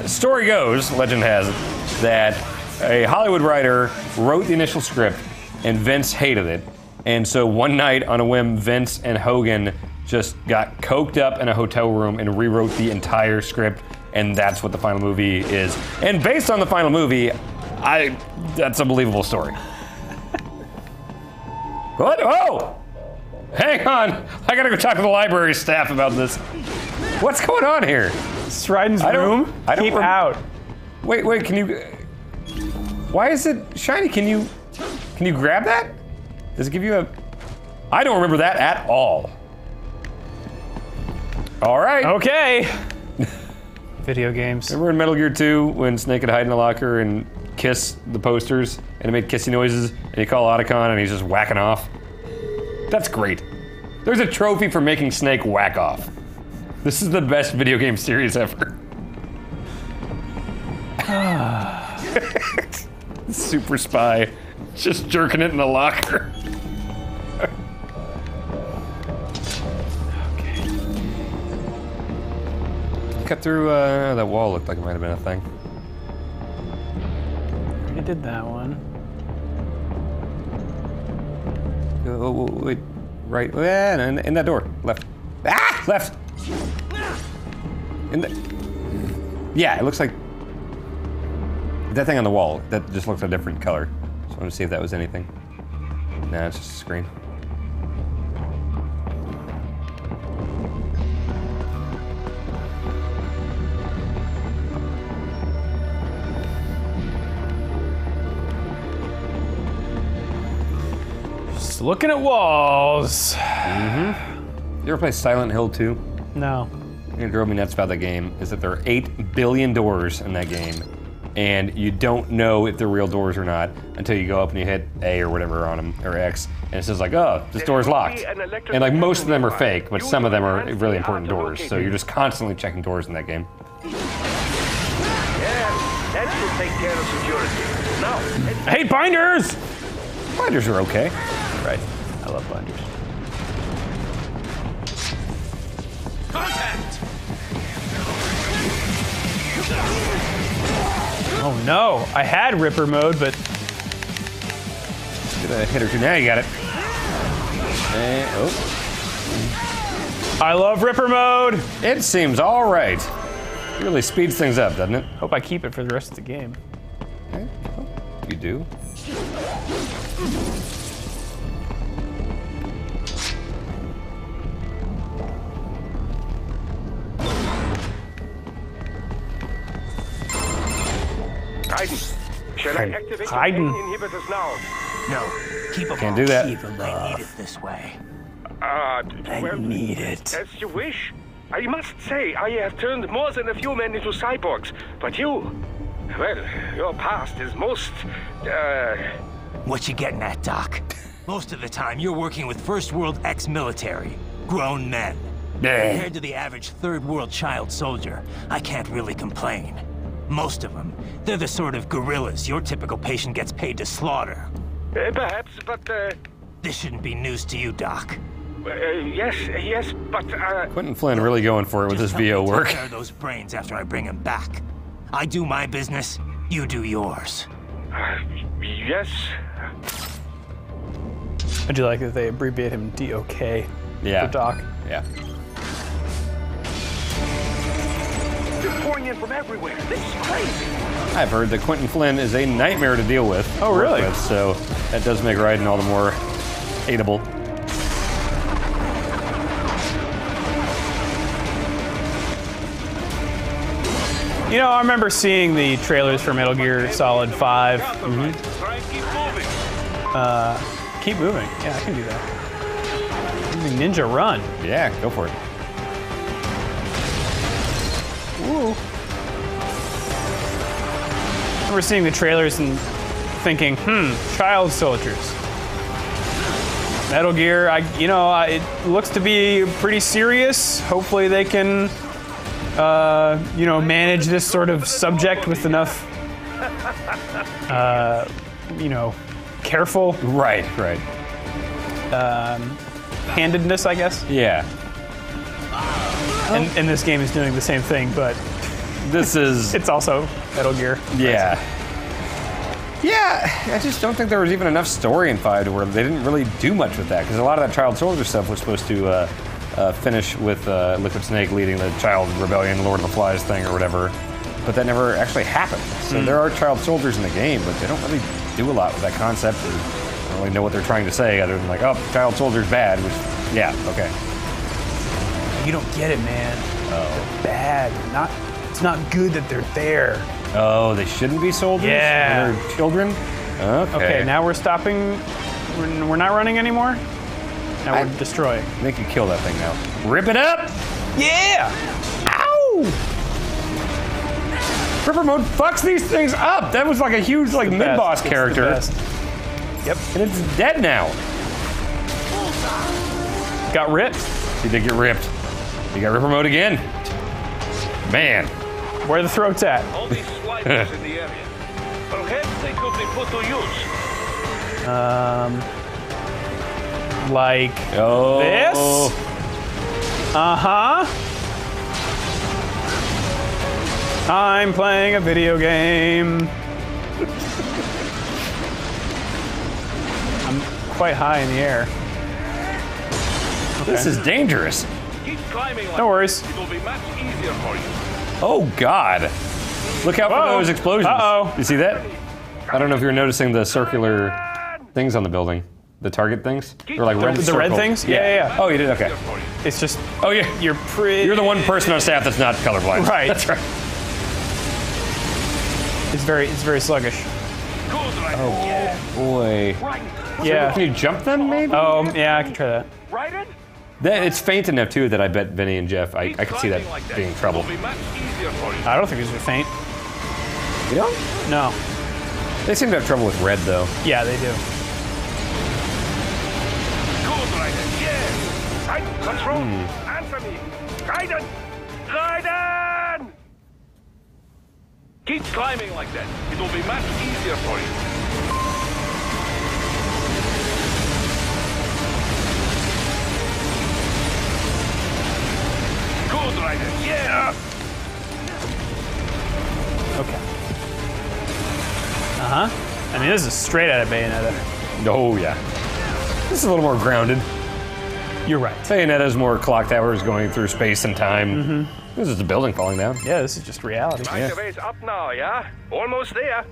Story goes, legend has it, that a Hollywood writer wrote the initial script, and Vince hated it. And so one night, on a whim, Vince and Hogan just got coked up in a hotel room and rewrote the entire script, and that's what the final movie is. And based on the final movie, that's a believable story. What? Oh! Hang on! I gotta go talk to the library staff about this. What's going on here? Striden's room? Keep out. Wait, can you... Why is it shiny? Can you grab that? Does it give you a... I don't remember that at all. All right. Okay. Video games. Remember in Metal Gear 2 when Snake would hide in a locker and kiss the posters and it made kissy noises and you call Otacon and he's just whacking off? That's great. There's a trophy for making Snake whack off. This is the best video game series ever. Super Spy. Just jerking it in the locker. Cut through that wall. Looked like it might have been a thing. I did that one. Oh, wait, right? Yeah, in that door. Left. Ah, left. In the. Yeah, it looks like that thing on the wall. That just looks a different color. Just wanted to see if that was anything. Nah, it's just a screen. Just looking at walls. Mm-hmm. You ever play Silent Hill 2? No. What drove me nuts about that game is that there are 8 billion doors in that game, and you don't know if they're real doors or not until you go up and you hit A or whatever on them, or X, and it says like, oh, this door's locked. And like most of them are fake, but some of them are really important doors, so you're just constantly checking doors in that game. Yeah, that should take care of security. Now, I hate binders! Binders are okay. Right, I love binders. Contact! Oh no, I had Ripper mode, but... Get a hit or two, now you got it. And, I love Ripper mode! It seems all right. It really speeds things up, doesn't it? Hope I keep it for the rest of the game. Okay. You do. Raiden, shall I activate the pain inhibitors now? No, keep them Can't off. do that. Keep them. I need it this way. Well, need it. As you wish. I must say, I have turned more than a few men into cyborgs, but you, well, your past is most, What you getting at, Doc? Most of the time, you're working with first world ex-military, grown men. Compared to the average third world child soldier, I can't really complain. Most of them, they're the sort of guerrillas your typical patient gets paid to slaughter. Perhaps, but, This shouldn't be news to you, Doc. yes, but, Quentin Flynn really going for it with his VO work. Take care of those brains after I bring him back. I do my business, you do yours. Yes. I do like that they abbreviate him DOK Yeah. for Doc. Yeah. They're pouring in from everywhere. This is crazy. I've heard that Quentin Flynn is a nightmare to deal with. Oh, really? So that does make Raiden all the more hateable. You know, I remember seeing the trailers for Metal Gear Solid 5. Keep moving. Yeah, I can do that. Using Ninja Run. Yeah, go for it. Ooh. I remember seeing the trailers and thinking, child soldiers. Metal Gear, it looks to be pretty serious. Hopefully they can, manage this sort of subject with enough, careful. Right. Handedness, I guess. Yeah. And this game is doing the same thing, but this is... it's also Metal Gear. Yeah. Yeah, I just don't think there was even enough story in 5 to where they didn't really do much with that, because a lot of that child soldier stuff was supposed to finish with Liquid Snake leading the child rebellion, Lord of the Flies thing or whatever, but that never actually happened. So there are child soldiers in the game, but they don't really do a lot with that concept. Or don't really know what they're trying to say other than like, oh, child soldier's bad, which, yeah, okay. You don't get it, man. Oh. They're bad. It's not good that they're there. Oh, they shouldn't be soldiers? Yeah. They're children? Okay, now we're stopping. We're not running anymore? Now we're destroying. I think you kill that thing now. Rip it up! Yeah! Ow! Ripper mode fucks these things up! That was like a huge mid-boss character. Yep. And it's dead now. Got ripped? He did get ripped. You got Ripper mode again. Man. Where the throat's at. All these sliders in the area. Perhaps they could be put to use. Like this? I'm playing a video game. I'm quite high in the air. Okay. This is dangerous. Keep climbing like no worries. It will be much easier for you. Oh, God. Look out for those explosions. Uh-oh. You see that? I don't know if you're noticing the circular things on the building. The target things? They're like red The red things? Yeah. Oh, you did? Okay. It's just... Oh, yeah. You're You're the one person on staff that's not colorblind. Right. That's right. It's very sluggish. Oh, boy. Yeah. Can you jump them, maybe? Oh, yeah, I can try that. It's faint enough, too, that I bet Vinny and Jeff, I could see that being trouble. I don't think these are faint. You don't? No. They seem to have trouble with red, though. Yeah, they do. Control, answer me. Raiden! Raiden! Keep climbing like that. It will be much easier for you. Good, Raiden. Yeah! Okay. Uh-huh. I mean, this is straight out of Bayonetta. Oh, yeah. This is a little more grounded. You're right. Bayonetta's more clock towers going through space and time. This is a building falling down. Yeah, this is just reality. Right the way's up now, yeah? Almost there.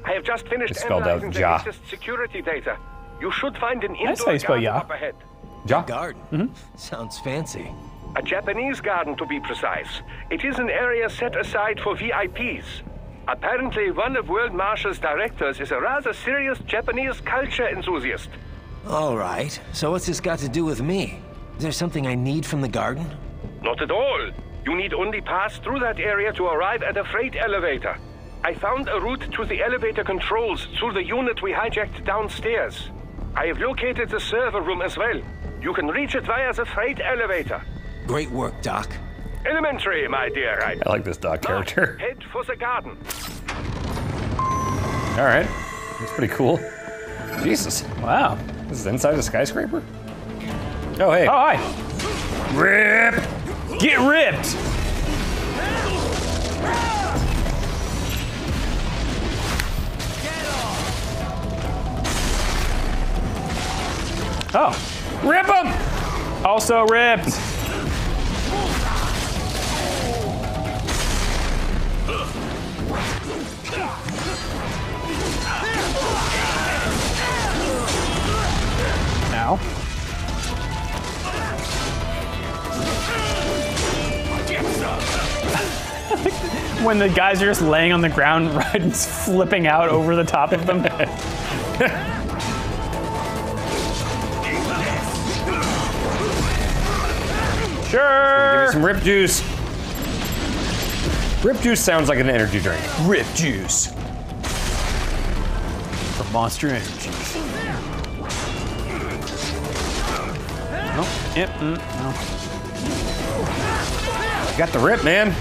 I have just finished It's spelled out analyzing the Ja. latest security data. You should find an That's indoor how you spell garden Ja. up ahead. Ja? Garden? Sounds fancy. A Japanese garden, to be precise. It is an area set aside for VIPs. Apparently, one of World Marshall's directors is a rather serious Japanese culture enthusiast. All right. So what's this got to do with me? Is there something I need from the garden? Not at all. You need only pass through that area to arrive at a freight elevator. I found a route to the elevator controls through the unit we hijacked downstairs. I have located the server room as well. You can reach it via the freight elevator. Great work, Doc. Elementary, my dear Raiden. I like this Doc character. Head for the garden. All right. That's pretty cool. Jesus. Wow. This is inside a skyscraper? Oh, hey. Oh, hi. Rip! Get ripped! Oh. Rip him! Also ripped. Now. When the guys are just laying on the ground, Raiden's flipping out over the top of them. Sure. Give me some Rip Juice. Rip Juice sounds like an energy drink. Rip Juice. For Monster Energy. No. Yep. No. You got the rip, man.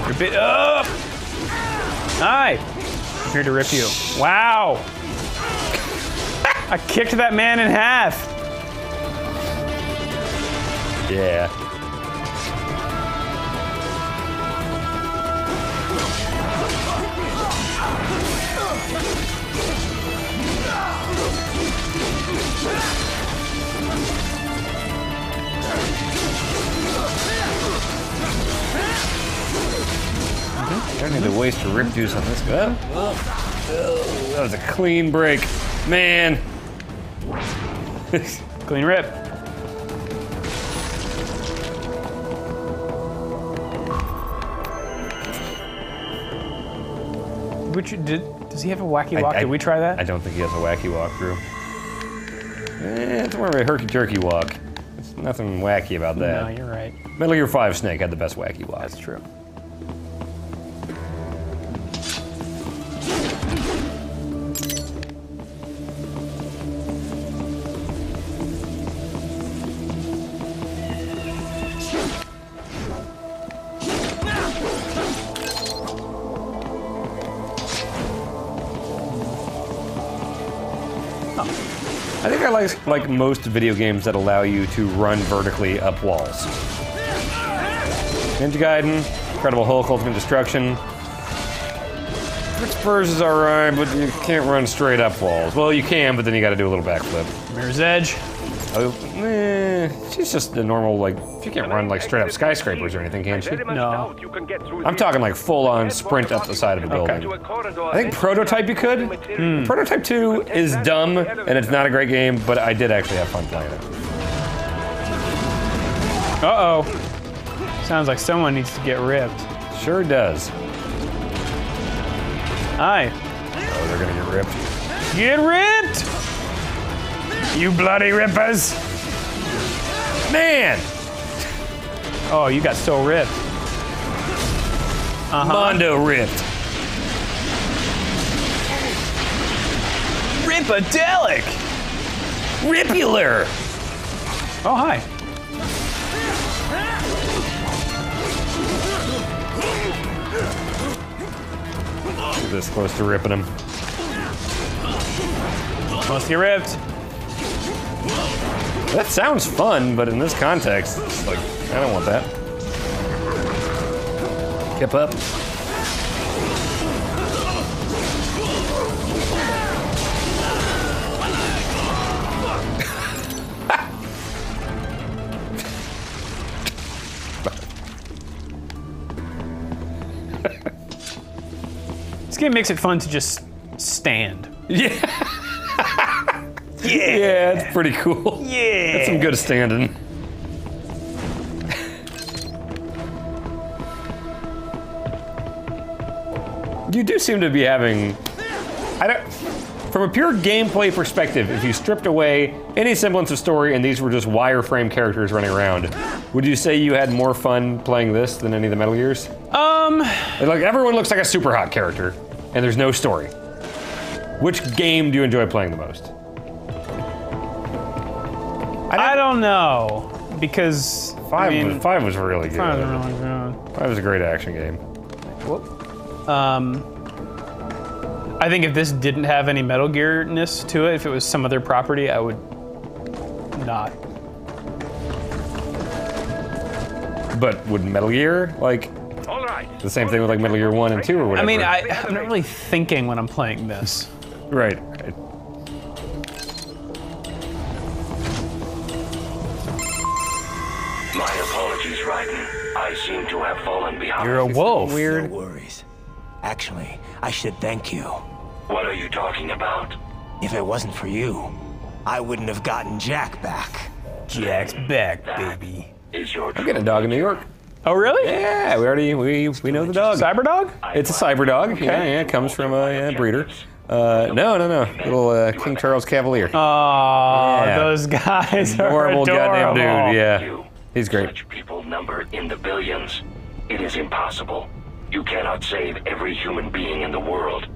Rip it up. Hi. I'm here to rip you. Wow. I kicked that man in half. Yeah. I don't need to waste a Rip Juice on this guy. That was a clean break. Man. Clean rip. Does he have a wacky walk? Did we try that? I don't think he has a wacky walkthrough. It's more of a herky-jerky walk. There's nothing wacky about that. No, you're right. Metal Gear 5 Snake had the best wacky walk. That's true. I think I like most video games that allow you to run vertically up walls. Ninja Gaiden, Incredible Hulk, Ultimate Destruction. Spurs is alright, but you can't run straight up walls. Well, you can, but then you gotta do a little backflip. Mirror's Edge. She's just a normal, like, she can't run like straight up skyscrapers or anything, can she? No. I'm talking like full-on sprint up the side of a building. I think Prototype you could. Prototype 2 is dumb, and it's not a great game, but I did actually have fun playing it. Uh-oh. Sounds like someone needs to get ripped. Sure does. Hi. Oh, they're gonna get ripped. Get ripped! You bloody rippers! Man! Oh, you got so ripped. Mondo ripped. Rippadelic! Ripular! Oh, hi. This close to ripping him. Must get ripped. That sounds fun, but in this context, it's like, I don't want that. Kip up. This game makes it fun to just stand. Yeah. Yeah, it's pretty cool. Yeah. That's some good standing. You do seem to be having, from a pure gameplay perspective, if you stripped away any semblance of story and these were just wireframe characters running around, would you say you had more fun playing this than any of the Metal Gears? Like everyone looks like a super hot character and there's no story. Which game do you enjoy playing the most? I don't know, because five was really good. 5 was really good. 5 was a great action game. Whoop. I think if this didn't have any Metal Gear-ness to it, if it was some other property, I would not. But would Metal Gear, like, the same thing with like Metal Gear 1 and 2 or whatever? I mean, I'm not really thinking when I'm playing this. Right. My apologies, Raiden. I seem to have fallen behind. You're a wolf. Weird. No worries. Actually, I should thank you. What are you talking about? If it wasn't for you, I wouldn't have gotten Jack back. Jack's back, baby. I'm getting a dog in New York. Oh, really? Yeah, we know the dog. Cyberdog? It's a Cyberdog. Okay. Yeah, it comes from a breeder. No. Little King Charles Cavalier. Oh, those guys are normal adorable. goddamn dude, yeah. He's great. Such people number in the billions. It is impossible. You cannot save every human being in the world.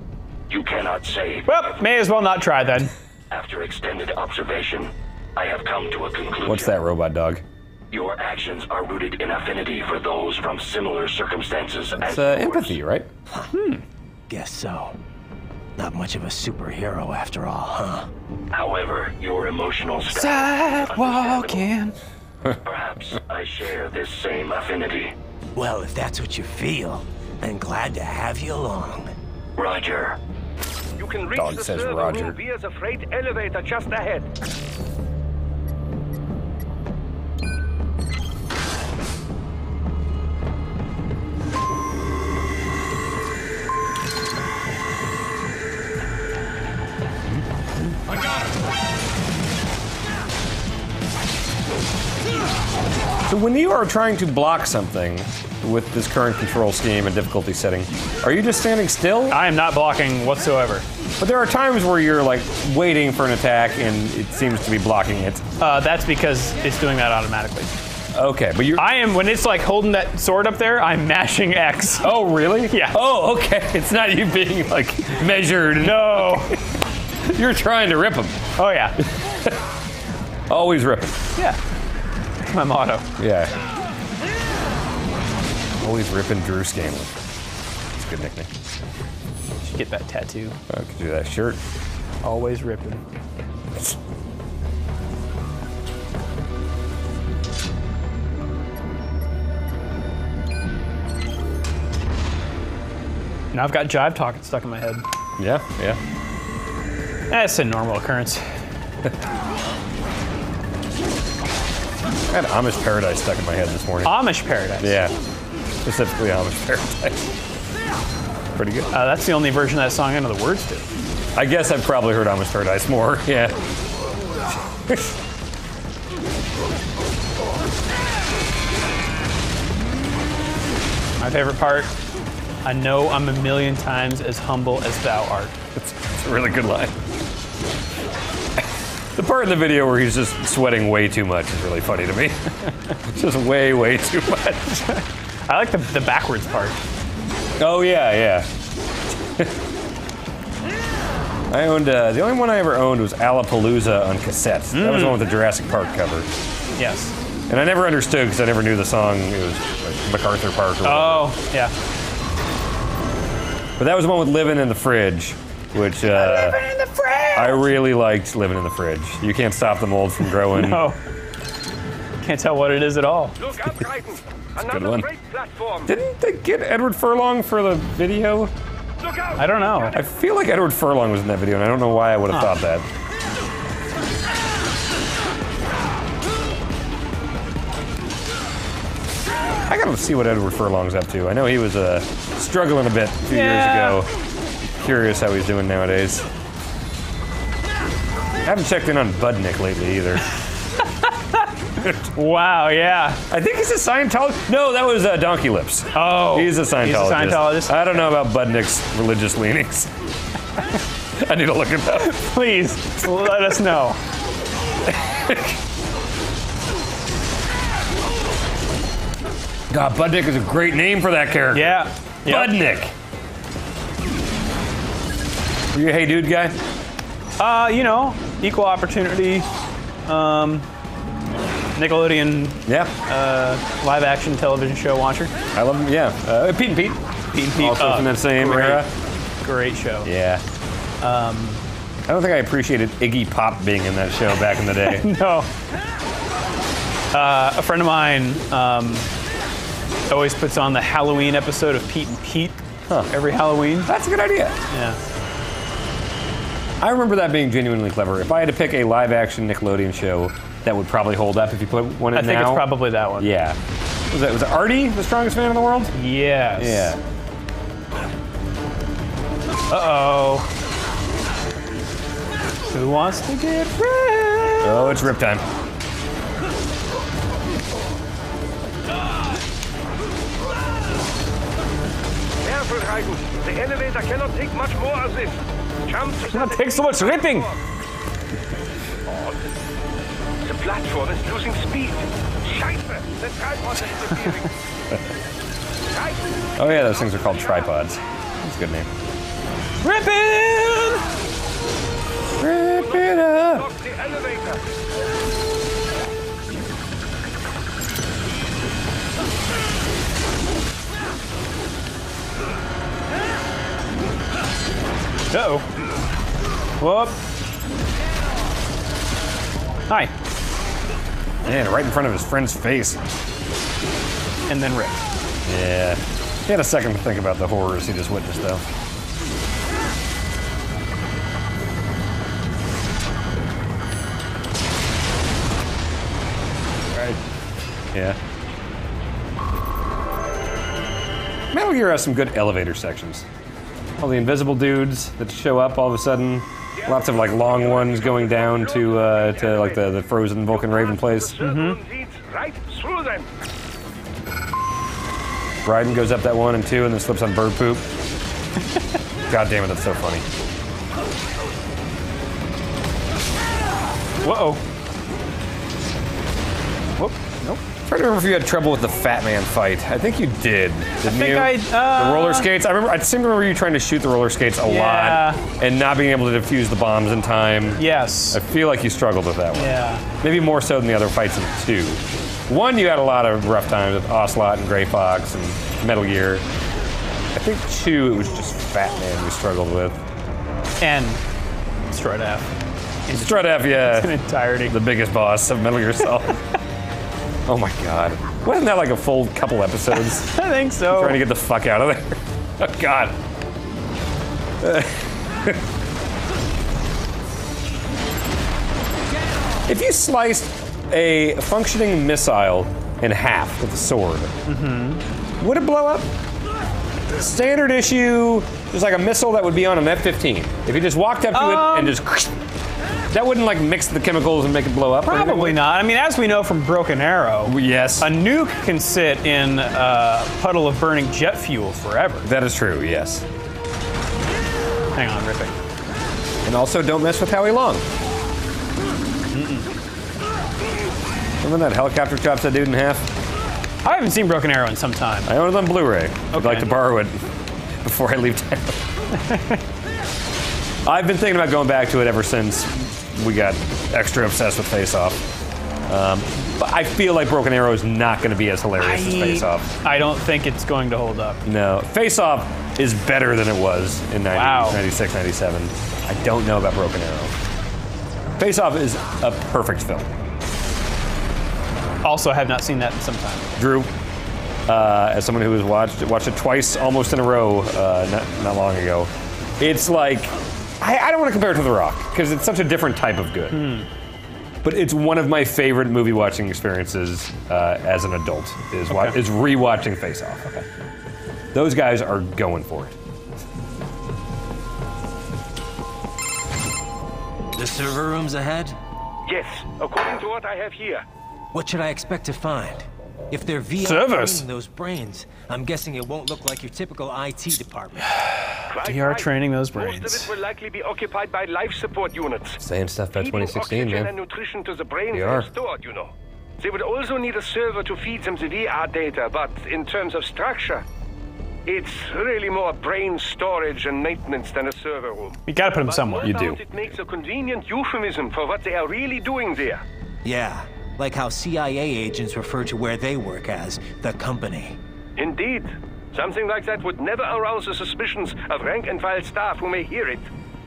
You cannot save. Well, may as well not try then. After extended observation, I have come to a conclusion. What's that, robot dog? Your actions are rooted in affinity for those from similar circumstances. It's empathy, right? Guess so. Not much of a superhero after all, huh? However, your emotional Sidewalking. Perhaps I share this same affinity. Well, if that's what you feel, then glad to have you along. Roger. You can reach Dog the says server Roger. room via the freight elevator just ahead. I got him. So when you are trying to block something with this current control scheme and difficulty setting, are you just standing still? I am not blocking whatsoever. But there are times where you're like waiting for an attack and it seems to be blocking it. That's because it's doing that automatically. Okay, but you're... I am, when it's like holding that sword up there, I'm mashing X. Oh, really? Yeah. Oh, okay. It's not you being like measured. No. You're trying to rip him. Oh, yeah. Always rip him. Yeah. That's my motto. Yeah. Always ripping Drew Scanlon. It's a good nickname. Should get that tattoo. I could do that shirt. Always ripping. Now I've got jive talking stuck in my head. Yeah. That's a normal occurrence. I had Amish Paradise stuck in my head this morning. Amish Paradise? Yeah. Specifically Amish Paradise. Pretty good. That's the only version of that song I know the words to. I guess I've probably heard Amish Paradise more, yeah. My favorite part, I know I'm a million times as humble as thou art. It's a really good line. The part in the video where he's just sweating way too much is really funny to me. Just way, way too much. I like the backwards part. Oh, yeah. I owned, the only one I ever owned was Alapalooza on cassette. That was the one with the Jurassic Park cover. Yes. And I never understood because I never knew the song. It was like MacArthur Park or whatever. Oh, yeah. But that was the one with Living in the Fridge, which Living in the Fridge! I really liked Living in the Fridge. You can't stop the mold from growing. No. Can't tell what it is at all. Look up, Raiden. It's a good Another one. great platform. Didn't they get Edward Furlong for the video? Look out. I don't know. I feel like Edward Furlong was in that video, and I don't know why I would have thought that. I gotta see what Edward Furlong's up to. I know he was struggling a bit a few years ago. Curious how he's doing nowadays. I haven't checked in on Budnick lately either. Wow, yeah. I think he's a Scientologist. No, that was Donkey Lips. Oh. He's a Scientologist. He's a Scientologist? I don't know about Budnick's religious leanings. I need to look it up. Please, let us know. God, Budnick is a great name for that character. Yeah. Yep. Budnick. Were you a Hey Dude guy? You know, equal opportunity. Nickelodeon. Yeah. Live action television show watcher. I love him. Yeah. Pete and Pete. Pete and Pete. Also from that same era. Great show. Yeah. I don't think I appreciated Iggy Pop being in that show back in the day. No. A friend of mine always puts on the Halloween episode of Pete and Pete every Halloween. That's a good idea. Yeah. I remember that being genuinely clever. If I had to pick a live-action Nickelodeon show that would probably hold up if you put one in now. I think it's probably that one. Yeah. Was it Artie, the strongest man in the world? Yes. Yeah. Uh-oh. Who wants to get ripped? Oh, it's rip time. Careful, Raiden. The elevator cannot take much more of this. Jump to Cannot take so much ripping. The platform is losing speed. Scheiße! The tripod is disappearing. Oh yeah, those things are called tripods. That's a good name. Ripping! Rip it up! Lock the elevator. Uh-oh. Whoop. Hi. Man, right in front of his friend's face. And then rip. Yeah. He had a second to think about the horrors he just witnessed, though. Right. Yeah. Metal Gear has some good elevator sections. All the invisible dudes that show up all of a sudden. Lots of like long ones going down to like the frozen Vulcan Raven place. Right through them. Raiden goes up that 1 and 2 and then slips on bird poop. God damn it, that's so funny. Whoa. Whoop. Nope. I'm trying to remember if you had trouble with the Fat Man fight. I think you did, didn't you? The roller skates. I seem to remember you trying to shoot the roller skates a lot and not being able to defuse the bombs in time. Yes. I feel like you struggled with that one. Yeah. Maybe more so than the other fights in 2. 1, you had a lot of rough times with Ocelot and Gray Fox and Metal Gear. I think 2, it was just Fat Man you struggled with. And Strut F. Strut F, yeah. In entirety. The biggest boss of Metal Gear Solid. Oh my god. Wasn't that like a full couple episodes? I think so. Trying to get the fuck out of there. Oh god. If you sliced a functioning missile in half with a sword, would it blow up? Standard issue, there's like a missile that would be on an F-15. If you just walked up to it and just... That wouldn't like mix the chemicals and make it blow up? Probably not. I mean, as we know from Broken Arrow, yes, a nuke can sit in a puddle of burning jet fuel forever. That is true, yes. Hang on, ripping. And also, don't mess with Howie Long. Remember that helicopter chops that dude in half? I haven't seen Broken Arrow in some time. I own it on Blu-ray. I'd like to borrow it before I leave town. I've been thinking about going back to it ever since we got extra obsessed with Face Off. But I feel like Broken Arrow is not going to be as hilarious as Face Off. I don't think it's going to hold up. No. Face Off is better than it was in 96, 97. I don't know about Broken Arrow. Face Off is a perfect film. Also, have not seen that in some time. Drew, as someone who has watched it twice almost in a row not long ago, it's like, I don't want to compare it to The Rock, because it's such a different type of good. But it's one of my favorite movie watching experiences as an adult, is rewatching Face Off. Okay. Those guys are going for it. The server room's ahead? Yes, according to what I have here. What should I expect to find? If they're VR training those brains, I'm guessing it won't look like your typical IT department. VR training those brains. Most of it will likely be occupied by life support units. Saying stuff about 2016, man. And nutrition to the brains They they are. have stored, you know. They would also need a server to feed them the VR data, but in terms of structure, it's really more brain storage and maintenance than a server room. You gotta put them somewhere. You do. It makes a convenient euphemism for what they are really doing there. Yeah, like how CIA agents refer to where they work as the company. Indeed. Something like that would never arouse the suspicions of rank-and-file staff who may hear it.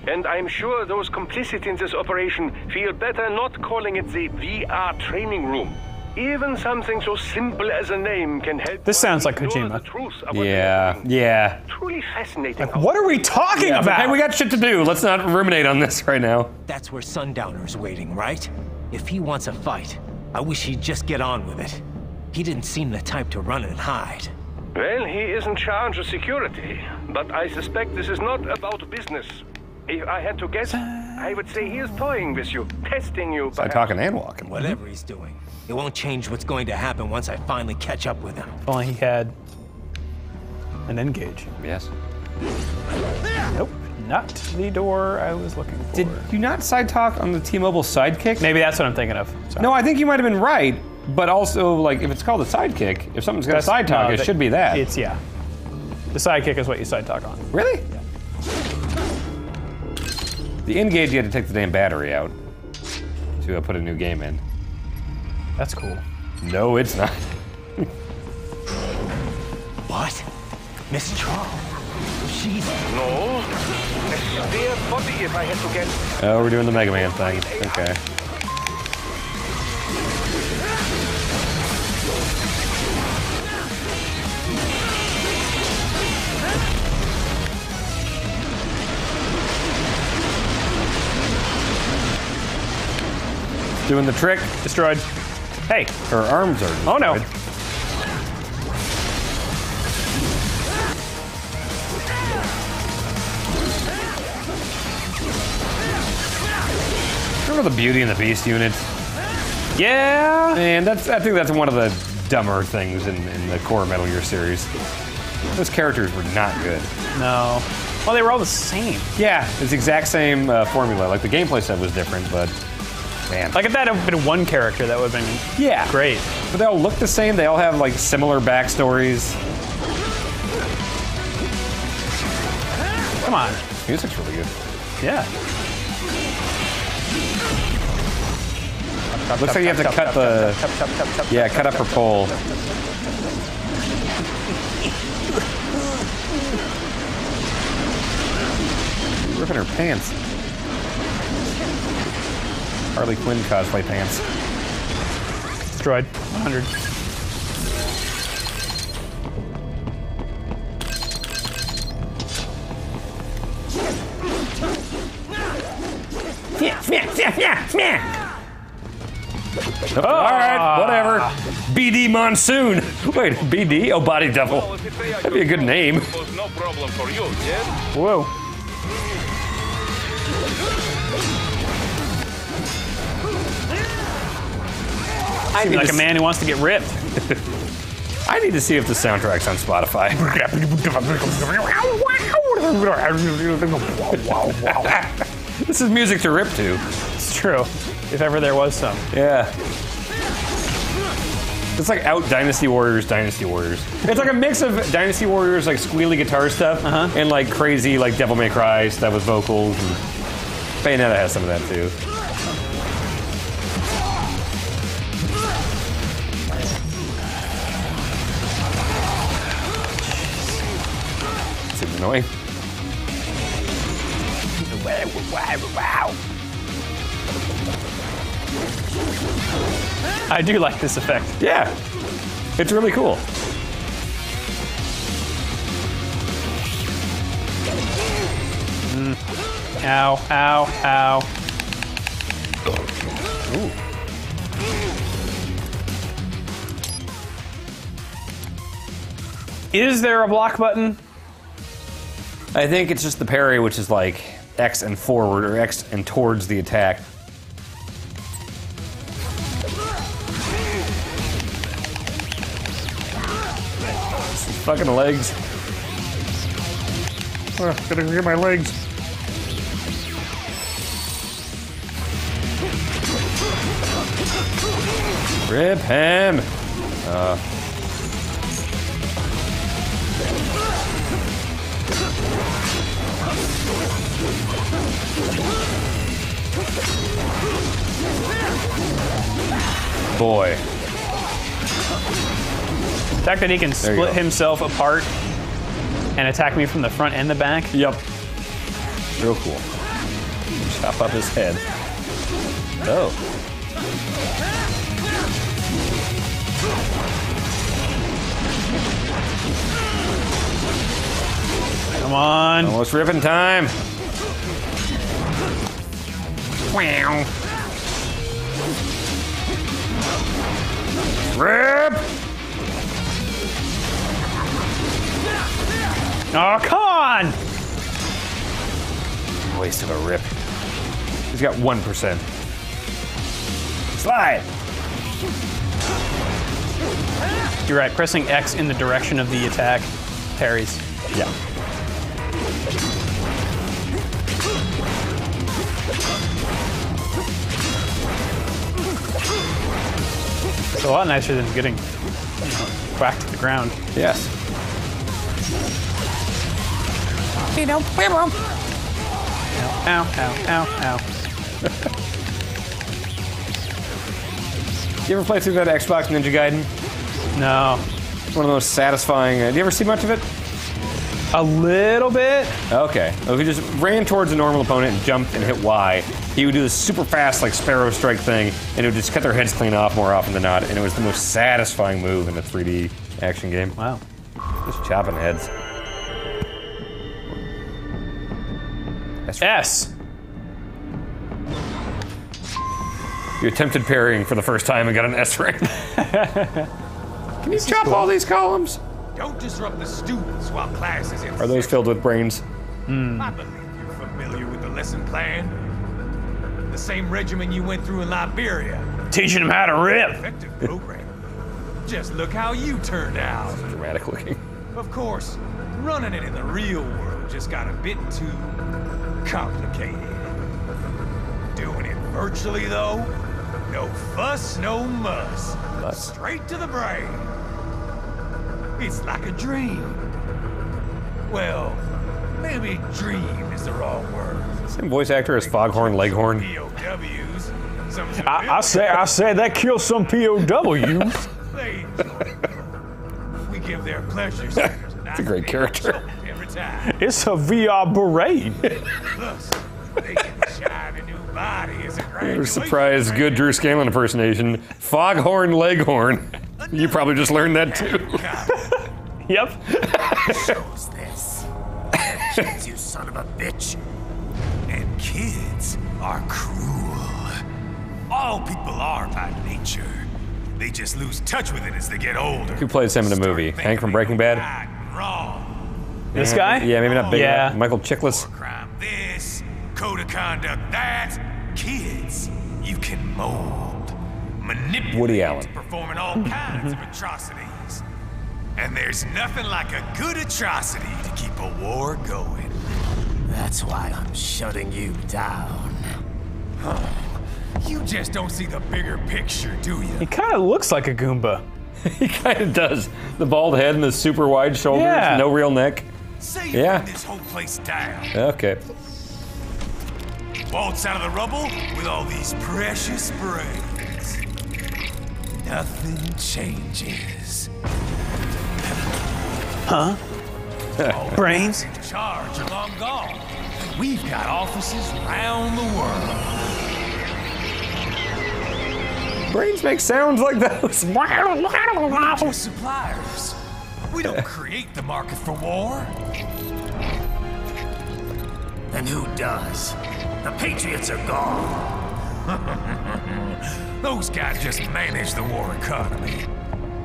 And I'm sure those complicit in this operation feel better not calling it the VR training room. Even something so simple as a name can help. This sounds like Kojima. Yeah. Truly fascinating. What are we talking about? Hey, we got shit to do. Let's not ruminate on this right now. That's where Sundowner's waiting, right? If he wants a fight, I wish he'd just get on with it. He didn't seem the type to run and hide. Well, he is in charge of security, but I suspect this is not about business. If I had to guess, I would say he is toying with you, testing you. By talking and walking. Whatever he's doing, it won't change what's going to happen once I finally catch up with him. If only he had an engage. Yes. Nope, not the door I was looking for. Did you not side talk on the T-Mobile Sidekick? Maybe that's what I'm thinking of. Sorry. No, I think you might have been right, but also, like, if it's called a sidekick, if something's got a side talk, it should be that. It's, yeah. The sidekick is what you side talk on. Really? Yeah. The Engage, you had to take the damn battery out to put a new game in. That's cool. No, it's not. What? Miss Troll? She's... No. A spare body if I had to guess. Oh, we're doing the Mega Man thing. Okay. Doing the trick. Destroyed. Hey. Her arms are destroyed. Oh no. Remember the Beauty and the Beast unit? Yeah. And I think that's one of the dumber things in the core Metal Gear series. Those characters were not good. No. Well, they were all the same. Yeah, it's the exact same formula. Like the gameplay stuff was different, but man. Like if that had been one character, that would have been great. But they all look the same. They all have like similar backstories. Come on. Music's really good. Yeah. Looks like you have to cut the... Yeah, cut up her pole. Ripping her pants. Harley Quinn cosplay pants. Destroyed. 100. All right, whatever. BD Monsoon. Wait, BD? Oh, Body Double. That'd be a good name. No problem for you, yes? Whoa. Seems like a man who wants to get ripped. I need to see if the soundtrack's on Spotify. This is music to rip to. It's true. If ever there was some. Yeah. It's like out Dynasty Warriors, Dynasty Warriors. It's like a mix of Dynasty Warriors, like squealy guitar stuff, and like crazy, like Devil May Cry stuff with vocals. And Bayonetta has some of that too. Seems annoying. Wow. I do like this effect. Yeah, it's really cool. Ow, ow, ow. Ooh. Is there a block button? I think it's just the parry, which is like X and forward, or X and towards the attack. Fucking legs. Oh, gotta get my legs. Rip him. Boy. The fact that he can split himself apart and attack me from the front and the back. Yep. Real cool. Chop up his head. Oh. Come on. Almost ripping time. Wow. Rip! Oh, come on! Waste of a rip. He's got 1%. Slide! You're right, pressing X in the direction of the attack parries. Yeah. It's a lot nicer than getting whacked to the ground. Yes. Ow, ow, ow, ow. You ever play through that Xbox Ninja Gaiden? No. It's one of the most satisfying. Do you ever see much of it? A little bit. Okay. Well, if you just ran towards a normal opponent and jumped and hit Y, he would do this super fast, like Sparrow Strike thing, and it would just cut their heads clean off more often than not. And it was the most satisfying move in a 3D action game. Wow. Just chopping heads. S. You attempted parrying for the first time and got an S rank. Can you chop all these columns? Don't disrupt the students while class is in. Are those filled with brains? I believe you're familiar with the lesson plan. The same regimen you went through in Liberia. Teaching them how to rip. Effective program. Just look how you turned out. Dramatic looking. Of course, running it in the real world just got a bit too complicated. Doing it virtually, though, no fuss, no muss. Straight to the brain. It's like a dream. Well, maybe dream is the wrong word. Same voice actor as Foghorn Leghorn. POWs. I say that kills some POWs. We give their pleasures. That's a great character. Every time. It's a VR beret. Plus, they get to shine a new body as a graduation. Surprise, good Drew Scanlon impersonation. Foghorn Leghorn. You probably just learned that too. Yep. Shows this. You son of a bitch. And kids are cruel. All people are by nature. They just lose touch with it as they get older. Who plays him in the movie? Hank from Breaking Bad? This guy? Yeah, maybe not big Yeah. enough. Michael Chiklis. This, code of conduct that. Kids, you can mold, manipulate, Woody Allen. performing all kinds of atrocities. And there's nothing like a good atrocity to keep a war going. That's why I'm shutting you down. You just don't see the bigger picture, do you? He kind of looks like a Goomba. He kind of does. The bald head and the super wide shoulders, Yeah. no real neck. Say Yeah. this whole place down. Okay. Waltz out of the rubble with all these precious brains. Nothing changes. Huh? Brains? In charge are long gone. We've got offices around the world. Brains make sounds like those. We're just suppliers. We don't create the market for war. And who does? The Patriots are gone. Those guys just manage the war economy.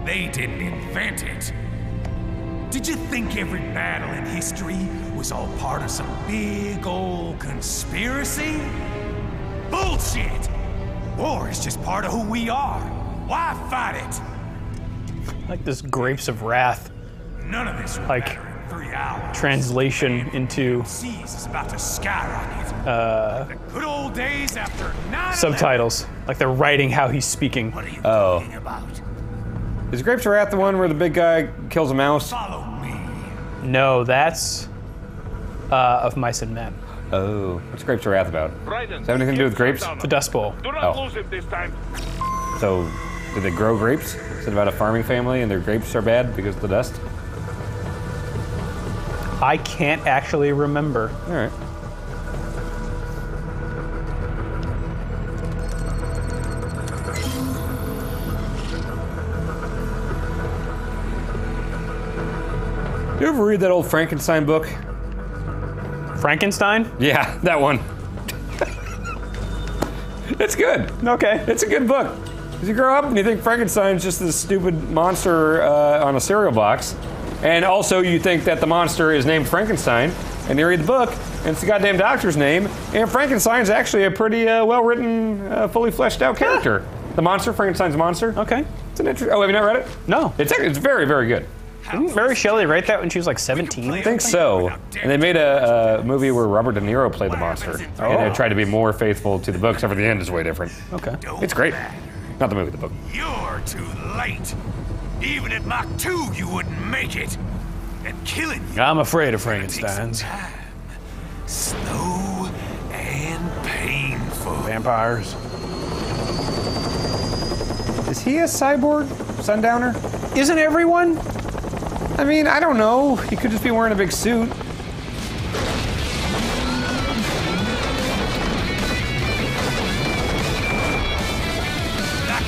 They didn't invent it. Did you think every battle in history was all part of some big old conspiracy? Bullshit! War is just part of who we are. Why fight it? Like this Grapes of Wrath. None of this will Like matter in 3 hours. translation into Seas is about to skyrocket. The good old days after 9/11. subtitles. Like they're writing how he's speaking. Oh. Is Grapes of Wrath the one where the big guy kills a mouse? Follow me. No, that's Of Mice and Men. Oh. What's Grapes of Wrath about? Does it have anything to do with grapes? The Dust Bowl. Do not lose it this time. So, do they grow grapes? Is it about a farming family and their grapes are bad because of the dust? I can't actually remember. All right. You ever read that old Frankenstein book? Frankenstein? Yeah, that one. It's good. Okay. It's a good book. As you grow up and you think Frankenstein's just this stupid monster on a cereal box, and also you think that the monster is named Frankenstein, and you read the book, and it's the goddamn doctor's name, and Frankenstein's actually a pretty well-written, fully fleshed out character. The monster, Frankenstein's monster. Okay. It's an interesting. Oh, have you not read it? No. It's very, very good. Didn't Mary Shelley write that when she was like 17? I think so. And they made a movie where Robert De Niro played the monster. And they tried to be more faithful to the book, except for the end is way different. Okay. It's great. Not the movie, the book. You're too late. Even at Mach 2, you wouldn't make it. And killing you I'm afraid of Frankensteins. slow and painful. Vampires. Is he a cyborg sundowner? Isn't everyone? I mean, I don't know. He could just be wearing a big suit. Like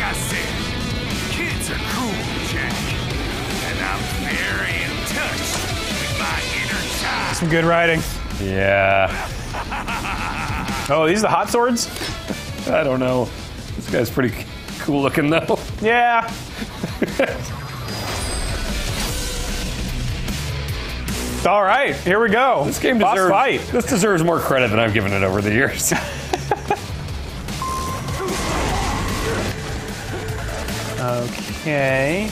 I said, kids are cool, Jack. And I'm very in touch with my inner child. Some good writing. Yeah. Oh, these are the hot swords? I don't know. This guy's pretty cool looking, though. Yeah. All right, here we go. This game Boss deserves, fight. This deserves more credit than I've given it over the years. Okay.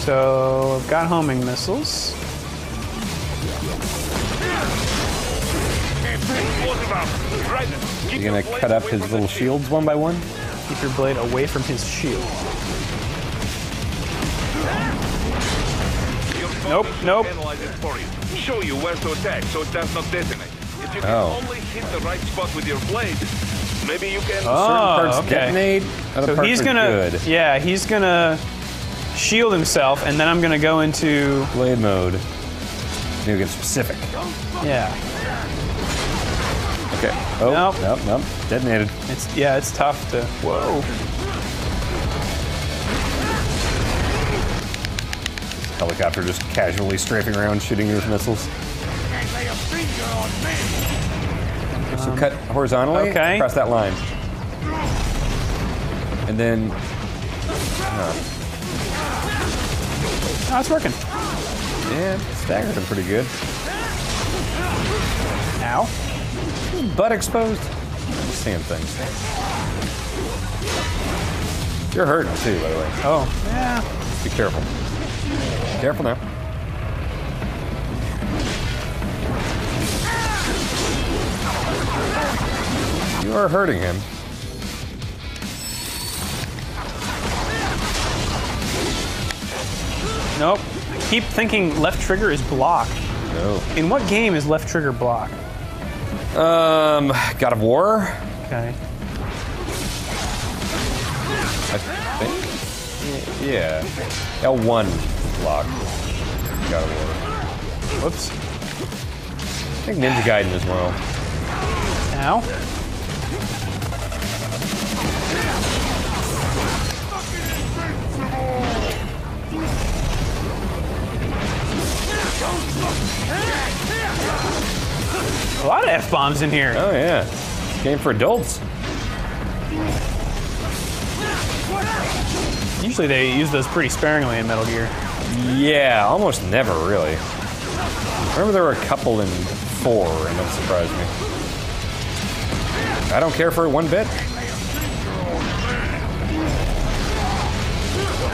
So I've got homing missiles. You gonna cut up his little shields one by one? Keep your blade away from his shield. Nope, nope. Analyze it for you. Show you where to attack so it does not detonate. If you can only hit the right spot with your blade, maybe you can. Certain parts okay. detonate, other So parts he's are gonna, good. yeah, he's gonna shield himself, and then I'm gonna go into blade mode. You get specific. Yeah. Okay. Oh, nope. Detonated. It's tough to. Whoa. Helicopter just casually strafing around, shooting you with missiles. So cut horizontally okay. across that line. And then... Oh, it's working. Yeah, staggered him pretty good. Ow. Butt exposed. I'm seeing things. You're hurting too, by the way. Oh, yeah. Be careful. Careful now. You are hurting him. Nope. I keep thinking left trigger is block. No. In what game is left trigger block? God of War? Okay. I think. Yeah. L1 block. God of War. Whoops. I think Ninja Gaiden as well. Ow. A lot of F-bombs in here. Oh yeah. Game for adults. Usually they use those pretty sparingly in Metal Gear. Yeah, almost never really. I remember there were a couple in 4, and that surprised me. I don't care for it one bit.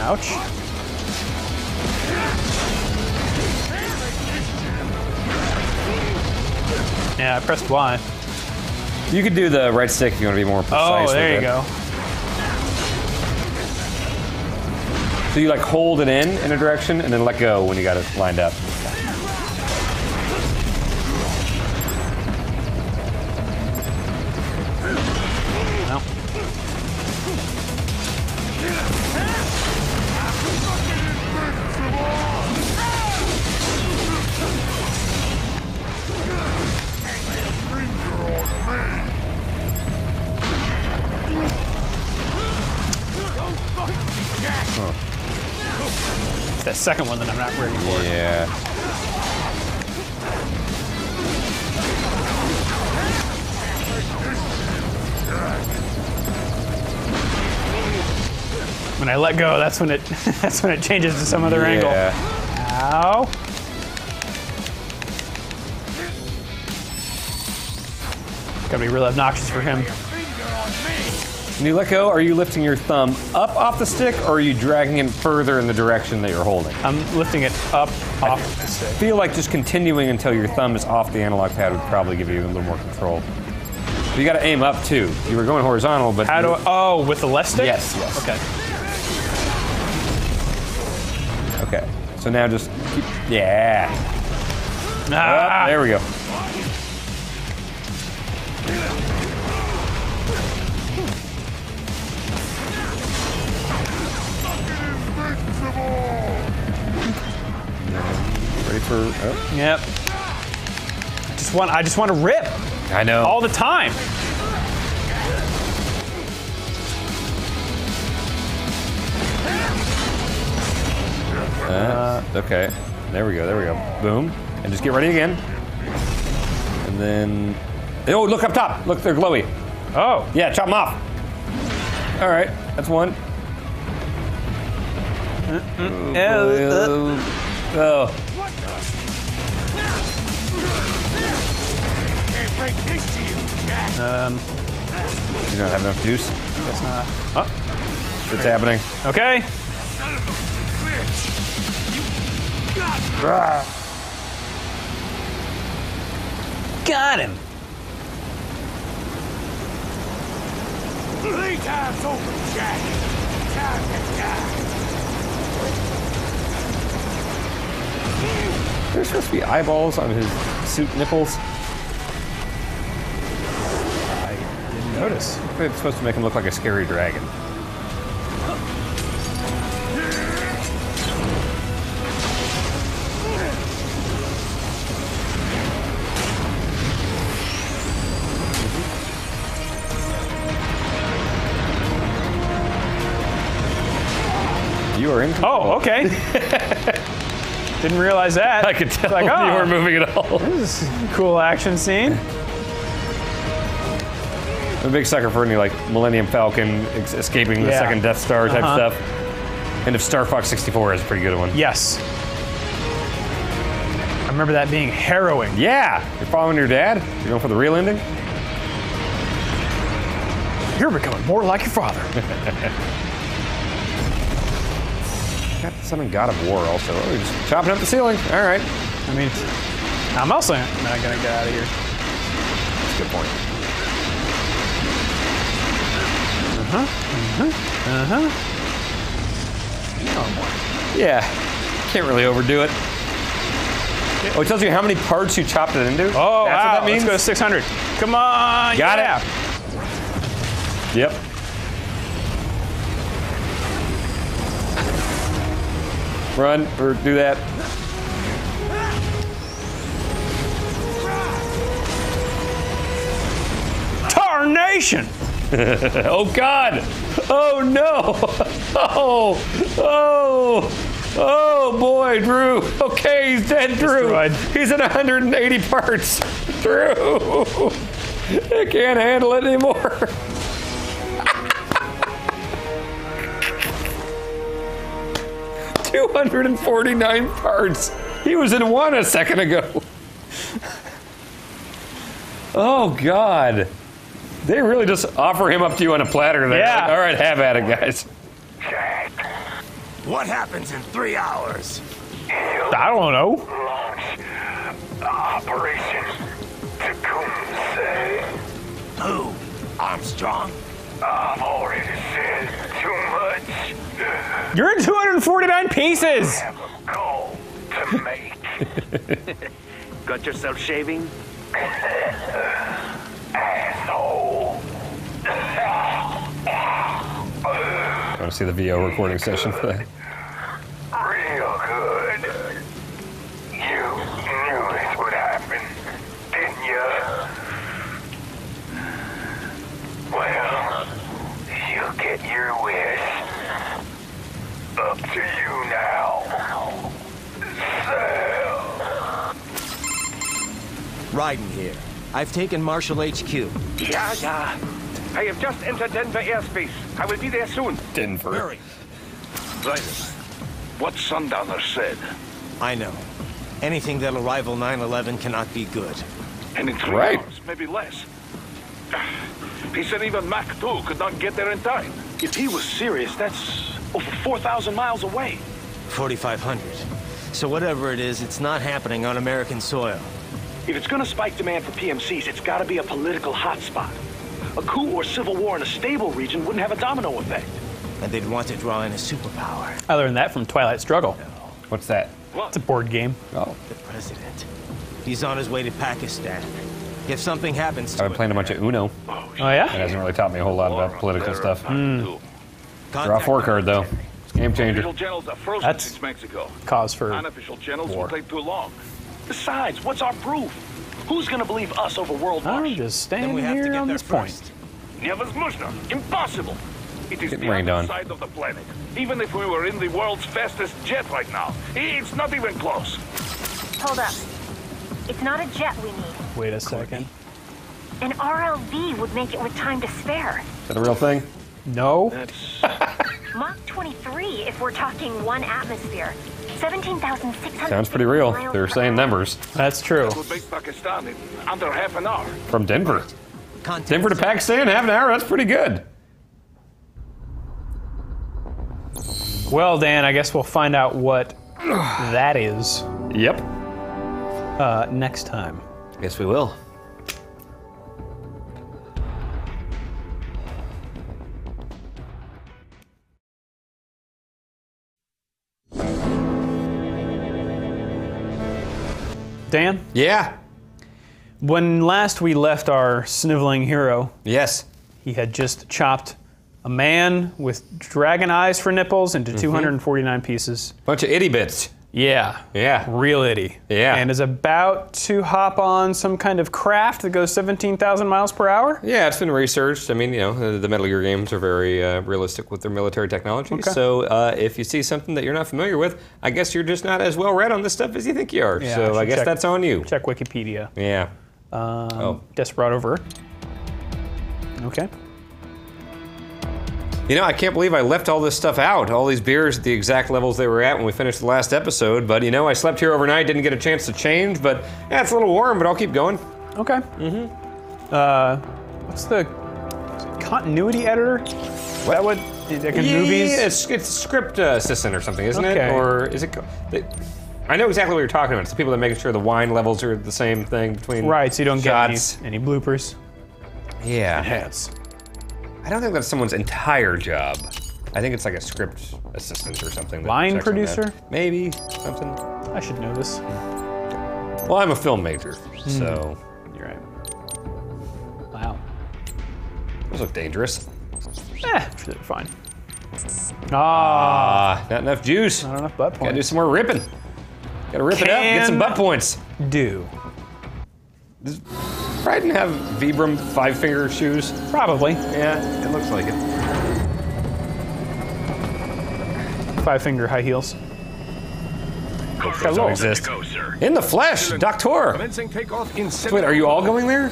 Ouch. Yeah, I pressed Y. You could do the right stick if you want to be more precise. Oh, there you go. So you like hold it in a direction and then let go when you got it lined up. No. It's that second one that I'm not ready for. Yeah. When I let go, that's when it that's when it changes to some other angle. Ow. Gotta be real obnoxious for him. When you let go, are you lifting your thumb up off the stick, or are you dragging it further in the direction that you're holding? I'm lifting it up off the stick. I feel like just continuing until your thumb is off the analog pad would probably give you a little more control. But you got to aim up too. You were going horizontal, but how do I? Oh, with the left stick? Yes. Yes. Okay. Okay. So now just keep. Yeah. Ah. Oh, there we go. Ready for? Oh. Yep. I just want to rip. I know. All the time. Okay. There we go. There we go. Boom. And just get ready again. And then. Oh, look up top. Look, they're glowy. Oh. Yeah, chop them off. All right. That's one. Oh. You don't have enough juice? Guess not. Oh. What's happening? Okay. Got him. 3 times over, Jack. Time to die. There's supposed to be eyeballs on his suit nipples. I didn't notice. It's supposed to make him look like a scary dragon. You are in control. Oh, okay. Didn't realize that. I could tell like, oh, you weren't moving at all. This is a cool action scene. I'm a big sucker for any like Millennium Falcon escaping the second Death Star type stuff. And if Star Fox 64 is a pretty good one. Yes. I remember that being harrowing. Yeah. You're following your dad? You're going for the real ending? You're becoming more like your father. Got something God of War also. Oh, you're just chopping up the ceiling. All right. I mean, I'm also not gonna get out of here. That's a good point. Oh boy. Yeah. Can't really overdo it. Oh, it tells you how many parts you chopped it into? Oh, that's wow. what that means? Let's go to 600. Come on. Got it. Yep. Run, or do that. Tarnation! Oh, God! Oh, no! Oh, boy, Drew. Okay, he's dead, Drew. Destroyed. He's in 180 parts. Drew! I can't handle it anymore. $249 parts. He was in one a second ago. Oh, God. They really just offer him up to you on a platter there. Yeah. Like, all right, have at it, guys. What happens in 3 hours? I don't know. Launch Operation Tecumseh. Who? Armstrong? I've already said too much. You're in 249 pieces. Have a goal to make. Got yourself shaving? Asshole. I want to see the VO recording session for that. Real good. You knew this would happen, didn't you? Well, you get your wish. Up to you now. Sal. Raiden here. I've taken Marshall HQ. Yeah. I have just entered Denver airspace. I will be there soon. Denver. Hurry. Right. What Sundowner said. I know. Anything that'll rival 9/11 cannot be good. And in 3 hours, maybe less. He said even Mach 2 could not get there in time. If he was serious, that's over 4,000 miles away. 4,500. So whatever it is, it's not happening on American soil. If it's gonna spike demand for PMCs, it's gotta be a political hotspot. A coup or civil war in a stable region wouldn't have a domino effect. And they'd want to draw in a superpower. I learned that from Twilight Struggle. What's that? It's a board game. Oh. The president. He's on his way to Pakistan. If something happens to I've been playing a bunch of Uno. Oh, yeah? It hasn't really taught me a whole lot about political stuff. Draw Contact 4 card, though. It's a game changer. Official channels are frozen That's since Mexico. cause for Unofficial channels war. will take too long. Besides, what's our proof? Who's gonna believe us over World War? I'm just standing we have to here get on there this point. first. Невозможно. Impossible. It is Getting the rained other on. side of the planet. Even if we were in the world's fastest jet right now, it's not even close. Hold up. It's not a jet we need. Wait a second. An RLV would make it with time to spare. Is that a real thing? No. Mach 23 if we're talking 1 atmosphere. 17,600. Sounds pretty real. They're saying numbers. That's true. That would make Pakistan in under half an hour. From Denver. Denver to Pakistan, half an hour, that's pretty good. Well, Dan, I guess we'll find out what that is. Yep. Next time. Yes, we will. Dan? Yeah. When last we left our sniveling hero, yes, he had just chopped a man with dragon eyes for nipples into 249 pieces. Bunch of itty bits. Yeah. Yeah. Real itty. Yeah. And is about to hop on some kind of craft that goes 17,000 miles per hour? Yeah, it's been researched. I mean, you know, the Metal Gear games are very realistic with their military technology. Okay. So if you see something that you're not familiar with, I guess you're just not as well read on this stuff as you think you are. Yeah, so I should guess check- that's on you. Check Wikipedia. Yeah. Desperado Vert. Okay. You know, I can't believe I left all this stuff out, all these beers at the exact levels they were at when we finished the last episode, but you know, I slept here overnight, didn't get a chance to change, but yeah, it's a little warm, but I'll keep going. Okay. What's the continuity editor? Is that what? Like in movies? Yeah, it's script assistant or something, isn't it? Okay. Or is it? I know exactly what you're talking about. It's the people that make sure the wine levels are the same thing between Right, so you don't shots. get any bloopers. Yeah. Yes. I don't think that's someone's entire job. I think it's like a script assistant or something. that Line checks on producer? that. Maybe something. I should know this. Well, I'm a film major, so. You're right. Wow. Those look dangerous. They're fine. Not enough juice. Not enough butt points. Gotta do some more ripping. Gotta rip it up, get some butt points. Do. Does Raiden have Vibram 5-finger shoes? Probably. Yeah, it looks like it. 5-finger high heels. Those don't exist. In the flesh, Doctor. Commencing takeoff in Wait, are you all going there?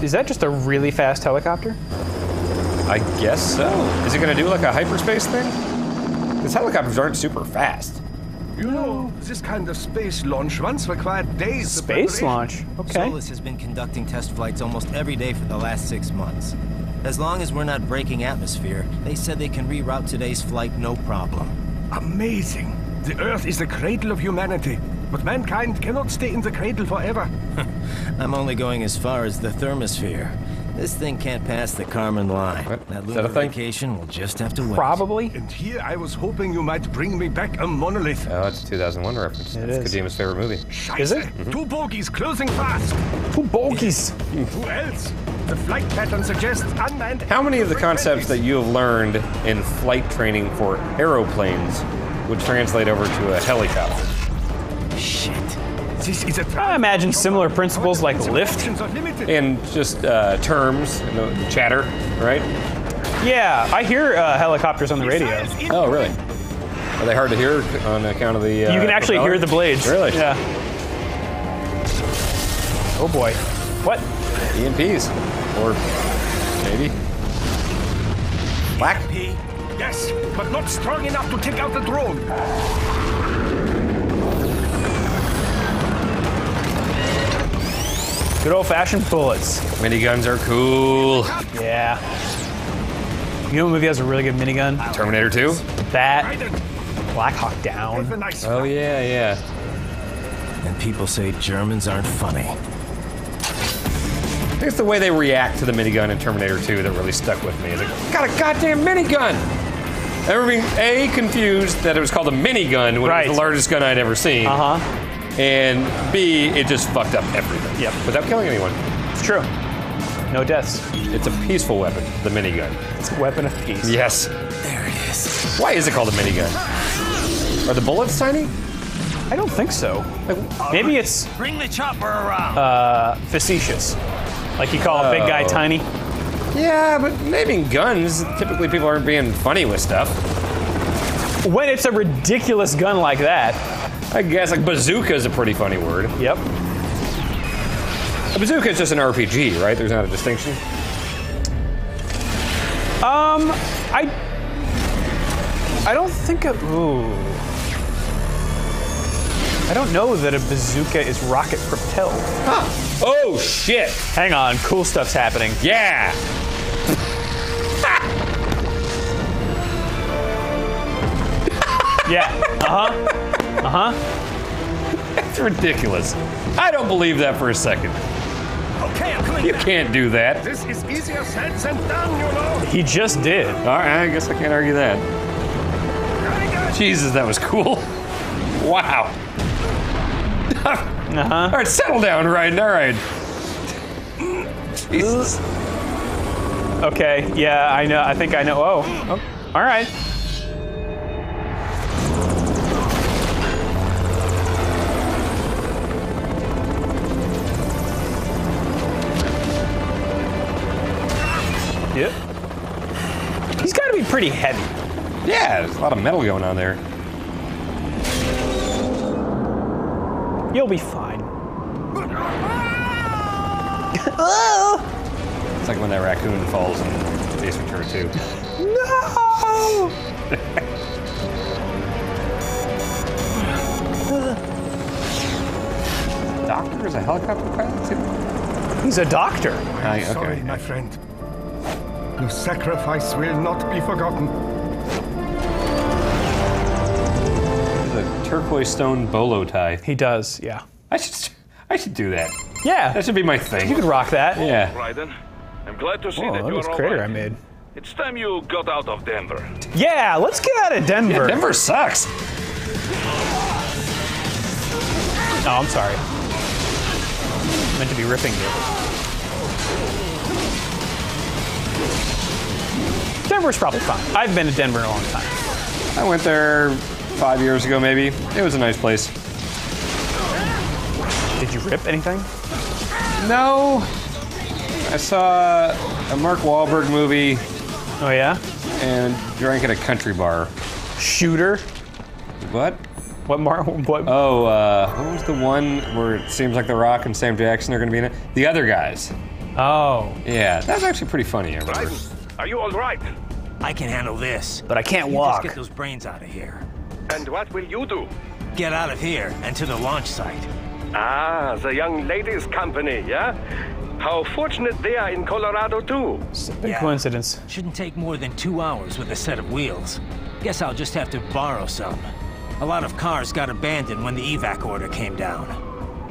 Is that just a really fast helicopter? I guess so. Is it gonna do like a hyperspace thing? These helicopters aren't super fast. You know, this kind of space launch once required days of Space preparation. launch? Okay. Solus has been conducting test flights almost every day for the last 6 months. As long as we're not breaking atmosphere, they said they can reroute today's flight no problem. Amazing. The Earth is the cradle of humanity, but mankind cannot stay in the cradle forever. I'm only going as far as the thermosphere. This thing can't pass the Karman line. That lunar vacation will just have to wait. Probably. And here I was hoping you might bring me back a monolith. Oh, it's a 2001 reference. It It's is. Kojima's favorite movie. Is it? Two bogies closing fast. 2 bogies. Who else? The flight pattern suggests unmanned. How many of the concepts that you have learned in flight training for aeroplanes would translate over to a helicopter? Shit. This is a I imagine similar principles like lift. And just terms, the chatter, right? Yeah, I hear helicopters on the radio. Oh, really? Are they hard to hear on account of the You can actually propeller? hear the blades. Really? Yeah. Oh boy. What? EMPs. Or maybe. Black? Yes, but not strong enough to take out the drone. Good old-fashioned bullets. Miniguns are cool. Yeah. You know what movie has a really good minigun? Terminator 2? That. Black Hawk Down. Oh, yeah. And people say Germans aren't funny. I think it's the way they react to the minigun in Terminator 2 that really stuck with me. It's like, got a goddamn minigun! I remember being A, confused that it was called a minigun when it was the largest gun I'd ever seen. And B, it just fucked up everything. Yep. Without killing anyone. It's true. No deaths. It's a peaceful weapon, the minigun. It's a weapon of peace. Yes. There it is. Why is it called a minigun? Are the bullets tiny? I don't think so. Maybe it's Bring the chopper around. facetious. Like you call a big guy tiny. Yeah, but naming guns, typically people aren't being funny with stuff. When it's a ridiculous gun like that. I guess, like bazooka is a pretty funny word. Yep. A bazooka is just an RPG, right? There's not a distinction. I don't think I don't know that a bazooka is rocket propelled. Huh. Oh shit! Hang on, cool stuff's happening. Yeah! Yeah. That's ridiculous. I don't believe that for a second. Okay, I'm coming. You can't do that. This is easier said than done, you know. He just did. All right, I guess I can't argue that. Jesus, that was cool. Wow. All right, settle down, Ryan. All right. Jesus. Okay, yeah, I know. I think I know. Oh, all right. Yep. He's got to be pretty heavy. Yeah, there's a lot of metal going on there. You'll be fine. It's like when that raccoon falls in Ace Ventura 2. No! Doctor is a helicopter pilot too? He's a doctor. Okay. Sorry, my friend. Your sacrifice will not be forgotten. A turquoise stone bolo tie. He does, yeah. I should do that. Yeah. That should be my thing. You could rock that. Yeah. Raiden, I'm glad to see Oh, that look you're at this all crater right. I made. It's time you got out of Denver. Yeah, let's get out of Denver. Yeah, Denver sucks. Oh, I'm sorry. Meant to be ripping you. Denver's probably fine. I've been to Denver in a long time. I went there 5 years ago, maybe. It was a nice place. Did you rip anything? No. I saw a Mark Wahlberg movie. Oh, yeah? And drank at a country bar. Shooter? What? What? Oh, what was the one where it seems like The Rock and Sam Jackson are going to be in it? The Other Guys. Oh. Yeah, that was actually pretty funny, I remember. Are you all right? I can handle this. But I can't You walk. Just get those brains out of here. And what will you do? Get out of here and to the launch site. Ah, the young ladies' company, yeah? How fortunate they are in Colorado, too. It's a big coincidence. Shouldn't take more than 2 hours with a set of wheels. Guess I'll just have to borrow some. A lot of cars got abandoned when the evac order came down.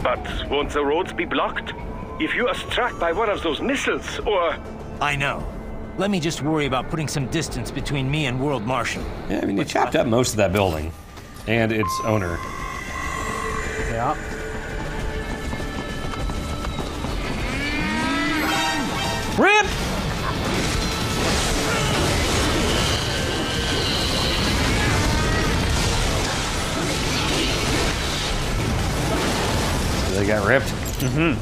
But won't the roads be blocked? If you are struck by one of those missiles, or... I know. Let me just worry about putting some distance between me and World Marshal. Yeah, I mean, you chopped up most of that building. And its owner. Yeah. Rip! So they got ripped. Mm-hmm.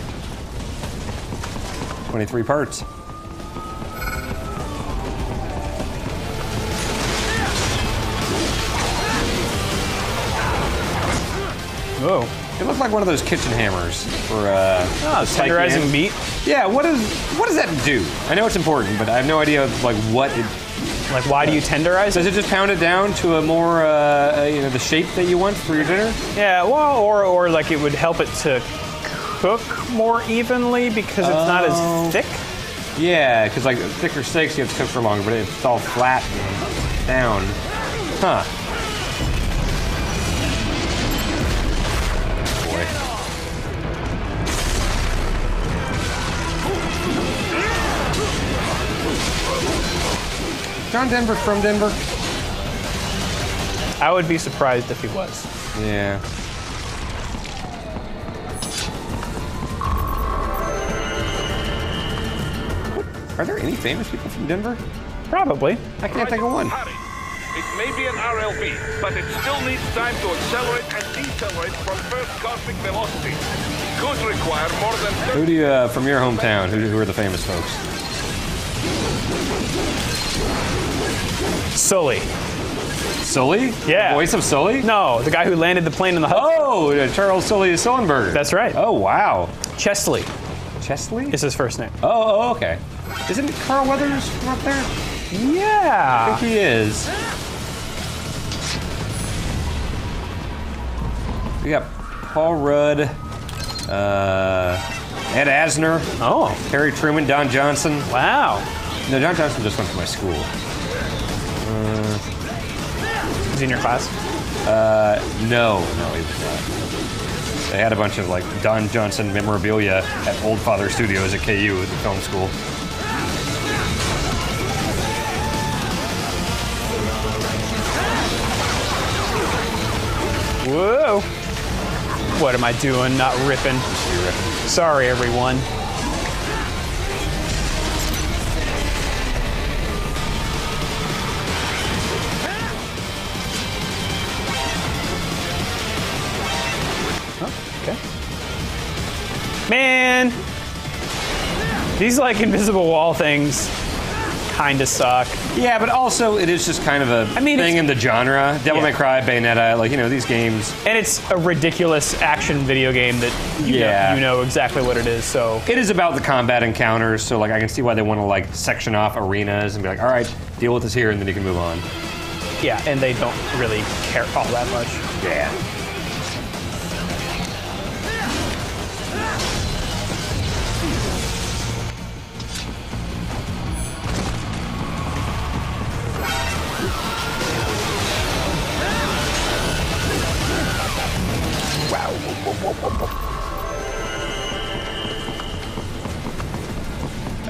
23 parts. Whoa. It looked like one of those kitchen hammers for tenderizing meat. Yeah, what does that do? I know it's important, but I have no idea like what it. Like, why do you tenderize Does it just pound it down to a more the shape that you want for your dinner? Yeah, well, or like it would help it to cook more evenly because it's not as thick. Yeah, because like thicker steaks you have to cook for longer, but it's all flat down. Huh. Boy. John Denver from Denver? I would be surprised if he was. Yeah. Are there any famous people from Denver? Probably. I can't think of one. It may be an RLB, but it still needs time to accelerate and decelerate from first cosmic velocity. Could require more than... Who do you, from your hometown, who are the famous folks? Sully. Sully? Yeah. The voice of Sully? No, the guy who landed the plane in the hut. Oh, Charles Sully Sullenberger. That's right. Oh, wow. Chesley. Chesley? Is his first name. Oh, okay. Isn't Carl Weathers from up there? Yeah. I think he is. We got Paul Rudd, Ed Asner. Oh. Harry Truman, Don Johnson. Wow. No, Don Johnson just went to my school. Was he in your class? No, he was not. They had a bunch of like Don Johnson memorabilia at Old Father Studios at KU, the film school. Whoa. What am I doing? Not ripping. You're ripping. Sorry, everyone. Oh, okay. Man. These like invisible wall things kind of suck. Yeah, but also it is just kind of a thing in the genre. Devil May Cry, Bayonetta, like, you know, these games. And it's a ridiculous action video game that you know exactly what it is, so. It is about the combat encounters, so like I can see why they want to like section off arenas and be like, all right, deal with this here, and then you can move on. Yeah, and they don't really care all that much. Yeah.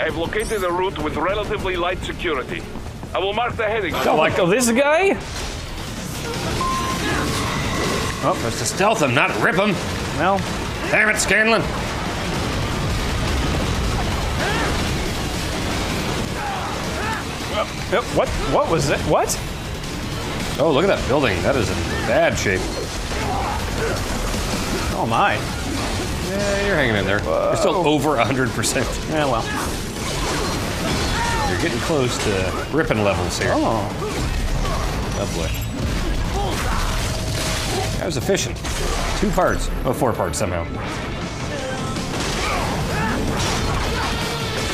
I've located a route with relatively light security. I will mark the heading. Like, this guy? Oh, there's to stealth him, not rip him. Well. Damn it, Scanlan. What was it? What? Oh, look at that building. That is in bad shape. Oh my. Yeah, you're hanging in there. You're still over 100%. Yeah, well. You're getting close to ripping levels here. Oh boy. That was efficient. 2 parts. Oh, 4 parts somehow.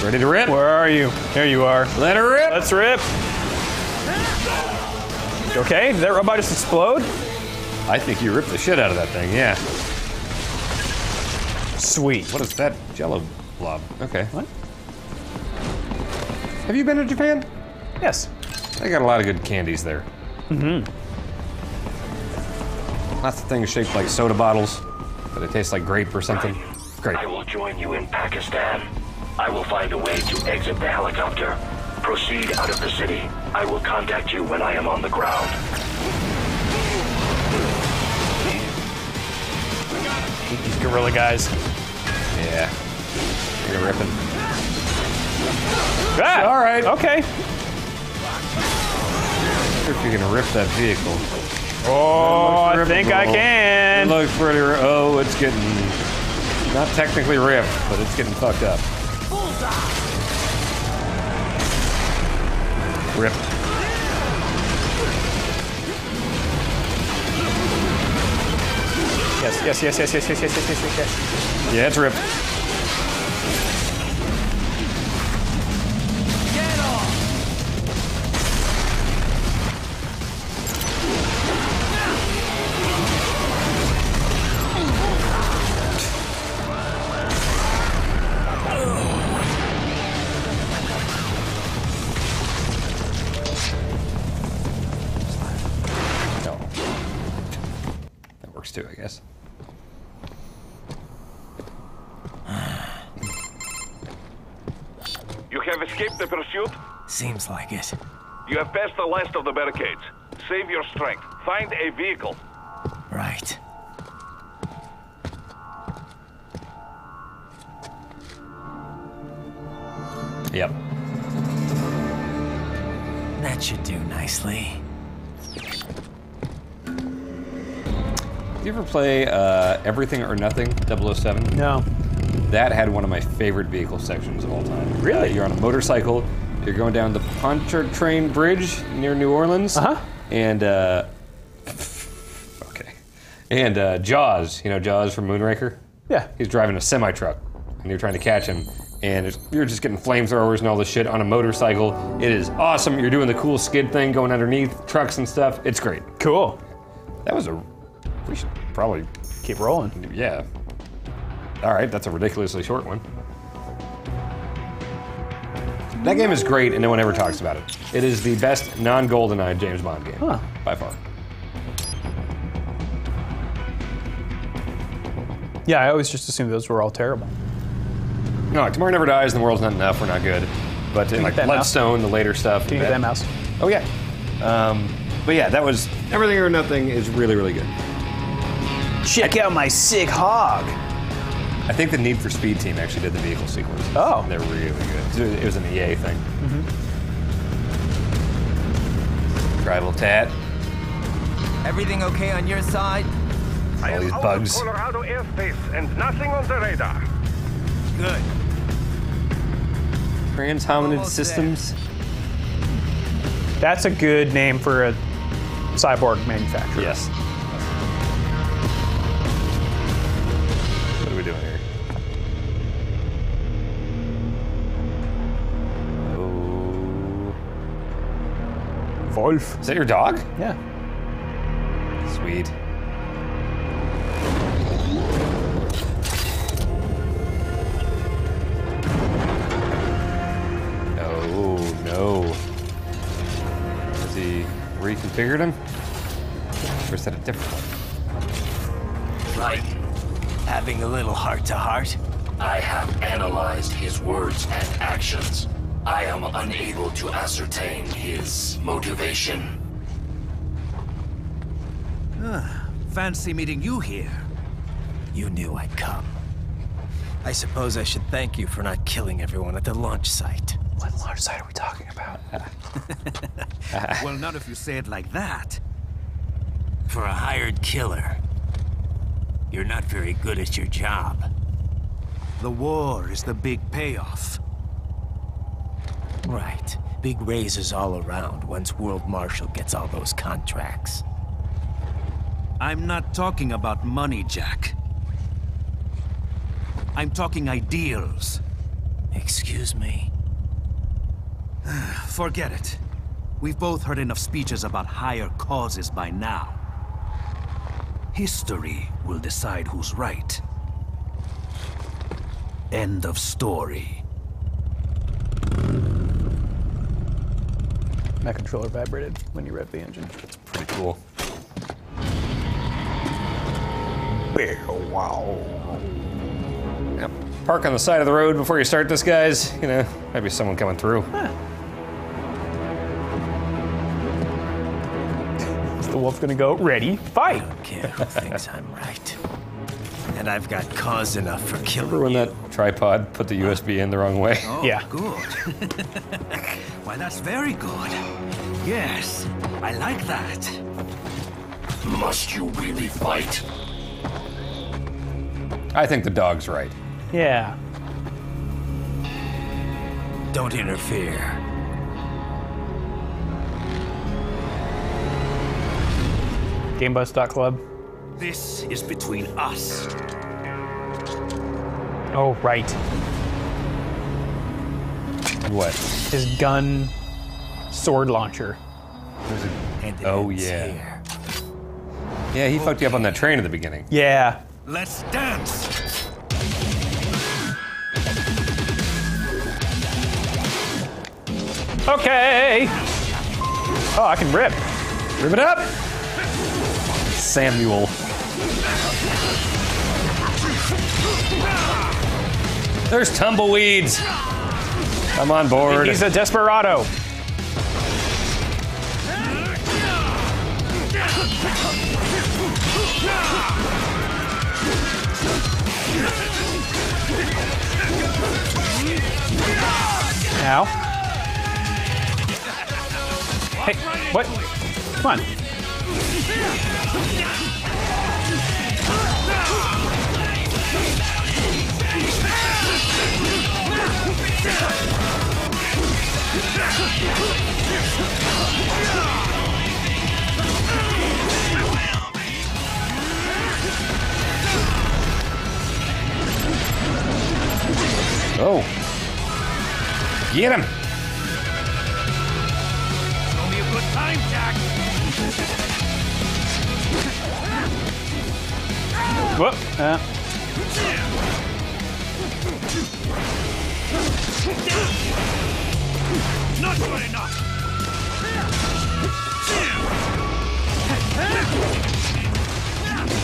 Ready to rip? Where are you? There you are. Let her rip. Let's rip. Okay, did that robot just explode? I think you ripped the shit out of that thing, yeah. Sweet. What is that jello blob? Okay. What? Have you been to Japan? Yes. They got a lot of good candies there. Mm-hmm. Lots of things shaped like soda bottles, but it tastes like grape or something. Great. I will join you in Pakistan. I will find a way to exit the helicopter. Proceed out of the city. I will contact you when I am on the ground. These gorilla guys. Yeah. You're ripping. Ah, all right. Okay. If you're gonna rip that vehicle. Oh, I think I can. It looks pretty. Oh, it's getting not technically ripped, but it's getting fucked up. Rip. Yes. Yeah, it's ripped. Too, I guess. You have escaped the pursuit? Seems like it. You have passed the last of the barricades. Save your strength. Find a vehicle. Right. Yep. That should do nicely. You ever play Everything or Nothing 007? No. That had one of my favorite vehicle sections of all time. Really? You're on a motorcycle. You're going down the Pontchartrain Bridge near New Orleans. Uh-huh. And, okay. And Jaws, you know Jaws from Moonraker? Yeah. He's driving a semi-truck, and you're trying to catch him. And you're just getting flamethrowers and all this shit on a motorcycle. It is awesome. You're doing the cool skid thing, going underneath trucks and stuff. It's great. Cool. That was a... We should probably keep rolling. Yeah. All right, that's a ridiculously short one. That game is great, and no one ever talks about it. It is the best non-GoldenEye James Bond game, by far. Yeah, I always just assumed those were all terrible. No, like, Tomorrow Never Dies, and The World's Not Enough were not good. But in like Bloodstone, the later stuff. Can you get that mouse? Oh yeah. But yeah, that was Everything or Nothing is really, really good. Check out my sick hog. I think the Need for Speed team actually did the vehicle sequences. Oh. They're really good. It was an EA thing. Tribal Tat. Everything okay on your side? All these bugs. Colorado airspace and nothing on the radar. Good. Trans hominid systems. That's a good name for a cyborg manufacturer. Yes. What are we doing here? Oh. Wolf. Is that your dog? Yeah. Sweet. Oh, no. Has he reconfigured him? Or is that a different one? Right. Having a little heart-to-heart? I have analyzed his words and actions. I am unable to ascertain his motivation. Fancy meeting you here. You knew I'd come. I suppose I should thank you for not killing everyone at the launch site. What launch site are we talking about? Well, not if you say it like that. For a hired killer, you're not very good at your job. The war is the big payoff. Right. Big raises all around once World Marshal gets all those contracts. I'm not talking about money, Jack. I'm talking ideals. Excuse me? Forget it. We've both heard enough speeches about higher causes by now. History will decide who's right. End of story. My controller vibrated when you revved the engine. That's pretty cool. Wow. Yep. Park on the side of the road before you start this, guys. You know, maybe someone coming through. Huh. Is the wolf gonna go? Ready, fight! I don't care who thinks I'm right. And I've got cause enough for killing Remember when that tripod put the USB in the wrong way? Oh, Yeah. Good. Why, that's very good. Yes, I like that. Must you really fight? I think the dog's right. Yeah. Don't interfere. GameBus.club. This is between us. Oh, right. What? His gun sword launcher. Oh, yeah. Yeah, he fucked you up on that train at the beginning. Yeah. Let's dance. Okay. Oh, I can rip. Rip it up. Samuel. There's tumbleweeds. I'm on board. He's a desperado. Ow. Hey, what? Come on. Oh. Get him. Show me a good time, Jack. Whoop. Not good enough.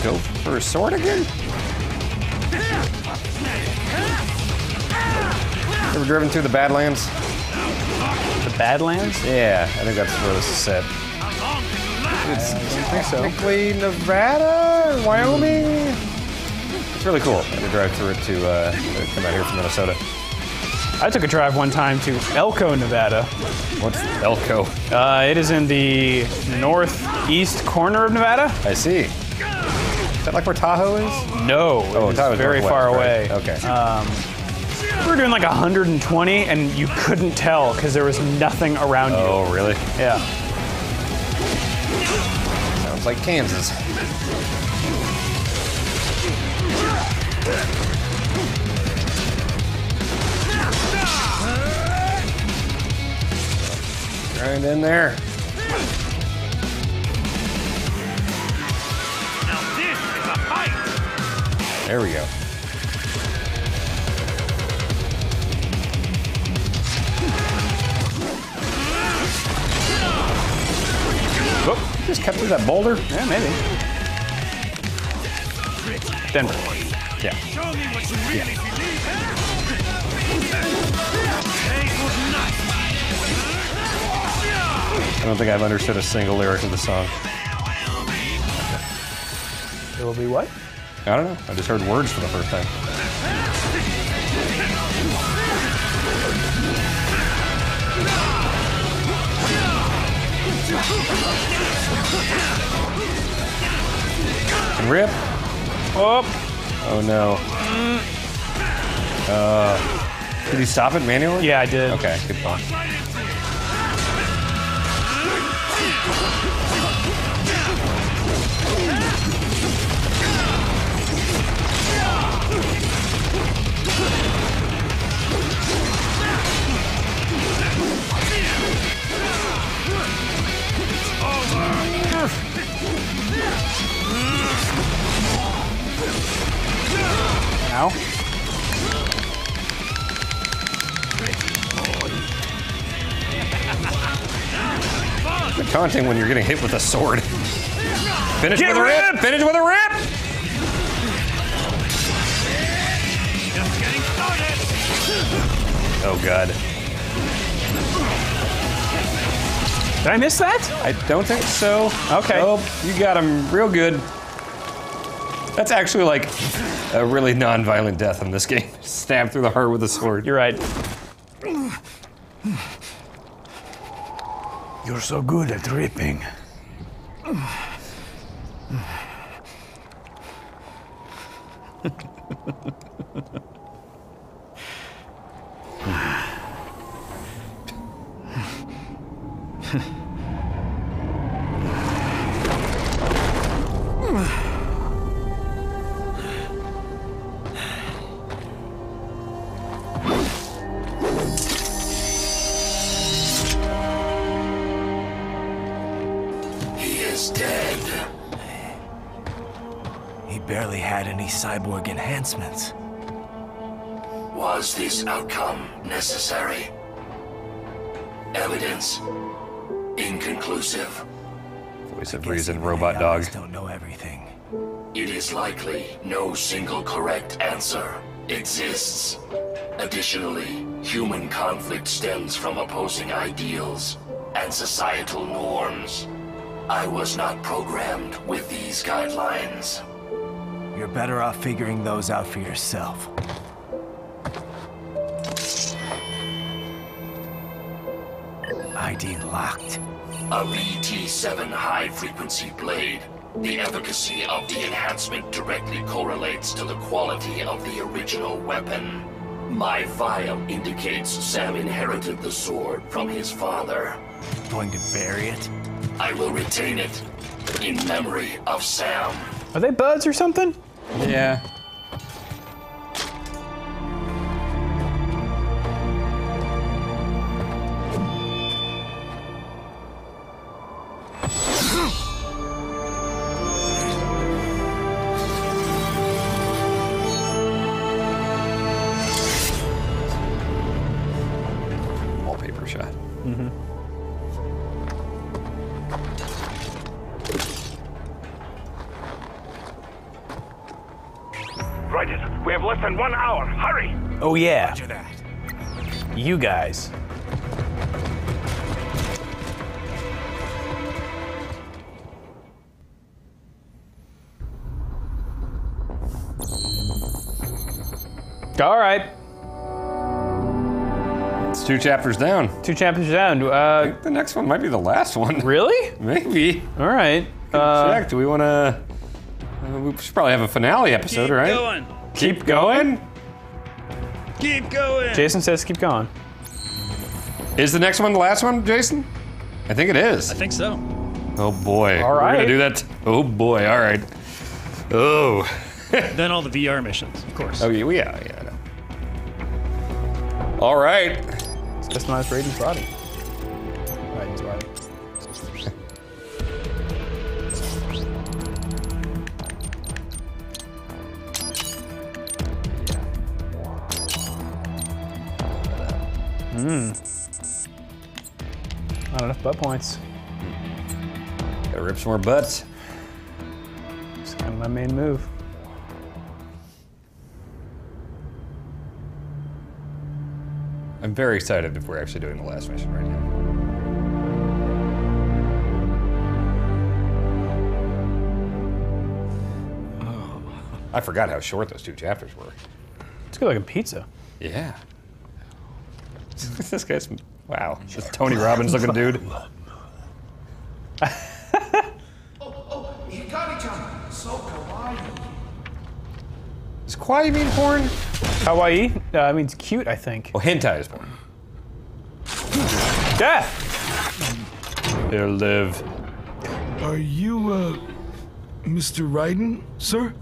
Go for a sword again? Ever driven through the Badlands? The Badlands? Yeah, I think that's where this is set. It's technically Nevada or Wyoming. It's really cool. I had to drive through it to come out here from Minnesota. I took a drive one time to Elko, Nevada. What's Elko? It is in the northeast corner of Nevada. I see. Is that like where Tahoe is? No, Oh, it's Tahoe's very northwest, far right? away. Okay. We were doing like 120 and you couldn't tell because there was nothing around you. Oh, really? Yeah. Sounds like Kansas. Right in there. Now this is a fight. There we go. Oh, just cut through that boulder? Yeah, maybe. Denver. Yeah. Show me what you really believe in. I don't think I've understood a single lyric of the song. It will be what? I don't know. I just heard words for the first time. Rip. Oh. Oh no. Did you stop it manually? Yeah, I did. Okay, good call. Ow. The taunting when you're getting hit with a sword. Finish with a rip! Finish with a rip! Just getting started. Oh god. Did I miss that? I don't think so. Okay. Oh, you got him real good. That's actually like a really non-violent death in this game. Stabbed through the heart with a sword. You're right. You're so good at ripping. Barely had any cyborg enhancements. Was this outcome necessary? Evidence inconclusive. Voice of reason, robot dog. Don't know everything. It is likely no single correct answer exists. Additionally, human conflict stems from opposing ideals and societal norms. I was not programmed with these guidelines. You're better off figuring those out for yourself. ID locked. A VT7 high-frequency blade. The efficacy of the enhancement directly correlates to the quality of the original weapon. My file indicates Sam inherited the sword from his father. Going to bury it? I will retain it in memory of Sam. Are they buds or something? Yeah. Wallpaper shot. Mm-hmm. Raiden, we have less than 1 hour. Hurry! Oh yeah. Roger that. You guys. All right. It's 2 chapters down. 2 chapters down. I think the next one might be the last one. Really? Maybe. All right. Check. Do we want to? We should probably have a finale episode, right? Going. Keep going. Keep going. Jason says keep going. Is the next one the last one, Jason? I think it is. I think so. Oh boy. All We're right. gonna do that. Oh boy. All right. Oh. Then all the VR missions, of course. Oh yeah. I know. All right. It's customized for Raiden's body. Raiden's body. Not enough butt points. Gotta rip some more butts. It's kind of my main move. I'm very excited if we're actually doing the last mission right now. Oh. I forgot how short those 2 chapters were. It's good like a pizza. Yeah. This guy's, wow, this Tony Robbins looking dude. So kawaii. Does kawaii mean porn? Kawaii means cute, I think. Oh, hentai is porn. Death! He'll live. Are you, Mr. Raiden, sir?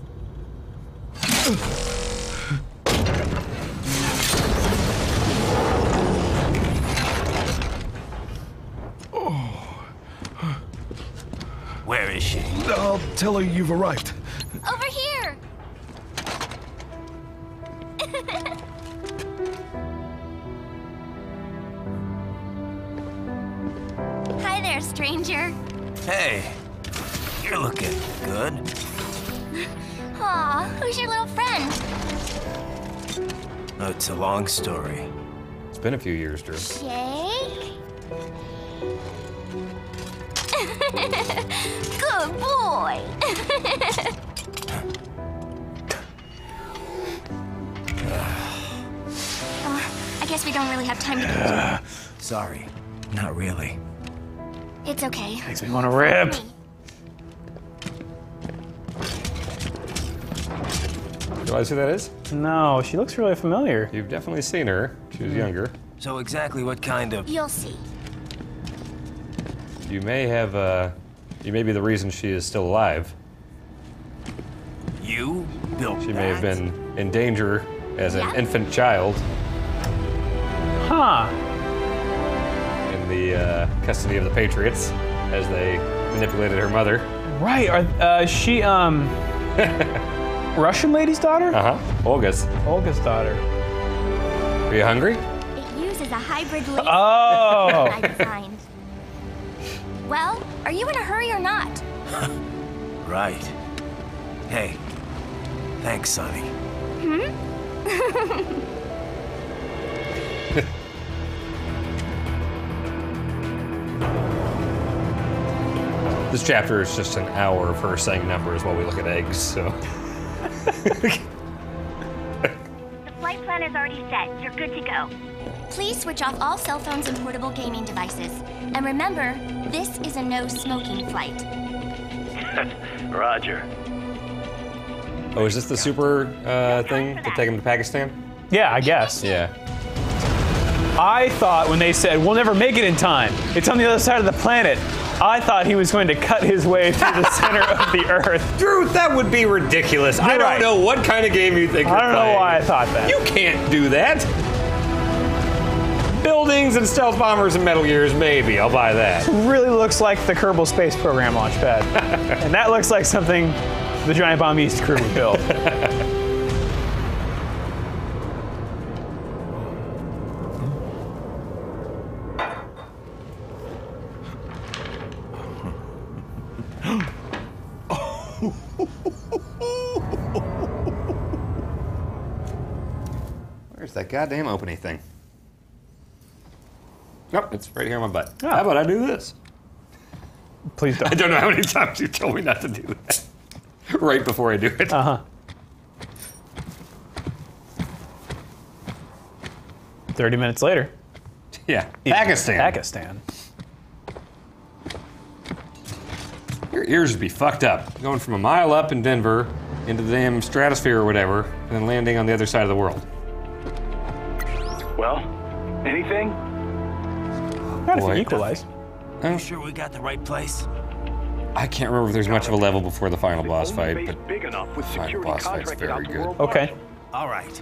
Where is she? I'll tell her you've arrived. Over here! Hi there, stranger. Hey, you're looking good. Aw, who's your little friend? Oh, it's a long story. It's been a few years, Drew. Jake? Good boy. I guess we don't really have time to get Sorry, not really. It's okay. Makes me want to rip. Realize who that is? No, she looks really familiar. You've definitely seen her. She was younger. So exactly what kind of... You'll see. You may have, you may be the reason she is still alive. You built She may have been in danger as an Yeah? infant child Huh. in the custody of the Patriots as they manipulated her mother. Right, she, Russian lady's daughter? Uh-huh, Olga's. Olga's daughter. Are you hungry? It uses a hybrid laser Oh. I designed. Well, are you in a hurry or not? Right. Hey, thanks, Sonny. This chapter is just an hour of her saying numbers while we look at eggs, so. The flight plan is already set. You're good to go. Please switch off all cell phones and portable gaming devices. And remember, this is a no smoking flight. Roger. Oh, is this the super thing to take him to Pakistan? Yeah, I guess. Yeah. I thought when they said, we'll never make it in time, it's on the other side of the planet, I thought he was going to cut his way through the center of the Earth. Drew, that would be ridiculous. I don't right. know what kind of game you think I you're don't know playing. why I thought that. You can't do that. Buildings and stealth bombers and Metal Gears, maybe. I'll buy that. Really looks like the Kerbal Space Program launchpad. And that looks like something the Giant Bomb East crew would build. Where's that goddamn opening thing? Nope, it's right here on my butt. Oh. How about I do this? Please don't. I don't know how many times you told me not to do that. Right before I do it. Uh-huh. 30 minutes later. Yeah, Pakistan. Pakistan. Your ears would be fucked up. Going from a mile up in Denver into the damn stratosphere or whatever, and then landing on the other side of the world. Well, anything? Not if you equalize. I'm sure we got the right place. I can't remember if there's much of a level before the final boss fight, but Big enough with the final security boss fight's contracted very out to good. worldwide. Okay. All right.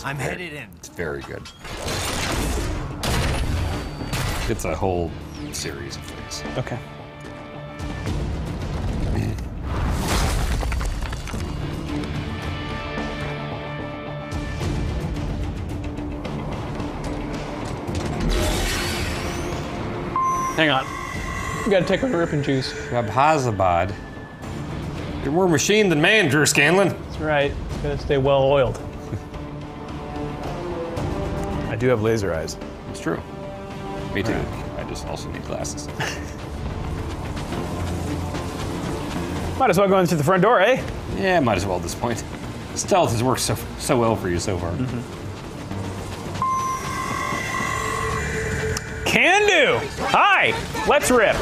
I'm headed in. It's very good. It's a whole series of things. Okay. Hang on. We gotta take our ripping juice. Rabhazabad. You're more machine than man, Drew Scanlon. That's right. Gotta stay well oiled. I do have laser eyes. It's true. Me too. I just also need glasses. Might as well go in through the front door, eh? Yeah, might as well at this point. Stealth has worked so well for you so far. Can do! Hi! Let's rip!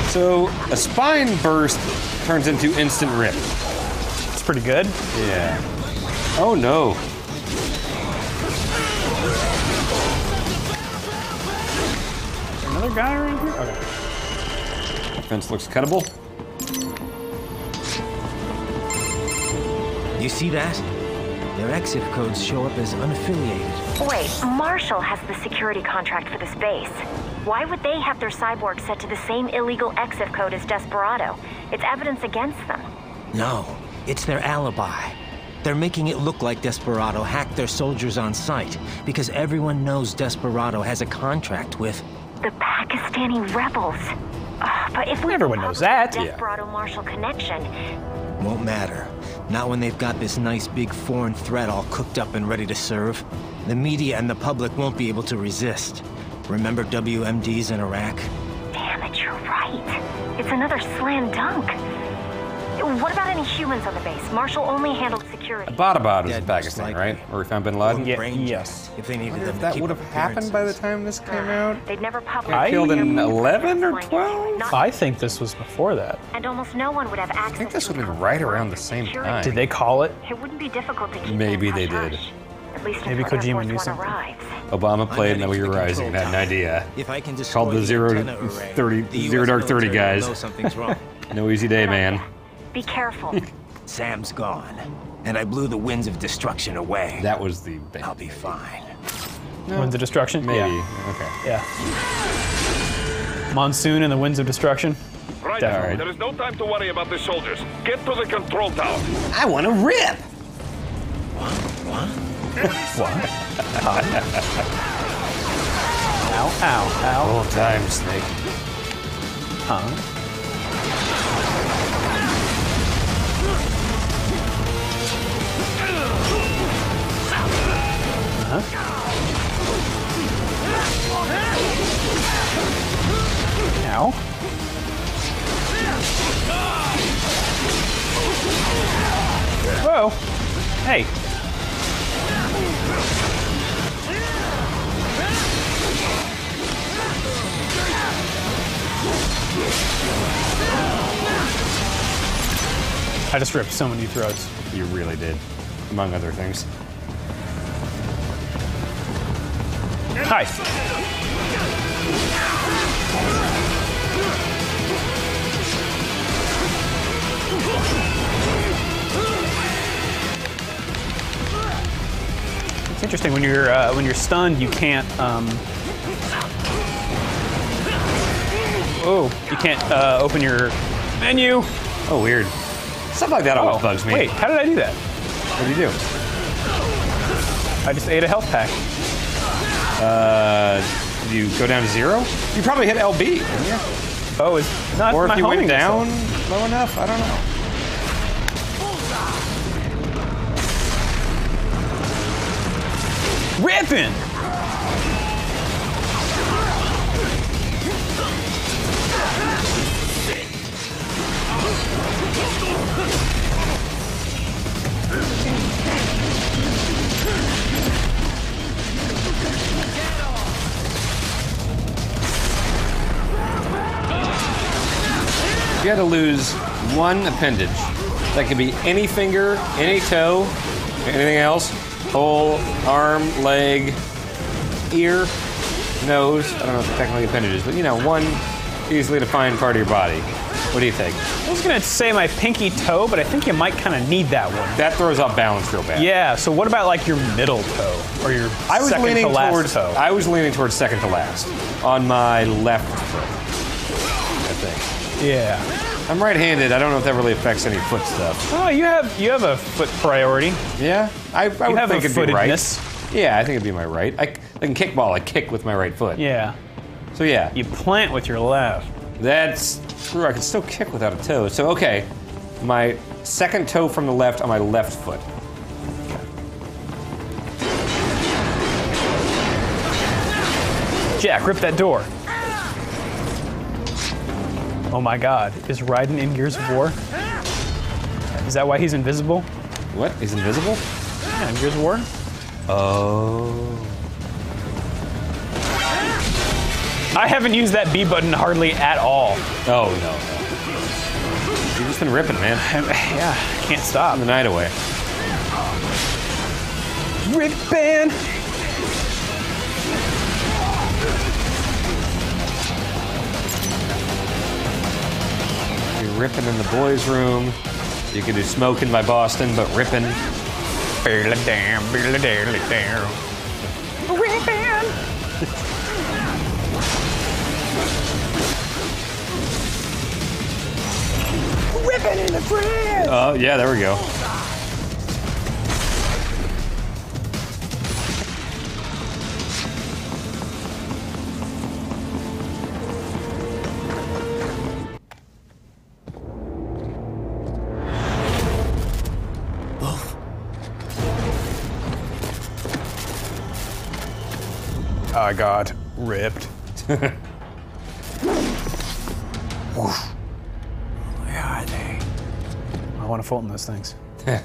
So, a spine burst turns into instant rip. It's pretty good. Yeah. Oh no. Another guy around here? Okay. Fence looks cuttable. You see that? Their exif codes show up as unaffiliated. Wait, Marshall has the security contract for this base. Why would they have their cyborg set to the same illegal exif code as Desperado? It's evidence against them. No, it's their alibi. They're making it look like Desperado hacked their soldiers on sight because everyone knows Desperado has a contract with the Pakistani rebels. But if we everyone knows that. Desperado Marshall connection. Won't matter. Not when they've got this nice big foreign threat all cooked up and ready to serve. The media and the public won't be able to resist. Remember WMDs in Iraq? Damn it, you're right. It's another slam dunk. What about any humans on the base? Marshall only handled security. Abbottabad was in Pakistan, right? Where we found Bin Laden? Yes. If they needed Wonder them if to that keep would have happened by the time this came out. They'd never published. They killed in 11 or 12? I think this was before that. And almost no one would have access. I think this would have been right around the same time. Did they call it? It wouldn't be difficult to keep. Maybe they did. At least maybe until Kojima Air knew Force One something. arrives. Obama played Metal Gear Rising and had an idea. If I can Called the Zero Dark 30 guys. Know something's wrong. No easy day, man. Be careful. Sam's gone, and I blew the winds of destruction away. That was the band. I'll be fine. Winds of Destruction? Maybe. Yeah. Okay. Yeah. Monsoon and the Winds of Destruction? Right, Definitely. there is no time to worry about the soldiers. Get to the control tower. I want to rip! What? Ow, ow, ow. All time, Snake. Huh? Ow. Whoa. Hey. I just ripped so many throats. You really did, among other things. Hi. It's interesting when you're stunned, you can't you can't open your menu. Oh, weird. Stuff like that always bugs me. Wait, how did I do that? What did you do? I just ate a health pack. You go down to 0? You probably hit LB, didn't you? Oh, it's not Or my if you went homing down missile. low enough, I don't know. Ripping! you had to lose one appendage, that could be any finger, any toe, anything else, whole arm, leg, ear, nose. I don't know if they're technically appendages, but you know, one easily defined part of your body. What do you think? I was gonna say my pinky toe, but I think you might kind of need that one. That throws off balance real bad. Yeah. So what about like your middle toe or your second to last toe? I was leaning towards second to last on my left foot, I think. Yeah. I'm right-handed. I don't know if that really affects any foot stuff. Oh, you have a foot priority. Yeah, I would have think a it'd be right. footedness. Yeah, I think it'd be my right. I can kickball. I kick with my right foot. Yeah. So yeah. You plant with your left. That's true. I can still kick without a toe. So okay, my second toe from the left on my left foot. Jack, rip that door. Oh my God, is Raiden in Gears of War? Is that why he's invisible? What? He's invisible? Yeah, in Gears of War. Oh. I haven't used that B button hardly at all. Oh, no. You've just been ripping, man. Yeah, I can't stop. The night away. Rippin'! You're ripping in the boys' room. You can do Smoking by Boston, but ripping. Damn, damn. Rippin'! Ripping in the fridge! Oh, yeah, there we go. Oh, God. Ripped. Where are they? I want to fold in those things. I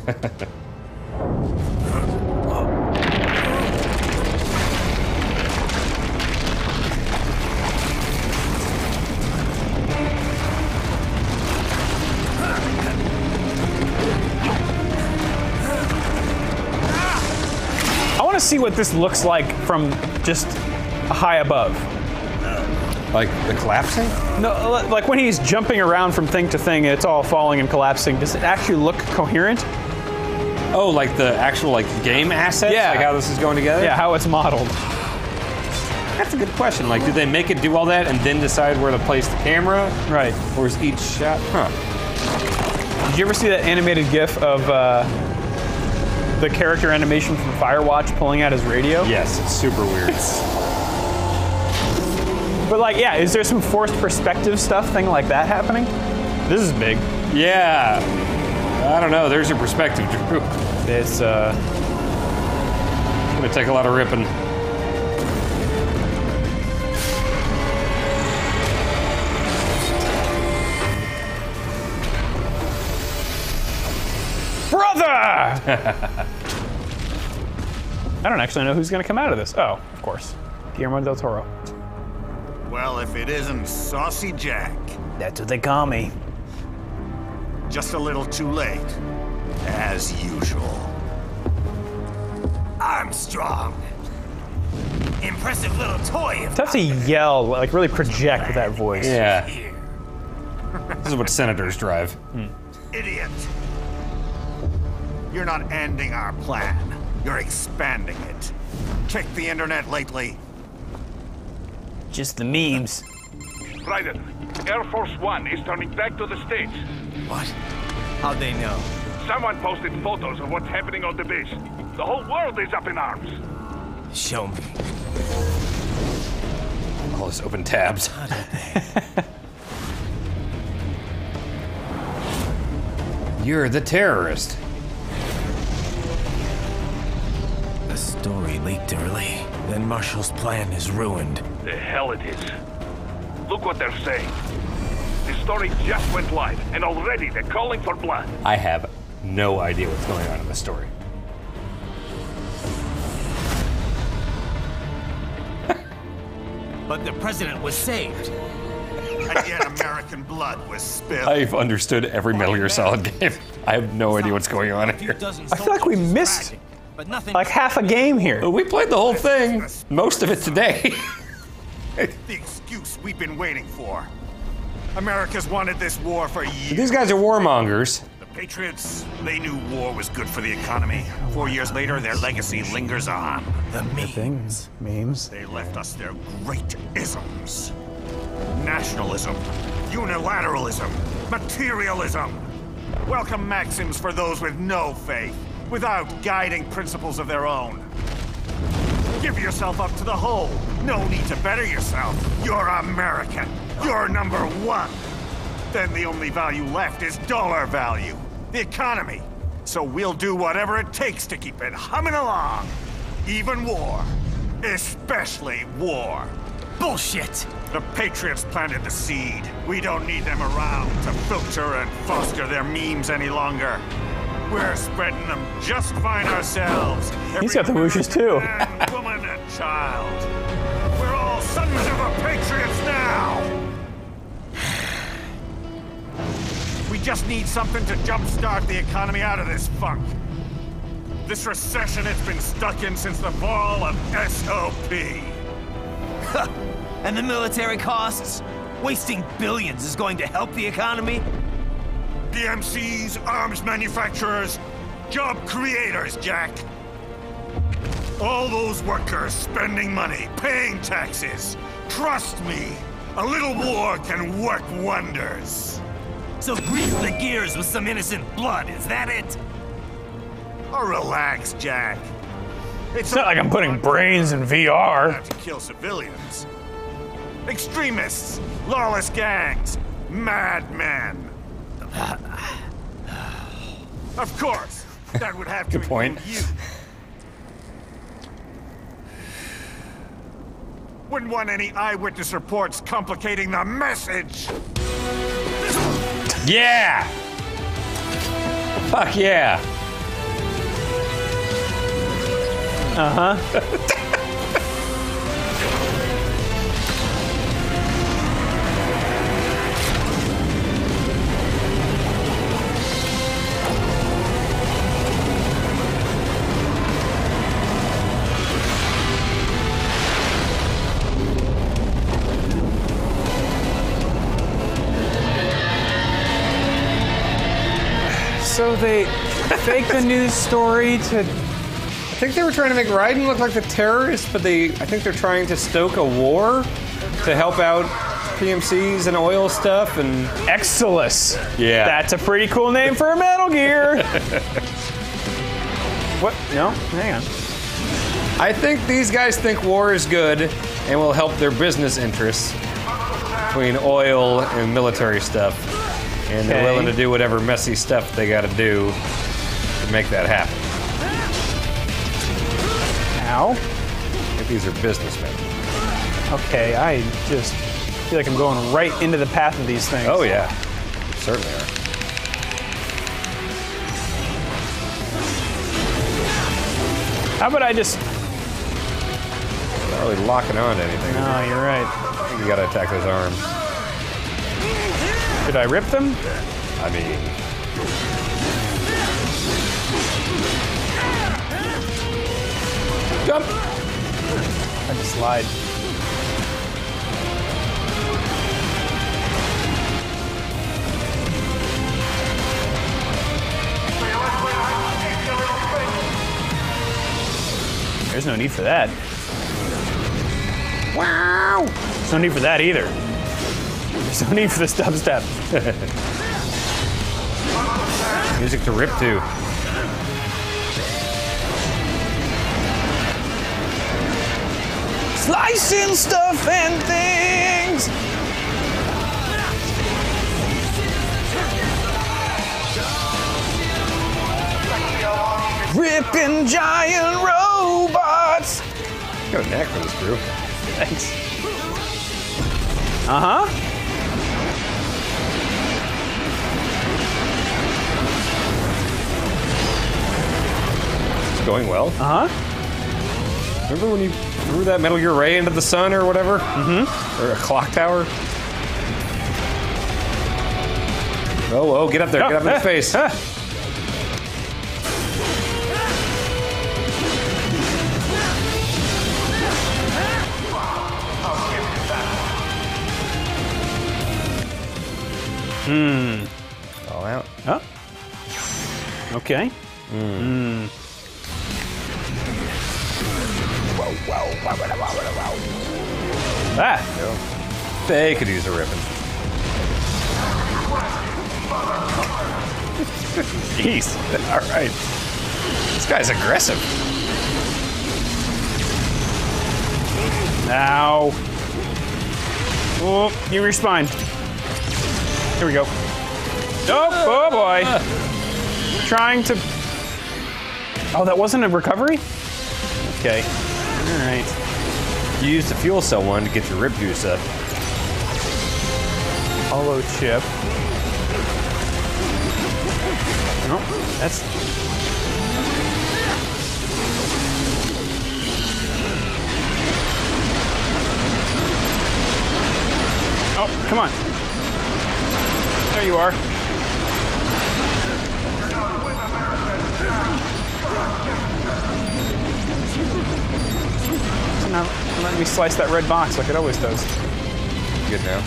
want to see what this looks like from just high above. Like the collapsing? No, like when he's jumping around from thing to thing, it's all falling and collapsing. Does it actually look coherent? Oh, like the actual like game assets? Yeah. Like how this is going together? Yeah, how it's modeled. That's a good question. Like, did they make it do all that and then decide where to place the camera? Right. Or is each shot? Huh. Did you ever see that animated GIF of the character animation from Firewatch pulling out his radio? Yes, it's super weird. But like, yeah, is there some forced perspective thing like that happening? This is big. Yeah. I don't know. There's your perspective, Drew. It's gonna take a lot of ripping. Brother! I don't actually know who's gonna come out of this. Oh, of course. Guillermo del Toro. Well, if it isn't Saucy Jack. That's what they call me. Just a little too late, as usual. Armstrong. Impressive little toy. Tough to yell, like really project with that voice. Yeah. This is what senators drive. Idiot. You're not ending our plan. You're expanding it. Check the internet lately. Just the memes. Raiden, Air Force One is turning back to the States. What? How'd they know? Someone posted photos of what's happening on the base. The whole world is up in arms. Show me. All those open tabs. You're the terrorist. The story leaked early. Then Marshall's plan is ruined. The hell it is. Look what they're saying. The story just went live, and already they're calling for blood. I have no idea what's going on in the story. But the president was saved. and yet American blood was spilled. I've understood every Metal Gear Solid game. I have no idea what's going on here. I feel like we missed like half a game here. We played the whole thing, most of it today. The excuse we've been waiting for. America's wanted this war for years. These guys are warmongers. The Patriots, they knew war was good for the economy. 4 years later, their legacy lingers on. The memes. They left us their great isms. Nationalism, unilateralism, materialism. Welcome maxims for those with no faith, without guiding principles of their own. Give yourself up to the whole. No need to better yourself. You're American. You're number one. Then the only value left is dollar value. The economy. So we'll do whatever it takes to keep it humming along. Even war. Especially war. Bullshit! The Patriots planted the seed. We don't need them around to filter and foster their memes any longer. We're spreading them just fine ourselves. He's got the whooshes too. Man, woman, and child. We're all sons of the Patriots now. We just need something to jumpstart the economy out of this funk. This recession it's been stuck in since the fall of SOP. And the military costs? Wasting billions is going to help the economy? DMCs, arms manufacturers, job creators, Jack. All those workers spending money, paying taxes. Trust me, a little war can work wonders. So grease the gears with some innocent blood, is that it? Oh, relax, Jack. It's not like I'm putting brains in VR. Not to kill civilians. Extremists, lawless gangs, madmen. Of course, that would have to Good point. include you. Wouldn't want any eyewitness reports complicating the message. Yeah! Fuck yeah! Uh-huh. So they faked the news story to... I think they were trying to make Raiden look like the terrorist, but I think they're trying to stoke a war to help out PMCs and oil stuff and... Exilus. Yeah. That's a pretty cool name for a Metal Gear. What? No? Hang on. I think these guys think war is good and will help their business interests between oil and military stuff. And they're willing to do whatever messy stuff they gotta do to make that happen. Ow. I think these are businessmen. Okay, I just feel like I'm going right into the path of these things. Oh yeah, certainly are. How about I just... Not really locking on to anything. No, you're right. I think you gotta attack those arms. Should I rip them? I mean... Jump! I had to slide. There's no need for that. Wow! There's no need for that either. There's no need for this dubstep. Music to rip to. Slicing stuff and things. Ripping giant robots. Got a knack for this group. Thanks. Uh-huh. It's going well. Uh-huh. Remember when you threw that Metal Gear Ray into the sun or whatever? Mm-hmm. Or a clock tower? Oh, get up there. Get up in his face. All out. Huh? Okay. Ah! They could use a ribbon. Jeez. All right. This guy's aggressive. Ow. Oh, you respawn. Here we go. Oh boy. Trying to... Oh, that wasn't a recovery? Okay. All right. You used the fuel cell one to get your rib juice up. Hollow chip. No, that's... Oh, come on. There you are. So now let me slice that red box like it always does. Good now.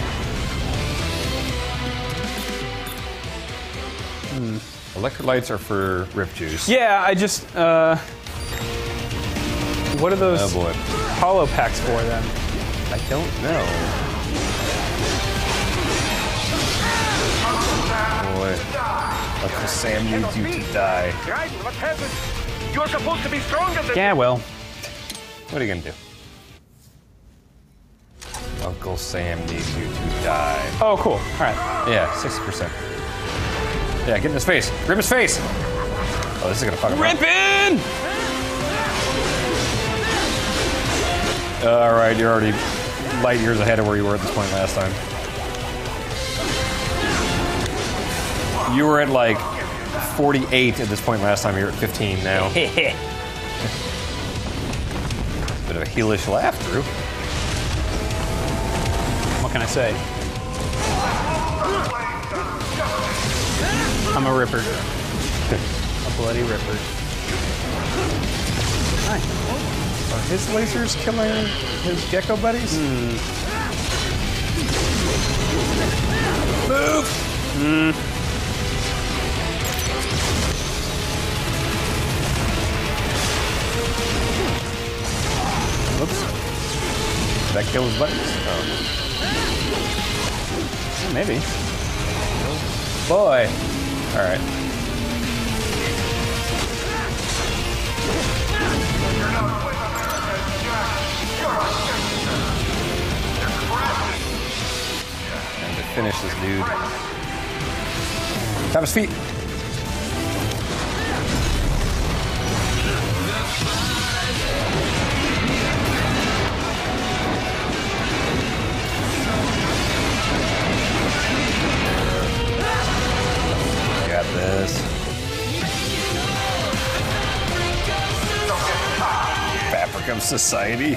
Electrolytes are for rib juice. Yeah, I just, what are those hollow packs for then? I don't know. Boy. Uncle Sam needs you to die. Right, what happened? You're supposed to be stronger than... Yeah, well. What are you gonna do? Uncle Sam needs you to die. Oh, cool. All right. Yeah, 60%. Yeah, get in his face. Rip his face. Oh, this is gonna fuck him up. Rippin'! All right, you're already light years ahead of where you were at this point last time. You were at like 48 at this point last time. You're at 15 now. Bit of a heelish laugh, Drew. What can I say? I'm a ripper. A bloody ripper. Hi. Are his lasers killing his gecko buddies? Move! Whoops. Did that kill his buddies? Oh. Maybe. Boy. All right. And to finish this dude. Tap his feet. Got this. Fabricum Society.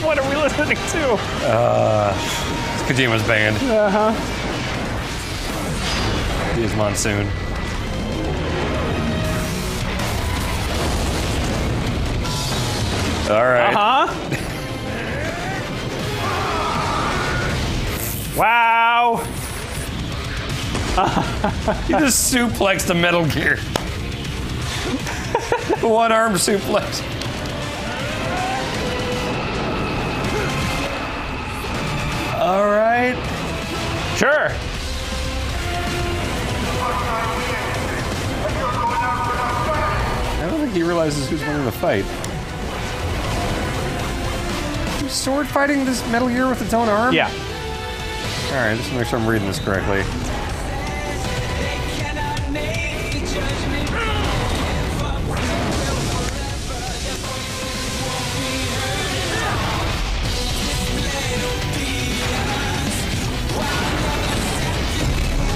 What are we listening to? It's Kojima's band. Here's Monsoon. All right. Wow. He just suplexed a Metal Gear. One arm suplex. All right. Sure. I don't think he realizes who's winning the fight. You sword fighting this Metal Gear with its own arm? Yeah. All right, just make sure I'm reading this correctly.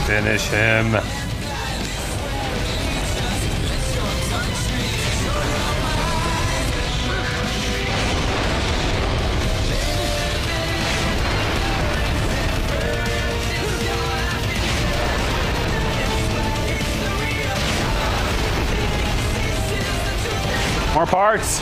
Finish him. More parts.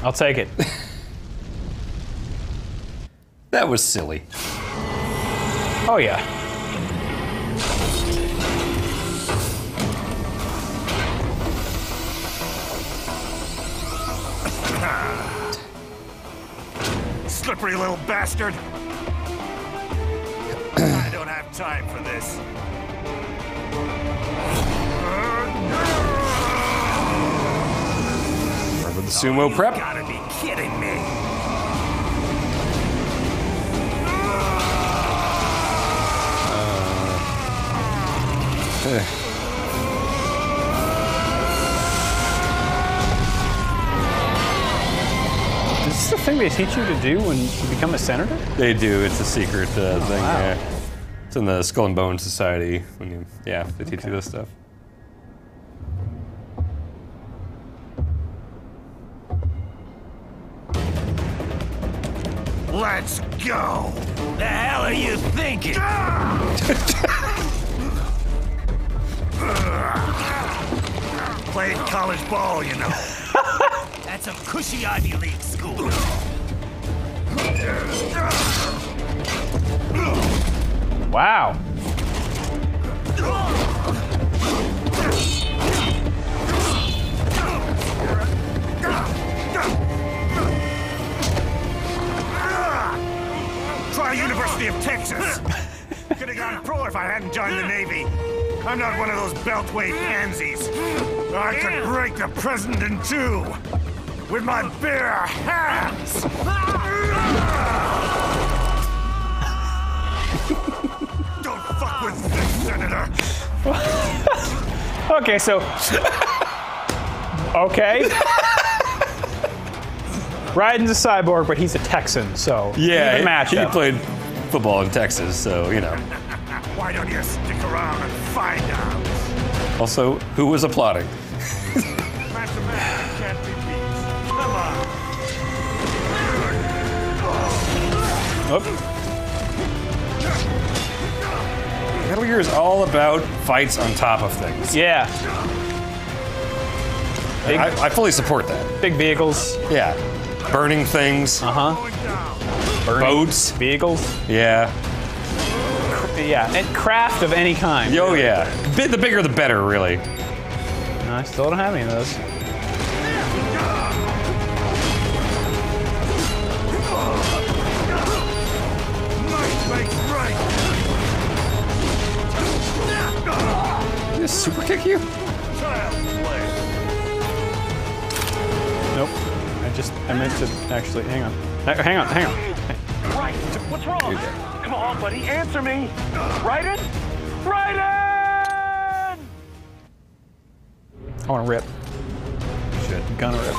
I'll take it. That was silly. Oh yeah. Slippery little bastard. I don't have time for this. Remember the sumo prep? You gotta be kidding me. Is this the thing they teach you to do when you become a senator? They do. It's a secret thing. Wow. Yeah. It's in the Skull and Bones Society. When you, they teach you this stuff. Let's go. The hell are you thinking? Played college ball, you know. That's a cushy Ivy League school. Wow. Try University of Texas. Could have gone pro if I hadn't joined the Navy. I'm not one of those beltway pansies. I could break the president in two with my bare hands. Don't fuck with this, Senator. Okay, so. Okay. Raiden's a cyborg, but he's a Texan, so. Yeah, even match he up. played football in Texas, so you know. Why don't you stick around and find out? Also, who was applauding? Mathematics can't be beat. Come on. Metal Gear is all about fights on top of things. Yeah. I fully support that. Big vehicles. Yeah. Burning things. Boats. Vehicles. Yeah. Yeah, and craft of any kind. Oh yeah. The bigger the better, really. No, I still don't have any of those. Did this super kick you? Nope. I meant to actually, hang on. Hang on. Right. What's wrong? Come on, buddy. Answer me. Raiden? Raiden! I want to rip. Shit. I'm gonna rip.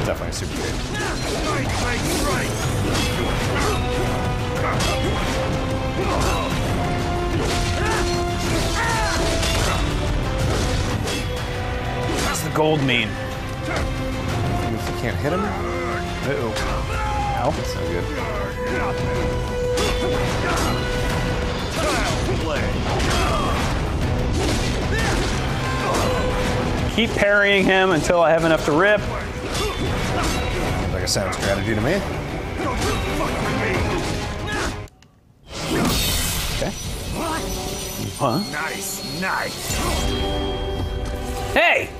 Definitely a super kick. What's the gold mean? If you can't hit him? Uh-oh. Ow. That's not good. Keep parrying him until I have enough to rip. Seems like a sound strategy to me. Okay. Huh? Nice. Hey!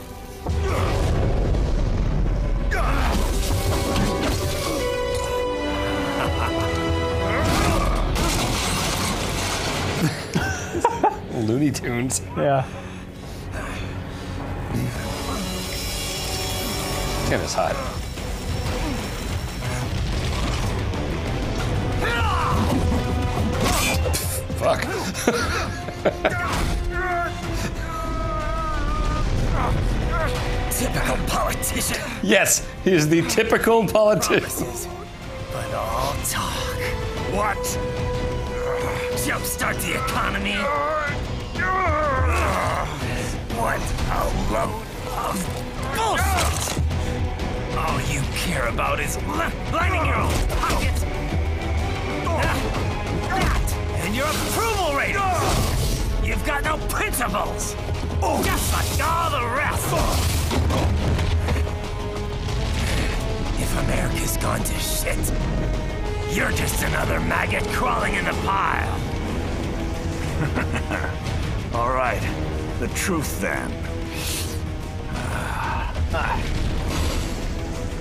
Looney Tunes. Yeah. Skin is hot. Fuck. Typical politician. Yes, he is the typical politician. But all talk. What? Jumpstart the economy. What a load of bullshit! All you care about is lining your own pockets. That and your approval ratings. You've got no principles. Just like all the rest. If America's gone to shit, you're just another maggot crawling in the pile. All right, the truth then.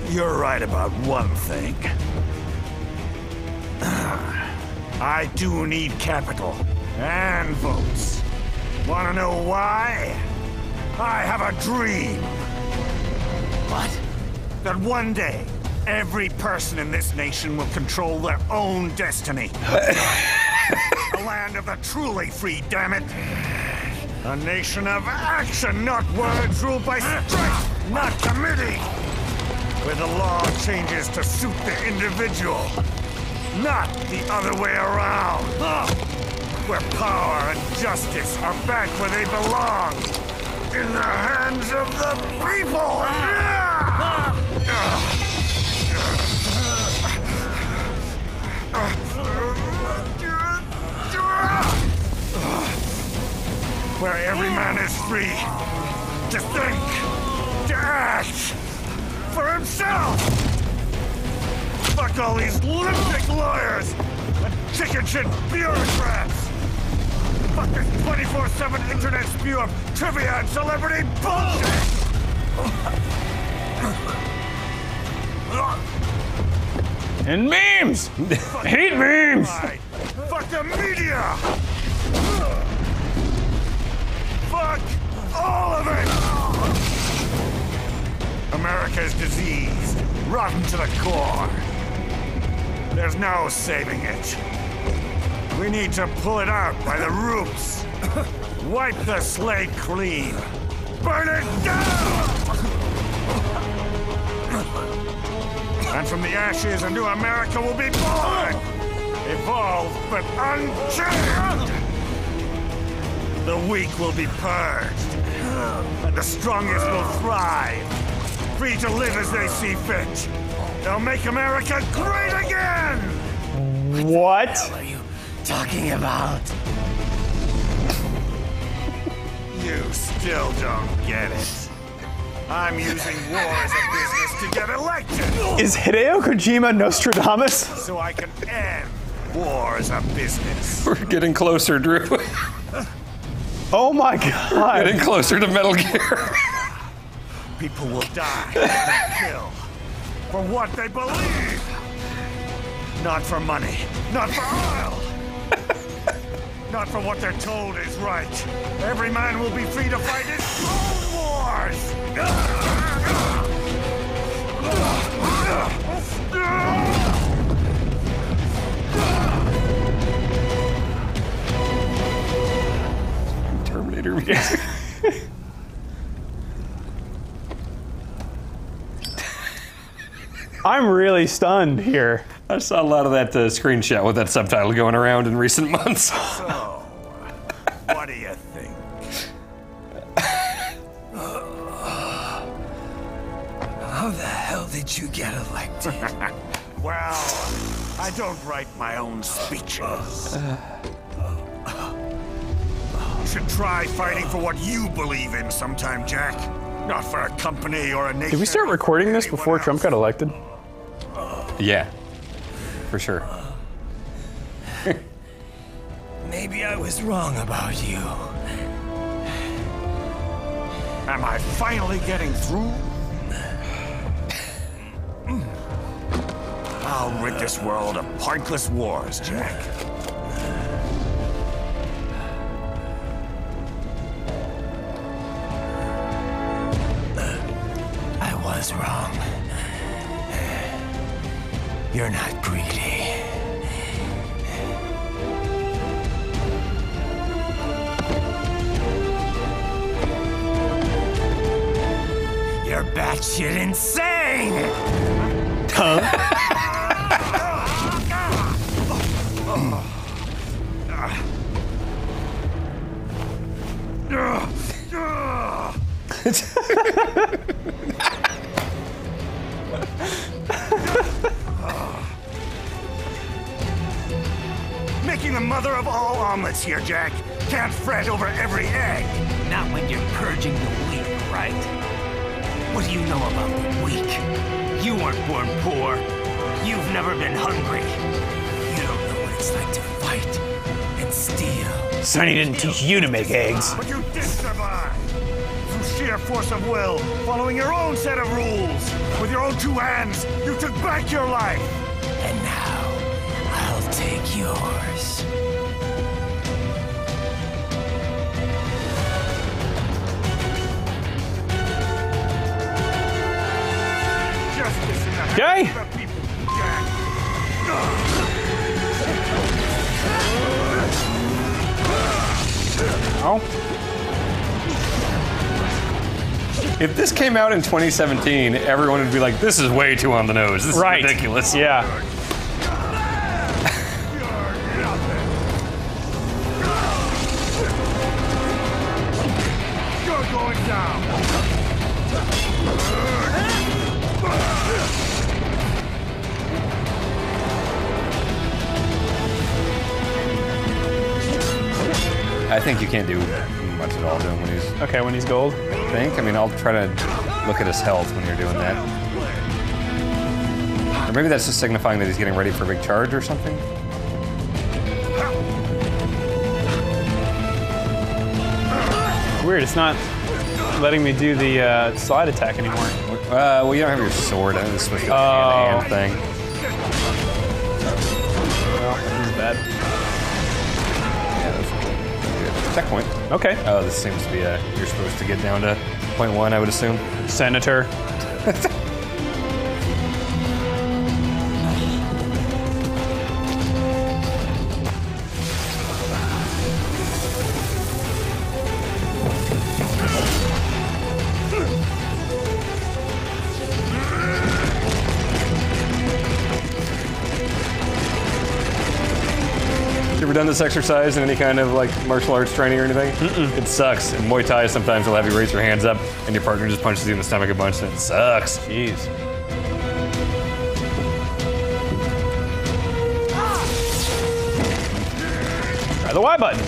You're right about one thing. I do need capital and votes. Wanna know why? I have a dream. What? That one day, every person in this nation will control their own destiny. A land of the truly free, damn it. A nation of action, not words, ruled by strength, not committee. Where the law changes to suit the individual, not the other way around. Where power and justice are back where they belong, in the hands of the people. Where every man is free to think, to act for himself. Fuck all these lipstick lawyers and chicken shit bureaucrats. Fuck this 24/7 internet spew of trivia and celebrity bullshit. And memes! I hate memes! Fuck the media! Fuck all of it! America is diseased, rotten to the core. There's no saving it. We need to pull it out by the roots. Wipe the slate clean. Burn it down! And from the ashes, a new America will be born! Evolved, but unchained! The weak will be purged, and the strongest will thrive, free to live as they see fit. They'll make America great again! What? What the hell are you talking about? You still don't get it. I'm using war as a business to get elected. Is Hideo Kojima Nostradamus? So I can end war as a business. We're getting closer, Drew. Oh my god. Getting closer to Metal Gear. People will die and kill for what they believe. Not for money, not for oil. Not for what they're told is right. Every man will be free to fight his own wars. Terminator music. I'm really stunned here. I saw a lot of that screenshot with that subtitle going around in recent months. So, what do you think? How the hell did you get elected? Well, I don't write my own speeches. You should try fighting for what you believe in sometime, Jack. Not for a company or a nation. Did we start recording this before Trump got elected? Yeah, for sure. Maybe I was wrong about you. Am I finally getting through? I'll rid this world of pointless wars, Jack. I was wrong. You're not greedy. You're batshit insane! Huh? Making the mother of all omelets here, Jack. Can't fret over every egg. Not when you're purging the weak, right? What do you know about the weak? You weren't born poor. You've never been hungry. You don't know what it's like to fight and steal. Sonny didn't teach you to make eggs. But you did survive. Through sheer force of will, following your own set of rules. With your own two hands, you took back your life. And now, I'll take yours. Justice in the hands Okay. of the people, Jack. Oh. If this came out in 2017, everyone would be like, "This is way too on the nose. This is ridiculous." Yeah. You're going down. I think you can't do much at all to him when he's Okay, when he's gold. I think. I mean, I'll try to look at his health when you're doing that. Or maybe that's just signifying that he's getting ready for a big charge or something. Weird, it's not letting me do the slide attack anymore. Well, you don't have your sword. I think it's supposed to be a hand thing. Well, this is bad. Yeah, that's good. Checkpoint. Okay. Oh, this seems to be you're supposed to get down to point 1, I would assume. Senator. You ever done this exercise in any kind of like martial arts training or anything? It sucks. In Muay Thai, sometimes they'll have you raise your hands up and your partner just punches you in the stomach a bunch and it sucks. Jeez. Try the Y button.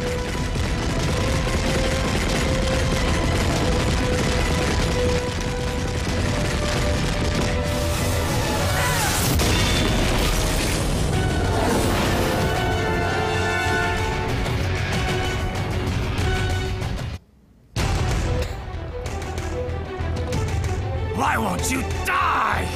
Why won't you die?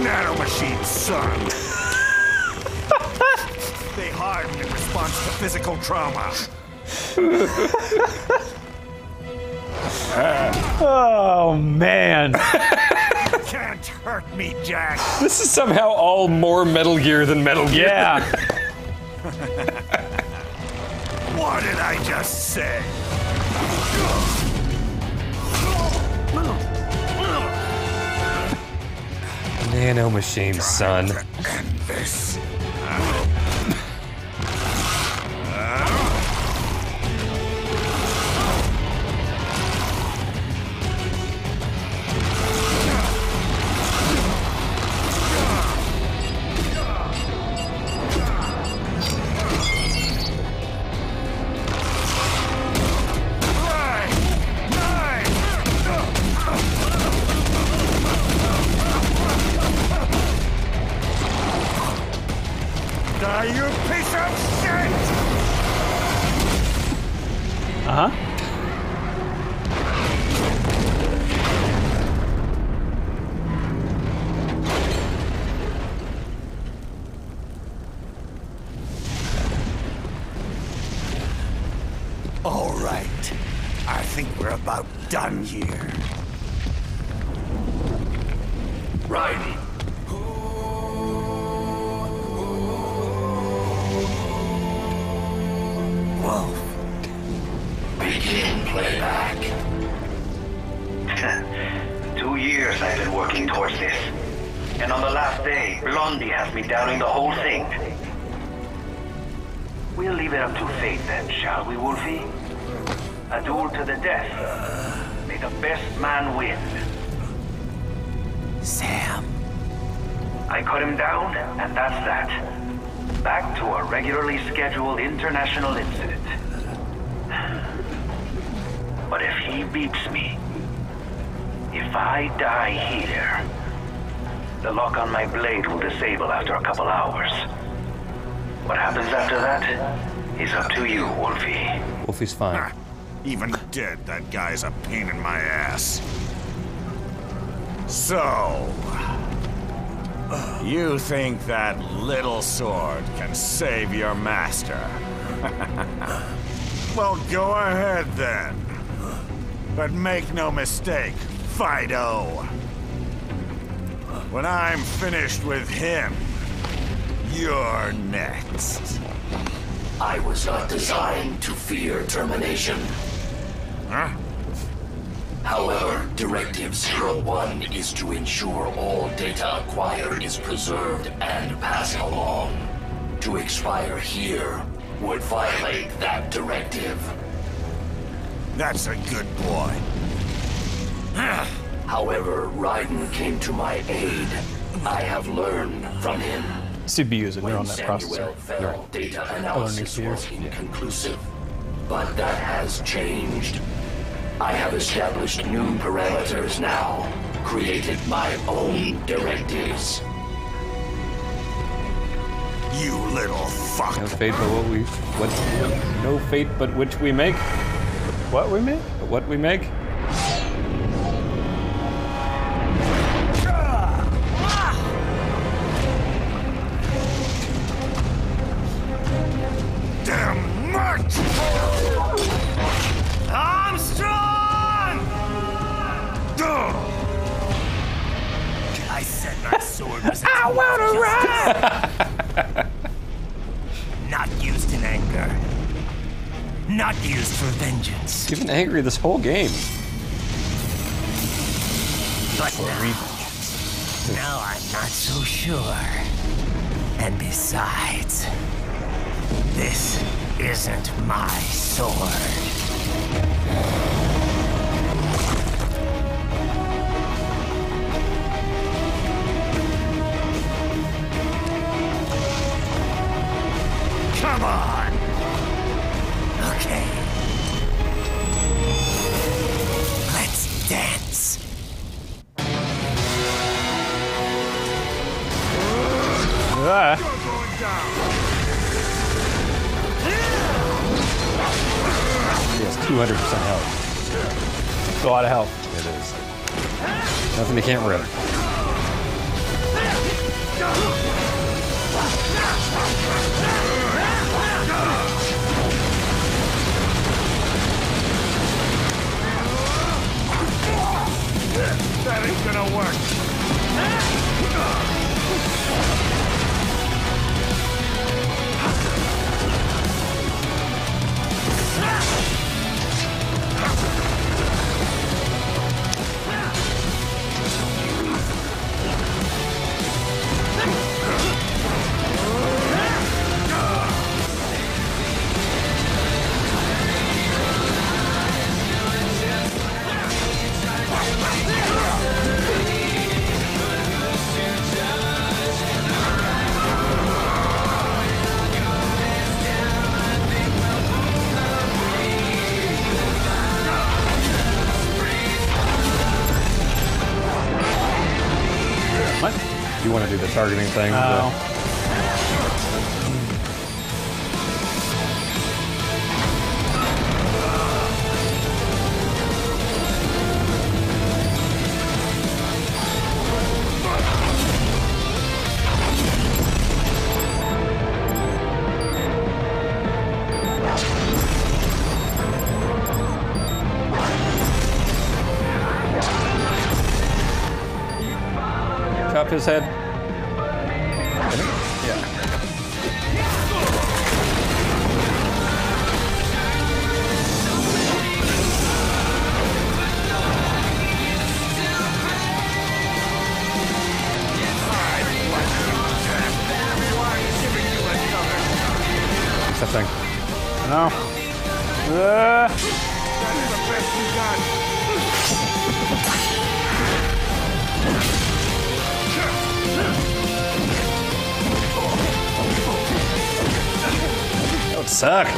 Nanomachine, son. They harden in response to physical trauma. Oh, man. Can't hurt me, Jack. This is somehow all more Metal Gear than Metal Gear. Yeah. What did I just say? Nanomachine, son. End this. Die, you piece of shit! Uh-huh. think we're about done here. Raiden. Wolf. Begin playback. 2 years I've been working towards this. And on the last day, Blondie has me downing the whole thing. We'll leave it up to fate then, shall we, Wolfie? A duel to the death. May the best man win. Sam. I cut him down, and that's that. Back to a regularly scheduled international incident. But if he beats me, if I die here, the lock on my blade will disable after a couple hours. What happens after that is up to you, Wolfie. Wolfie's fine. Even dead, that guy's a pain in my ass. So, you think that little sword can save your master? Well, go ahead then. But make no mistake, Fido. When I'm finished with him, you're next. I was not designed to fear termination. Huh? However, Directive 01 is to ensure all data acquired is preserved and passed along. To expire here would violate that directive. That's a good boy. However, Raiden came to my aid. I have learned from him. CPU is a neural When net Samuel processor. fell, data analysis was inconclusive. But that has changed. I have established new parameters now, created my own directives. You little fuck. No fate but no fate but which we make. What we make? What we make? Damn much! Armstrong! I said my sword was a I wanna ride! Not used in anger. Not used for vengeance. You've been angry this whole game. But now I'm not so sure. And besides, this isn't my sword. Come on! Okay. Let's dance. He has 200% health. It's a lot of health. It is. Nothing he can't rip. That ain't gonna work. What? You want to do the targeting thing? his head? Yeah. What's that thing? No. That would suck.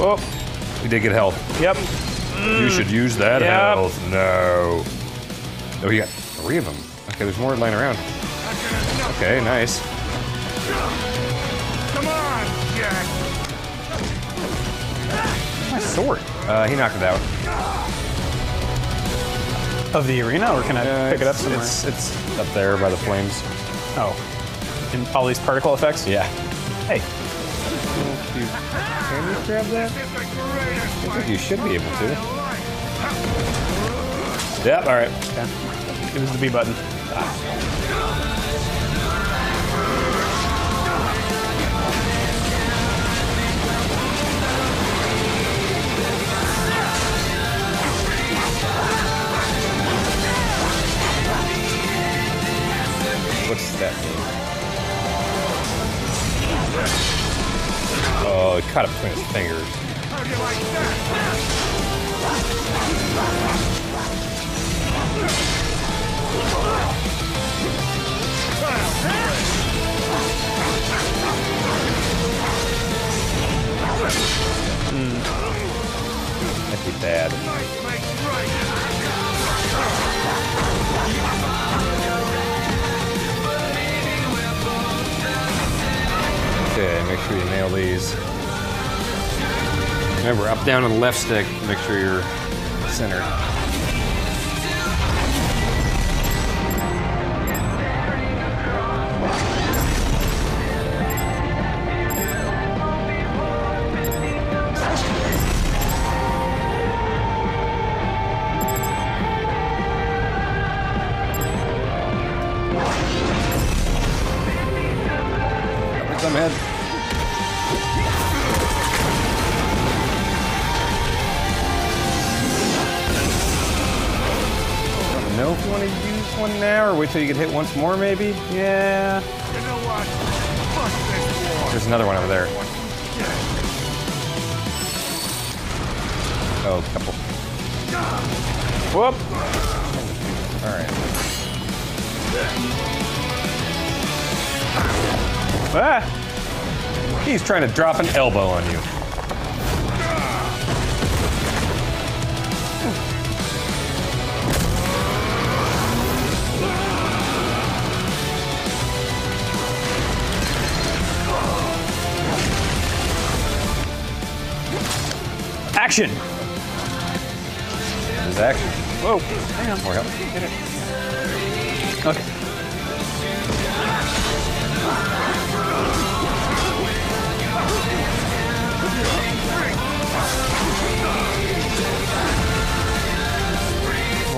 Oh, we did get health. Yep. You should use that Yep. health. No. Oh, you got 3 of them. Okay, there's more lying around. Okay, nice. Come on, Jack. My sword. He knocked it out. Of the arena, or can I pick it up somewhere? It's up there by the flames. Oh. And all these particle effects? Yeah. Hey. Can you grab that? I think you should be able to. Yep, alright. Okay. It was the B button. What's that move? Oh, it caught it between his fingers. How do you like that? That'd be bad. Okay, make sure you nail these. Remember, up, down, and left stick. Make sure you're centered. Come ahead. Know if you want to use one now, or wait till you get hit once more, maybe? Yeah. You know what? Fuck this war. There's another one over there. Oh, a couple. Whoop. All right. Ah. He's trying to drop an elbow on you. Action! There's action. Whoa, hang on. More help. Get it. Okay.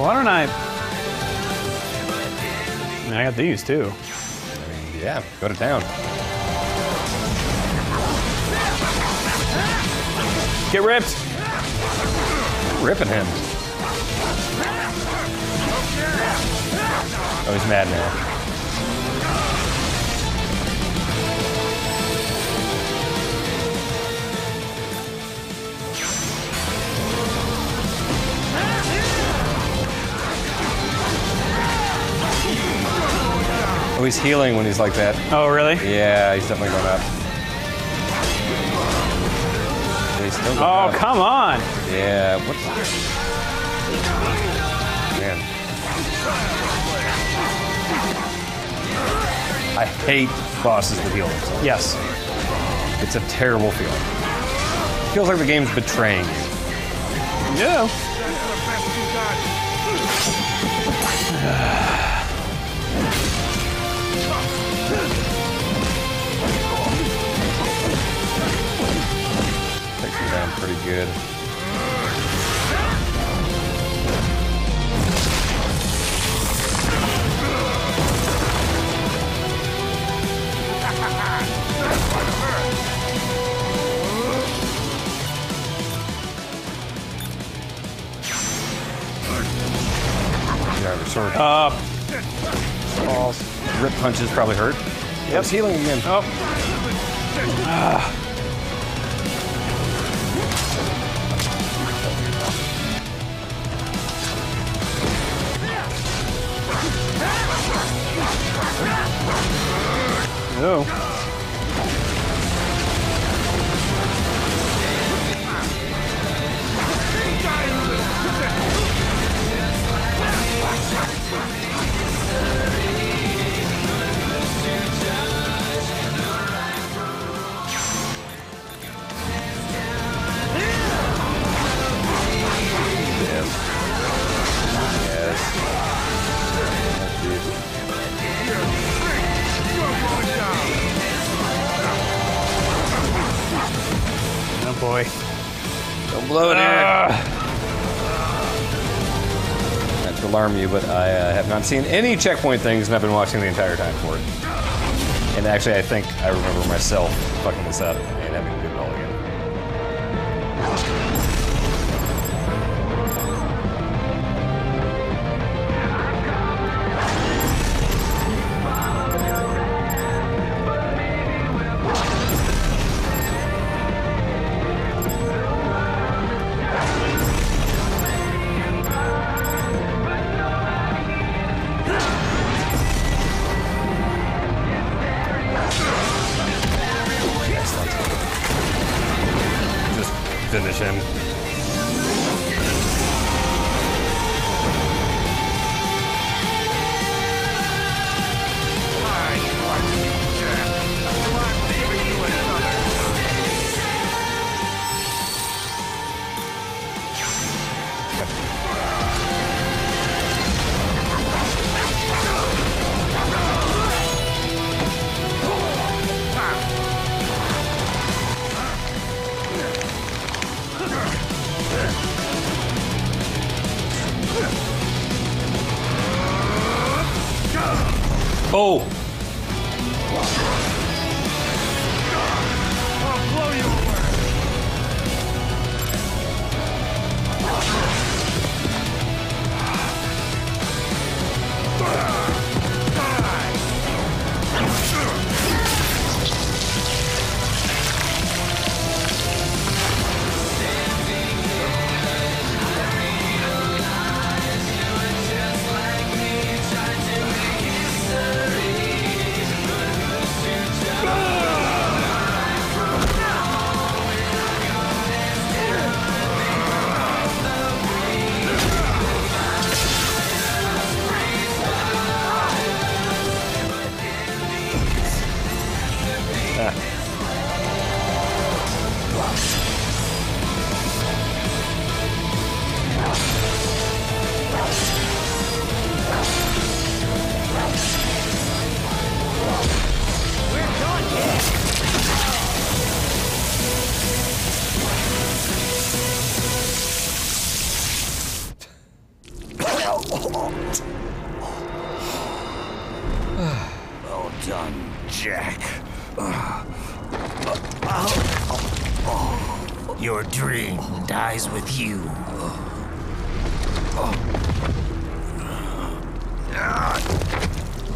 Why don't I mean, I got these too. I mean, yeah, go to town. Get ripped. Ripping him. Oh, he's mad now. Oh, he's healing when he's like that. Oh, really? Yeah, he's definitely going up. Yeah, he's still going up. Come on! Yeah, what's man? I hate bosses that heal themselves. Yes. It's a terrible feeling. It feels like the game's betraying you. Yeah. Takes him down pretty good. Sword. Balls. Rip punches probably hurt. Yep. It's healing again. Oh. No. Oh boy. Don't blow it in. Not to alarm you, but I have not seen any checkpoint things, and I've been watching the entire time for it. And actually, I think I remember myself fucking this up and having to do it all again. Finish him. Oh! Well done, Jack. Your dream dies with you.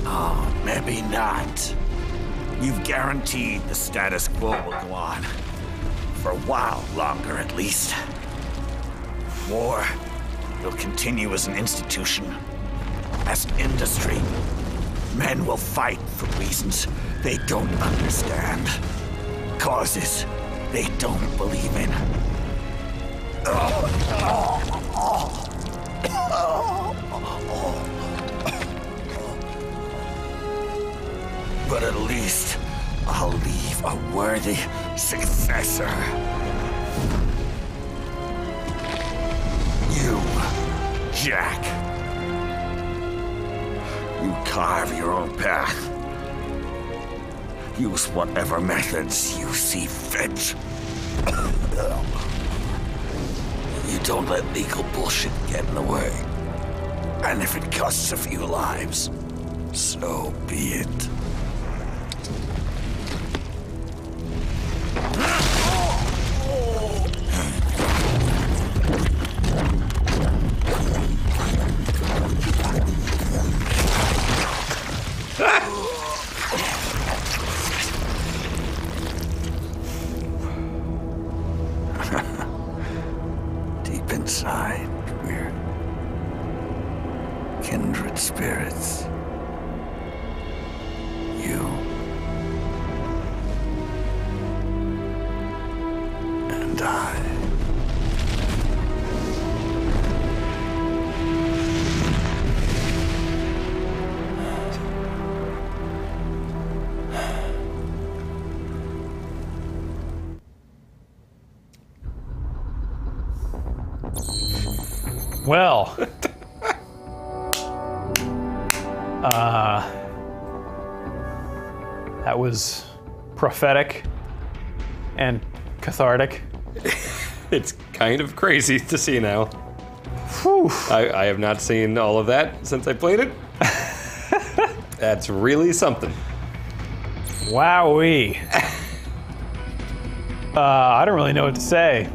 Oh, maybe not. You've guaranteed the status quo will go on. For a while longer, at least. War will continue as an institution, as an industry. Men will fight for reasons they don't understand. Causes they don't believe in. But at least I'll leave a worthy successor. You, Jack. You carve your own path. Use whatever methods you see fit. You don't let legal bullshit get in the way. And if it costs a few lives, so be it. Deep inside, we're kindred spirits. You and I. Well, that was prophetic and cathartic. It's kind of crazy to see now. Whew. I have not seen all of that since I played it. That's really something. Wowee. I don't really know what to say.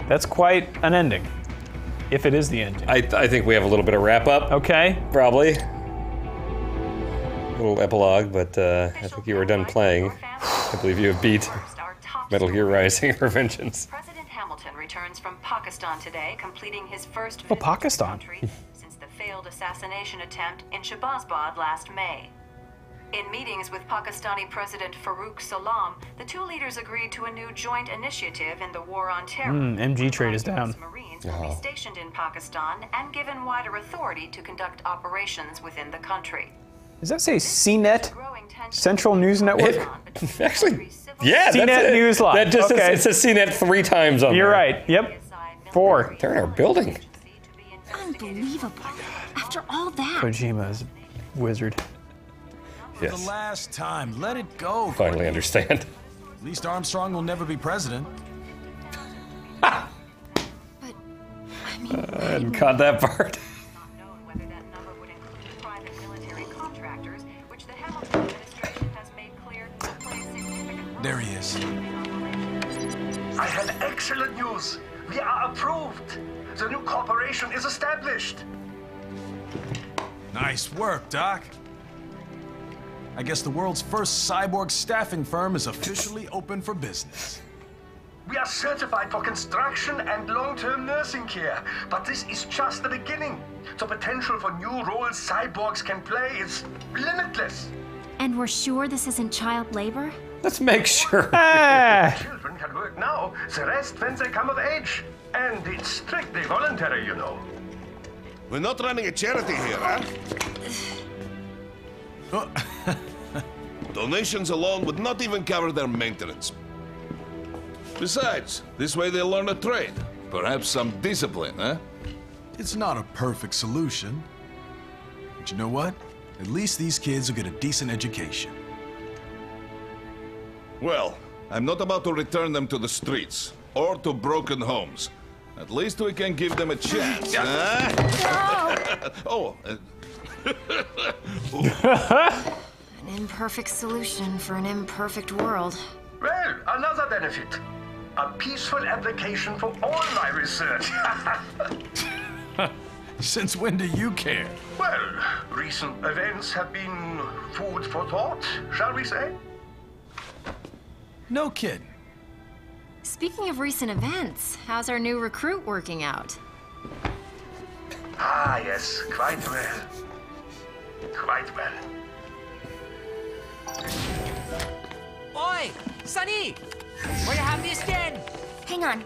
That's quite an ending, if it is the ending. I think we have a little bit of wrap up. Okay. Probably. A little epilogue, but I think you are done playing. I believe you have beat Metal Gear Rising: Revengeance. President Hamilton returns from Pakistan today, completing his first Oh, Pakistan. since the failed assassination attempt in Shahbazbad last May. In meetings with Pakistani President Farooq Salam, the two leaders agreed to a new joint initiative in the war on terror. MG trade is down. Marines will be stationed in Pakistan and given wider authority to conduct operations within the country. Does that say CNET? Central News Network? Actually, yeah, CNET that's it. News Live. That just okay. it says CNET 3 times on You're there. right. Yep. 4. They're in our building. Unbelievable. After all that. Kojima is a wizard. For the last time, let it go. Finally understand. At least Armstrong will never be president. I hadn't caught that part. There he is. I have excellent news. We are approved. The new corporation is established. Nice work, Doc. I guess the world's first cyborg staffing firm is officially open for business. We are certified for construction and long-term nursing care, but this is just the beginning. The potential for new roles cyborgs can play is limitless. And we're sure this isn't child labor? Let's make sure. Children can work now, the rest when they come of age. And it's strictly voluntary, you know. We're not running a charity here, huh? Donations alone would not even cover their maintenance. Besides, this way they'll learn a trade. Perhaps some discipline, huh? It's not a perfect solution. But you know what? At least these kids will get a decent education. Well, I'm not about to return them to the streets or to broken homes. At least we can give them a chance, huh? Oh. An imperfect solution for an imperfect world. Well, another benefit. A peaceful application for all my research. Since when do you care? Well, recent events have been food for thought, shall we say? No kidding. Speaking of recent events, how's our new recruit working out? Ah, yes, quite well. Quite well. Oi, Sonny! Where you have me stand? Hang on.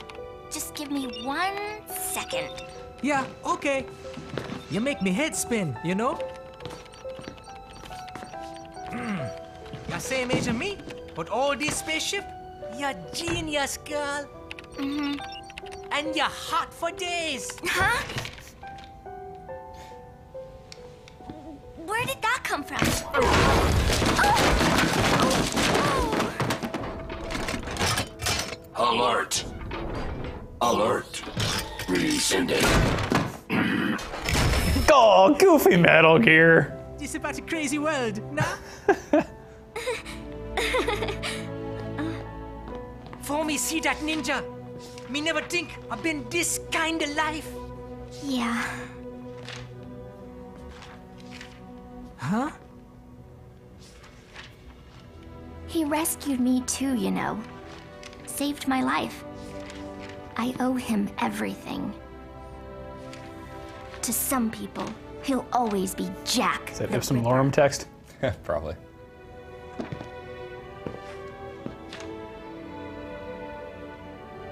Just give me 1 second. Yeah, okay. You make me head spin, you know? You same age as me, but all this spaceship? You're genius, girl. Mm-hmm. And you're hot for days. Huh? Alert. Rescinding. Oh, goofy Metal Gear. It's about a crazy world, nah? For me, see that ninja? Me never think I've been this kind of life. Yeah. Huh? He rescued me too, you know. Saved my life. I owe him everything. To some people, he'll always be Jack. Is that Ipsum Lorem text? Probably.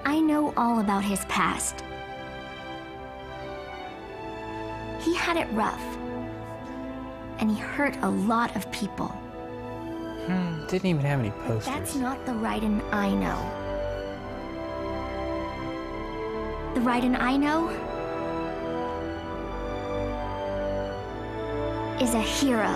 I know all about his past. He had it rough. And he hurt a lot of people. Didn't even have any But posters. that's not the Raiden I know. The Raiden I know is a hero.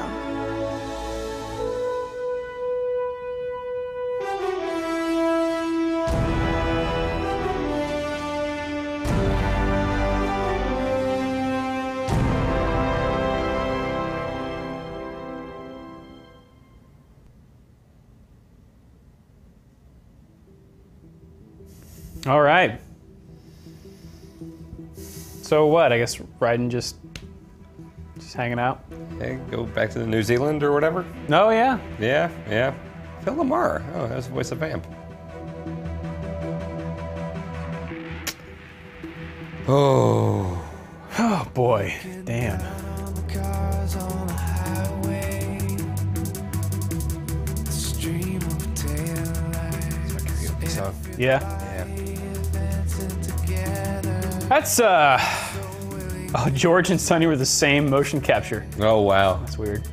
All right. So what? I guess Raiden just hanging out. Okay, go back to New Zealand or whatever. Oh yeah. Yeah, yeah. Phil Lamar. Oh, that's the voice of Vamp. Oh. Oh boy. Damn. So, Yeah. That's oh, George and Sonny were the same motion capture. Oh wow. That's weird.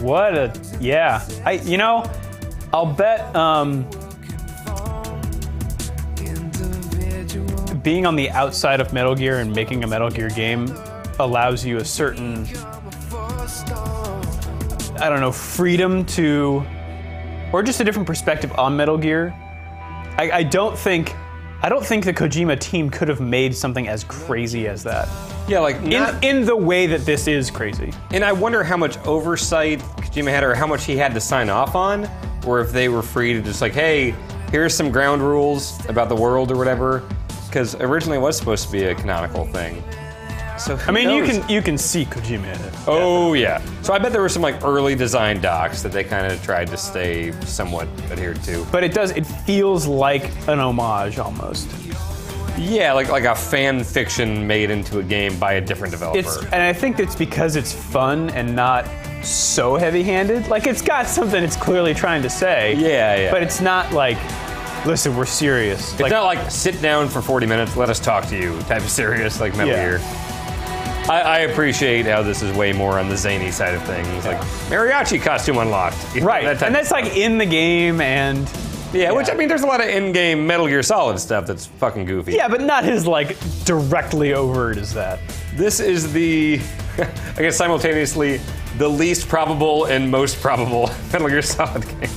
What a yeah. You know, I'll bet being on the outside of Metal Gear and making a Metal Gear game allows you a certain, I don't know, freedom to, or just a different perspective on Metal Gear. I don't think the Kojima team could have made something as crazy as that. Yeah, like in the way that this is crazy. And I wonder how much oversight Kojima had, or how much he had to sign off on, or if they were free to just like, hey, here's some ground rules about the world or whatever. Because originally it was supposed to be a canonical thing. So I mean, knows? you can see Kojima in it. Oh yeah. So I bet there were some like early design docs that they kind of tried to stay somewhat adhered to. But it feels like an homage almost. Yeah, like a fan fiction made into a game by a different developer. And I think it's because it's fun and not so heavy-handed. Like it's got something it's clearly trying to say. Yeah, yeah. But it's not like, listen, we're serious. It's not like sit down for 40 minutes, let us talk to you type of serious like Metal Gear. I appreciate how this is way more on the zany side of things, like mariachi costume unlocked. Right, and that's like in the game and... Yeah, which I mean, there's a lot of in-game Metal Gear Solid stuff that's fucking goofy. Yeah, but not as like directly overt as that. This is the, I guess simultaneously, the least probable and most probable Metal Gear Solid game.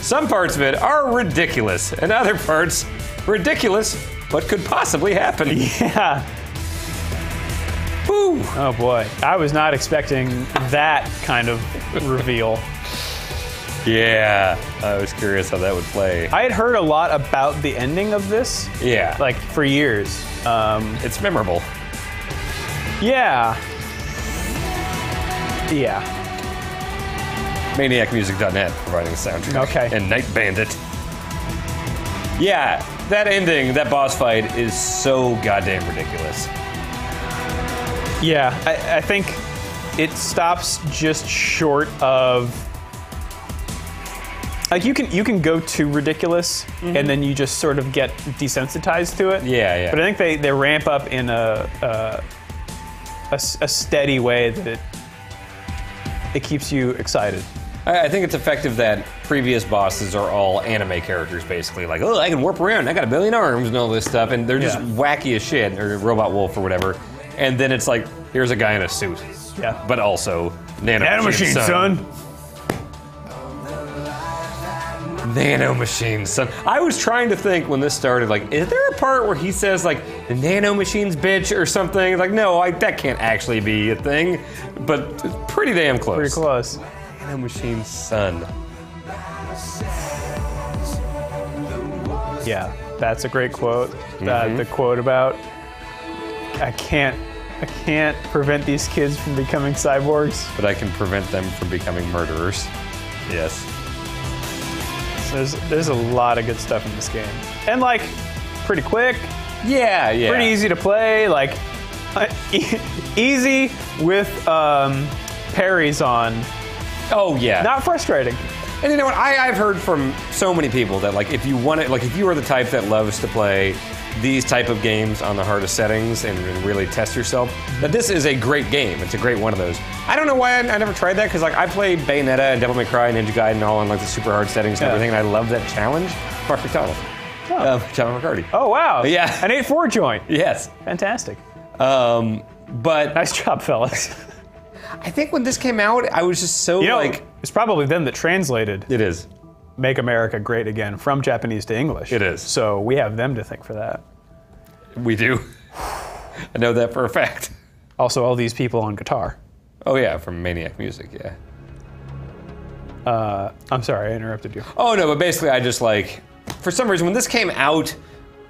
Some parts of it are ridiculous, and other parts, ridiculous, but could possibly happen. Yeah. Woo. Oh boy, I was not expecting that kind of reveal. Yeah, I was curious how that would play. I had heard a lot about the ending of this. Yeah. Like, for years. It's memorable. Yeah. Yeah. ManiacMusic.net providing the soundtrack. Okay. And Night Bandit. Yeah, that ending, that boss fight is so goddamn ridiculous. Yeah, I think it stops just short of... Like you can go too ridiculous, and then you just sort of get desensitized to it. Yeah, yeah. But I think they ramp up in a steady way that it keeps you excited. I think it's effective that previous bosses are all anime characters, basically. Like, oh, I can warp around, I got a billion arms and all this stuff, and they're just wacky as shit, or Robot Wolf or whatever. And then it's like, here's a guy in a suit. Yeah. But also, nanomachine, son. Nanomachines, son. I was trying to think when this started, like, is there a part where he says, like, the nanomachines, bitch, or something? Like, no, that can't actually be a thing, but it's pretty damn close. Pretty close. Nanomachines, son. Yeah, that's a great quote. The quote about, I can't prevent these kids from becoming cyborgs, but I can prevent them from becoming murderers. Yes. There's a lot of good stuff in this game, and like pretty quick. Yeah. Pretty easy to play. Like easy with parries on. Oh yeah. Not frustrating. And you know what? I've heard from so many people that like if you want it, like if you are the type that loves to play these type of games on the hardest settings and really test yourself, that this is a great game. It's a great one of those. I don't know why I never tried that, because like I played Bayonetta and Devil May Cry and Ninja Gaiden all on like the super hard settings and everything, and I love that challenge. Mark McDonald. John McCarty. Oh wow. Yeah. An 8-4 joint. Yes. Fantastic. But nice job, fellas. I think when this came out, I was just so like... It's probably them that translated. It is. Make America Great Again from Japanese to English. It is. So we have them to thank for that. We do. I know that for a fact. Also, all these people on guitar. Oh yeah, from Maniac Music, yeah. I'm sorry, I interrupted you. Oh no, but basically I just like, for some reason when this came out,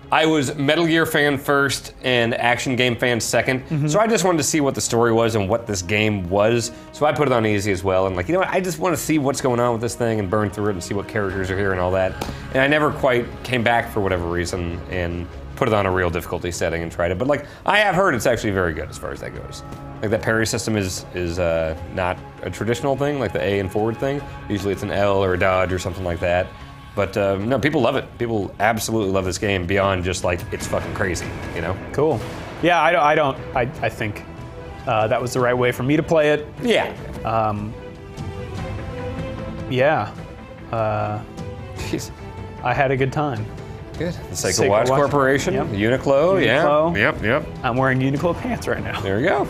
I was Metal Gear fan first and action game fan second. So I just wanted to see what the story was and what this game was. So I put it on easy as well. And like, you know what, I just want to see what's going on with this thing and burn through it and see what characters are here and all that. And I never quite came back for whatever reason and put it on a real difficulty setting and tried it. But like, I have heard it's actually very good as far as that goes. Like that parry system is not a traditional thing, like the A and forward thing. Usually it's an L or a dodge or something like that. But no, people love it. People absolutely love this game beyond just like, it's fucking crazy, you know? Cool. Yeah, I think that was the right way for me to play it. Yeah. Jeez. I had a good time. Good. The Seiko Watch Corporation, yep. Uniqlo, yeah. Yep. I'm wearing Uniqlo pants right now. There you go.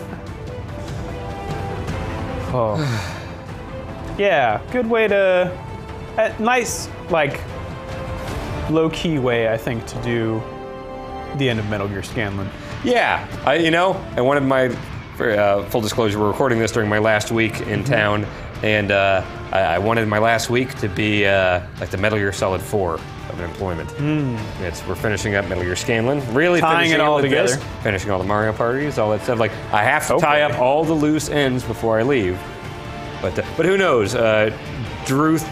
Oh. Yeah, good way to, nice, like, low-key way, I think, to do the end of Metal Gear Scanlan. Yeah, I wanted my, full disclosure, we're recording this during my last week in town, and I wanted my last week to be like the Metal Gear Solid 4 of employment. We're finishing up Metal Gear Scanlan, really tying it all together. Finishing all the Mario parties, all that stuff. Like, I have to tie up all the loose ends before I leave. But who knows? Druth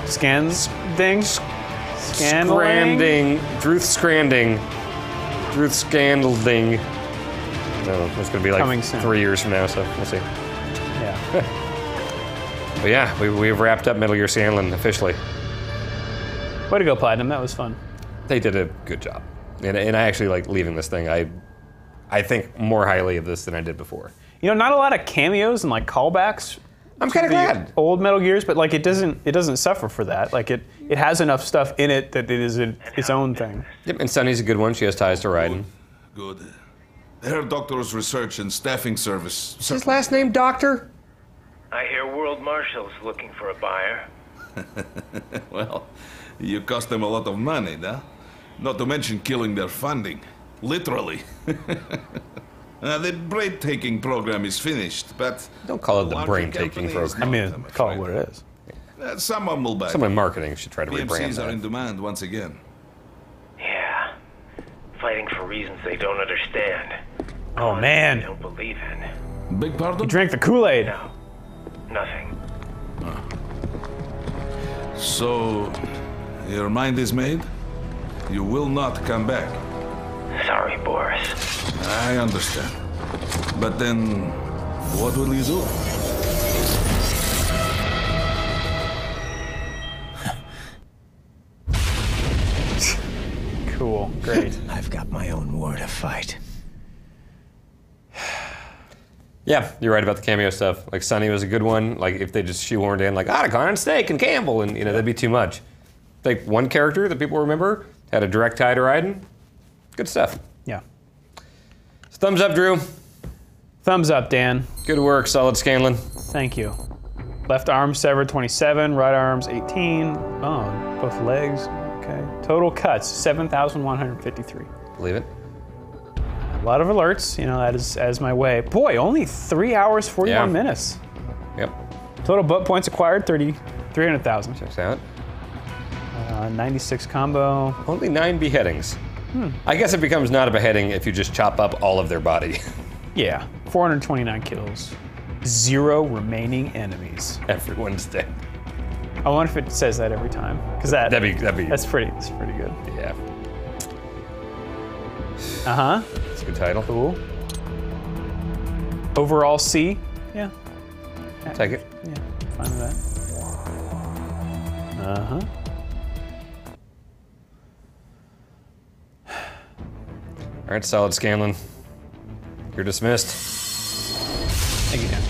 Scans things? Scranding. Druth Scandalding. No, that's gonna be like 3 years from now, so we'll see. Yeah. But yeah, we've wrapped up Metal Gear Scanlan officially. Way to go, Platinum. That was fun. They did a good job. And I actually like leaving this thing. I think more highly of this than I did before. You know, not a lot of cameos and like callbacks. I'm kind of glad. Old Metal Gears, but like it doesn't suffer for that. Like it has enough stuff in it that it is its own thing. Yep, and Sunny's a good one. She has ties to Raiden. Good. Herr Doctor's research and staffing service. Is his last name Doctor? I hear World Marshal's looking for a buyer. Well, you cost them a lot of money, nah? Not to mention killing their funding. Literally. The brain-taking program is finished, but... Don't call it the brain-taking program. I mean, call it what it is. Someone will buy it. Someone in marketing should try to rebrand PMCs that. are in demand once again. Yeah. Fighting for reasons they don't understand. Oh, man. They don't believe in. Big pardon? You drank the Kool-Aid. No. Nothing. So, your mind is made? You will not come back. Sorry, Boris. I understand. But then, what will you do? Cool, great. I've got my own war to fight. Yeah, you're right about the cameo stuff. Like Sunny was a good one. Like if they just shoehorned in like Otacon and Snake and Campbell, and that'd be too much. Like one character that people remember had a direct tie to Raiden. Good stuff. Yeah. So thumbs up, Drew. Thumbs up, Dan. Good work, solid Scanlan. Thank you. Left arm severed 27, right arms 18. Oh, both legs. Okay. Total cuts 7,153. Believe it. A lot of alerts, you know, that is as my way. Boy, only 3 hours, 41 minutes. Yep. Total butt points acquired 300,000. Checks out. 96 combo. Only 9 beheadings. I guess it becomes not a beheading if you just chop up all of their body. Yeah, 429 kills. 0 remaining enemies. Everyone's dead. I wonder if it says that every time, because that's pretty good. Yeah. It's a good title. Cool. Overall C. Yeah. Take it. Yeah, fine with that. All right, Solid Scanlan. You're dismissed. Thank you, Dan.